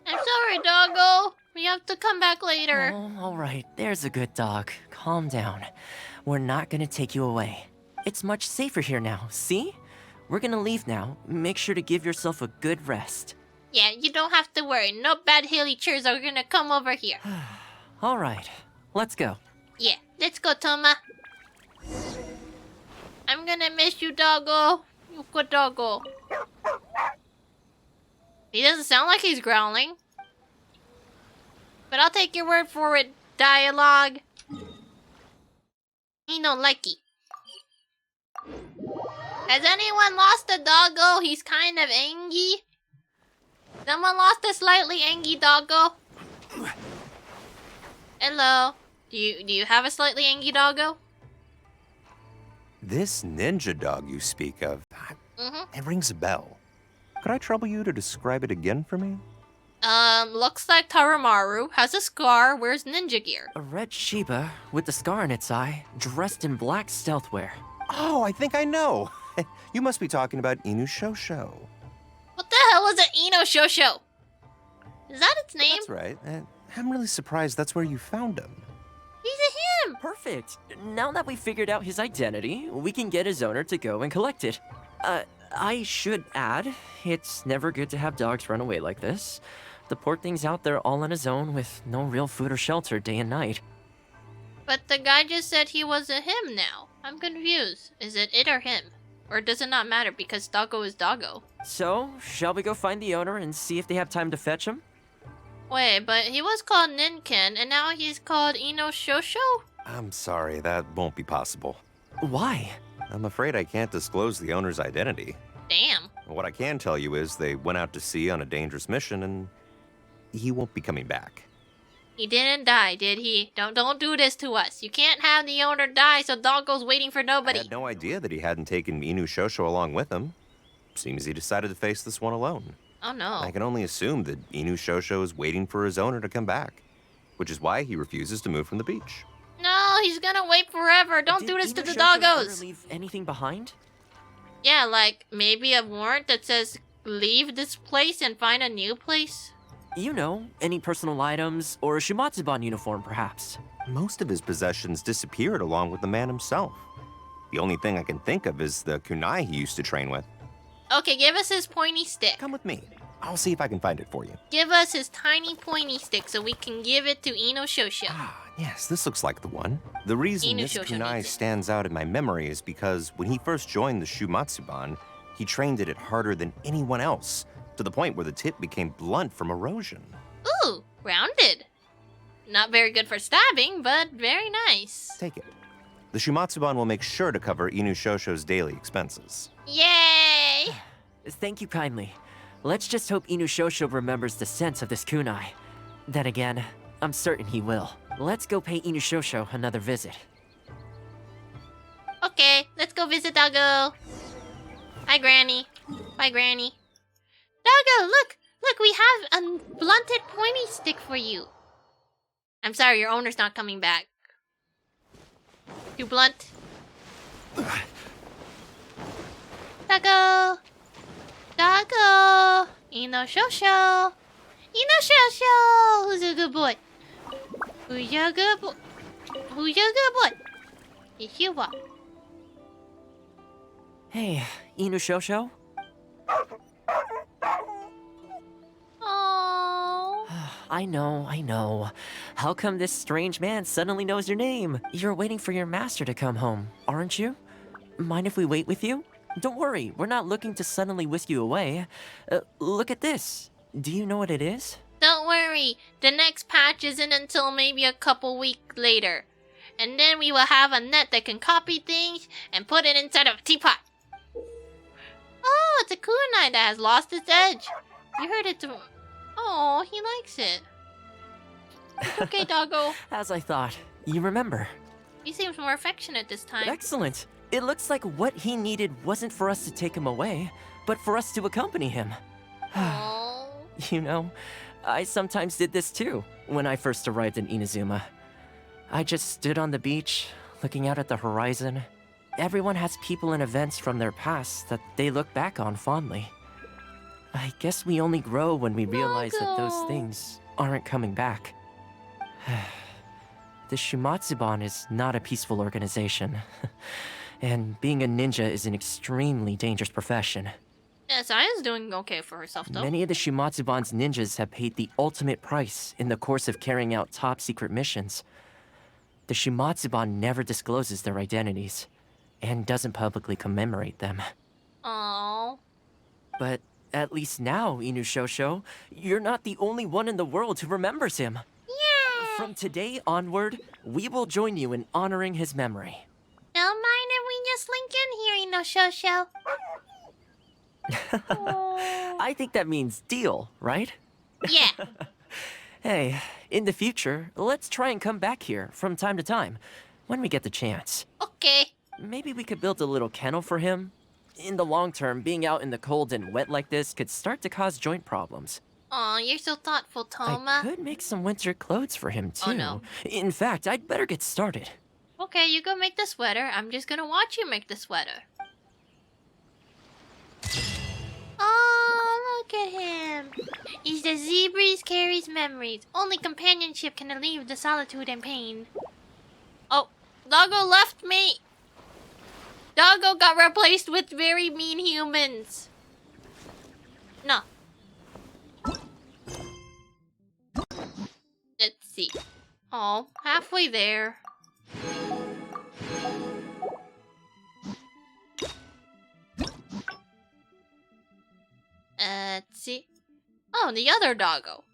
I'm sorry, Doggo. We have to come back later. Oh, all right. There's a good dog. Calm down. We're not gonna take you away. It's much safer here now, see? We're gonna leave now. Make sure to give yourself a good rest. Yeah, you don't have to worry. No bad hilly chairs are gonna come over here. All right. Let's go. Yeah, let's go, Thoma. I'm gonna miss you, Doggo. You good Doggo. He doesn't sound like he's growling. But I'll take your word for it, dialogue. He no likey. Has anyone lost a Doggo? He's kind of angry. Someone lost a slightly angry Doggo? Hello. Do you have a slightly angry Doggo? This ninja dog you speak of, it rings a bell. Could I trouble you to describe it again for me? Looks like Taramaru, has a scar, wears ninja gear. A red Shiba with the scar in its eye, dressed in black stealth wear. Oh, I think I know. You must be talking about Inu Shosho. What the hell is an Ino Shosho? Is that its name? That's right. I'm really surprised that's where you found him. He's a him! Perfect. Now that we figured out his identity, we can get his owner to go and collect it. I should add, it's never good to have dogs run away like this. The poor thing's out there all on his own with no real food or shelter day and night. But the guy just said he was a him now. I'm confused. Is it or him? Or does it not matter because Doggo is Doggo? So, shall we go find the owner and see if they have time to fetch him? Wait, but he was called Ninken and now he's called Ino Shosho? I'm sorry, that won't be possible. Why? I'm afraid I can't disclose the owner's identity. Damn. What I can tell you is they went out to sea on a dangerous mission and he won't be coming back. He didn't die, did he? Don't do this to us. You can't have the owner die so Doggo's waiting for nobody. I had no idea that he hadn't taken Inu Shosho along with him. Seems he decided to face this one alone. Oh no. I can only assume that Inu Shosho is waiting for his owner to come back, which is why he refuses to move from the beach. No, he's gonna wait forever. Don't do this to the Inu Shosho Doggos. ever leave anything behind? Yeah, like maybe a warrant that says leave this place and find a new place. You know, any personal items or a Shumatsuban uniform, perhaps. Most of his possessions disappeared along with the man himself. The only thing I can think of is the kunai he used to train with. Okay, give us his pointy stick. Come with me. I'll see if I can find it for you. Give us his tiny pointy stick so we can give it to Ino Shosho. Yes, this looks like the one. The reason Inu this Shosho kunai needs it. stands out in my memory is because when he first joined the Shumatsuban, he trained it harder than anyone else, to the point where the tip became blunt from erosion. Ooh, rounded. Not very good for stabbing, but very nice. Take it. The Shumatsuban will make sure to cover Inu Shosho's daily expenses. Yay! Thank you kindly. Let's just hope Inu Shosho remembers the sense of this kunai. Then again, I'm certain he will. Let's go pay Inu Shosho another visit. Okay, let's go visit Doggo. Hi, Granny. Bye, Granny. Doggo, look! Look, we have a blunted pointy stick for you. I'm sorry, your owner's not coming back. Too blunt. Doggo! Doggo! Ino Shosho! Ino Shosho! Who's a good boy? Who's your good boy? Who's your good boy? It's you, what? Hey, Inuyasha? Oh. I know. How come this strange man suddenly knows your name? You're waiting for your master to come home, aren't you? Mind if we wait with you? Don't worry, we're not looking to suddenly whisk you away. Look at this. Do you know what it is? Don't worry, the next patch isn't until maybe a couple weeks later. And then we will have a net that can copy things and put it inside of a teapot. Oh, it's a kunai that has lost its edge. You heard it too. Oh, he likes it. It's okay, doggo. As I thought. You remember. He seems more affectionate this time. Excellent. It looks like what he needed wasn't for us to take him away, but for us to accompany him. You know, I sometimes did this too, when I first arrived in Inazuma. I just stood on the beach, looking out at the horizon. Everyone has people and events from their past that they look back on fondly. I guess we only grow when we realize that those things aren't coming back. The Shumatsuban is not a peaceful organization. And being a ninja is an extremely dangerous profession. Yeah, Sayu's doing okay for herself, though. Many of the Shumatsuban's ninjas have paid the ultimate price in the course of carrying out top-secret missions. The Shumatsuban never discloses their identities, and doesn't publicly commemorate them. Aww. But at least now, Inuyasha, you're not the only one in the world who remembers him. Yeah! From today onward, we will join you in honoring his memory. Don't mind if we just link in here, Inuyasha. I think that means deal, right? Yeah. Hey, in the future, let's try and come back here from time to time, when we get the chance. Okay. Maybe we could build a little kennel for him. In the long term, being out in the cold and wet like this could start to cause joint problems. Aw, you're so thoughtful, Thoma. I could make some winter clothes for him, too. Oh, no. In fact, I'd better get started. Okay, you go make the sweater. I'm just gonna watch you make the sweater. Oh, look at him. He's the zebras carries memories. Only companionship can relieve the solitude and pain. Oh, Doggo left me. Doggo got replaced with very mean humans. No. Let's see. Oh, halfway there. Let's see. Oh, the other doggo.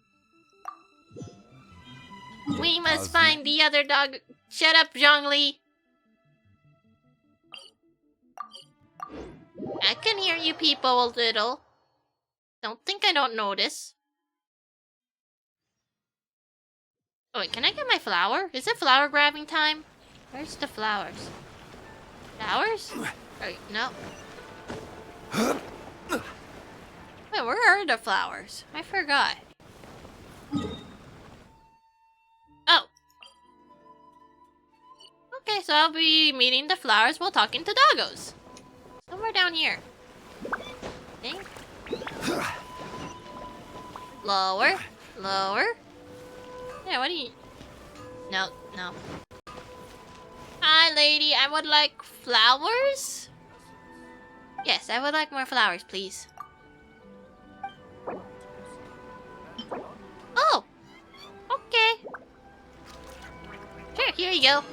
We must find the other dog. Shut up, Zhongli. I can hear you people a little. Don't think I don't notice. Oh, wait, can I get my flower? Is it flower grabbing time? Where's the flowers? Flowers? Oh, no. Wait, where are the flowers? I forgot. Oh. Okay, so I'll be meeting the flowers while talking to doggos. Somewhere down here. Think. Lower. Lower. Yeah, what do you... No, no. Hi, lady. I would like flowers? Yes, I would like more flowers, please. Oh! Okay. Sure, here you go.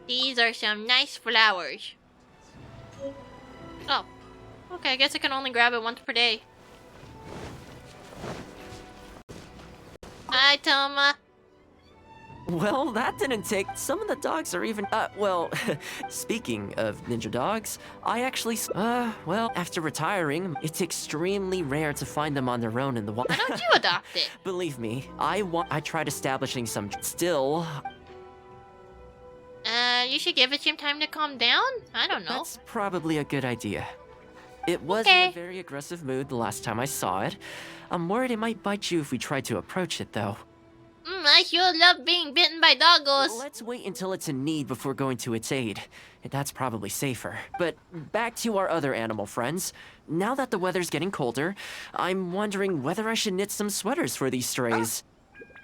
These are some nice flowers. Oh. Okay, I guess I can only grab it once per day. Hi, Thoma. Well, that didn't take... Some of the dogs are even... well, speaking of ninja dogs, I actually... well, after retiring, it's extremely rare to find them on their own in the wild. Why don't you adopt it? Believe me, I tried establishing some... Still... You should give it some time to calm down? I don't know. That's probably a good idea. It was in a very aggressive mood the last time I saw it. I'm worried it might bite you if we tried to approach it, though. I I sure love being bitten by doggos. Let's wait until it's in need before going to its aid. That's probably safer. But back to our other animal friends. Now that the weather's getting colder, I'm wondering whether I should knit some sweaters for these strays.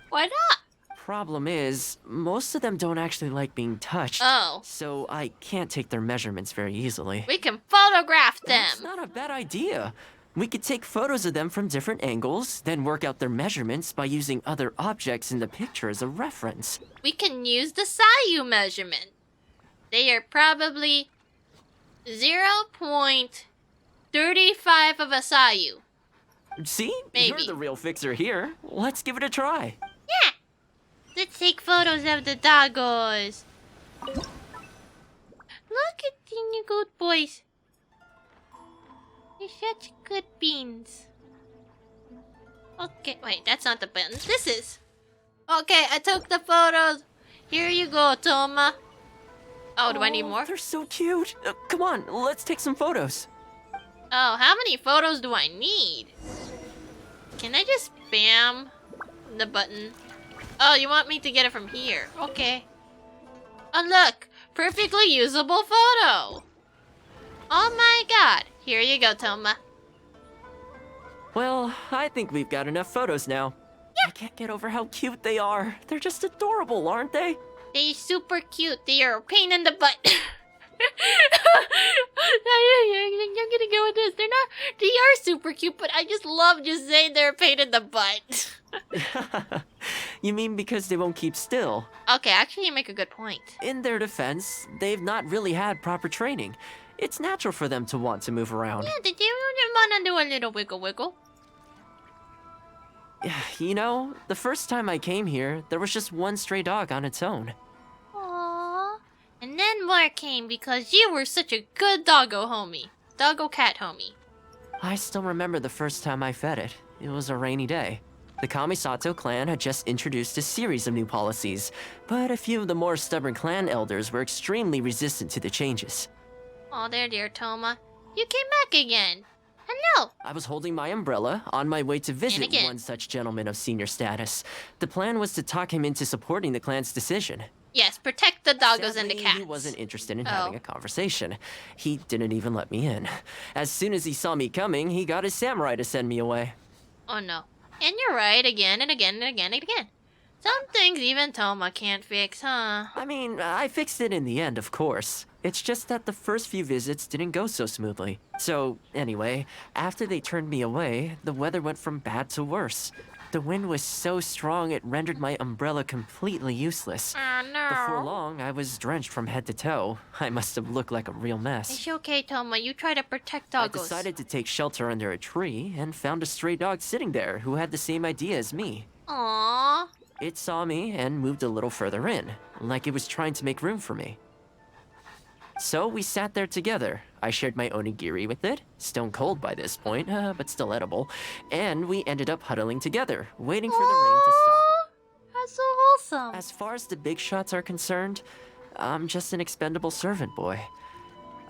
Why not? Problem is, most of them don't actually like being touched. Oh. So I can't take their measurements very easily. We can photograph them. That's not a bad idea. We could take photos of them from different angles, then work out their measurements by using other objects in the picture as a reference. We can use the Sayu measurement. They are probably 0.35 of a Sayu. See? Maybe. You're the real fixer here. Let's give it a try. Yeah. Let's take photos of the doggos. Look at the new good boys. They're such good beans. Okay, wait, that's not the button. This is. Okay, I took the photos. Here you go, Thoma. Oh, do I need more? They're so cute. Come on, let's take some photos. Oh, how many photos do I need? Can I just spam the button? Oh, you want me to get it from here. Okay. Oh, look. Perfectly usable photo. Oh my god. Here you go, Thoma. Well, I think we've got enough photos now. Yeah. I can't get over how cute they are. They're just adorable, aren't they? They're super cute. They are a pain in the butt. I'm gonna go with this. They are super cute, but I just love just saying they're a pain in the butt. You mean because they won't keep still? Okay, actually you make a good point. In their defense, they've not really had proper training. It's natural for them to want to move around. Yeah, they want to do a little wiggle wiggle. You know, the first time I came here, there was just one stray dog on its own. Aww. And then more came because you were such a good doggo homie. Doggo cat homie. I still remember the first time I fed it. It was a rainy day. The Kamisato clan had just introduced a series of new policies, but a few of the more stubborn clan elders were extremely resistant to the changes. Oh, there, dear Thoma. You came back again. Hello. I was holding my umbrella on my way to visit one such gentleman of senior status. The plan was to talk him into supporting the clan's decision. Yes, protect the doggos and the cats. He wasn't interested in having a conversation. He didn't even let me in. As soon as he saw me coming, he got his samurai to send me away. Oh no. And you're right, again and again and again and again. Some things even Thoma can't fix, huh? I mean, I fixed it in the end, of course. It's just that the first few visits didn't go so smoothly. So, anyway, after they turned me away, the weather went from bad to worse. The wind was so strong it rendered my umbrella completely useless. Oh no. Before long, I was drenched from head to toe. I must have looked like a real mess. It's okay, Thoma. You try to protect doggos. I decided to take shelter under a tree and found a stray dog sitting there who had the same idea as me. Aww. It saw me and moved a little further in, like it was trying to make room for me. So we sat there together. I shared my onigiri with it, stone cold by this point, but still edible, and we ended up huddling together, waiting for the rain to stop. That's so wholesome. As far as the big shots are concerned, I'm just an expendable servant boy.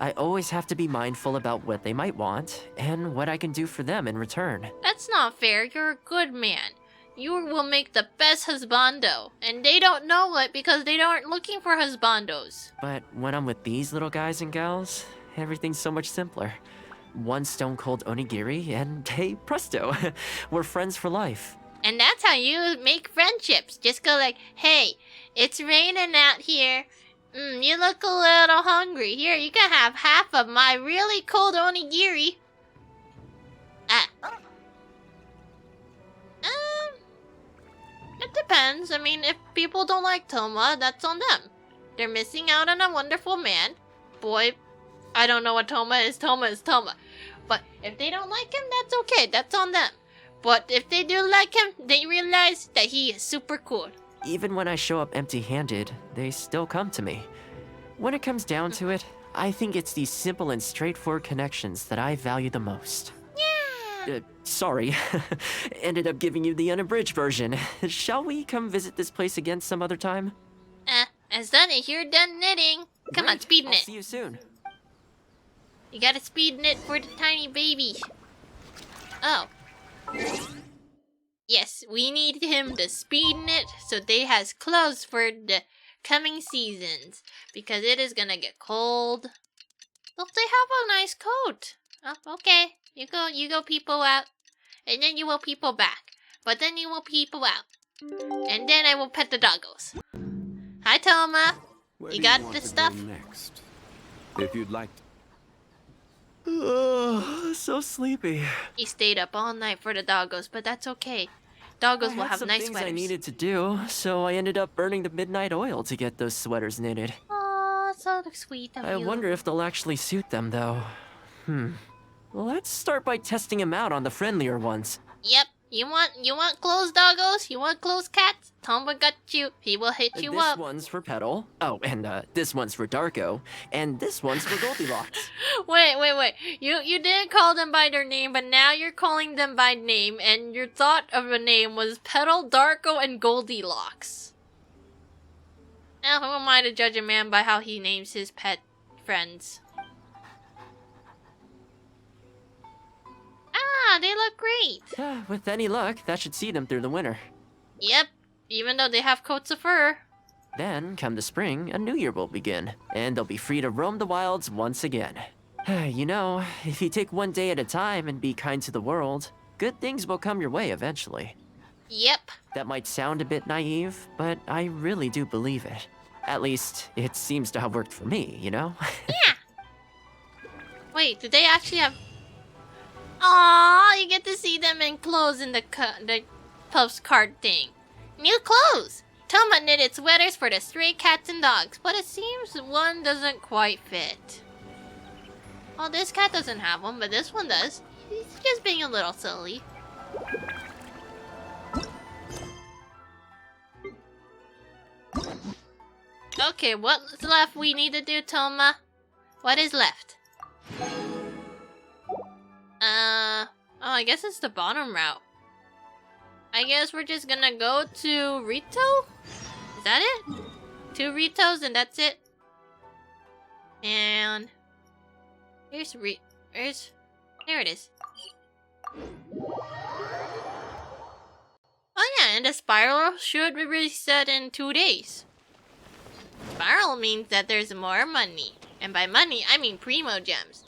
I always have to be mindful about what they might want, and what I can do for them in return. That's not fair. You're a good man. You will make the best husbando, and they don't know it because they aren't looking for husbandos. But when I'm with these little guys and gals, everything's so much simpler. One stone-cold onigiri, and hey, presto, we're friends for life. And that's how you make friendships. Just go like, hey, it's raining out here. You look a little hungry. Here, you can have half of my really cold onigiri. It depends. I mean, if people don't like Thoma, that's on them. They're missing out on a wonderful man. Boy, I don't know what Thoma is. Thoma is Thoma. But if they don't like him, that's okay. That's on them. But if they do like him, they realize that he is super cool. Even when I show up empty-handed, they still come to me. When it comes down to it, I think it's these simple and straightforward connections that I value the most. Sorry. Ended up giving you the unabridged version. Shall we come visit this place again some other time? Azhdaha, you're done knitting. Come on, speed knit. I'll see you soon. You gotta speed knit for the tiny baby. Oh. Yes, we need him to speed knit so they has clothes for the coming seasons. Because it is gonna get cold. Look, they have a nice coat. Oh, okay. You go people out. And then you will people back. But then you will people out. And then I will pet the doggos. Hi, Thoma. You got the stuff? Next, if you'd like to. Oh, so sleepy. He stayed up all night for the doggos, but that's okay. Doggos will have nice things sweaters. I needed to do, so I ended up burning the midnight oil to get those sweaters knitted. Aw, so sweet of you. I wonder if they'll actually suit them, though. Let's start by testing them out on the friendlier ones. Yep. You want clothes, doggos? You want clothes, cats? Thoma got you. He will hit you up. This one's for Petal. Oh, and this one's for Darko. And this one's for Goldilocks. Wait. You didn't call them by their name, but now you're calling them by name, and your thought of a name was Petal, Darko, and Goldilocks. Now, who am I to judge a man by how he names his pet friends? Ah, they look great. With any luck, that should see them through the winter. Yep, even though they have coats of fur. Then, come the spring, a new year will begin, and they'll be free to roam the wilds once again. You know, if you take one day at a time and be kind to the world, good things will come your way eventually. Yep. That might sound a bit naive, but I really do believe it. At least, it seems to have worked for me, you know? Yeah. Wait, did they actually have... Aww, you get to see them in clothes in the postcard thing. New clothes! Thoma knitted sweaters for the stray cats and dogs, but it seems one doesn't quite fit. Well, this cat doesn't have one, but this one does. He's just being a little silly. Okay, what's left we need to do, Thoma? What is left? Oh, I guess it's the bottom route. I guess we're just gonna go to Rito? Is that it? 2 Ritos and that's it? And... there it is. Oh yeah, and the spiral should reset in 2 days. Spiral means that there's more money. And by money, I mean primo gems.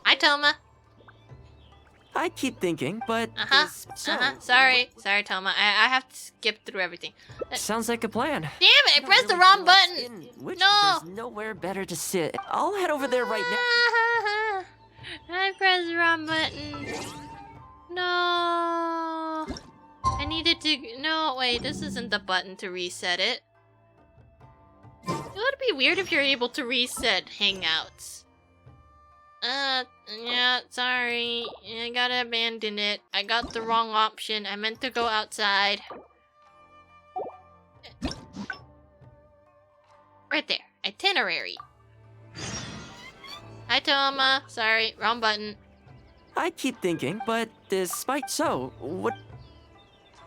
Hi, Thoma. I keep thinking, but... Sorry, Thoma. I have to skip through everything. Sounds like a plan. Damn it, I pressed the wrong button! No! There's nowhere better to sit. I'll head over there right now. I pressed the wrong button. No. I needed to... No, wait, this isn't the button to reset it. It would be weird if you're able to reset Hangouts. Yeah, sorry. I gotta abandon it. I got the wrong option. I meant to go outside. Right there. Itinerary. Hi, Thoma. Sorry, wrong button. I keep thinking, but despite so, what...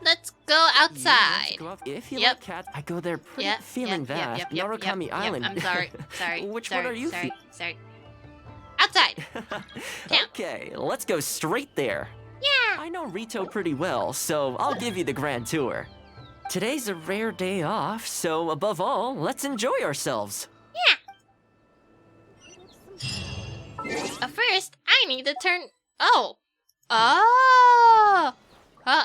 Let's go outside. If you like cats, I go there pretty feeling that. Narukami Island. I'm sorry. Which one are you? Sorry. Outside. Okay, let's go straight there. Yeah. I know Rito pretty well, so I'll give you the grand tour. Today's a rare day off, so above all, let's enjoy ourselves. Yeah. First, I need to turn... Oh. Well,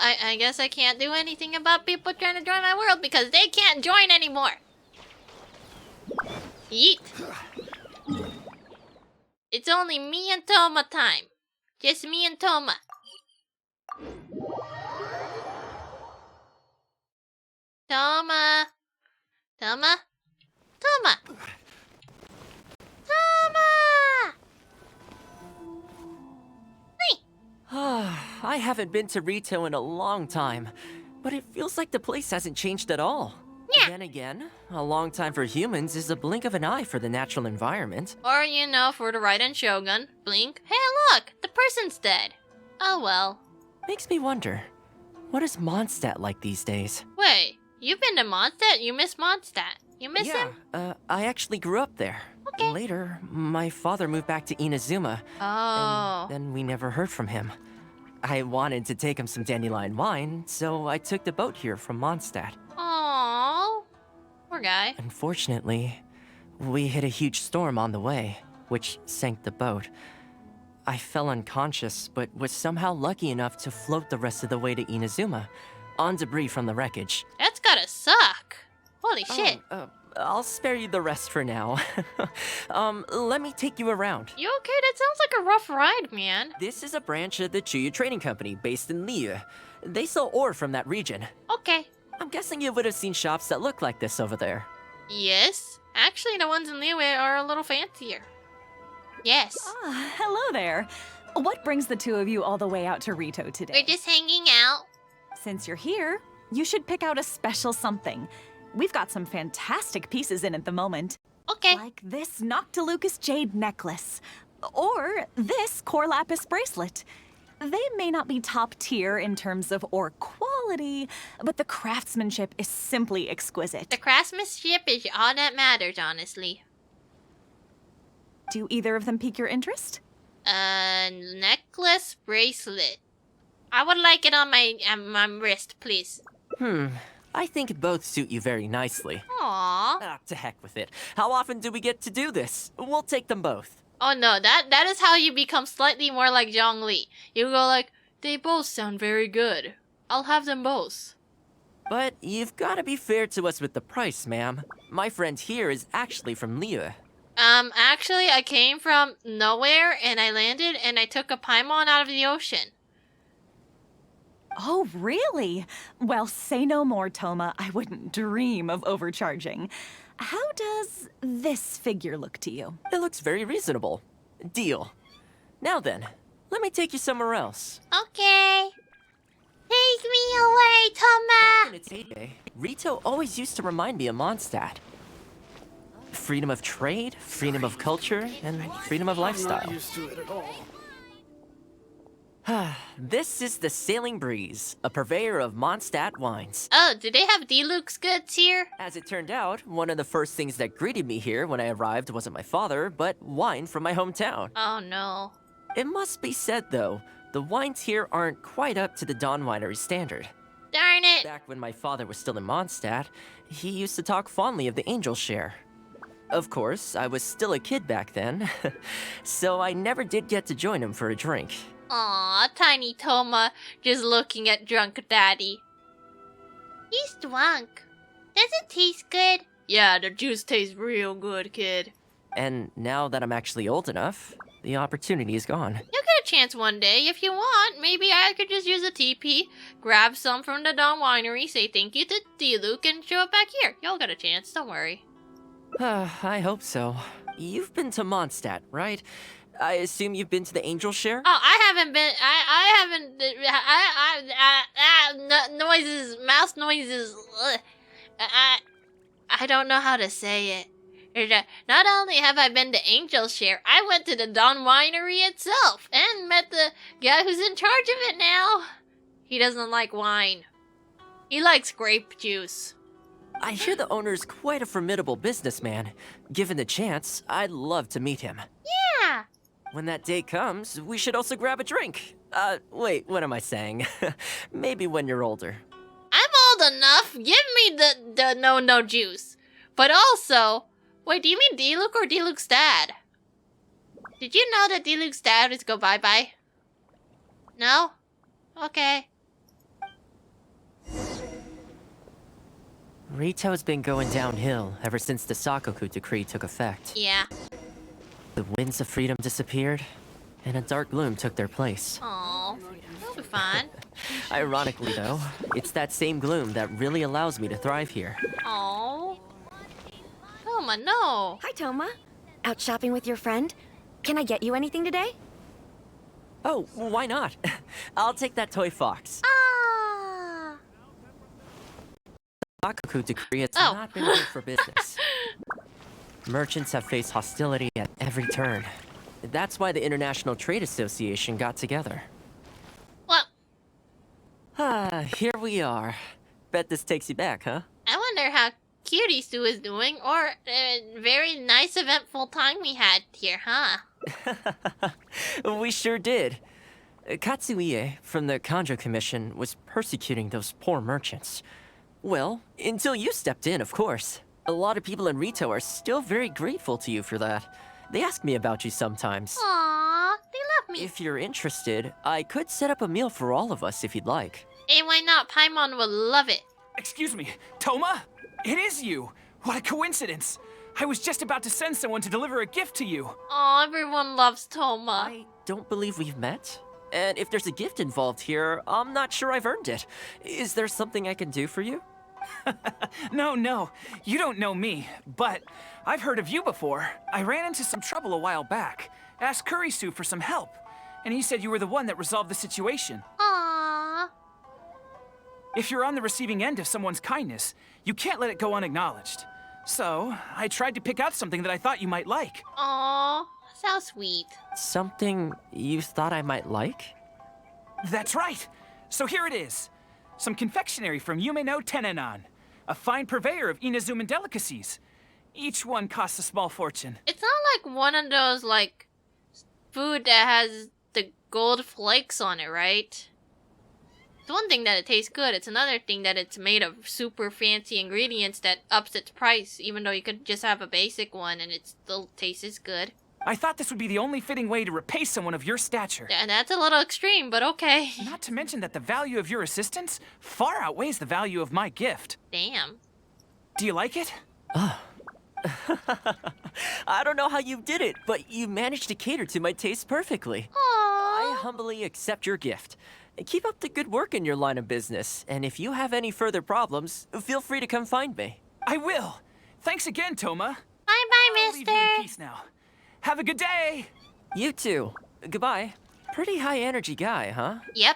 I guess I can't do anything about people trying to join my world because they can't join anymore. Yeet. It's only me and Thoma time. Just me and Thoma. Thoma. I haven't been to Rito in a long time, but it feels like the place hasn't changed at all. Yeah. Then again, a long time for humans is a blink of an eye for the natural environment. Or, you know, for the Raiden Shogun. Blink. Hey, look! The person's dead. Oh well. Makes me wonder, what is Mondstadt like these days? Wait, you've been to Mondstadt? You miss Mondstadt. You miss him? I actually grew up there. Okay. Later, my father moved back to Inazuma. Oh. And then we never heard from him. I wanted to take him some dandelion wine, so I took the boat here from Mondstadt. Aww. Poor guy. Unfortunately, we hit a huge storm on the way, which sank the boat. I fell unconscious, but was somehow lucky enough to float the rest of the way to Inazuma, on debris from the wreckage. That's gotta suck. Holy shit. I'll spare you the rest for now. Let me take you around. You okay? That sounds like a rough ride, man. This is a branch of the Chuyu Trading Company based in Liu. They sell ore from that region. Okay. I'm guessing you would have seen shops that look like this over there. Yes. Actually, the ones in Liu are a little fancier. Yes. Ah, hello there. What brings the two of you all the way out to Rito today? We're just hanging out. Since you're here, you should pick out a special something. We've got some fantastic pieces in at the moment. Okay. Like this Noctilucus jade necklace. Or this core lapis bracelet. They may not be top tier in terms of ore quality, but the craftsmanship is simply exquisite. The craftsmanship is all that matters, honestly. Do either of them pique your interest? Necklace bracelet. I would like it on my wrist, please. I think both suit you very nicely. Aww. Ah, to heck with it. How often do we get to do this? We'll take them both. Oh no, that is how you become slightly more like Zhongli. You go like, they both sound very good. I'll have them both. But you've got to be fair to us with the price, ma'am. My friend here is actually from Liu. Actually, I came from nowhere, and I landed, and I took a Paimon out of the ocean. Oh, really? Well, say no more, Thoma. I wouldn't dream of overcharging. How does this figure look to you? It looks very reasonable. Deal. Now then, let me take you somewhere else. Okay. Take me away, Thoma! Back in its heyday, Rito always used to remind me of Mondstadt. Freedom of trade, freedom of culture, and freedom of lifestyle. I'm not used to it at all. This is the Sailing Breeze, a purveyor of Mondstadt wines. Oh, do they have deluxe goods here? As it turned out, one of the first things that greeted me here when I arrived wasn't my father, but wine from my hometown. Oh no. It must be said, though, the wines here aren't quite up to the Dawn Winery standard. Darn it! Back when my father was still in Mondstadt, he used to talk fondly of the Angel Share. Of course, I was still a kid back then, so I never did get to join him for a drink. Aw, tiny Thoma, just looking at drunk daddy. He's drunk. Does it taste good? Yeah, the juice tastes real good, kid. And now that I'm actually old enough, the opportunity is gone. You'll get a chance one day if you want. Maybe I could just use a TP, grab some from the Dawn Winery, say thank you to D-Luke, and show it back here. You'll get a chance, don't worry. I hope so. You've been to Mondstadt, right? I assume you've been to the Angel Share? Oh, I haven't been. Noises, mouse noises. I don't know how to say it. Not only have I been to Angel Share, I went to the Dawn Winery itself and met the guy who's in charge of it now. He doesn't like wine. He likes grape juice. I hear the owner's quite a formidable businessman. Given the chance, I'd love to meet him. Yeah. When that day comes, we should also grab a drink. Wait, what am I saying? Maybe when you're older. I'm old enough. Give me the no juice. But also, wait, do you mean D-Luke or D-Luke's dad? Did you know that D-Luke's dad is go bye-bye? No? Okay. Rito's been going downhill ever since the Sakoku decree took effect. Yeah. The winds of freedom disappeared, and a dark gloom took their place. Aww, that'll be fun. Ironically, though, it's that same gloom that really allows me to thrive here. Aww. Thoma, no. Hi, Thoma. Out shopping with your friend? Can I get you anything today? Oh, why not? I'll take that toy fox. Ah. The Sakoku decree has not been good for business. Merchants have faced hostility at every turn. That's why the International Trade Association got together. Well, here we are. Bet this takes you back, huh? I wonder how Cutie Sue is doing, or very nice eventful time we had here, huh? We sure did. Katsuie from the Kanjo Commission was persecuting those poor merchants. Well, until you stepped in, of course. A lot of people in Rito are still very grateful to you for that. They ask me about you sometimes. Aww, they love me. If you're interested, I could set up a meal for all of us if you'd like. Hey, why not? Paimon will love it. Excuse me, Thoma? It is you! What a coincidence! I was just about to send someone to deliver a gift to you. Oh, everyone loves Thoma. I don't believe we've met. And if there's a gift involved here, I'm not sure I've earned it. Is there something I can do for you? No, you don't know me, but I've heard of you before. I ran into some trouble a while back. Asked Kurisu for some help, and he said you were the one that resolved the situation. Aww. If you're on the receiving end of someone's kindness, you can't let it go unacknowledged. So, I tried to pick out something that I thought you might like. Aww, so sweet. Something you thought I might like? That's right! So here it is. Some confectionery from Yume no Tenenan, a fine purveyor of Inazuman delicacies. Each one costs a small fortune. It's not like one of those, like, food that has the gold flakes on it, right? It's one thing that it tastes good, it's another thing that it's made of super fancy ingredients that ups its price, even though you could just have a basic one and it still tastes good. I thought this would be the only fitting way to repay someone of your stature. And that's a little extreme, but okay. Not to mention that the value of your assistance far outweighs the value of my gift. Damn. Do you like it? I don't know how you did it, but you managed to cater to my taste perfectly. Aww. I humbly accept your gift. Keep up the good work in your line of business, and if you have any further problems, feel free to come find me. I will. Thanks again, Thoma. Bye-bye, I'll leave you in peace now. Have a good day! You too. Goodbye. Pretty high-energy guy, huh? Yep.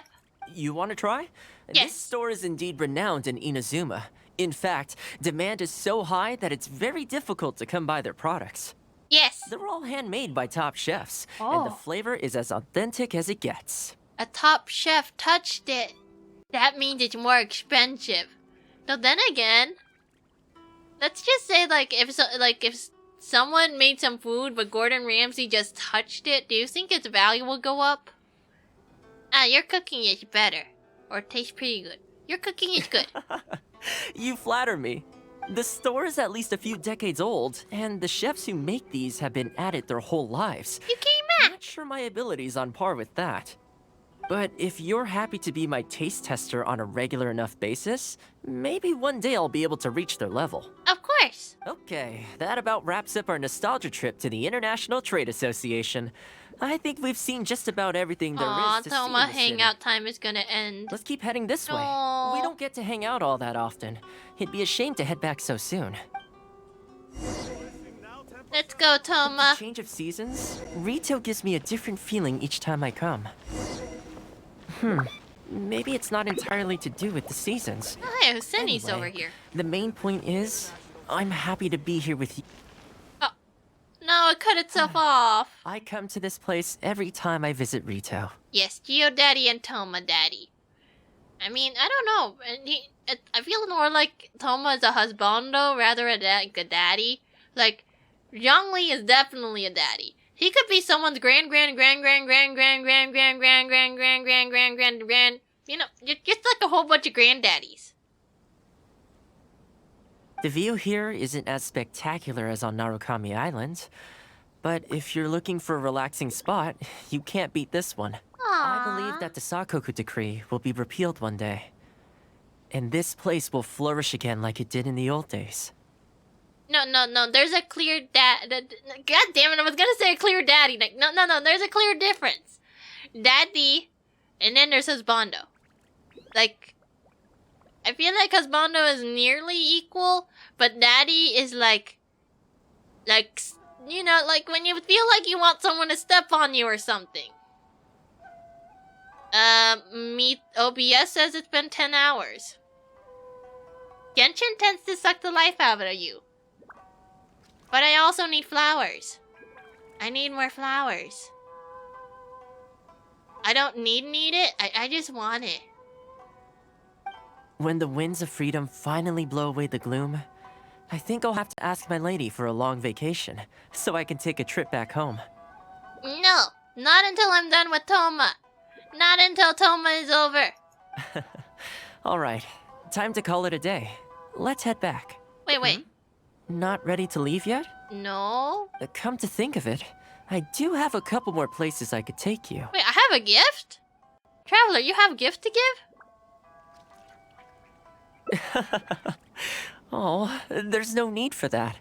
You want to try? Yes. This store is indeed renowned in Inazuma. In fact, demand is so high that it's very difficult to come by their products. Yes. They're all handmade by top chefs, Oh. and the flavor is as authentic as it gets. A top chef touched it. That means it's more expensive. Though then again, let's just say if someone made some food but Gordon Ramsay just touched it, do you think its value will go up? Your cooking is better. Or tastes pretty good. Your cooking is good. You flatter me. The store is at least a few decades old, and the chefs who make these have been at it their whole lives. You came I'm not sure my ability's on par with that. But if you're happy to be my taste tester on a regular enough basis, maybe one day I'll be able to reach their level. Of course. Okay, that about wraps up our nostalgia trip to the International Trade Association. I think we've seen just about everything there is to see in Thoma, the city. hangout time is gonna end. Let's keep heading this way. Aw. We don't get to hang out all that often. It'd be a shame to head back so soon. Let's go, Thoma. With the change of seasons, Rito gives me a different feeling each time I come. Maybe it's not entirely to do with the seasons. Oh, hey, Huseni's Anyway, over here. The main point is, I'm happy to be here with you. Oh, no, it cut itself off. I come to this place every time I visit Rito. Yes, Geo Daddy and Thoma Daddy. I mean, I don't know. I feel more like Thoma is a husbando rather than like a daddy. Like, Zhongli is definitely a daddy. He could be someone's grand, you know, just like a whole bunch of granddaddies. The view here isn't as spectacular as on Narukami Island, but if you're looking for a relaxing spot, you can't beat this one. I believe that the Sakoku decree will be repealed one day, and this place will flourish again like it did in the old days. No, there's a clear God damn it, I was gonna say a clear daddy. Like, no, there's a clear difference. Daddy, and then there's husbando. Like, I feel like husbando is nearly equal, but daddy is like, you know, like when you feel like you want someone to step on you or something. OBS says it's been 10 hours. Genshin tends to suck the life out of you. But I also need flowers. I need more flowers. I don't need it, I just want it. When the winds of freedom finally blow away the gloom, I think I'll have to ask my lady for a long vacation, so I can take a trip back home. No, not until I'm done with Thoma. Not until Thoma is over. All right, time to call it a day. Let's head back. Wait. Not ready to leave yet? No. Come to think of it, I do have a couple more places I could take you. Wait, I have a gift? Traveler, you have a gift to give? Oh, there's no need for that.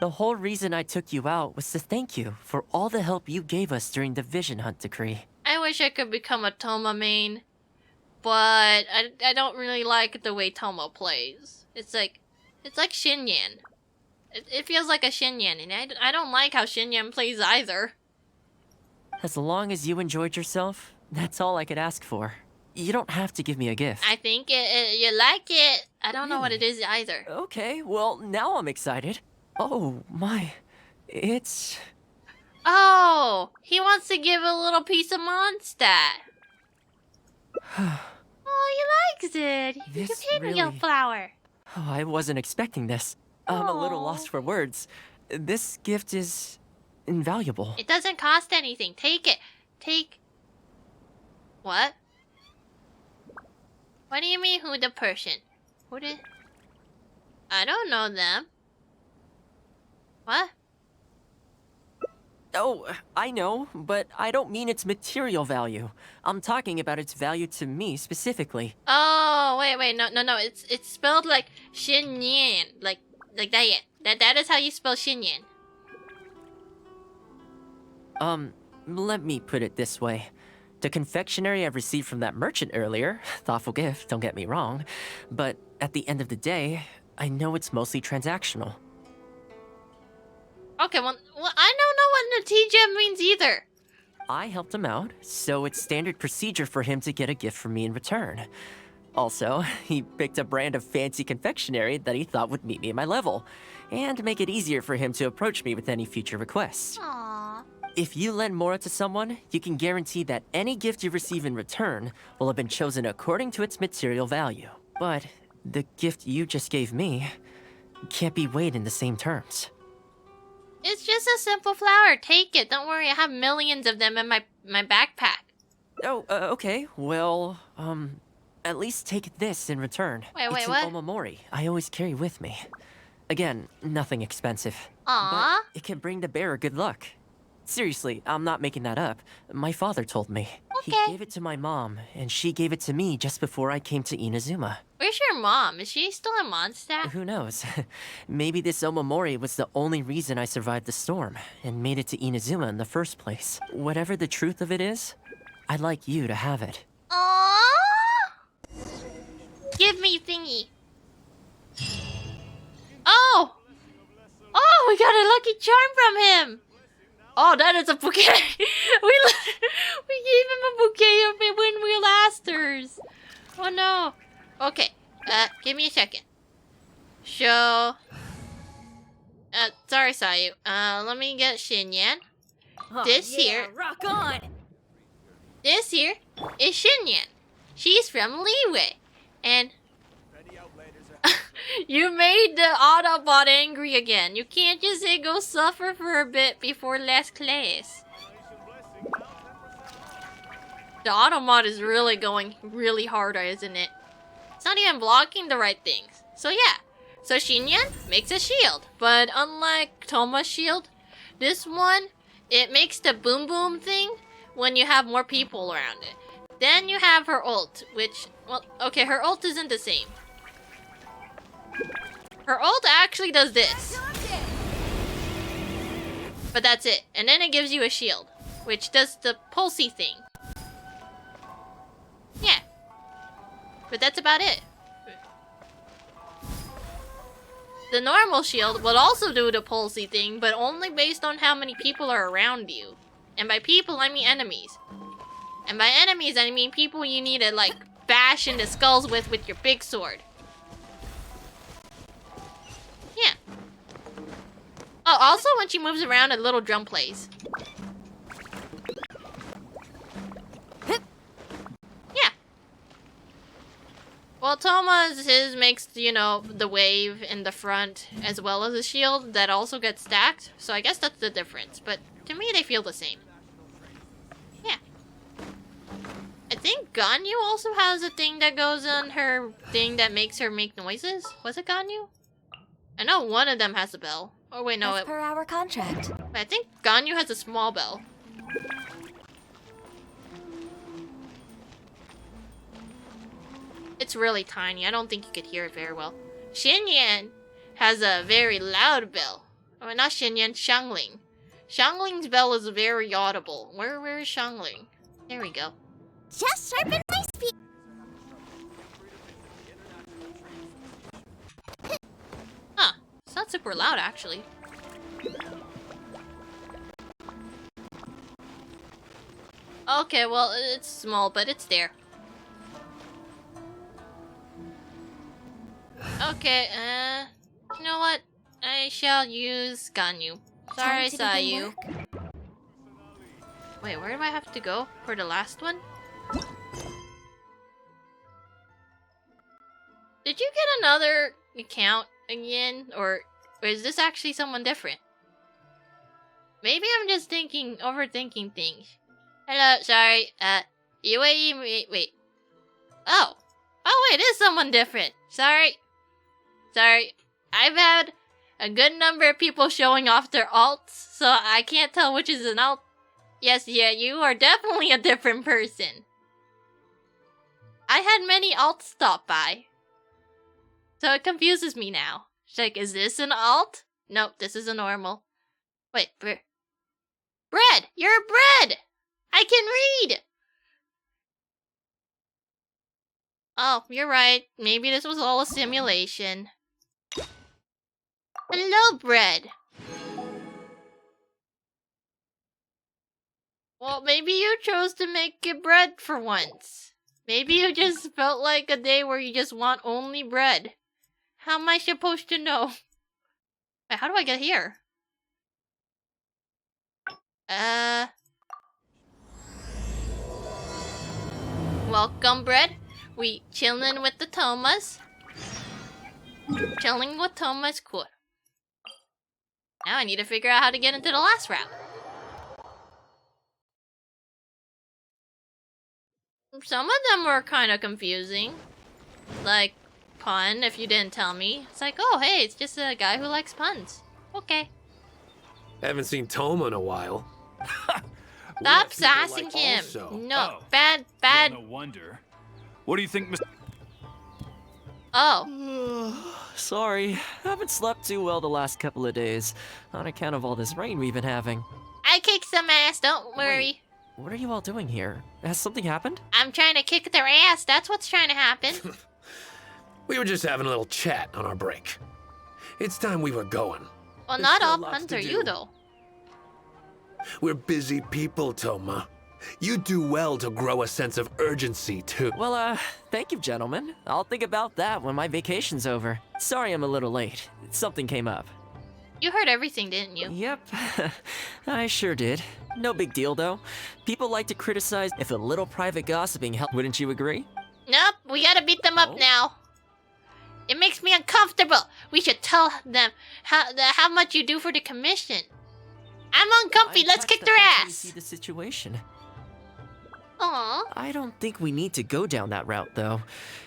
The whole reason I took you out was to thank you for all the help you gave us during the Vision Hunt decree. I wish I could become a Thoma main, but I don't really like the way Thoma plays. It's like Xinyan. It feels like a Xinyan, and I don't like how Xinyan plays either. As long as you enjoyed yourself, that's all I could ask for. You don't have to give me a gift. I think you like it. I don't know what it is either. Okay, well, now I'm excited. Oh, my. It's... Oh, he wants to give a little piece of Mondstadt. Oh, he likes it. You gave me a flower. Oh, I wasn't expecting this. I'm a little lost for words. This gift is invaluable. It doesn't cost anything. Take it. Take... What? What do you mean, who the person? Who the... I don't know them. What? Oh, I know, but I don't mean its material value. I'm talking about its value to me specifically. Oh, wait, no. It's spelled like Xinyan, like that. That is how you spell Xinyan. Let me put it this way. The confectionery I received from that merchant earlier, thoughtful gift, don't get me wrong, but at the end of the day, I know it's mostly transactional. Okay, well, I don't know what the TGM means either. I helped him out, so it's standard procedure for him to get a gift from me in return. Also, he picked a brand of fancy confectionery that he thought would meet me at my level, and make it easier for him to approach me with any future requests. Aww. If you lend Mora to someone, you can guarantee that any gift you receive in return will have been chosen according to its material value. But the gift you just gave me can't be weighed in the same terms. It's just a simple flower. Take it. Don't worry, I have millions of them in my backpack. Oh, okay. Well, at least take this in return. Wait, it's what? An omamori I always carry with me. Again, nothing expensive. Aww. But it can bring the bearer good luck. Seriously, I'm not making that up. My father told me. Okay. He gave it to my mom, and she gave it to me just before I came to Inazuma. Where's your mom? Is she still in Mondstadt? Who knows? Maybe this omamori was the only reason I survived the storm and made it to Inazuma in the first place. Whatever the truth of it is, I'd like you to have it. Aww. Give me thingy. Oh! Oh, we got a lucky charm from him! Oh, that is a bouquet! we gave him a bouquet of windwheel asters! Oh no! Okay, give me a second. Show... sorry, Sayu. Let me get Xinyan. This here... rock on! This here is Xinyan. She's from Liyue. And... You made the Autobot angry again. You can't just say go suffer for a bit before last class. The Autobot is really going really hard, isn't it? It's not even blocking the right things. So yeah. So Xinyan makes a shield. But unlike Thoma's shield, this one, it makes the boom boom thing when you have more people around it. Then you have her ult, which, well, okay, her ult isn't the same. Her ult actually does this. But that's it. And then it gives you a shield, which does the pulsey thing. Yeah. But that's about it. The normal shield will also do the pulsey thing, but only based on how many people are around you. And by people, I mean enemies. And by enemies, I mean people you need to, like, bash into skulls with your big sword. Yeah. Oh, also when she moves around, a little drum plays. Yeah. Well, Thoma's, his makes, you know, the wave in the front as well as the shield that also gets stacked. So I guess that's the difference. But to me, they feel the same. Yeah. I think Ganyu also has a thing that goes on her thing that makes her make noises. Was it Ganyu? I know one of them has a bell. Oh wait, no. As per our contract. I think Ganyu has a small bell. It's really tiny. I don't think you could hear it very well. Xinyan has a very loud bell. Oh, not Xinyan, Xiangling. Xiangling's bell is very audible. Where is Xiangling? There we go. Just sharpen my speed. Huh. It's not super loud, actually. Okay, well, it's small, but it's there. Okay, you know what? I shall use Ganyu. Sorry, Sayu. Wait, where do I have to go for the last one? Did you get another account again? Or is this actually someone different? Maybe I'm just overthinking things. Hello, sorry, wait. Oh, wait, it is someone different. Sorry. I've had a good number of people showing off their alts, so I can't tell which is an alt. Yes, yeah, you are definitely a different person. I had many alts stop by, so it confuses me now. It's like, is this an alt? Nope, this is a normal. Wait, bread! You're a bread! I can read! Oh, you're right. Maybe this was all a simulation. Hello, bread. Well, maybe you chose to make it bread for once. Maybe you just felt like a day where you just want only bread. How am I supposed to know? Wait, how do I get here? Welcome, bread. We chillin' with the Thomas. Chilling with Thomas, cool. Now I need to figure out how to get into the last route. Some of them were kind of confusing. Like, pun, if you didn't tell me. It's like, oh, hey, it's just a guy who likes puns. Okay. Haven't seen Thoma in a while. Stop sassing him. No, bad. No wonder. What do you think, Mr. Oh. Sorry, haven't slept too well the last couple of days, on account of all this rain we've been having. I kicked some ass, don't worry. Wait, what are you all doing here? Has something happened? I'm trying to kick their ass, that's what's trying to happen. We were just having a little chat on our break. It's time we were going. Well, not all puns are you, though. We're busy people, Thoma. You do well to grow a sense of urgency, too. Well, thank you, gentlemen. I'll think about that when my vacation's over. Sorry I'm a little late. Something came up. You heard everything, didn't you? Yep, I sure did. No big deal, though. People like to criticize if a little private gossiping helps. Wouldn't you agree? Nope, we gotta beat them up now. It makes me uncomfortable. We should tell them how much you do for the commission. I'm uncomfy. Let's kick their ass. See the situation. Aww. I don't think we need to go down that route, though.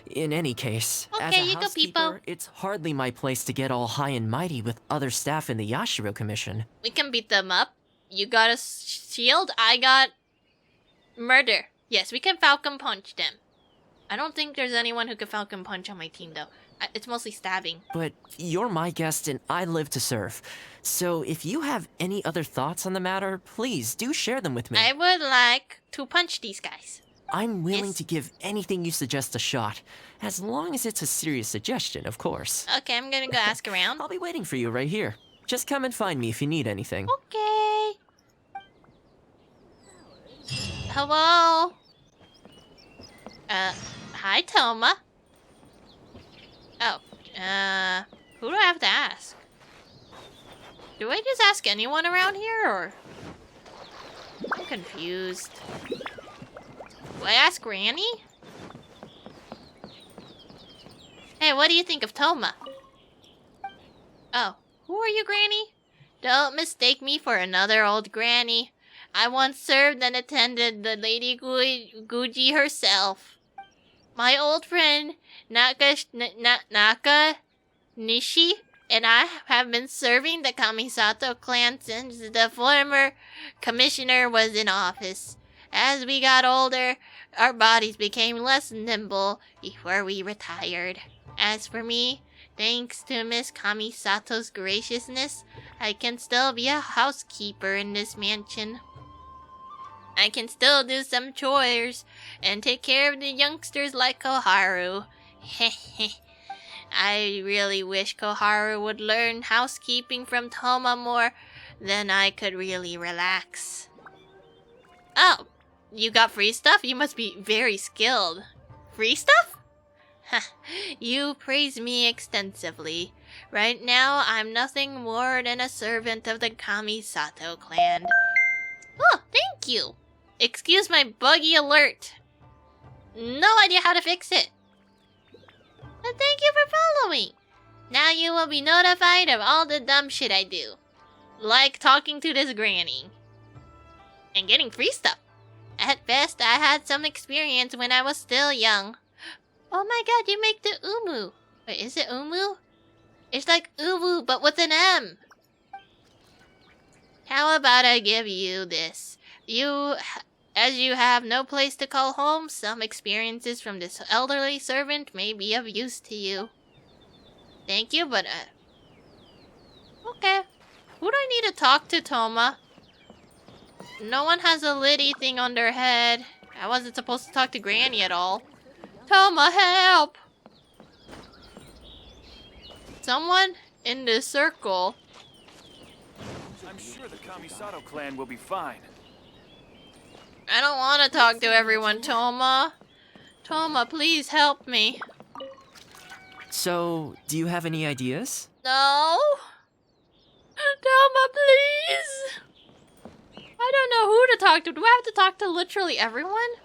In any case, okay, as a you go, housekeeper, people. It's hardly my place to get all high and mighty with other staff in the Yashiro Commission. We can beat them up. You got a shield. I got murder. Yes, we can Falcon Punch them. I don't think there's anyone who can Falcon Punch on my team, though. It's mostly stabbing. But you're my guest and I live to serve. So if you have any other thoughts on the matter, please do share them with me. I would like to punch these guys. I'm willing to give anything you suggest a shot, as long as it's a serious suggestion, of course. Okay, I'm gonna go ask around. I'll be waiting for you right here. Just come and find me if you need anything. Okay. Hello? Hi, Thoma. Oh, who do I have to ask? Do I just ask anyone around here, or? I'm confused. Do I ask Granny? Hey, what do you think of Thoma? Oh, who are you, Granny? Don't mistake me for another old granny. I once served and attended the Lady Guji herself. My old friend Naka Nishi and I have been serving the Kamisato clan since the former commissioner was in office. As we got older, our bodies became less nimble before we retired. As for me, thanks to Miss Kamisato's graciousness, I can still be a housekeeper in this mansion. I can still do some chores and take care of the youngsters like Koharu. I really wish Koharu would learn housekeeping from Thoma more, then I could really relax. Oh, you got free stuff? You must be very skilled. Free stuff? You praise me extensively. Right now, I'm nothing more than a servant of the Kamisato clan. Oh, thank you. Excuse my buggy alert. No idea how to fix it. But thank you for following. Now you will be notified of all the dumb shit I do. Like talking to this granny. And getting free stuff. At best, I had some experience when I was still young. Oh my god, you make the umu. Wait, is it umu? It's like uwu, but with an M. How about I give you this? As you have no place to call home, some experiences from this elderly servant may be of use to you. Thank you, but okay. Who do I need to talk to, Thoma? No one has a liddy thing on their head. I wasn't supposed to talk to Granny at all. Thoma, help! Someone in this circle. I'm sure the Kamisato clan will be fine. I don't want to talk to everyone, Thoma. Thoma, please help me. So, do you have any ideas? No? Thoma, please! I don't know who to talk to. Do I have to talk to literally everyone?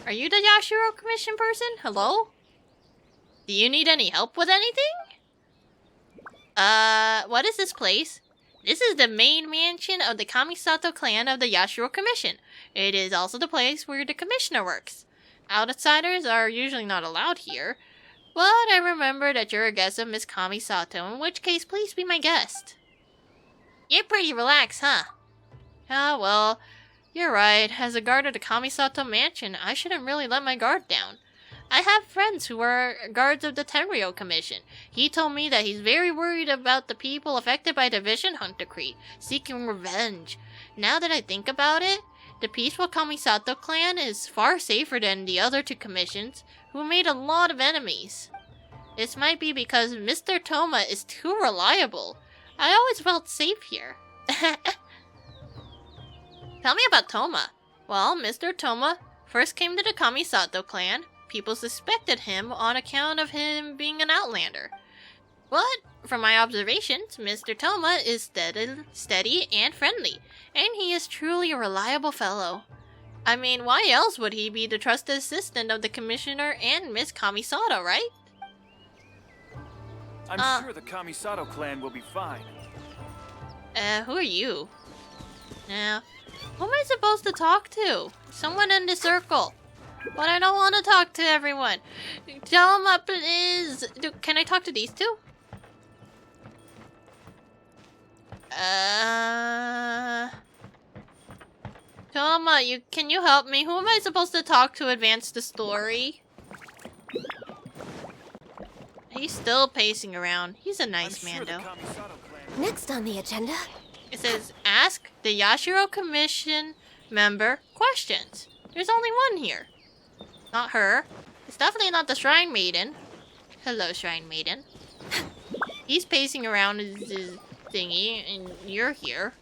Are you the Yashiro Commission person? Hello? Do you need any help with anything? What is this place? This is the main mansion of the Kamisato clan of the Yashiro Commission. It is also the place where the commissioner works. Outsiders are usually not allowed here, but I remember that you're a guest of Miss Kamisato, in which case please be my guest. You're pretty relaxed, huh? Ah, well, you're right. As a guard of the Kamisato mansion, I shouldn't really let my guard down. I have friends who are guards of the Tenryou Commission. He told me that he's very worried about the people affected by the Vision Hunt decree, seeking revenge. Now that I think about it, the peaceful Kamisato clan is far safer than the other two commissions, who made a lot of enemies. This might be because Mr. Thoma is too reliable. I always felt safe here. Tell me about Thoma. Well, Mr. Thoma first came to the Kamisato clan. People suspected him on account of him being an outlander. But, from my observations, Mr. Thoma is steady and friendly, and he is truly a reliable fellow. I mean, why else would he be the trusted assistant of the Commissioner and Miss Kamisato, right? I'm sure the Kamisato clan will be fine. Who are you? Now, who am I supposed to talk to? Someone in the circle. But I don't want to talk to everyone. Thoma, please. Can I talk to these two? Thoma, can you help me? Who am I supposed to talk to advance the story? He's still pacing around. He's a nice man, though. Next on the agenda. It says, ask the Yashiro Commission member questions. There's only one here. Not her. It's definitely not the Shrine Maiden. Hello, Shrine Maiden. He's pacing around his thingy, and you're here.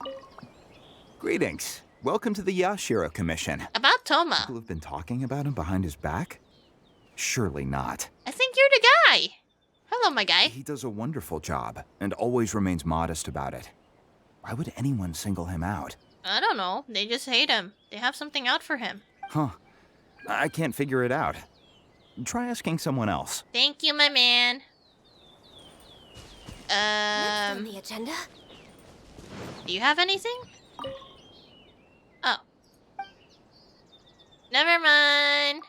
Greetings. Welcome to the Yashiro Commission. About Thoma. People have been talking about him behind his back? Surely not. I think you're the guy. Hello, my guy. He does a wonderful job, and always remains modest about it. Why would anyone single him out? I don't know. They just hate him. They have something out for him. Huh. I can't figure it out. Try asking someone else. Thank you, my man. Next on the agenda. Do you have anything? Oh. Never mind.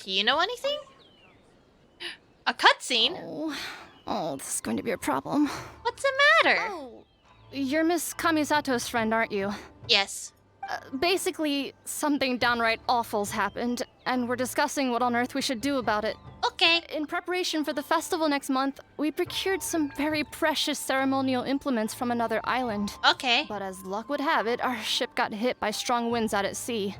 You know anything? A cutscene? Oh, this is going to be a problem. What's the matter? Oh, you're Miss Kamisato's friend, aren't you? Yes. Basically, something downright awful's happened, and we're discussing what on earth we should do about it. Okay. In preparation for the festival next month, we procured some very precious ceremonial implements from another island. Okay. But as luck would have it, our ship got hit by strong winds out at sea.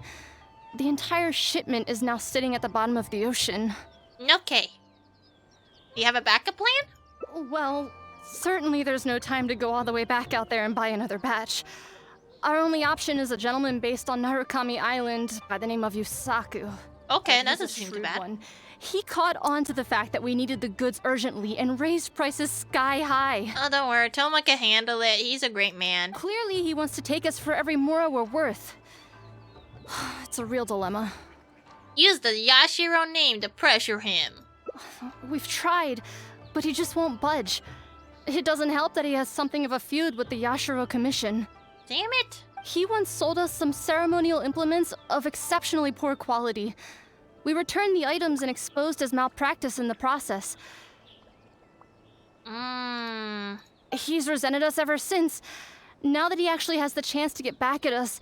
The entire shipment is now sitting at the bottom of the ocean. Okay. Do you have a backup plan? Well, certainly there's no time to go all the way back out there and buy another batch. Our only option is a gentleman based on Narukami Island by the name of Yusaku. Okay, that doesn't seem too bad. One. He caught on to the fact that we needed the goods urgently and raised prices sky high. Oh, don't worry. Thoma can handle it. He's a great man. Clearly, he wants to take us for every mora we're worth. It's a real dilemma. Use the Yashiro name to pressure him. We've tried, but he just won't budge. It doesn't help that he has something of a feud with the Yashiro Commission. Damn it. He once sold us some ceremonial implements of exceptionally poor quality. We returned the items and exposed his malpractice in the process. He's resented us ever since. Now that he actually has the chance to get back at us,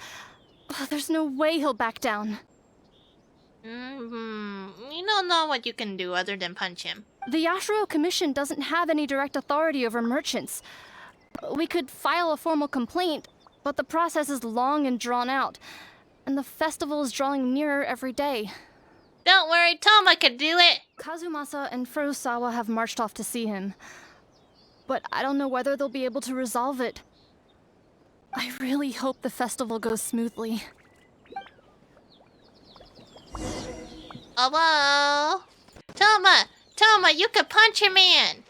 there's no way he'll back down. You don't know what you can do other than punch him. The Yashiro Commission doesn't have any direct authority over merchants. We could file a formal complaint, but the process is long and drawn out, and the festival is drawing nearer every day. Don't worry, Thoma can do it! Kazumasa and Furusawa have marched off to see him, but I don't know whether they'll be able to resolve it. I really hope the festival goes smoothly. Hello? Thoma, you could punch a man!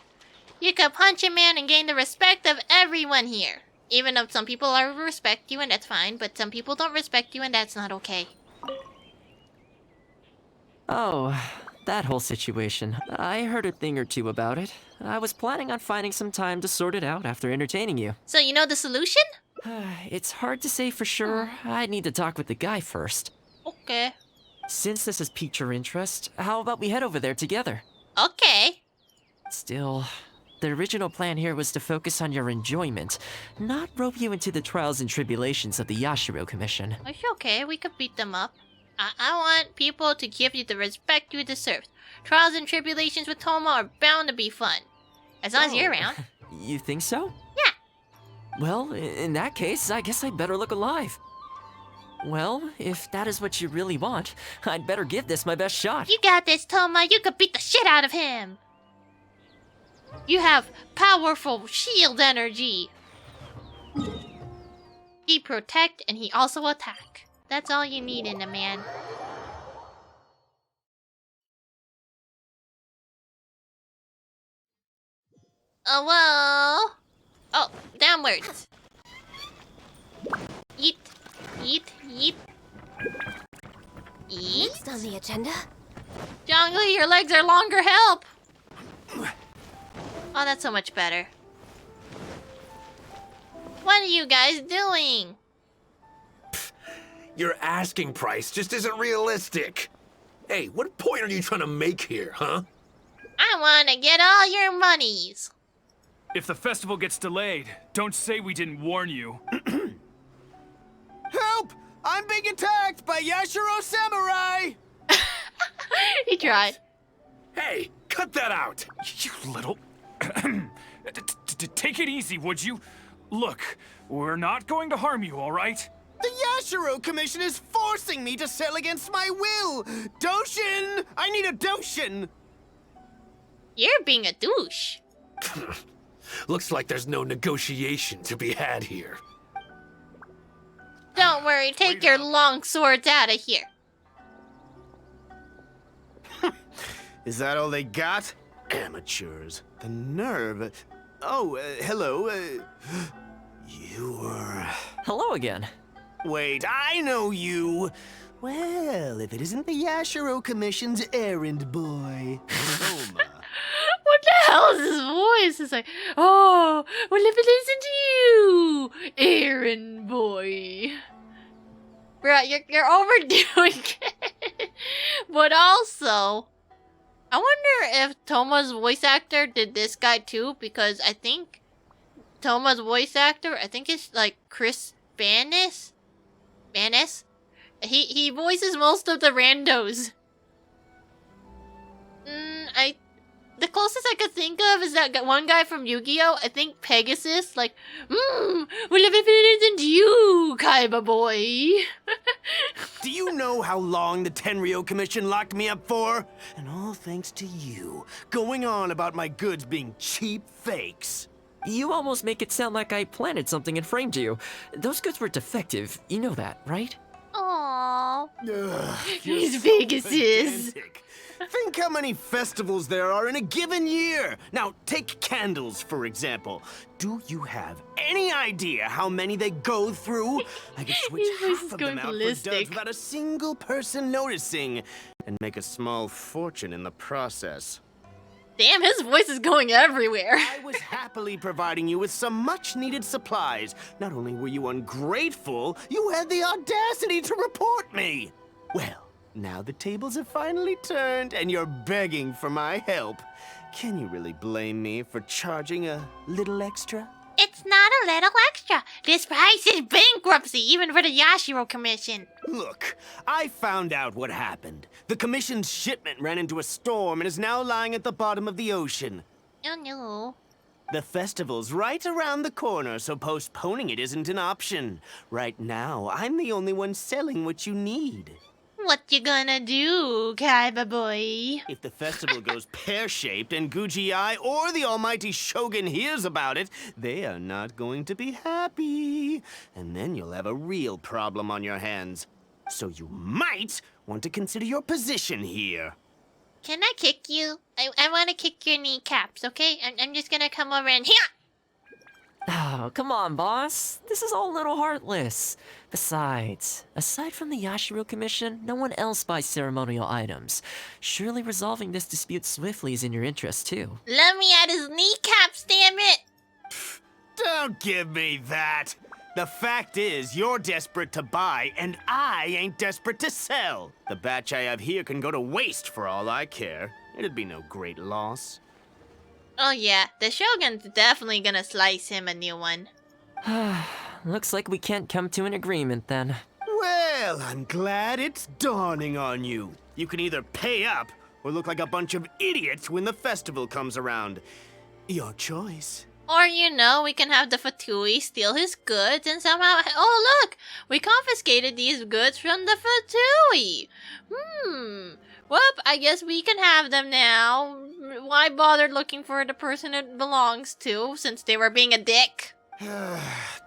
You could punch a man and gain the respect of everyone here. Even though some people respect you and that's fine, but some people don't respect you and that's not okay. Oh, that whole situation. I heard a thing or two about it. I was planning on finding some time to sort it out after entertaining you. So you know the solution? It's hard to say for sure. I'd need to talk with the guy first. Okay. Since this has piqued your interest, how about we head over there together? Okay. Still, the original plan here was to focus on your enjoyment, not rope you into the trials and tribulations of the Yashiro Commission. It's okay, we could beat them up. I want people to give you the respect you deserve. Trials and tribulations with Thoma are bound to be fun. As long as you're around. You think so? Yeah. Well, in that case, I guess I'd better look alive. Well, if that is what you really want, I'd better give this my best shot. You got this, Thoma. You could beat the shit out of him. You have powerful shield energy. He protect and he also attack. That's all you need in a man. Oh, well. Oh, downwards. Yeet, yeet, yeet. Yeet. Next on the agenda? Zhongli, your legs are longer. Help! Oh, that's so much better. What are you guys doing? Your asking price just isn't realistic. Hey, what point are you trying to make here, huh? I want to get all your monies. If the festival gets delayed, don't say we didn't warn you. Help! I'm being attacked by Yashiro Samurai! He tried. Hey, cut that out! You little... Take it easy, would you? Look, we're not going to harm you, all right? The Yashiro Commission is forcing me to sell against my will! Doshin! I need a Doshin! You're being a douche. Looks like there's no negotiation to be had here. Don't worry, take your long swords out of here. Is that all they got? Amateurs. The nerve. Oh, hello. You were... Hello again. Wait, I know you. Well, if it isn't the Yashiro Commission's errand boy. Thoma. What the hell is his voice? It's like, oh, well, let me listen to you. you, errand boy. Bruh, you're overdoing it. But also, I wonder if Thoma's voice actor did this guy too, because I think Thoma's voice actor, I think it's like Chris Banis? He voices most of the randos. The closest I could think of is that one guy from Yu-Gi-Oh! I think Pegasus, like, well, if it isn't you, Kaiba boy. Do you know how long the Tenryo Commission locked me up for? And all thanks to you, going on about my goods being cheap fakes. You almost make it sound like I planted something and framed you. Those goods were defective, you know that, right? Aww. He's Pegasus. Think how many festivals there are in a given year. Now, take candles, for example. Do you have any idea how many they go through? I could switch half of them out for duds without a single person noticing, and make a small fortune in the process. Damn, his voice is going everywhere. I was happily providing you with some much-needed supplies. Not only were you ungrateful, you had the audacity to report me. Well, now the tables have finally turned, and you're begging for my help. Can you really blame me for charging a little extra? It's not a little extra. This price is bankruptcy, even for the Yashiro Commission. Look, I found out what happened. The Commission's shipment ran into a storm and is now lying at the bottom of the ocean. Oh no. The festival's right around the corner, so postponing it isn't an option. Right now, I'm the only one selling what you need. What you gonna do, Kaiba boy? If the festival goes pear-shaped and Guji-ai or the almighty Shogun hears about it, they are not going to be happy. And then you'll have a real problem on your hands. So you might want to consider your position here. Can I kick you? I want to kick your kneecaps, okay? I'm just gonna come over and here. Oh, come on, boss. This is all a little heartless. Besides, aside from the Yashiro Commission, no one else buys ceremonial items. Surely resolving this dispute swiftly is in your interest, too. Let me at his kneecaps, damn it! Don't give me that. The fact is, you're desperate to buy, and I ain't desperate to sell. The batch I have here can go to waste for all I care. It'd be no great loss. Oh yeah, the Shogun's definitely gonna slice him a new one. Looks like we can't come to an agreement then. Well, I'm glad it's dawning on you. You can either pay up or look like a bunch of idiots when the festival comes around. Your choice. Or, you know, we can have the Fatui steal his goods and somehow... Oh, look! We confiscated these goods from the Fatui! Well, I guess we can have them now. Why bother looking for the person it belongs to, since they were being a dick?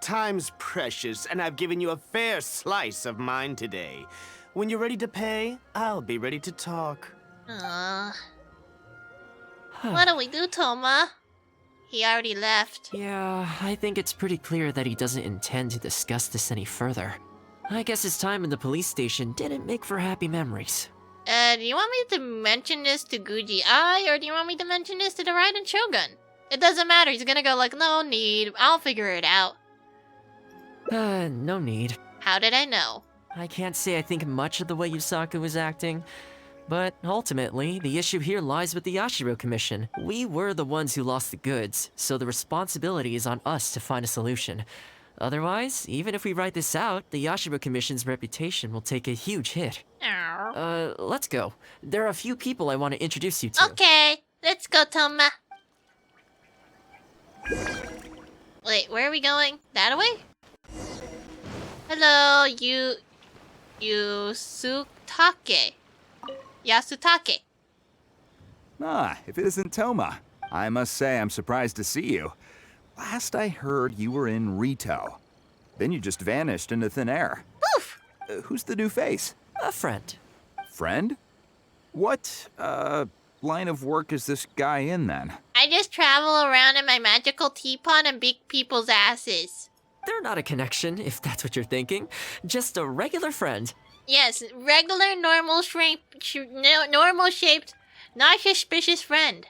Time's precious, and I've given you a fair slice of mine today. When you're ready to pay, I'll be ready to talk. What do we do, Thoma? He already left. Yeah, I think it's pretty clear that he doesn't intend to discuss this any further. I guess his time in the police station didn't make for happy memories. Do you want me to mention this to Guji-ai, or do you want me to mention this to the Raiden Shogun? It doesn't matter, he's gonna go like, no need, I'll figure it out. No need. How did I know? I can't say I think much of the way Yusaku was acting, but ultimately, the issue here lies with the Yashiro Commission. We were the ones who lost the goods, so the responsibility is on us to find a solution. Otherwise, even if we write this out, the Yashiro Commission's reputation will take a huge hit. Let's go. There are a few people I want to introduce you to. Okay, let's go, Thoma. Wait, where are we going? That way? Hello, Yasutake. Yasutake. Ah, if it isn't Thoma. I must say I'm surprised to see you. Last I heard, you were in Rito. Then you just vanished into thin air. Poof! Who's the new face? A friend. Friend? What, line of work is this guy in, then? I just travel around in my magical teapot and beat people's asses. They're not a connection, if that's what you're thinking. Just a regular friend. Yes, regular, normal-shaped, not suspicious friend.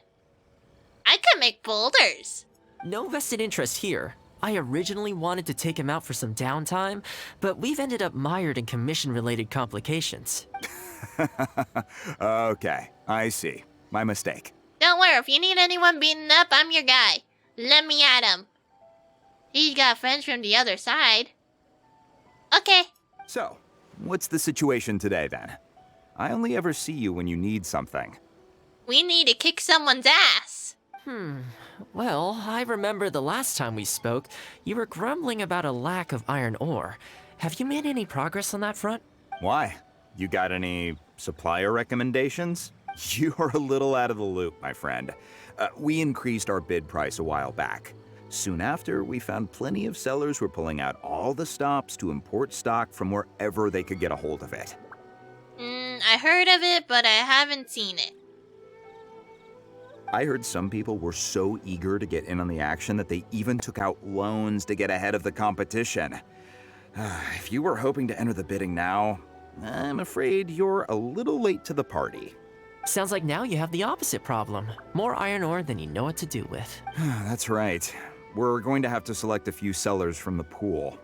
I could make boulders. No vested interest here. I originally wanted to take him out for some downtime, but we've ended up mired in commission-related complications. Okay, I see. My mistake. Don't worry, if you need anyone beaten up, I'm your guy. Let me at him. He's got friends from the other side. Okay. So, what's the situation today, then? I only ever see you when you need something. We need to kick someone's ass. Well, I remember the last time we spoke, you were grumbling about a lack of iron ore. Have you made any progress on that front? Why? You got any supplier recommendations? You're a little out of the loop, my friend. We increased our bid price a while back. Soon after, we found plenty of sellers were pulling out all the stops to import stock from wherever they could get a hold of it. I heard of it, but I haven't seen it. I heard some people were so eager to get in on the action that they even took out loans to get ahead of the competition. If you were hoping to enter the bidding now, I'm afraid you're a little late to the party. Sounds like now you have the opposite problem. More iron ore than you know what to do with. That's right. We're going to have to select a few sellers from the pool.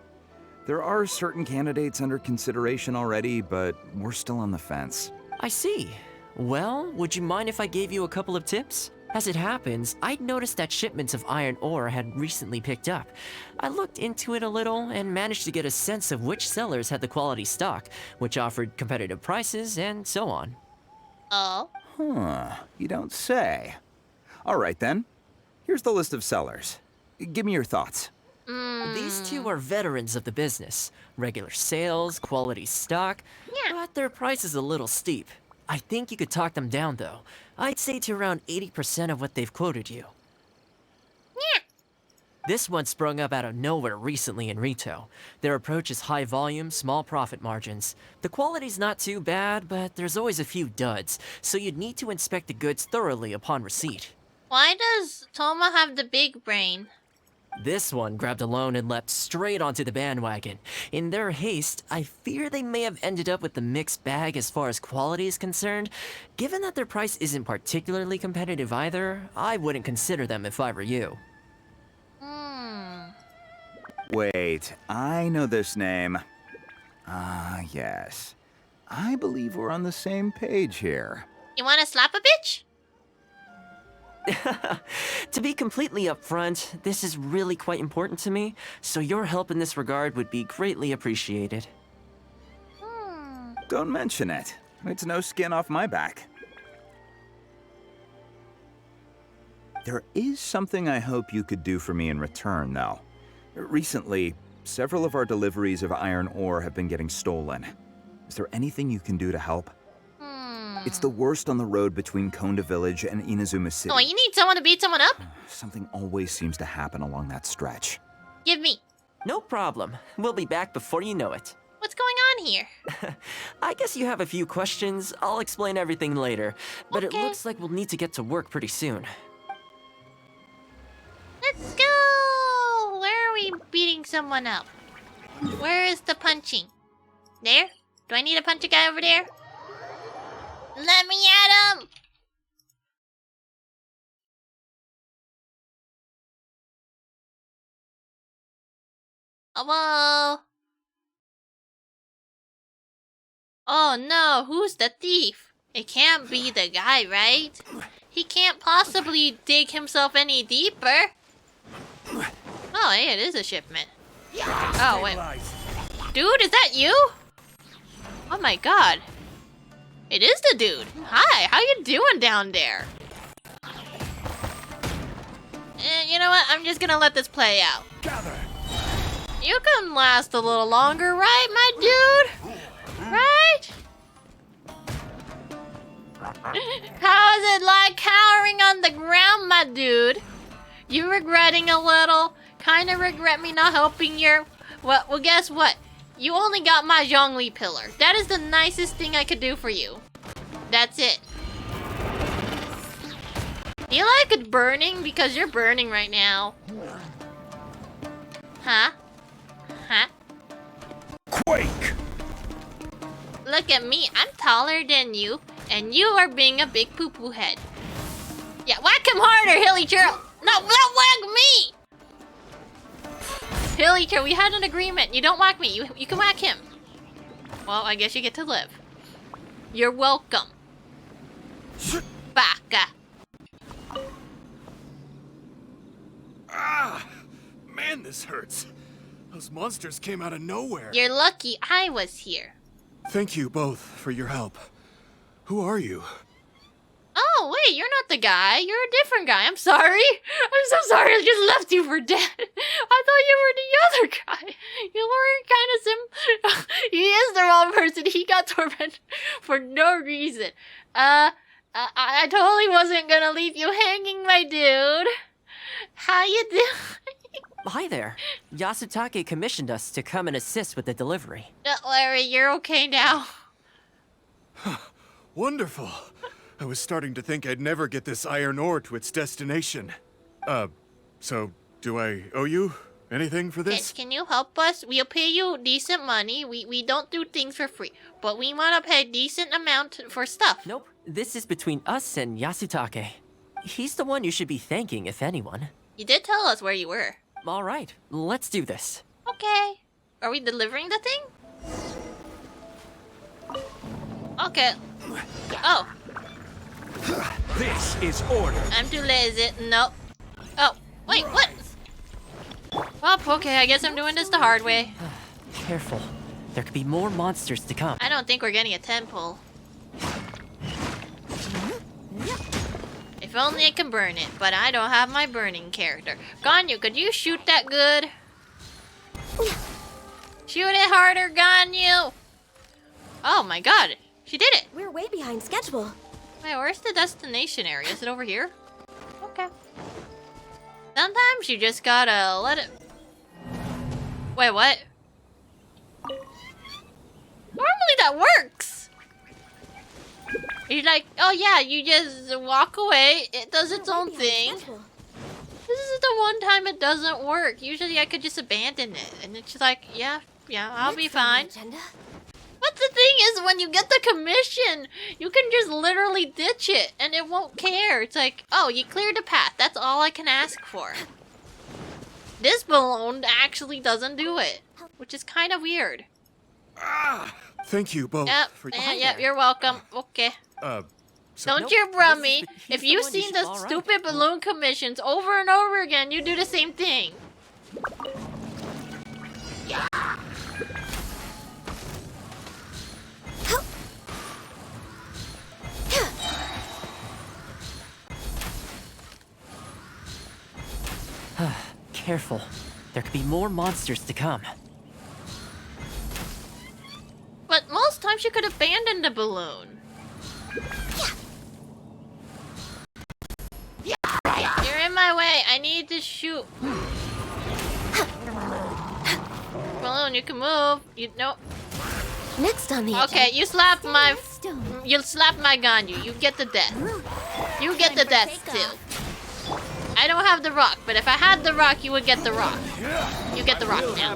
There are certain candidates under consideration already, but we're still on the fence. I see. Well, would you mind if I gave you a couple of tips? As it happens, I'd noticed that shipments of iron ore had recently picked up. I looked into it a little and managed to get a sense of which sellers had the quality stock, which offered competitive prices, and so on. Oh? You don't say. All right then. Here's the list of sellers. Give me your thoughts. These two are veterans of the business. Regular sales, quality stock, but their price is a little steep. I think you could talk them down, though. I'd say to around 80% of what they've quoted you. This one sprung up out of nowhere recently in retail. Their approach is high volume, small profit margins. The quality's not too bad, but there's always a few duds, so you'd need to inspect the goods thoroughly upon receipt. Why does Thoma have the big brain? This one grabbed a loan and leapt straight onto the bandwagon. In their haste, I fear they may have ended up with the mixed bag as far as quality is concerned. Given that their price isn't particularly competitive either, I wouldn't consider them if I were you. Wait, I know this name. Yes. I believe we're on the same page here. You wanna slap a bitch? To be completely upfront, this is really quite important to me, so your help in this regard would be greatly appreciated. Don't mention it. It's no skin off my back. There is something I hope you could do for me in return, though. Recently, several of our deliveries of iron ore have been getting stolen. Is there anything you can do to help? It's the worst on the road between Konda Village and Inazuma City. Oh, you need someone to beat someone up? Something always seems to happen along that stretch. Give me. No problem. We'll be back before you know it. What's going on here? I guess you have a few questions. I'll explain everything later. But it looks like we'll need to get to work pretty soon. Let's go! Where are we beating someone up? Where is the punching? There? Do I need to punch a guy over there? Let me at him! Hello? Oh no, who's the thief? It can't be the guy, right? He can't possibly dig himself any deeper. Oh, hey, it is a shipment. Oh, wait. Dude, is that you? Oh my god. It is the dude. Hi, how you doing down there? You know what? I'm just gonna let this play out. You can last a little longer, right, my dude? Right? How is it like cowering on the ground, my dude? You regretting a little? Kinda regret me not helping your... Well, guess what? You only got my Zhongli pillar. That is the nicest thing I could do for you. That's it. Do you like it burning? Because you're burning right now. Huh? Huh? Quake! Look at me. I'm taller than you. And you are being a big poo-poo head. Yeah, whack him harder, Hilly Churl! No, don't whack me! Villager, we had an agreement. You don't whack me. You can whack him. Well, I guess you get to live. You're welcome. Baka. Ah! Man, this hurts. Those monsters came out of nowhere. You're lucky I was here. Thank you both for your help. Who are you? Oh, wait, you're not the guy. You're a different guy. I'm sorry. I'm so sorry. I just left you for dead. I thought you were the other guy. You were kind of He is the wrong person. He got tormented for no reason. I totally wasn't gonna leave you hanging, my dude. How you doing? Hi there. Yasutake commissioned us to come and assist with the delivery. Larry, you're okay now. Wonderful. I was starting to think I'd never get this iron ore to its destination. So do I owe you anything for this? Can you help us? We'll pay you decent money. We don't do things for free, but we want to pay a decent amount for stuff. Nope. This is between us and Yasutake. He's the one you should be thanking, if anyone. You did tell us where you were. All right, let's do this. Okay. Are we delivering the thing? Okay. Oh. This is order. I'm too lazy. Nope. Oh, wait, what? Well, okay, I guess I'm doing this the hard way. Careful. There could be more monsters to come. I don't think we're getting a temple. If only I can burn it, but I don't have my burning character. Ganyu, could you shoot that good? Shoot it harder, Ganyu! Oh my god, she did it! We're way behind schedule. Wait, where's the destination area? Is it over here? Okay. Sometimes you just gotta let it... Wait, what? Normally that works! You're like, oh yeah, you just walk away, it does its own thing. This is the one time it doesn't work. Usually I could just abandon it, and it's just like, yeah, I'll be fine. But the thing is, when you get the commission, you can just literally ditch it, and it won't care. It's like, oh, you cleared the path. That's all I can ask for. This balloon actually doesn't do it, which is kind of weird. Thank you both for your Yep, you're welcome. Okay. Don't you brum me. If you've seen the stupid balloon commissions over and over again, you do the same thing. Careful. There could be more monsters to come. But most times you could abandon the balloon. You're in my way. I need to shoot. Balloon, you can move. You know. Next on the Okay, you slap my gun. You get the death. You get the death too. I don't have the rock, but if I had the rock, you would get the rock. You get the rock now.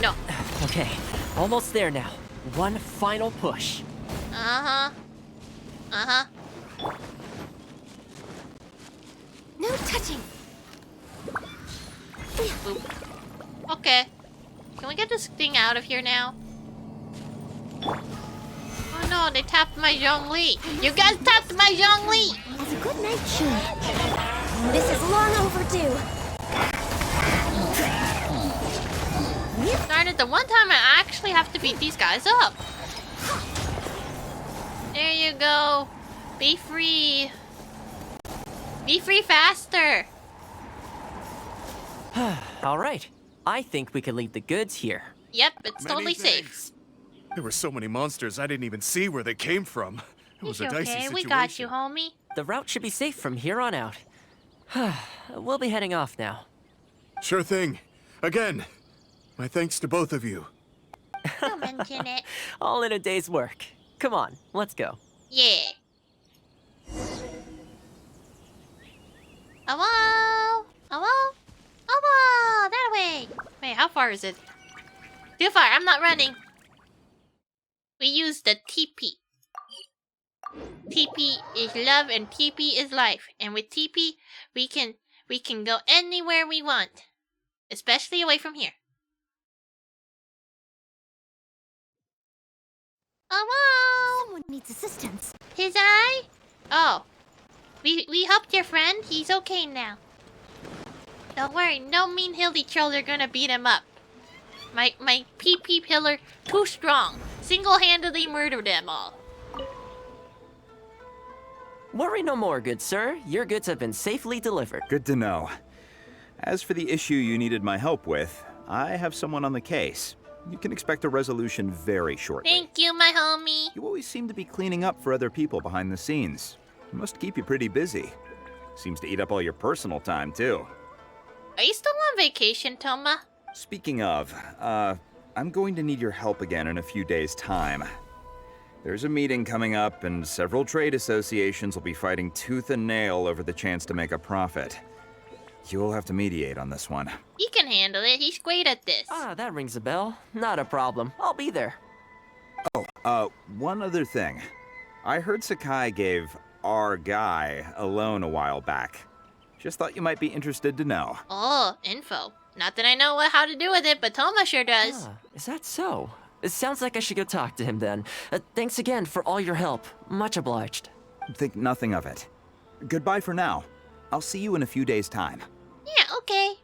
No. Okay, almost there now. One final push. No touching. Boop. Okay. Can we get this thing out of here now? Oh no, they tapped my Zhongli. You guys tapped my Zhongli! It's a good night shoot. This is long overdue. Darn it, the one time I actually have to beat these guys up. There you go. Be free. Be free faster. All right. I think we can leave the goods here. Yep, it's totally safe. There were so many monsters, I didn't even see where they came from. It was a dicey situation. We got you, homie. The route should be safe from here on out. We'll be heading off now. Sure thing. Again, my thanks to both of you. Don't mention it. All in a day's work. Come on, let's go. Yeah. Hello? Hello? Hello! That way! Wait, how far is it? Too far, I'm not running. We use the TP. TP is love and TP is life. And with TP, we can go anywhere we want. Especially away from here. Oh, someone needs assistance. His eye? Oh. We helped your friend. He's okay now. Don't worry, no mean hilly trolls are gonna beat him up. My PP pillar too strong. Single-handedly murdered them all. Worry no more, good sir. Your goods have been safely delivered. Good to know. As for the issue you needed my help with, I have someone on the case. You can expect a resolution very shortly. Thank you, my homie. You always seem to be cleaning up for other people behind the scenes. It must keep you pretty busy. Seems to eat up all your personal time, too. Are you still on vacation, Thoma? Speaking of, I'm going to need your help again in a few days' time. There's a meeting coming up, and several trade associations will be fighting tooth and nail over the chance to make a profit. You'll have to mediate on this one. He can handle it. He's great at this. Ah, that rings a bell. Not a problem. I'll be there. Oh, one other thing. I heard Sakai gave our guy a loan a while back. Just thought you might be interested to know. Oh, info. Not that I know how to do with it, but Thoma sure does. Ah, is that so? It sounds like I should go talk to him then. Thanks again for all your help. Much obliged. Think nothing of it. Goodbye for now. I'll see you in a few days' time. Yeah, okay.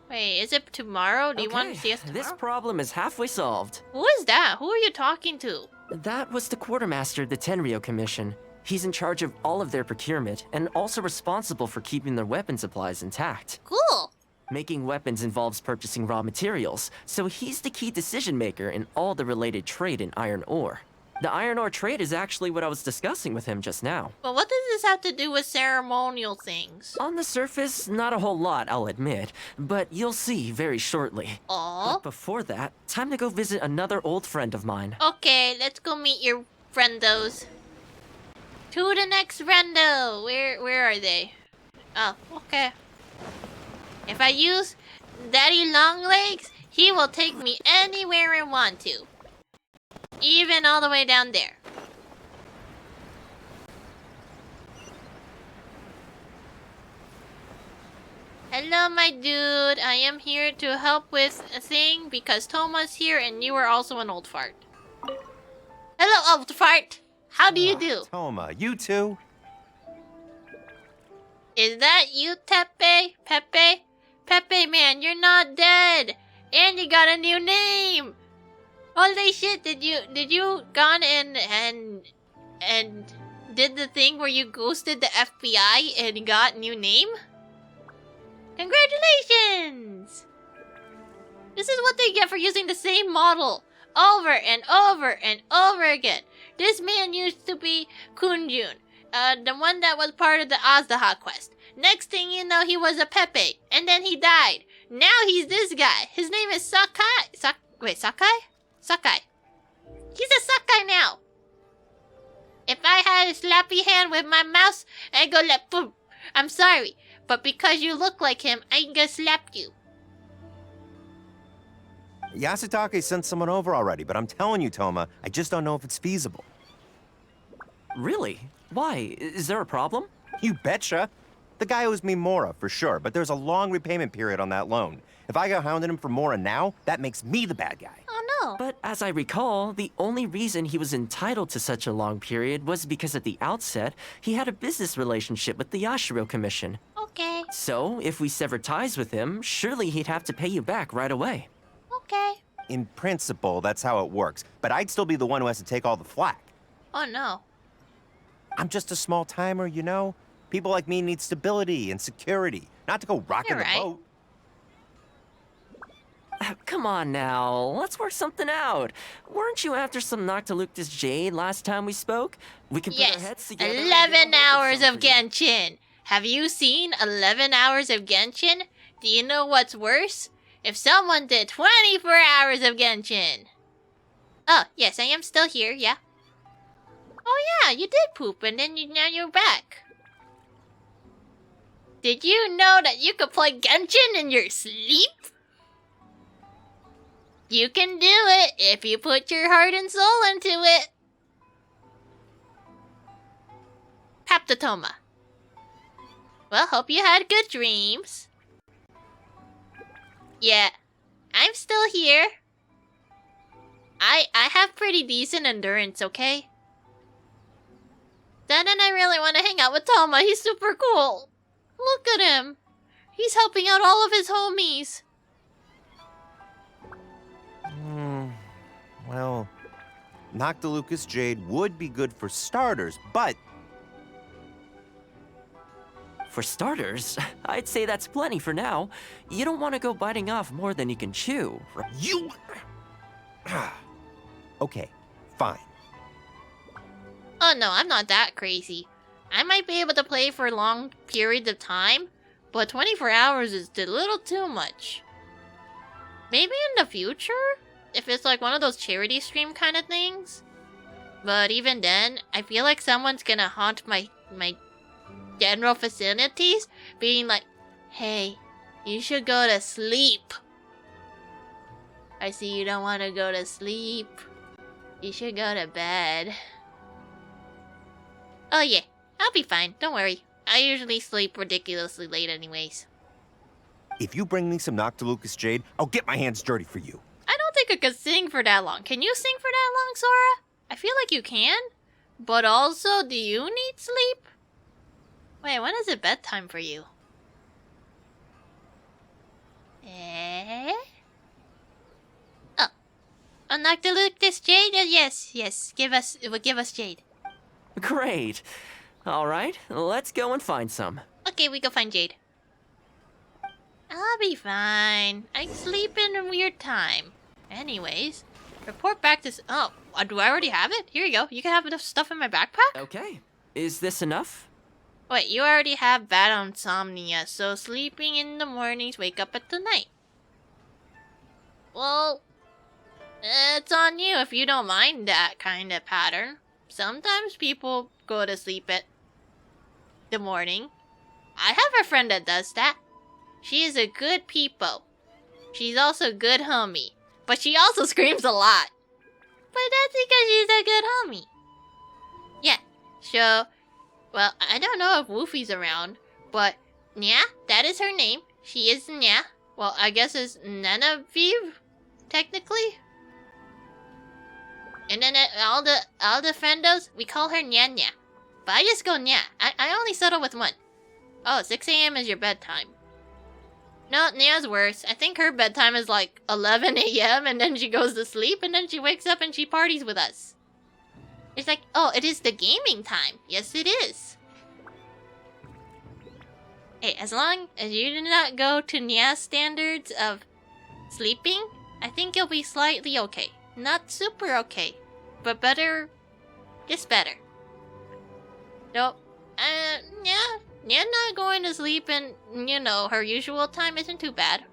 Wait, is it tomorrow? Do you want to see us tomorrow? This problem is halfway solved. Who is that? Who are you talking to? That was the quartermaster of the Tenryo Commission. He's in charge of all of their procurement and also responsible for keeping their weapon supplies intact. Cool. Making weapons involves purchasing raw materials, so he's the key decision maker in all the related trade in iron ore. The iron ore trade is actually what I was discussing with him just now. But what does this have to do with ceremonial things? On the surface, not a whole lot, I'll admit, but you'll see very shortly. Aww. But before that, time to go visit another old friend of mine. Okay, let's go meet your friendos. To the next friendo. Where are they? Oh, okay. If I use Daddy Longlegs, he will take me anywhere I want to. Even all the way down there. Hello, my dude. I am here to help with a thing because Thoma's here and you are also an old fart. Hello, old fart. How do you do? Thoma, you too? Is that you, Pepe? Pepe, man, you're not dead. And you got a new name. Holy shit, did you gone and did the thing where you ghosted the FBI and got new name? Congratulations! This is what they get for using the same model over and over and over again. This man used to be Kunjun, the one that was part of the Azhdaha quest. Next thing you know, he was a Pepe, and then he died. Now he's this guy. His name is Sakai. Sakai. He's a Sakai now. If I had a slappy hand with my mouse, I'd go like boom. I'm sorry, but because you look like him, I'm gonna slap you. Yasutake sent someone over already, but I'm telling you, Thoma, I just don't know if it's feasible. Really? Why? Is there a problem? You betcha. The guy owes me Mora, for sure, but there's a long repayment period on that loan. If I go hounding him for Mora now, that makes me the bad guy. Oh no. But as I recall, the only reason he was entitled to such a long period was because at the outset, he had a business relationship with the Yashiro Commission. Okay. So, if we sever ties with him, surely he'd have to pay you back right away. Okay. In principle, that's how it works, but I'd still be the one who has to take all the flack. Oh no. I'm just a small timer, you know? People like me need stability and security, not to go rocking the boat. Come on now, let's work something out. Weren't you after some Noctiluctus Jade last time we spoke? We could put our heads together. 11 hours of Genshin. Have you seen 11 hours of Genshin? Do you know what's worse? If someone did 24 hours of Genshin. Oh, yes, I am still here, yeah. Oh yeah, you did poop and then now you're back. Did you know that you could play Genshin in your sleep? You can do it if you put your heart and soul into it. Thoma. Well, hope you had good dreams. Yeah, I'm still here. I have pretty decent endurance, okay? Dad and I really want to hang out with Thoma. He's super cool. Look at him. He's helping out all of his homies. Well, Noctilucous Jade would be good for starters, but... For starters, I'd say that's plenty for now. You don't want to go biting off more than you can chew. You... Okay, fine. Oh no, I'm not that crazy. I might be able to play for long periods of time, but 24 hours is a little too much. Maybe in the future? If it's like one of those charity stream kind of things? But even then, I feel like someone's gonna haunt my general facilities, being like, hey, you should go to sleep. I see you don't want to go to sleep. You should go to bed. Oh yeah, I'll be fine, don't worry. I usually sleep ridiculously late anyways. If you bring me some Noctilucous Jade, I'll get my hands dirty for you. I don't think I could sing for that long. Can you sing for that long, Sora? I feel like you can. But also, do you need sleep? Wait, when is it bedtime for you? Oh. A Noctilucous Jade? Yes. Give us Jade. Great. All right, let's go and find some. Okay, we go find Jade. I'll be fine. I sleep in a weird time. Anyways, report back to... Oh, do I already have it? Here you go. You can have enough stuff in my backpack? Okay. Is this enough? Wait, you already have bad insomnia, so sleeping in the mornings, wake up at the night. Well, it's on you if you don't mind that kind of pattern. Sometimes people go to sleep at the morning. I have a friend that does that. She is a good peepo. She's also a good homie. But she also screams a lot. But that's because she's a good homie. Yeah, so... Well, I don't know if Woofy's around, but Nya, that is her name. She is Nya. Well, I guess it's Nanaviv, technically. And then all the friendos, we call her Nya Nya. But I just go Nya. I only settle with one. Oh, 6 a.m. is your bedtime. No, Nya's worse. I think her bedtime is like 11 a.m. and then she goes to sleep and then she wakes up and she parties with us. It's like, oh, it is the gaming time. Yes, it is. Hey, as long as you do not go to Nya's standards of sleeping, I think you'll be slightly okay. Not super okay, but better, just better. Nope. Nya not going to sleep in, her usual time isn't too bad.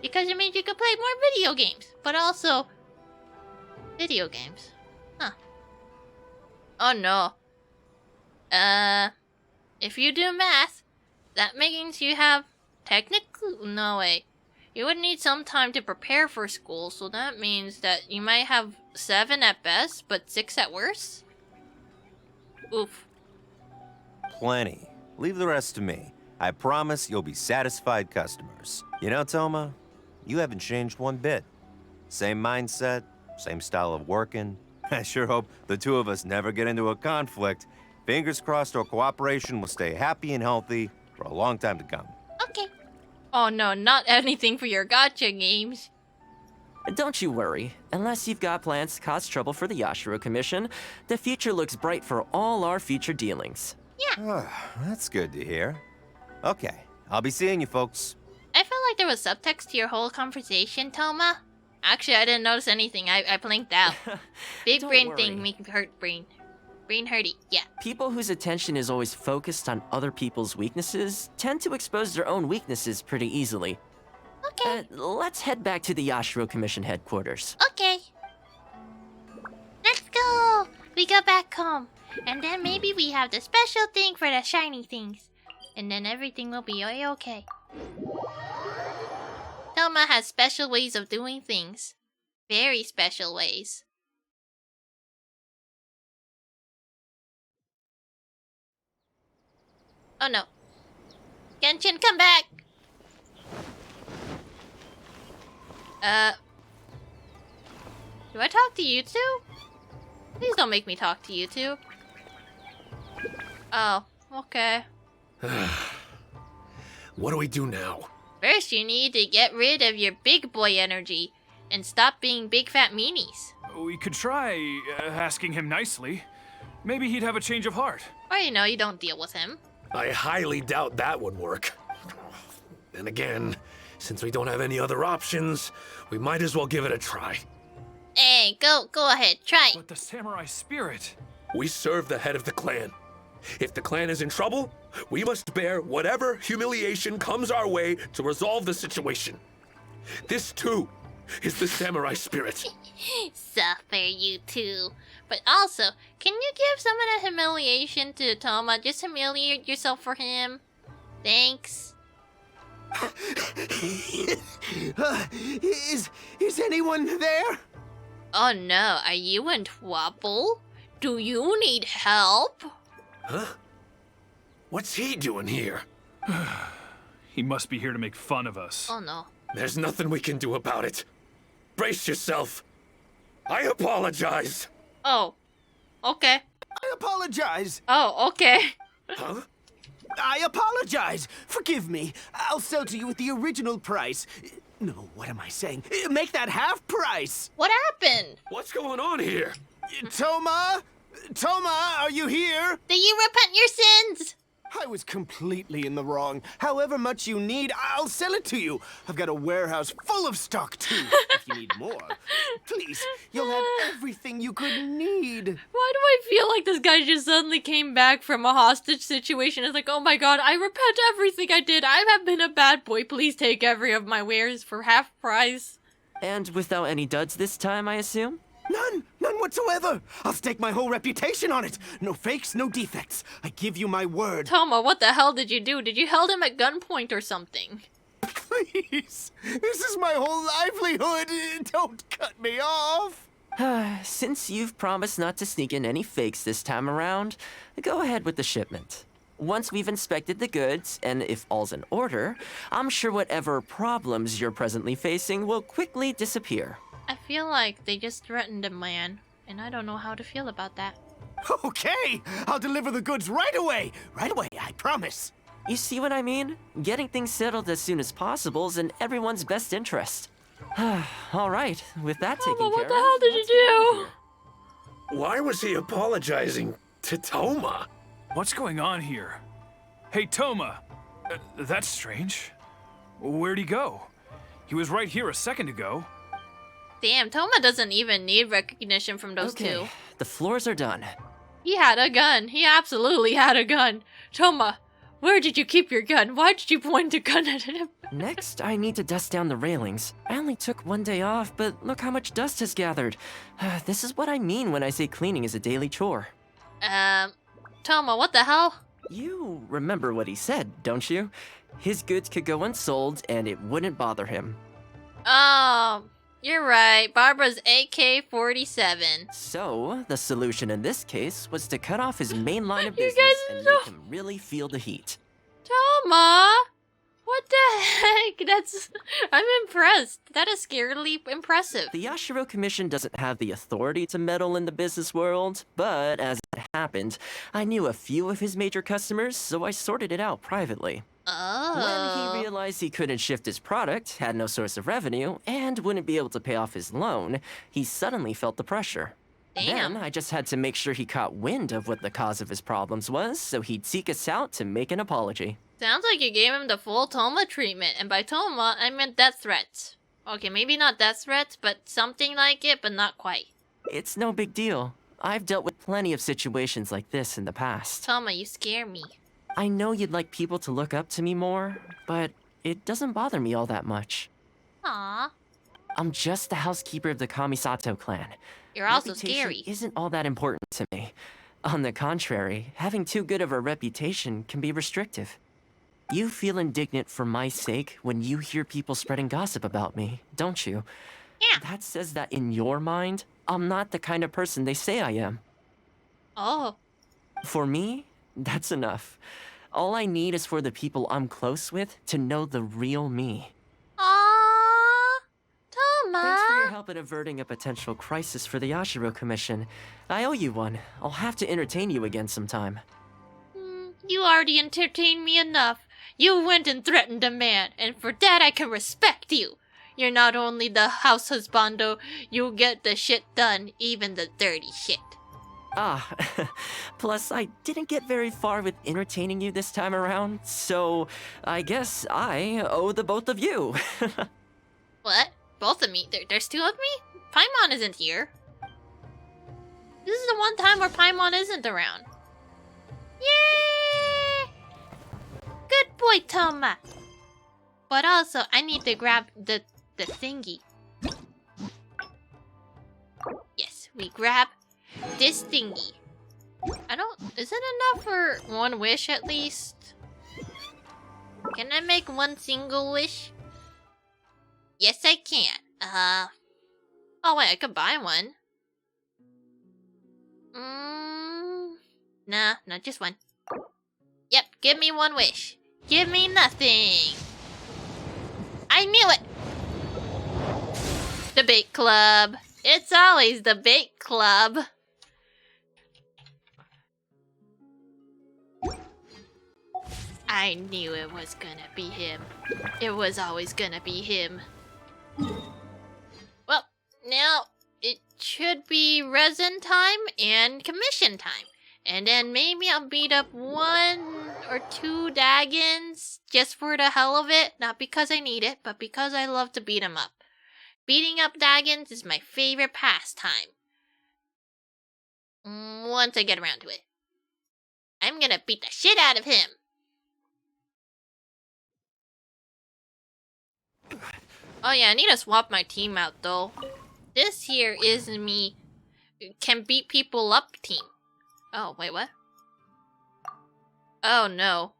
Because it means you can play more video games, but also video games. Huh. Oh no. If you do math, that means you have technically... No, wait. You would need some time to prepare for school, so that means that you might have 7 at best, but 6 at worst? Oof. Plenty. Leave the rest to me. I promise you'll be satisfied customers. You know, Thoma, you haven't changed one bit. Same mindset, same style of working. I sure hope the two of us never get into a conflict. Fingers crossed our cooperation will stay happy and healthy for a long time to come. Okay. Oh no, not anything for your gacha games. Don't you worry. Unless you've got plans to cause trouble for the Yashiro Commission, the future looks bright for all our future dealings. Yeah. That's good to hear. Okay, I'll be seeing you folks. I felt like there was subtext to your whole conversation, Thoma. Actually, I didn't notice anything. I blinked out. Big Don't brain worry. thing make hurt brain. Brain hurty, yeah. People whose attention is always focused on other people's weaknesses tend to expose their own weaknesses pretty easily. Okay. Let's head back to the Yashiro Commission headquarters. Okay. Let's go. We go back home. And then maybe we have the special thing for the shiny things. And then everything will be okay. Thoma has special ways of doing things. Very special ways. Oh no. Genshin, come back! Do I talk to you two? Please don't make me talk to you two. Oh, okay. What do we do now? First, you need to get rid of your big boy energy and stop being big fat meanies. We could try asking him nicely. Maybe he'd have a change of heart. Or you know, you don't deal with him. I highly doubt that would work. Then again, since we don't have any other options, we might as well give it a try. Hey, go ahead, try. But the samurai spirit... We serve the head of the clan. If the clan is in trouble, we must bear whatever humiliation comes our way to resolve the situation. This, too, is the samurai spirit. Suffer, you two. But also, can you give some of the humiliation to Thoma? Just humiliate yourself for him. Thanks. Is anyone there? Oh no, are you in trouble? Do you need help? Huh? What's he doing here? He must be here to make fun of us. Oh no. There's nothing we can do about it. Brace yourself. I apologize. Oh. Okay. I apologize. Oh, okay. Huh? I apologize. Forgive me. I'll sell to you at the original price. No, what am I saying? Make that half price. What happened? What's going on here? Thoma? Thoma, are you here? Do you repent your sins? I was completely in the wrong. However much you need, I'll sell it to you. I've got a warehouse full of stock, too. If you need more, please, you'll have everything you could need. Why do I feel like this guy just suddenly came back from a hostage situation? It's like, oh my god, I repent everything I did. I have been a bad boy. Please take every of my wares for half price. And without any duds this time, I assume? None whatsoever. I'll stake my whole reputation on it. No fakes, no defects. I give you my word. Thoma, what the hell did you do? Did you held him at gunpoint or something? Please, this is my whole livelihood. Don't cut me off. Since you've promised not to sneak in any fakes this time around, go ahead with the shipment. Once we've inspected the goods, and if all's in order, I'm sure whatever problems you're presently facing will quickly disappear. I feel like they just threatened a man, and I don't know how to feel about that. Okay, I'll deliver the goods right away. Right away, I promise. You see what I mean? Getting things settled as soon as possible is in everyone's best interest. All right, with that taken care of... What the hell did you do? Why was he apologizing to Thoma? What's going on here? Hey, Thoma! That's strange. Where'd he go? He was right here a second ago. Damn, Thoma doesn't even need recognition from those two. The floors are done. He had a gun. He absolutely had a gun. Thoma, where did you keep your gun? Why did you point a gun at him? Next, I need to dust down the railings. I only took one day off, but look how much dust has gathered. This is what I mean when I say cleaning is a daily chore. Thoma, what the hell? You remember what he said, don't you? His goods could go unsold and it wouldn't bother him. Oh, you're right. Barbara's AK-47. So, the solution in this case was to cut off his main line of business and make him really feel the heat. Thoma! What the heck? I'm impressed. That is scarily impressive. The Yashiro Commission doesn't have the authority to meddle in the business world, but as it happened, I knew a few of his major customers, so I sorted it out privately. Oh. When he realized he couldn't shift his product, had no source of revenue, and wouldn't be able to pay off his loan, he suddenly felt the pressure. Damn. Then I just had to make sure he caught wind of what the cause of his problems was, so he'd seek us out to make an apology. Sounds like you gave him the full Thoma treatment, and by Thoma, I meant death threats. Okay, maybe not death threats, but something like it, but not quite. It's no big deal. I've dealt with plenty of situations like this in the past. Thoma, you scare me. I know you'd like people to look up to me more, but it doesn't bother me all that much. Aww. I'm just the housekeeper of the Kamisato clan. You're also Reputation scary. Isn't all that important to me. On the contrary, having too good of a reputation can be restrictive. You feel indignant for my sake when you hear people spreading gossip about me, don't you? Yeah. That says that in your mind, I'm not the kind of person they say I am. Oh. For me, that's enough. All I need is for the people I'm close with to know the real me. Aww. help in averting a potential crisis for the Yashiro Commission. I owe you one. I'll have to entertain you again sometime. You already entertained me enough. You went and threatened a man, and for that I can respect you. You're not only the house husbando, you get the shit done, even the dirty shit. Ah, plus I didn't get very far with entertaining you this time around, so I guess I owe the both of you. What? Both of me? There's two of me? Paimon isn't here. This is the one time where Paimon isn't around. Yay! Good boy, Thoma. But also, I need to grab the thingy. Yes, we grab this thingy. Is it enough for one wish at least? Can I make one single wish? Yes, I can. Oh wait, I could buy one. Nah, not just one. Yep, give me one wish. Give me nothing. I knew it! Debate club. It's always debate club. I knew it was gonna be him. It was always gonna be him. Well, now it should be resin time and commission time. And then maybe I'll beat up 1 or 2 Daggons just for the hell of it. Not because I need it, but because I love to beat them up. Beating up Daggons is my favorite pastime. Once I get around to it. I'm gonna beat the shit out of him. Oh yeah, I need to swap my team out though. This here is me can beat people up team. Oh, wait, what? Oh no.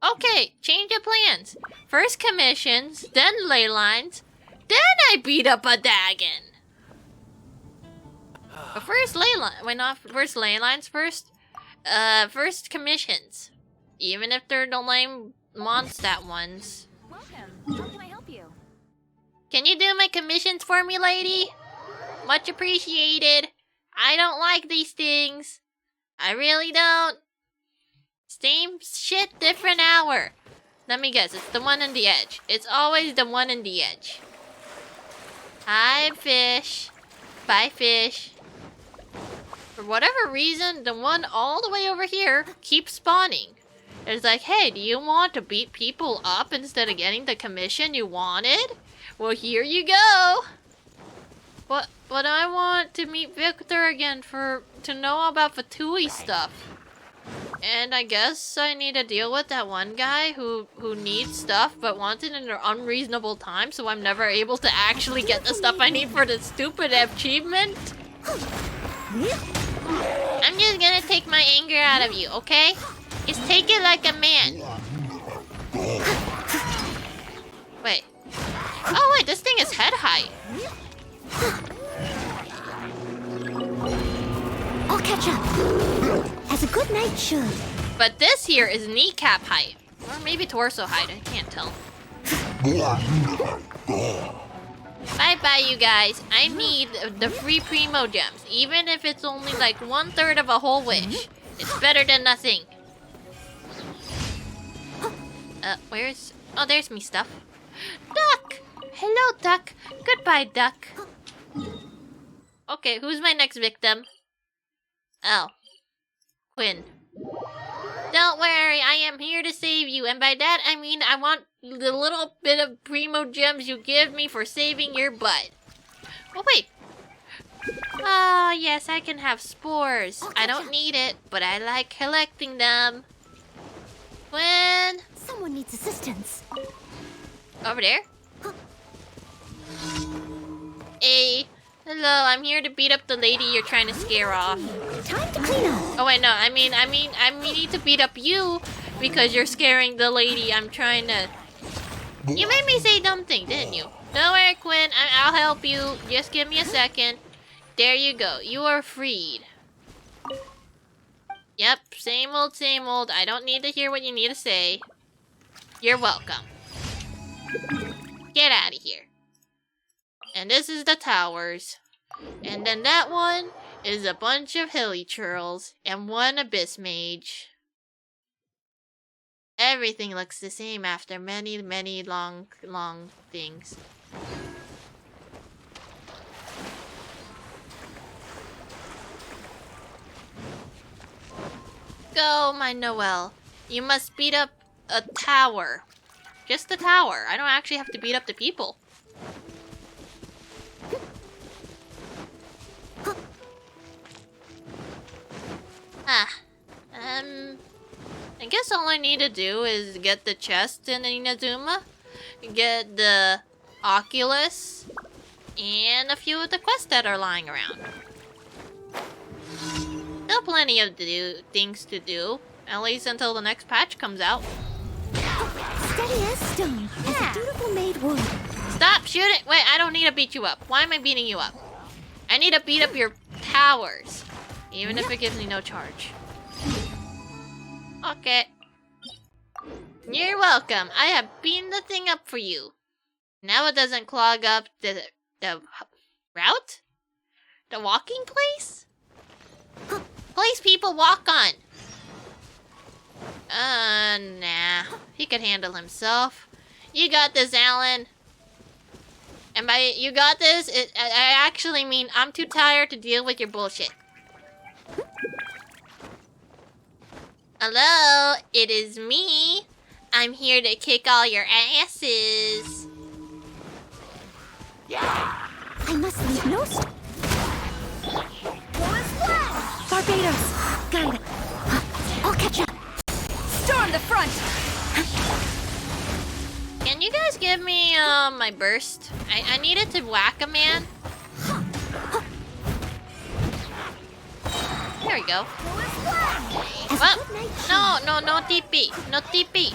Okay, change of plans. First commissions, then ley lines, then I beat up a Dagon. But first ley line, wait, not first ley lines first. First commissions. Even if they're the lame Mondstadt ones. Welcome. How can I help you? Can you do my commissions for me, lady? Much appreciated. I don't like these things. I really don't. Same shit, different hour. Let me guess, it's the one on the edge. It's always the one on the edge. Hi, fish. Bye, fish. For whatever reason, the one all the way over here keeps spawning. It's like, hey, do you want to beat people up instead of getting the commission you wanted? Well, here you go. But I want to meet Victor again to know about Fatui stuff. And I guess I need to deal with that one guy who needs stuff but wants it in an unreasonable time, so I'm never able to actually get the stuff I need for the stupid achievement. I'm just gonna take my anger out of you, okay? Just take it like a man. Wait. Oh wait, this thing is head high. I'll catch up. As a good knight should. But this here is kneecap height. Or maybe torso height, I can't tell. Bye-bye, you guys. I need the free Primo gems. Even if it's only like 1/3 of a whole wish. It's better than nothing. Where's... Oh, there's me stuff. Duck! Hello, duck. Goodbye, duck. Okay, who's my next victim? Oh. Quinn. Don't worry, I am here to save you. And by that, I mean I want the little bit of Primo gems you give me for saving your butt. Oh, wait. Oh, yes, I can have spores. I don't need it, but I like collecting them. Quinn. Someone needs assistance. Over there? Hey. Hello, I'm here to beat up the lady you're trying to scare off. Time to clean up. Oh wait, no, I need to beat up you because you're scaring the lady I'm trying to... You made me say dumb thing, didn't you? Don't worry, Quinn, I'll help you. Just give me a second. There you go, you are freed. Yep, same old, I don't need to hear what you need to say. You're welcome. Get out of here. And this is the towers. And then that one is a bunch of hilly churls and one abyss mage. Everything looks the same after many, many long things. Go, my Noelle. You must beat up a tower. Just the tower. I don't actually have to beat up the people. I guess all I need to do is get the chest in Inazuma, get the Oculus, and a few of the quests that are lying around. Still plenty of things to do, at least until the next patch comes out. Steady as stone, as a dutiful maid would. Stop shooting! Wait, I don't need to beat you up. Why am I beating you up? I need to beat up your towers, even if it gives me no charge. Okay. You're welcome. I have beaten the thing up for you. Now it doesn't clog up the route? The walking place? Place people walk on. Nah. He could handle himself. You got this, Alan. And by you got this, I actually mean I'm too tired to deal with your bullshit. Hello, it is me. I'm here to kick all your asses. Yeah. I must leave no Barbados! Got it. I'll catch up. Storm the front! Can you guys give me my burst? I needed to whack a man. There we go. Well, no TP. No TP.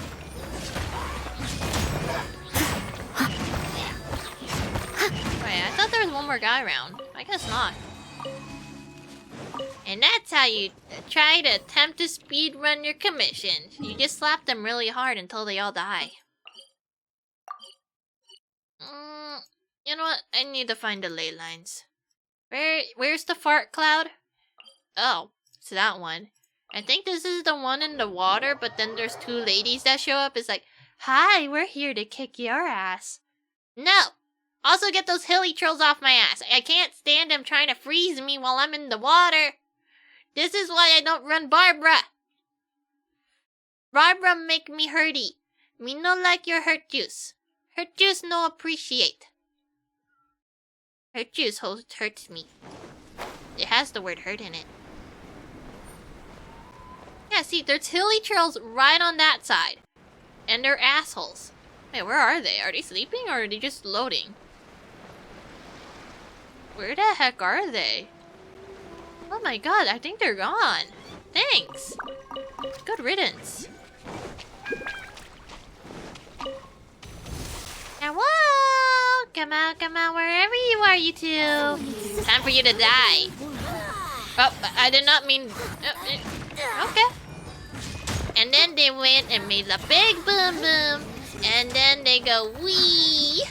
Wait, I thought there was one more guy around. I guess not. And that's how you try to attempt to speedrun your commission. You just slap them really hard until they all die. You know what? I need to find the ley lines. Where's the fart cloud? Oh, it's that one. I think this is the one in the water, but then there's two ladies that show up. It's like, hi, we're here to kick your ass. No! Also get those hilly trolls off my ass. I can't stand them trying to freeze me while I'm in the water. This is why I don't run Barbara. Barbara make me hurty. Me no like your hurt juice. Hurt juice no appreciate. Hurt juice hurts me. It has the word hurt in it. Yeah, see, there's hilly trolls right on that side. And they're assholes. Wait, where are they? Are they sleeping or are they just loading? Where the heck are they? Oh my god, I think they're gone. Thanks. Good riddance. Hello! Come out, wherever you are, you two. Time for you to die. Oh, I did not mean... okay. And then they went and made a big boom boom. And then they go wee.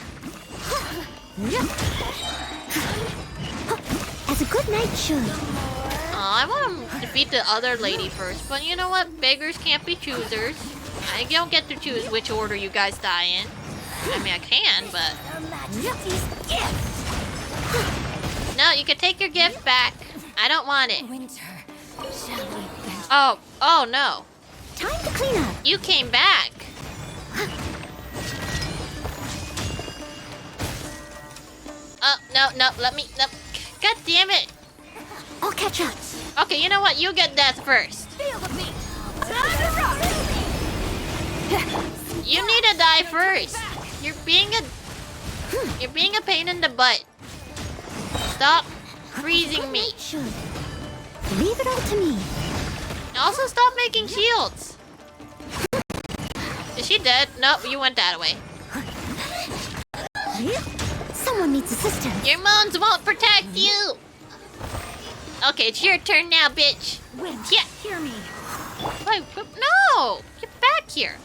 As a good knight should. Oh, I want to defeat the other lady first. But you know what? Beggars can't be choosers. I don't get to choose which order you guys die in. I mean, I can, but... No, you can take your gift back. I don't want it. Oh no. Time to clean up. You came back. Oh, no, let me, no. God damn it. I'll catch up. Okay, you know what? You get death first. You need to die first. You're being a pain in the butt. Stop freezing me. Leave it all to me. Also, stop making shields. Is she dead? Nope, you went that way. Someone needs assistance. Your moans won't protect you. Okay, it's your turn now, bitch. Yeah. Hear me. Wait, no! Get back here.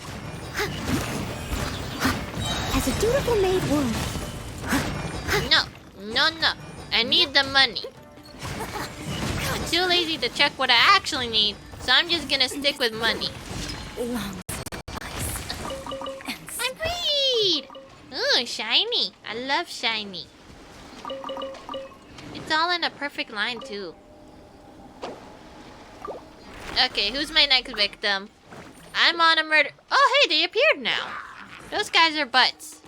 As a dutiful maid would. No, No, no. I need the money. I'm too lazy to check what I actually need, so I'm just gonna stick with money. I'm freed! Ooh, shiny. I love shiny. It's all in a perfect line, too. Okay, who's my next victim? I'm on a murder. Oh, hey, they appeared now. Those guys are butts.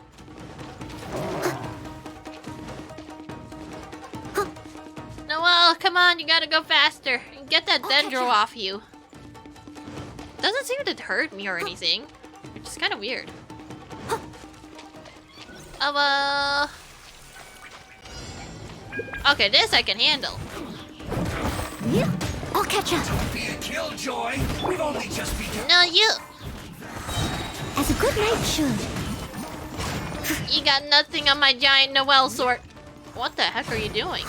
Noelle, come on, you gotta go faster. Get that dendro off you. Doesn't seem to hurt me or anything, which is kind of weird. Oh, okay, this I can handle. I'll catch up. Don't be a killjoy. We've only just begun. No, you. As a good knight should. You got nothing on my giant Noelle sword. What the heck are you doing?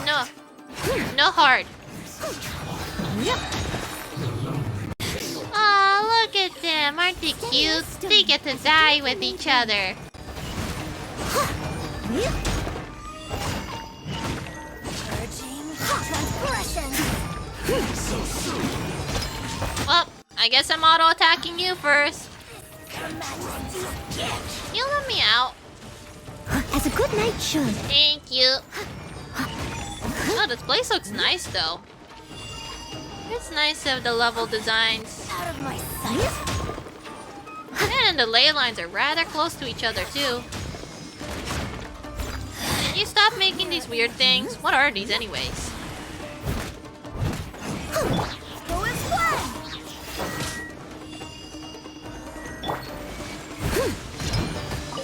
No. No hard. Oh, look at them. Aren't they cute? They get to die with each other. Well, I guess I'm auto-attacking you first. You let me out. As a good knight should. Thank you. Oh, this place looks nice, though. It's nice of the level designs. Out of my sight. And the ley lines are rather close to each other, too. Can you stop making these weird things? What are these, anyways?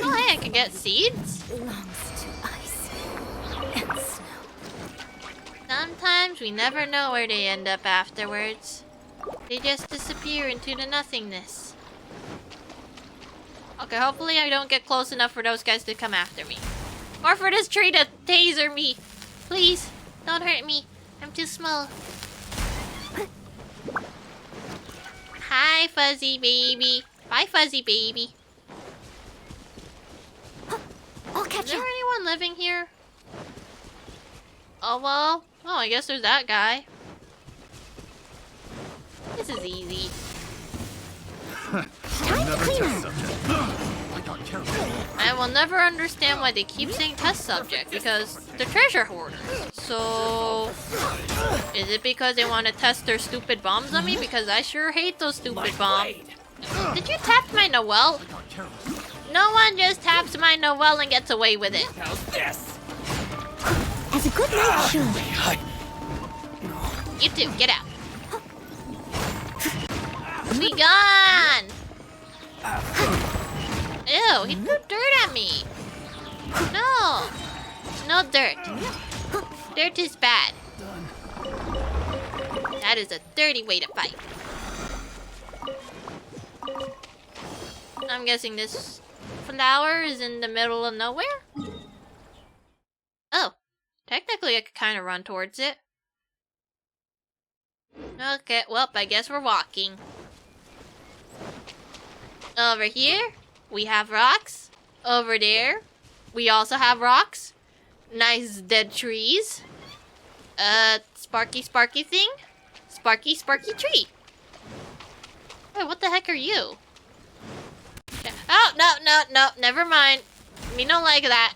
Oh, hey, I can get seeds? Sometimes we never know where they end up afterwards. They just disappear into the nothingness. Okay, hopefully I don't get close enough for those guys to come after me. Or for this tree to taser me. Please, don't hurt me. I'm too small. Hi, fuzzy baby. Bye, fuzzy baby. I'll catch Is there anyone living here? Oh, well. Oh, I guess there's that guy. This is easy. I will never understand why they keep saying test subject, because they're treasure hoarders. So, is it because they want to test their stupid bombs on me? Because I sure hate those stupid bombs. Did you tap my Noelle? No one just taps my Noelle and gets away with it. How's this? As a good knight should. You two, get out. Be gone! Ew, he threw dirt at me. No. No dirt. Dirt is bad. That is a dirty way to fight. I'm guessing this flower is in the middle of nowhere? Oh. Technically, I could kind of run towards it. Okay, well, I guess we're walking. Over here, we have rocks. Over there, we also have rocks. Nice dead trees. Sparky thing. Sparky tree. Wait, what the heck are you? Oh, no, never mind. Me don't like that.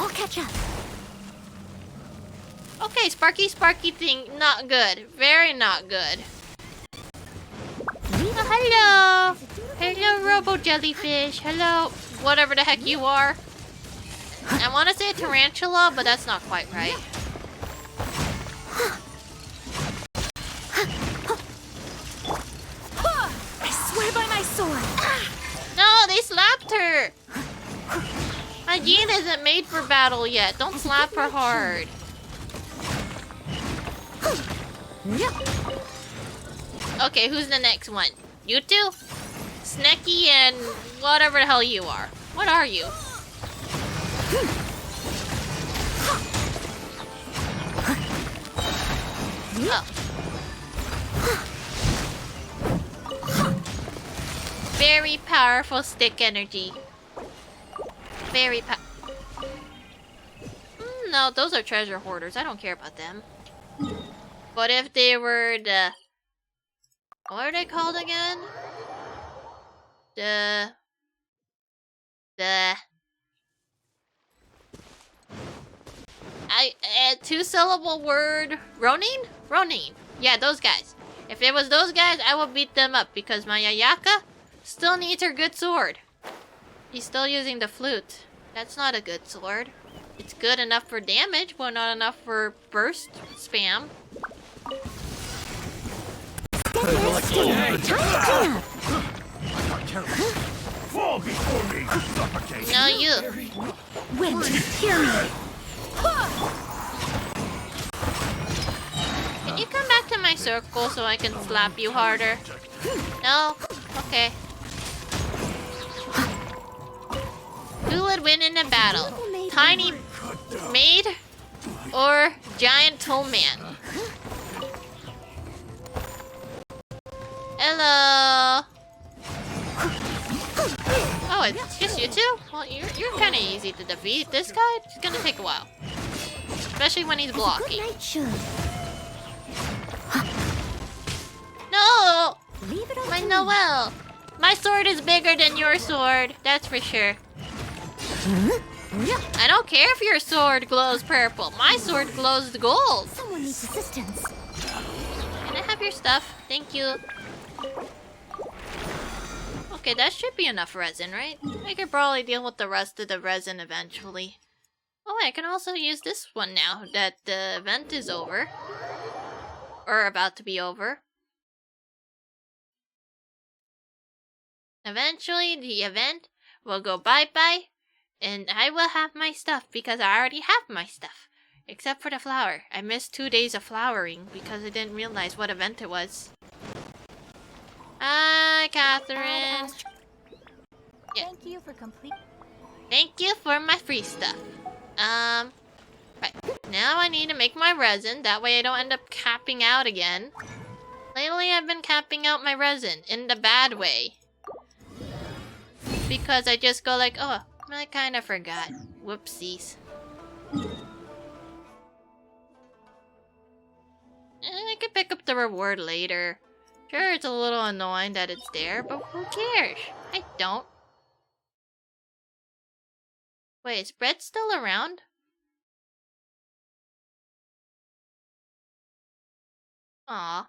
I'll catch up. Okay, sparky thing, not good. Very not good. Oh, hello! Hello, Robo Jellyfish. Hello, whatever the heck you are. I want to say a tarantula, but that's not quite right. I swear by my sword. No, they slapped her. My Jean isn't made for battle yet. Don't slap her hard. Okay, who's the next one? You two? Snecky and whatever the hell you are. What are you? Oh. Very powerful stick energy. very no, those are treasure hoarders. I don't care about them. But if they were the... What are they called again? The... two-syllable word... Ronin? Ronin. Yeah, those guys. If it was those guys, I would beat them up because my Ayaka still needs her good sword. He's still using the flute. That's not a good sword. It's good enough for damage, but not enough for burst spam. Fall before me, suffocate. No, you. Wind, hear me. Can you come back to my circle so I can slap you harder? No? Okay. Who would win in a battle? Tiny maid or giant toll man? Hello. Oh, it's just you two? Well, you're kind of easy to defeat. This guy, it's gonna take a while. Especially when he's blocking. No! My Noelle! My sword is bigger than your sword, that's for sure. I don't care if your sword glows purple. My sword glows gold. Someone needs assistance. Can I have your stuff? Thank you. Okay, that should be enough resin, right? I could probably deal with the rest of the resin eventually. Oh, I can also use this one now that the event is over. Or about to be over. Eventually, the event will go bye-bye, and I will have my stuff because I already have my stuff. Except for the flower. I missed 2 days of flowering because I didn't realize what event it was. Hi, Catherine. Yeah. Thank you for complete. Thank you for my free stuff. Right. Now I need to make my resin. That way I don't end up capping out again. Lately I've been capping out my resin in the bad way. Because I just go like, oh, I kind of forgot. Whoopsies. I could pick up the reward later. Sure, it's a little annoying that it's there, but who cares? I don't. Wait, is Brett still around? Aw.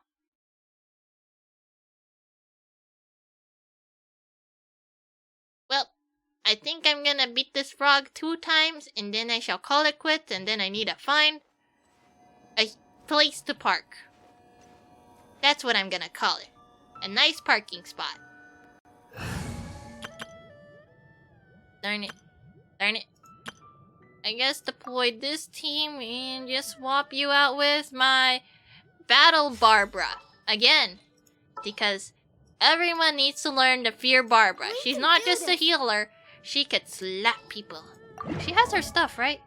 Well, I think I'm gonna beat this frog 2 times, and then I shall call it quits, and then I need to find a place to park. That's what I'm gonna call it. A nice parking spot. Darn it. Darn it. I guess deploy this team and just swap you out with my Battle Barbara. Again. Because everyone needs to learn to fear Barbara. She's not just a healer. She could slap people. She has her stuff, right?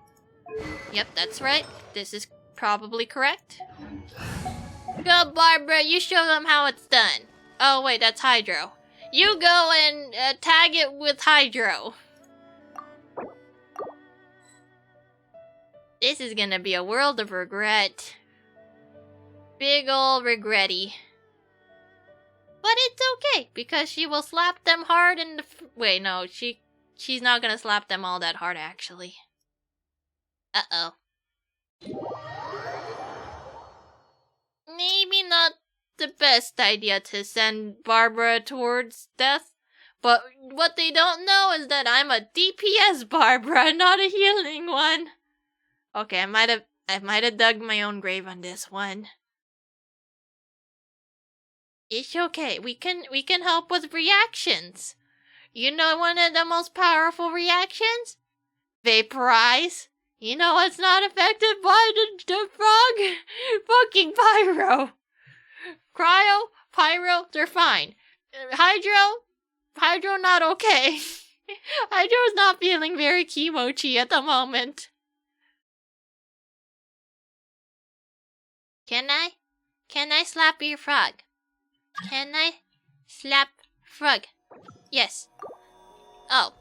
Yep, that's right. This is probably correct. Go, Barbara. You show them how it's done. Oh, wait, that's Hydro. You go and tag it with Hydro. This is gonna be a world of regret. Big ol' regretty. But it's okay, because she will slap them hard in the... Wait, no, she's not gonna slap them all that hard, actually. Uh-oh. Maybe not the best idea to send Barbara towards death. But what they don't know is that I'm a DPS Barbara, not a healing one. Okay, I might have dug my own grave on this one. It's okay. We can help with reactions. You know one of the most powerful reactions? Vaporize. You know what's not affected by the frog? Fucking pyro. Cryo, pyro, they're fine. Hydro not okay. Hydro's not feeling very kimochi at the moment. Can I slap your frog? Can I slap frog? Yes. Oh.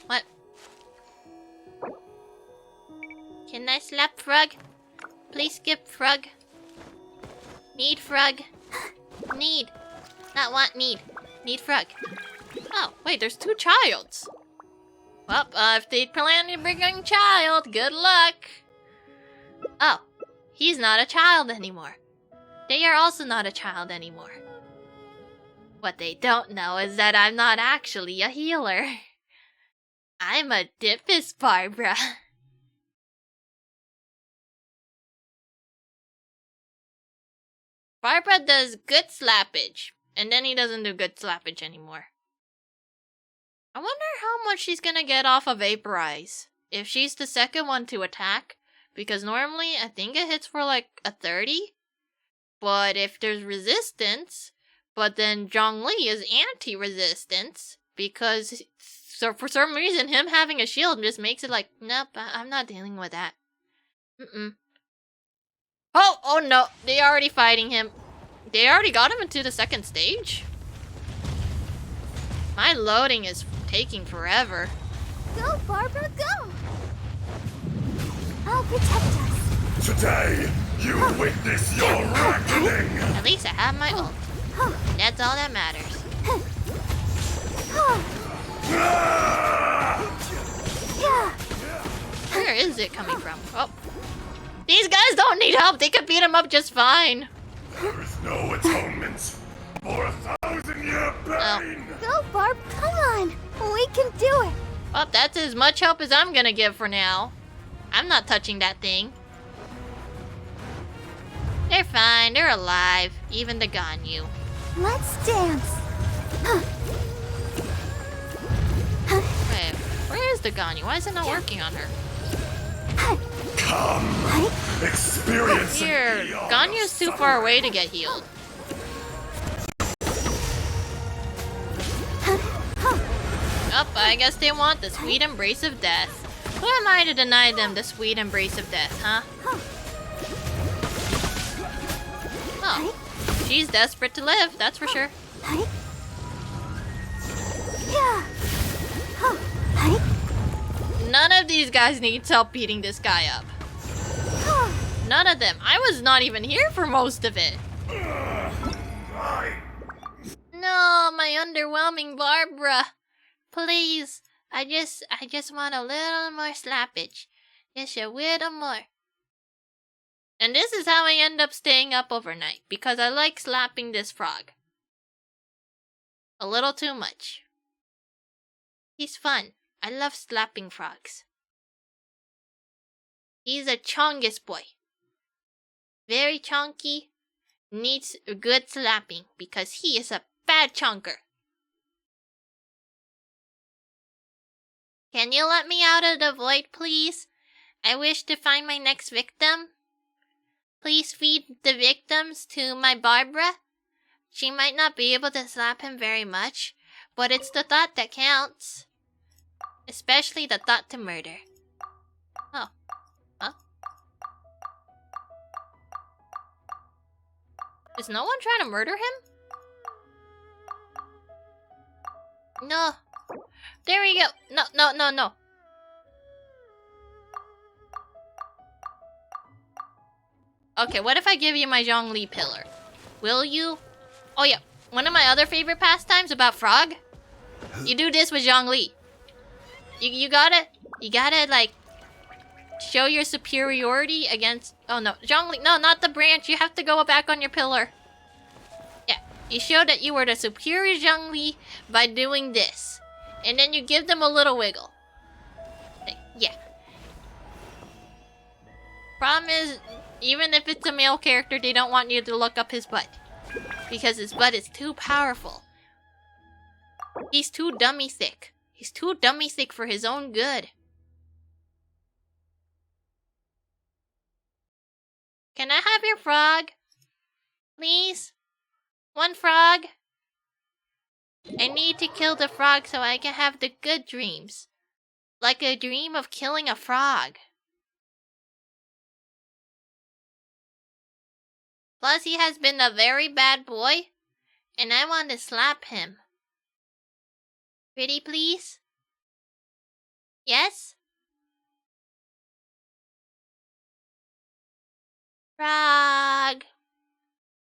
What? Can I slap frog? Please skip frog. Need frog. Need. Not want, need. Need frog. Oh, wait, there's 2 childs. Well, if they plan to bring a child, good luck. Oh, he's not a child anymore. They are also not a child anymore. What they don't know is that I'm not actually a healer. I'm a Dippus Barbara. Barbara does good slappage, and then he doesn't do good slappage anymore. I wonder how much she's gonna get off of Vaporize. If she's the second one to attack, because normally I think it hits for like a 30. But if there's resistance, but then Zhongli is anti-resistance, because so for some reason him having a shield just makes it like, nope, I'm not dealing with that. Oh no, they already fighting him. They already got him into the 2nd stage? My loading is taking forever. Go, Barbara, go! I'll protect us. Today, you witness your reckoning! At least I have my ult. That's all that matters. Where is it coming from? Oh. These guys don't need help. They could beat him up just fine. There is no atonement for 1,000-year pain! Go, Barb, come on! We can do it! Well, that's as much help as I'm gonna give for now. I'm not touching that thing. They're fine, they're alive. Even the Ganyu. Let's dance! Wait, where is the Ganyu? Why is it not working on her? Come! Experience Here, Ganyu's too far away to get healed. Oh, I guess they want the sweet embrace of death. Who am I to deny them the sweet embrace of death, huh? Oh, she's desperate to live, that's for sure. None of these guys needs help beating this guy up. None of them. I was not even here for most of it. No, my underwhelming Barbara. Please, I just want a little more slappage. Just a little more. And this is how I end up staying up overnight, because I like slapping this frog. A little too much. He's fun. I love slapping frogs. He's a chongus boy. Very chunky. Needs a good slapping, because he is a bad chunker. Can you let me out of the void, please? I wish to find my next victim. Please feed the victims to my Barbara. She might not be able to slap him very much, but it's the thought that counts. Especially the thought to murder. Oh. Huh? Is no one trying to murder him? No. There we go. No. Okay, what if I give you my Zhongli pillar? Will you? Oh yeah, one of my other favorite pastimes about frog? You do this with Zhongli. You gotta like show your superiority against. Oh no, Zhongli, no, not the branch. You have to go back on your pillar. Yeah, you show that you were the superior Zhongli by doing this, and then you give them a little wiggle. Yeah. Problem is, even if it's a male character, they don't want you to look up his butt, because his butt is too powerful. He's too dummy thick. He's too dummy thick for his own good. Can I have your frog? Please? One frog? I need to kill the frog so I can have the good dreams. Like a dream of killing a frog. Plus, he has been a very bad boy, and I want to slap him. Pretty, please? Yes? Frog!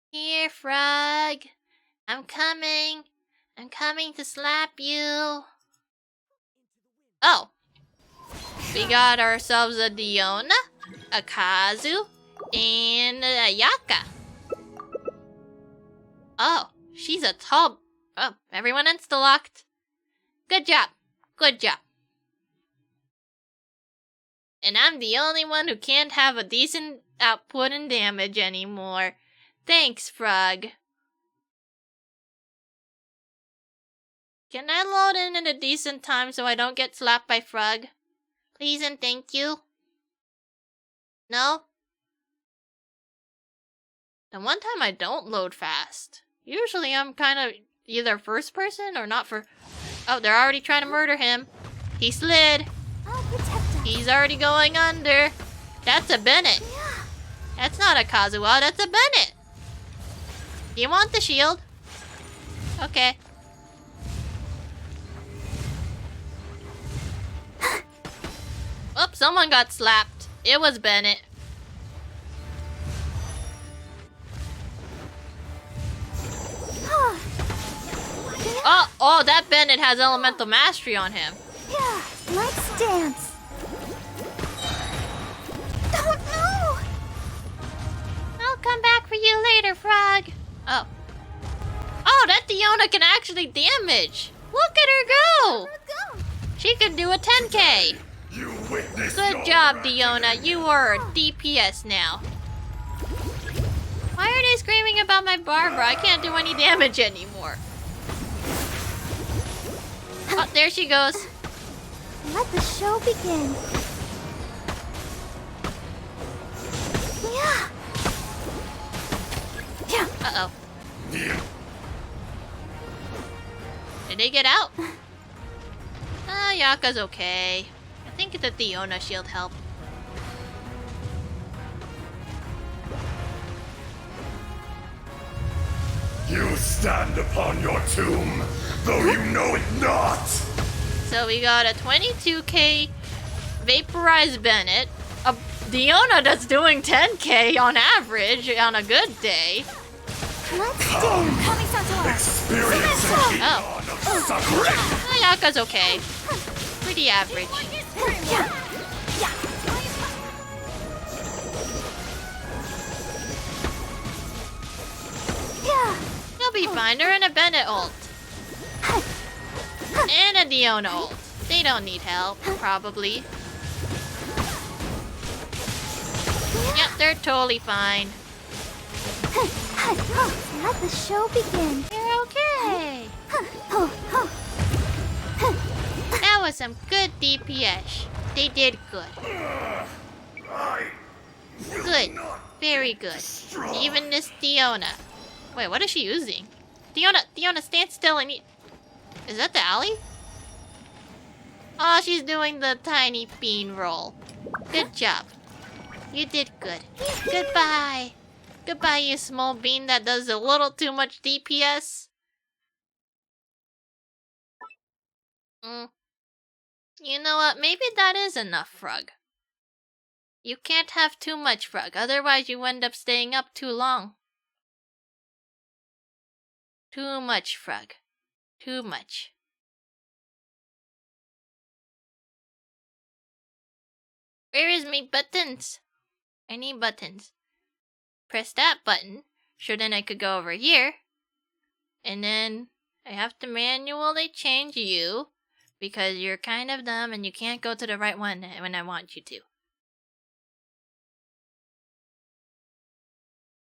Here, Frog! I'm coming! I'm coming to slap you! Oh! We got ourselves a Diona, a Kazu, and a Yaka. Oh, she's a tall... Oh, everyone insta-locked. Good job. Good job. And I'm the only one who can't have a decent output and damage anymore. Thanks, Frog. Can I load in at a decent time so I don't get slapped by Frog? Please and thank you. No? The one time I don't load fast. Usually I'm kind of either first person or not for... Oh, they're already trying to murder him. He slid. He's already going under. That's a Bennett. That's not a Kazuha, that's a Bennett. Do you want the shield? Okay. Oh, someone got slapped. It was Bennett. Oh, that Bennett has elemental mastery on him. Yeah, let's dance. Oh no! I'll come back for you later, Frog. Oh. Oh, that Diona can actually damage. Look at her go. She can do a 10k. Good job, Diona. You are a DPS now. Why are they screaming about my Barbara? I can't do any damage anymore. Oh, there she goes. Let the show begin. Yeah. Yeah. Uh-oh. Did they get out? Yaka's okay. I think the Diona shield helped. You stand upon your tomb, though you know it not! So we got a 22k vaporized Bennett, a Diona that's doing 10k on average on a good day. Let's do Experience the Oh. of suffering! Yaka's okay. Pretty average. Yeah. You'll be fine. They're in a Bennett ult. And a Diona ult. They don't need help, probably. Yep, they're totally fine. Let the show begin. You're okay. That was some good DPS. They did good. Good. Very good. Even this Diona. Wait, what is she using? Diona, stand still and eat. Is that the alley? Oh, she's doing the tiny bean roll. Good job. You did good. Goodbye. Goodbye, you small bean that does a little too much DPS. You know what? Maybe that is enough, Frog. You can't have too much, Frog. Otherwise you end up staying up too long. Too much, Frog. Too much. Where is me buttons? I need buttons. Press that button. Sure, then I could go over here. And then I have to manually change you because you're kind of dumb and you can't go to the right one when I want you to.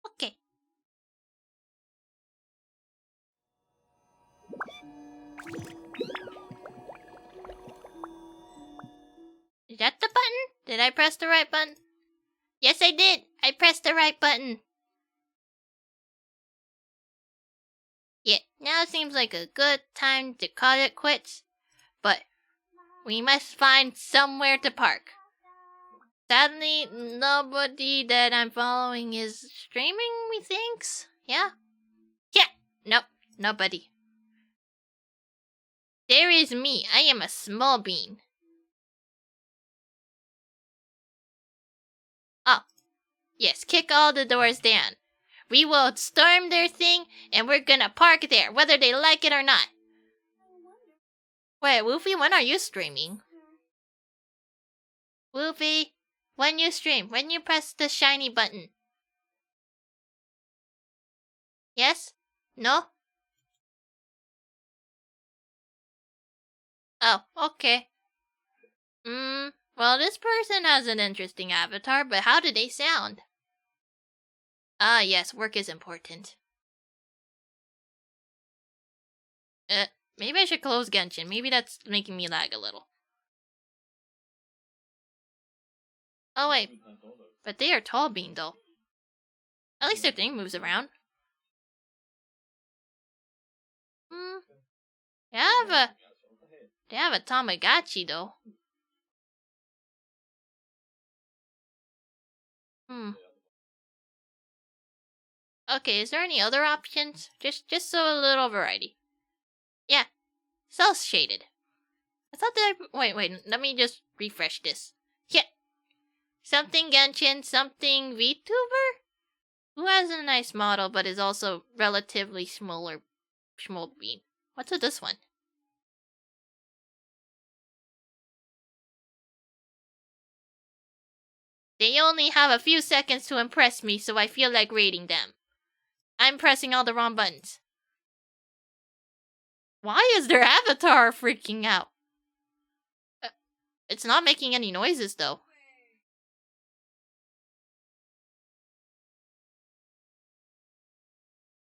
Okay. Is that the button? Did I press the right button? Yes, I did. I pressed the right button. Yeah, now seems like a good time to call it quits. But we must find somewhere to park. Sadly, nobody that I'm following is streaming, methinks? Yeah? Yeah! Nope, nobody. There is me. I am a small bean. Yes, kick all the doors down. We will storm their thing, and we're gonna park there, whether they like it or not. Wait, Woofy, when are you streaming? Woofy, when you stream, when you press the shiny button. Yes? No? Oh, okay. Well, this person has an interesting avatar, but how do they sound? Ah, yes, work is important. Maybe I should close Genshin. Maybe that's making me lag a little. Oh, wait. But they are tall bean, though. At least their thing moves around. They have a Tamagotchi, though. Okay, is there any other options? Just so a little variety. Yeah, cell shaded. I thought that. Wait. Let me just refresh this. Yeah, something Genshin, something Vtuber. Who has a nice model but is also relatively small bean. What's with this one? They only have a few seconds to impress me, so I feel like rating them. I'm pressing all the wrong buttons. Why is their avatar freaking out? It's not making any noises, though.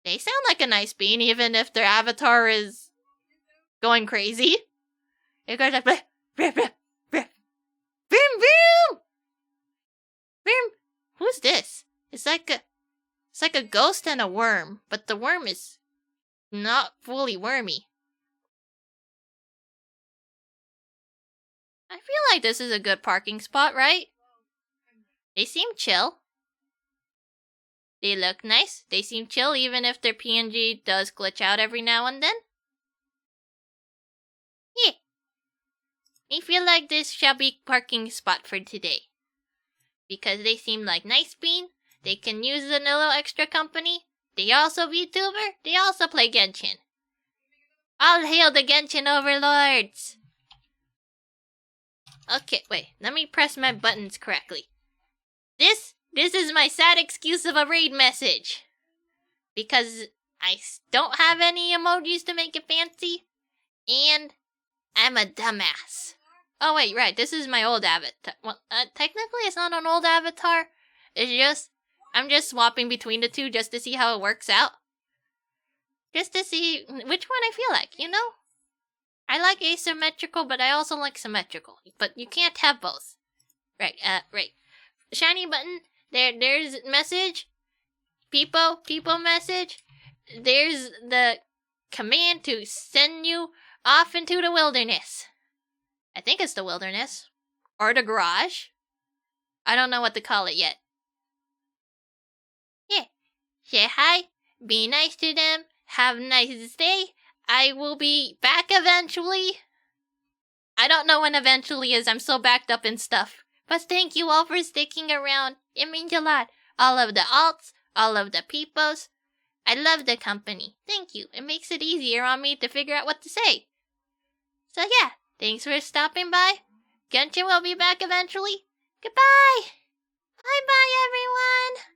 They sound like a nice bean, even if their avatar is going crazy. It goes like, bleh, bleh, bleh, bleh. Boom, boom! Boom! Who's this? It's like a ghost and a worm, but the worm is not fully wormy. I feel like this is a good parking spot, right? They seem chill. They look nice. They seem chill even if their PNG does glitch out every now and then. Yeah. I feel like this shall be parking spot for today. Because they seem like nice bean. They can use a little extra company. They also VTuber. They also play Genshin. All hail the Genshin overlords! Okay, wait. Let me press my buttons correctly. This is my sad excuse of a raid message. Because I don't have any emojis to make it fancy. And I'm a dumbass. Oh wait, right. This is my old avatar. Well, technically it's not an old avatar. It's just... I'm just swapping between the two just to see how it works out. Just to see which one I feel like, you know? I like asymmetrical, but I also like symmetrical. But you can't have both. Right, right. Shiny button. There's message. People message. There's the command to send you off into the wilderness. I think it's the wilderness. Or the garage. I don't know what to call it yet. Yeah. Say hi. Be nice to them. Have a nice day. I will be back eventually. I don't know when eventually is. I'm so backed up in stuff. But thank you all for sticking around. It means a lot. All of the alts. All of the peoples. I love the company. Thank you. It makes it easier on me to figure out what to say. So yeah. Thanks for stopping by. Genshin will be back eventually. Goodbye. Bye-bye, everyone.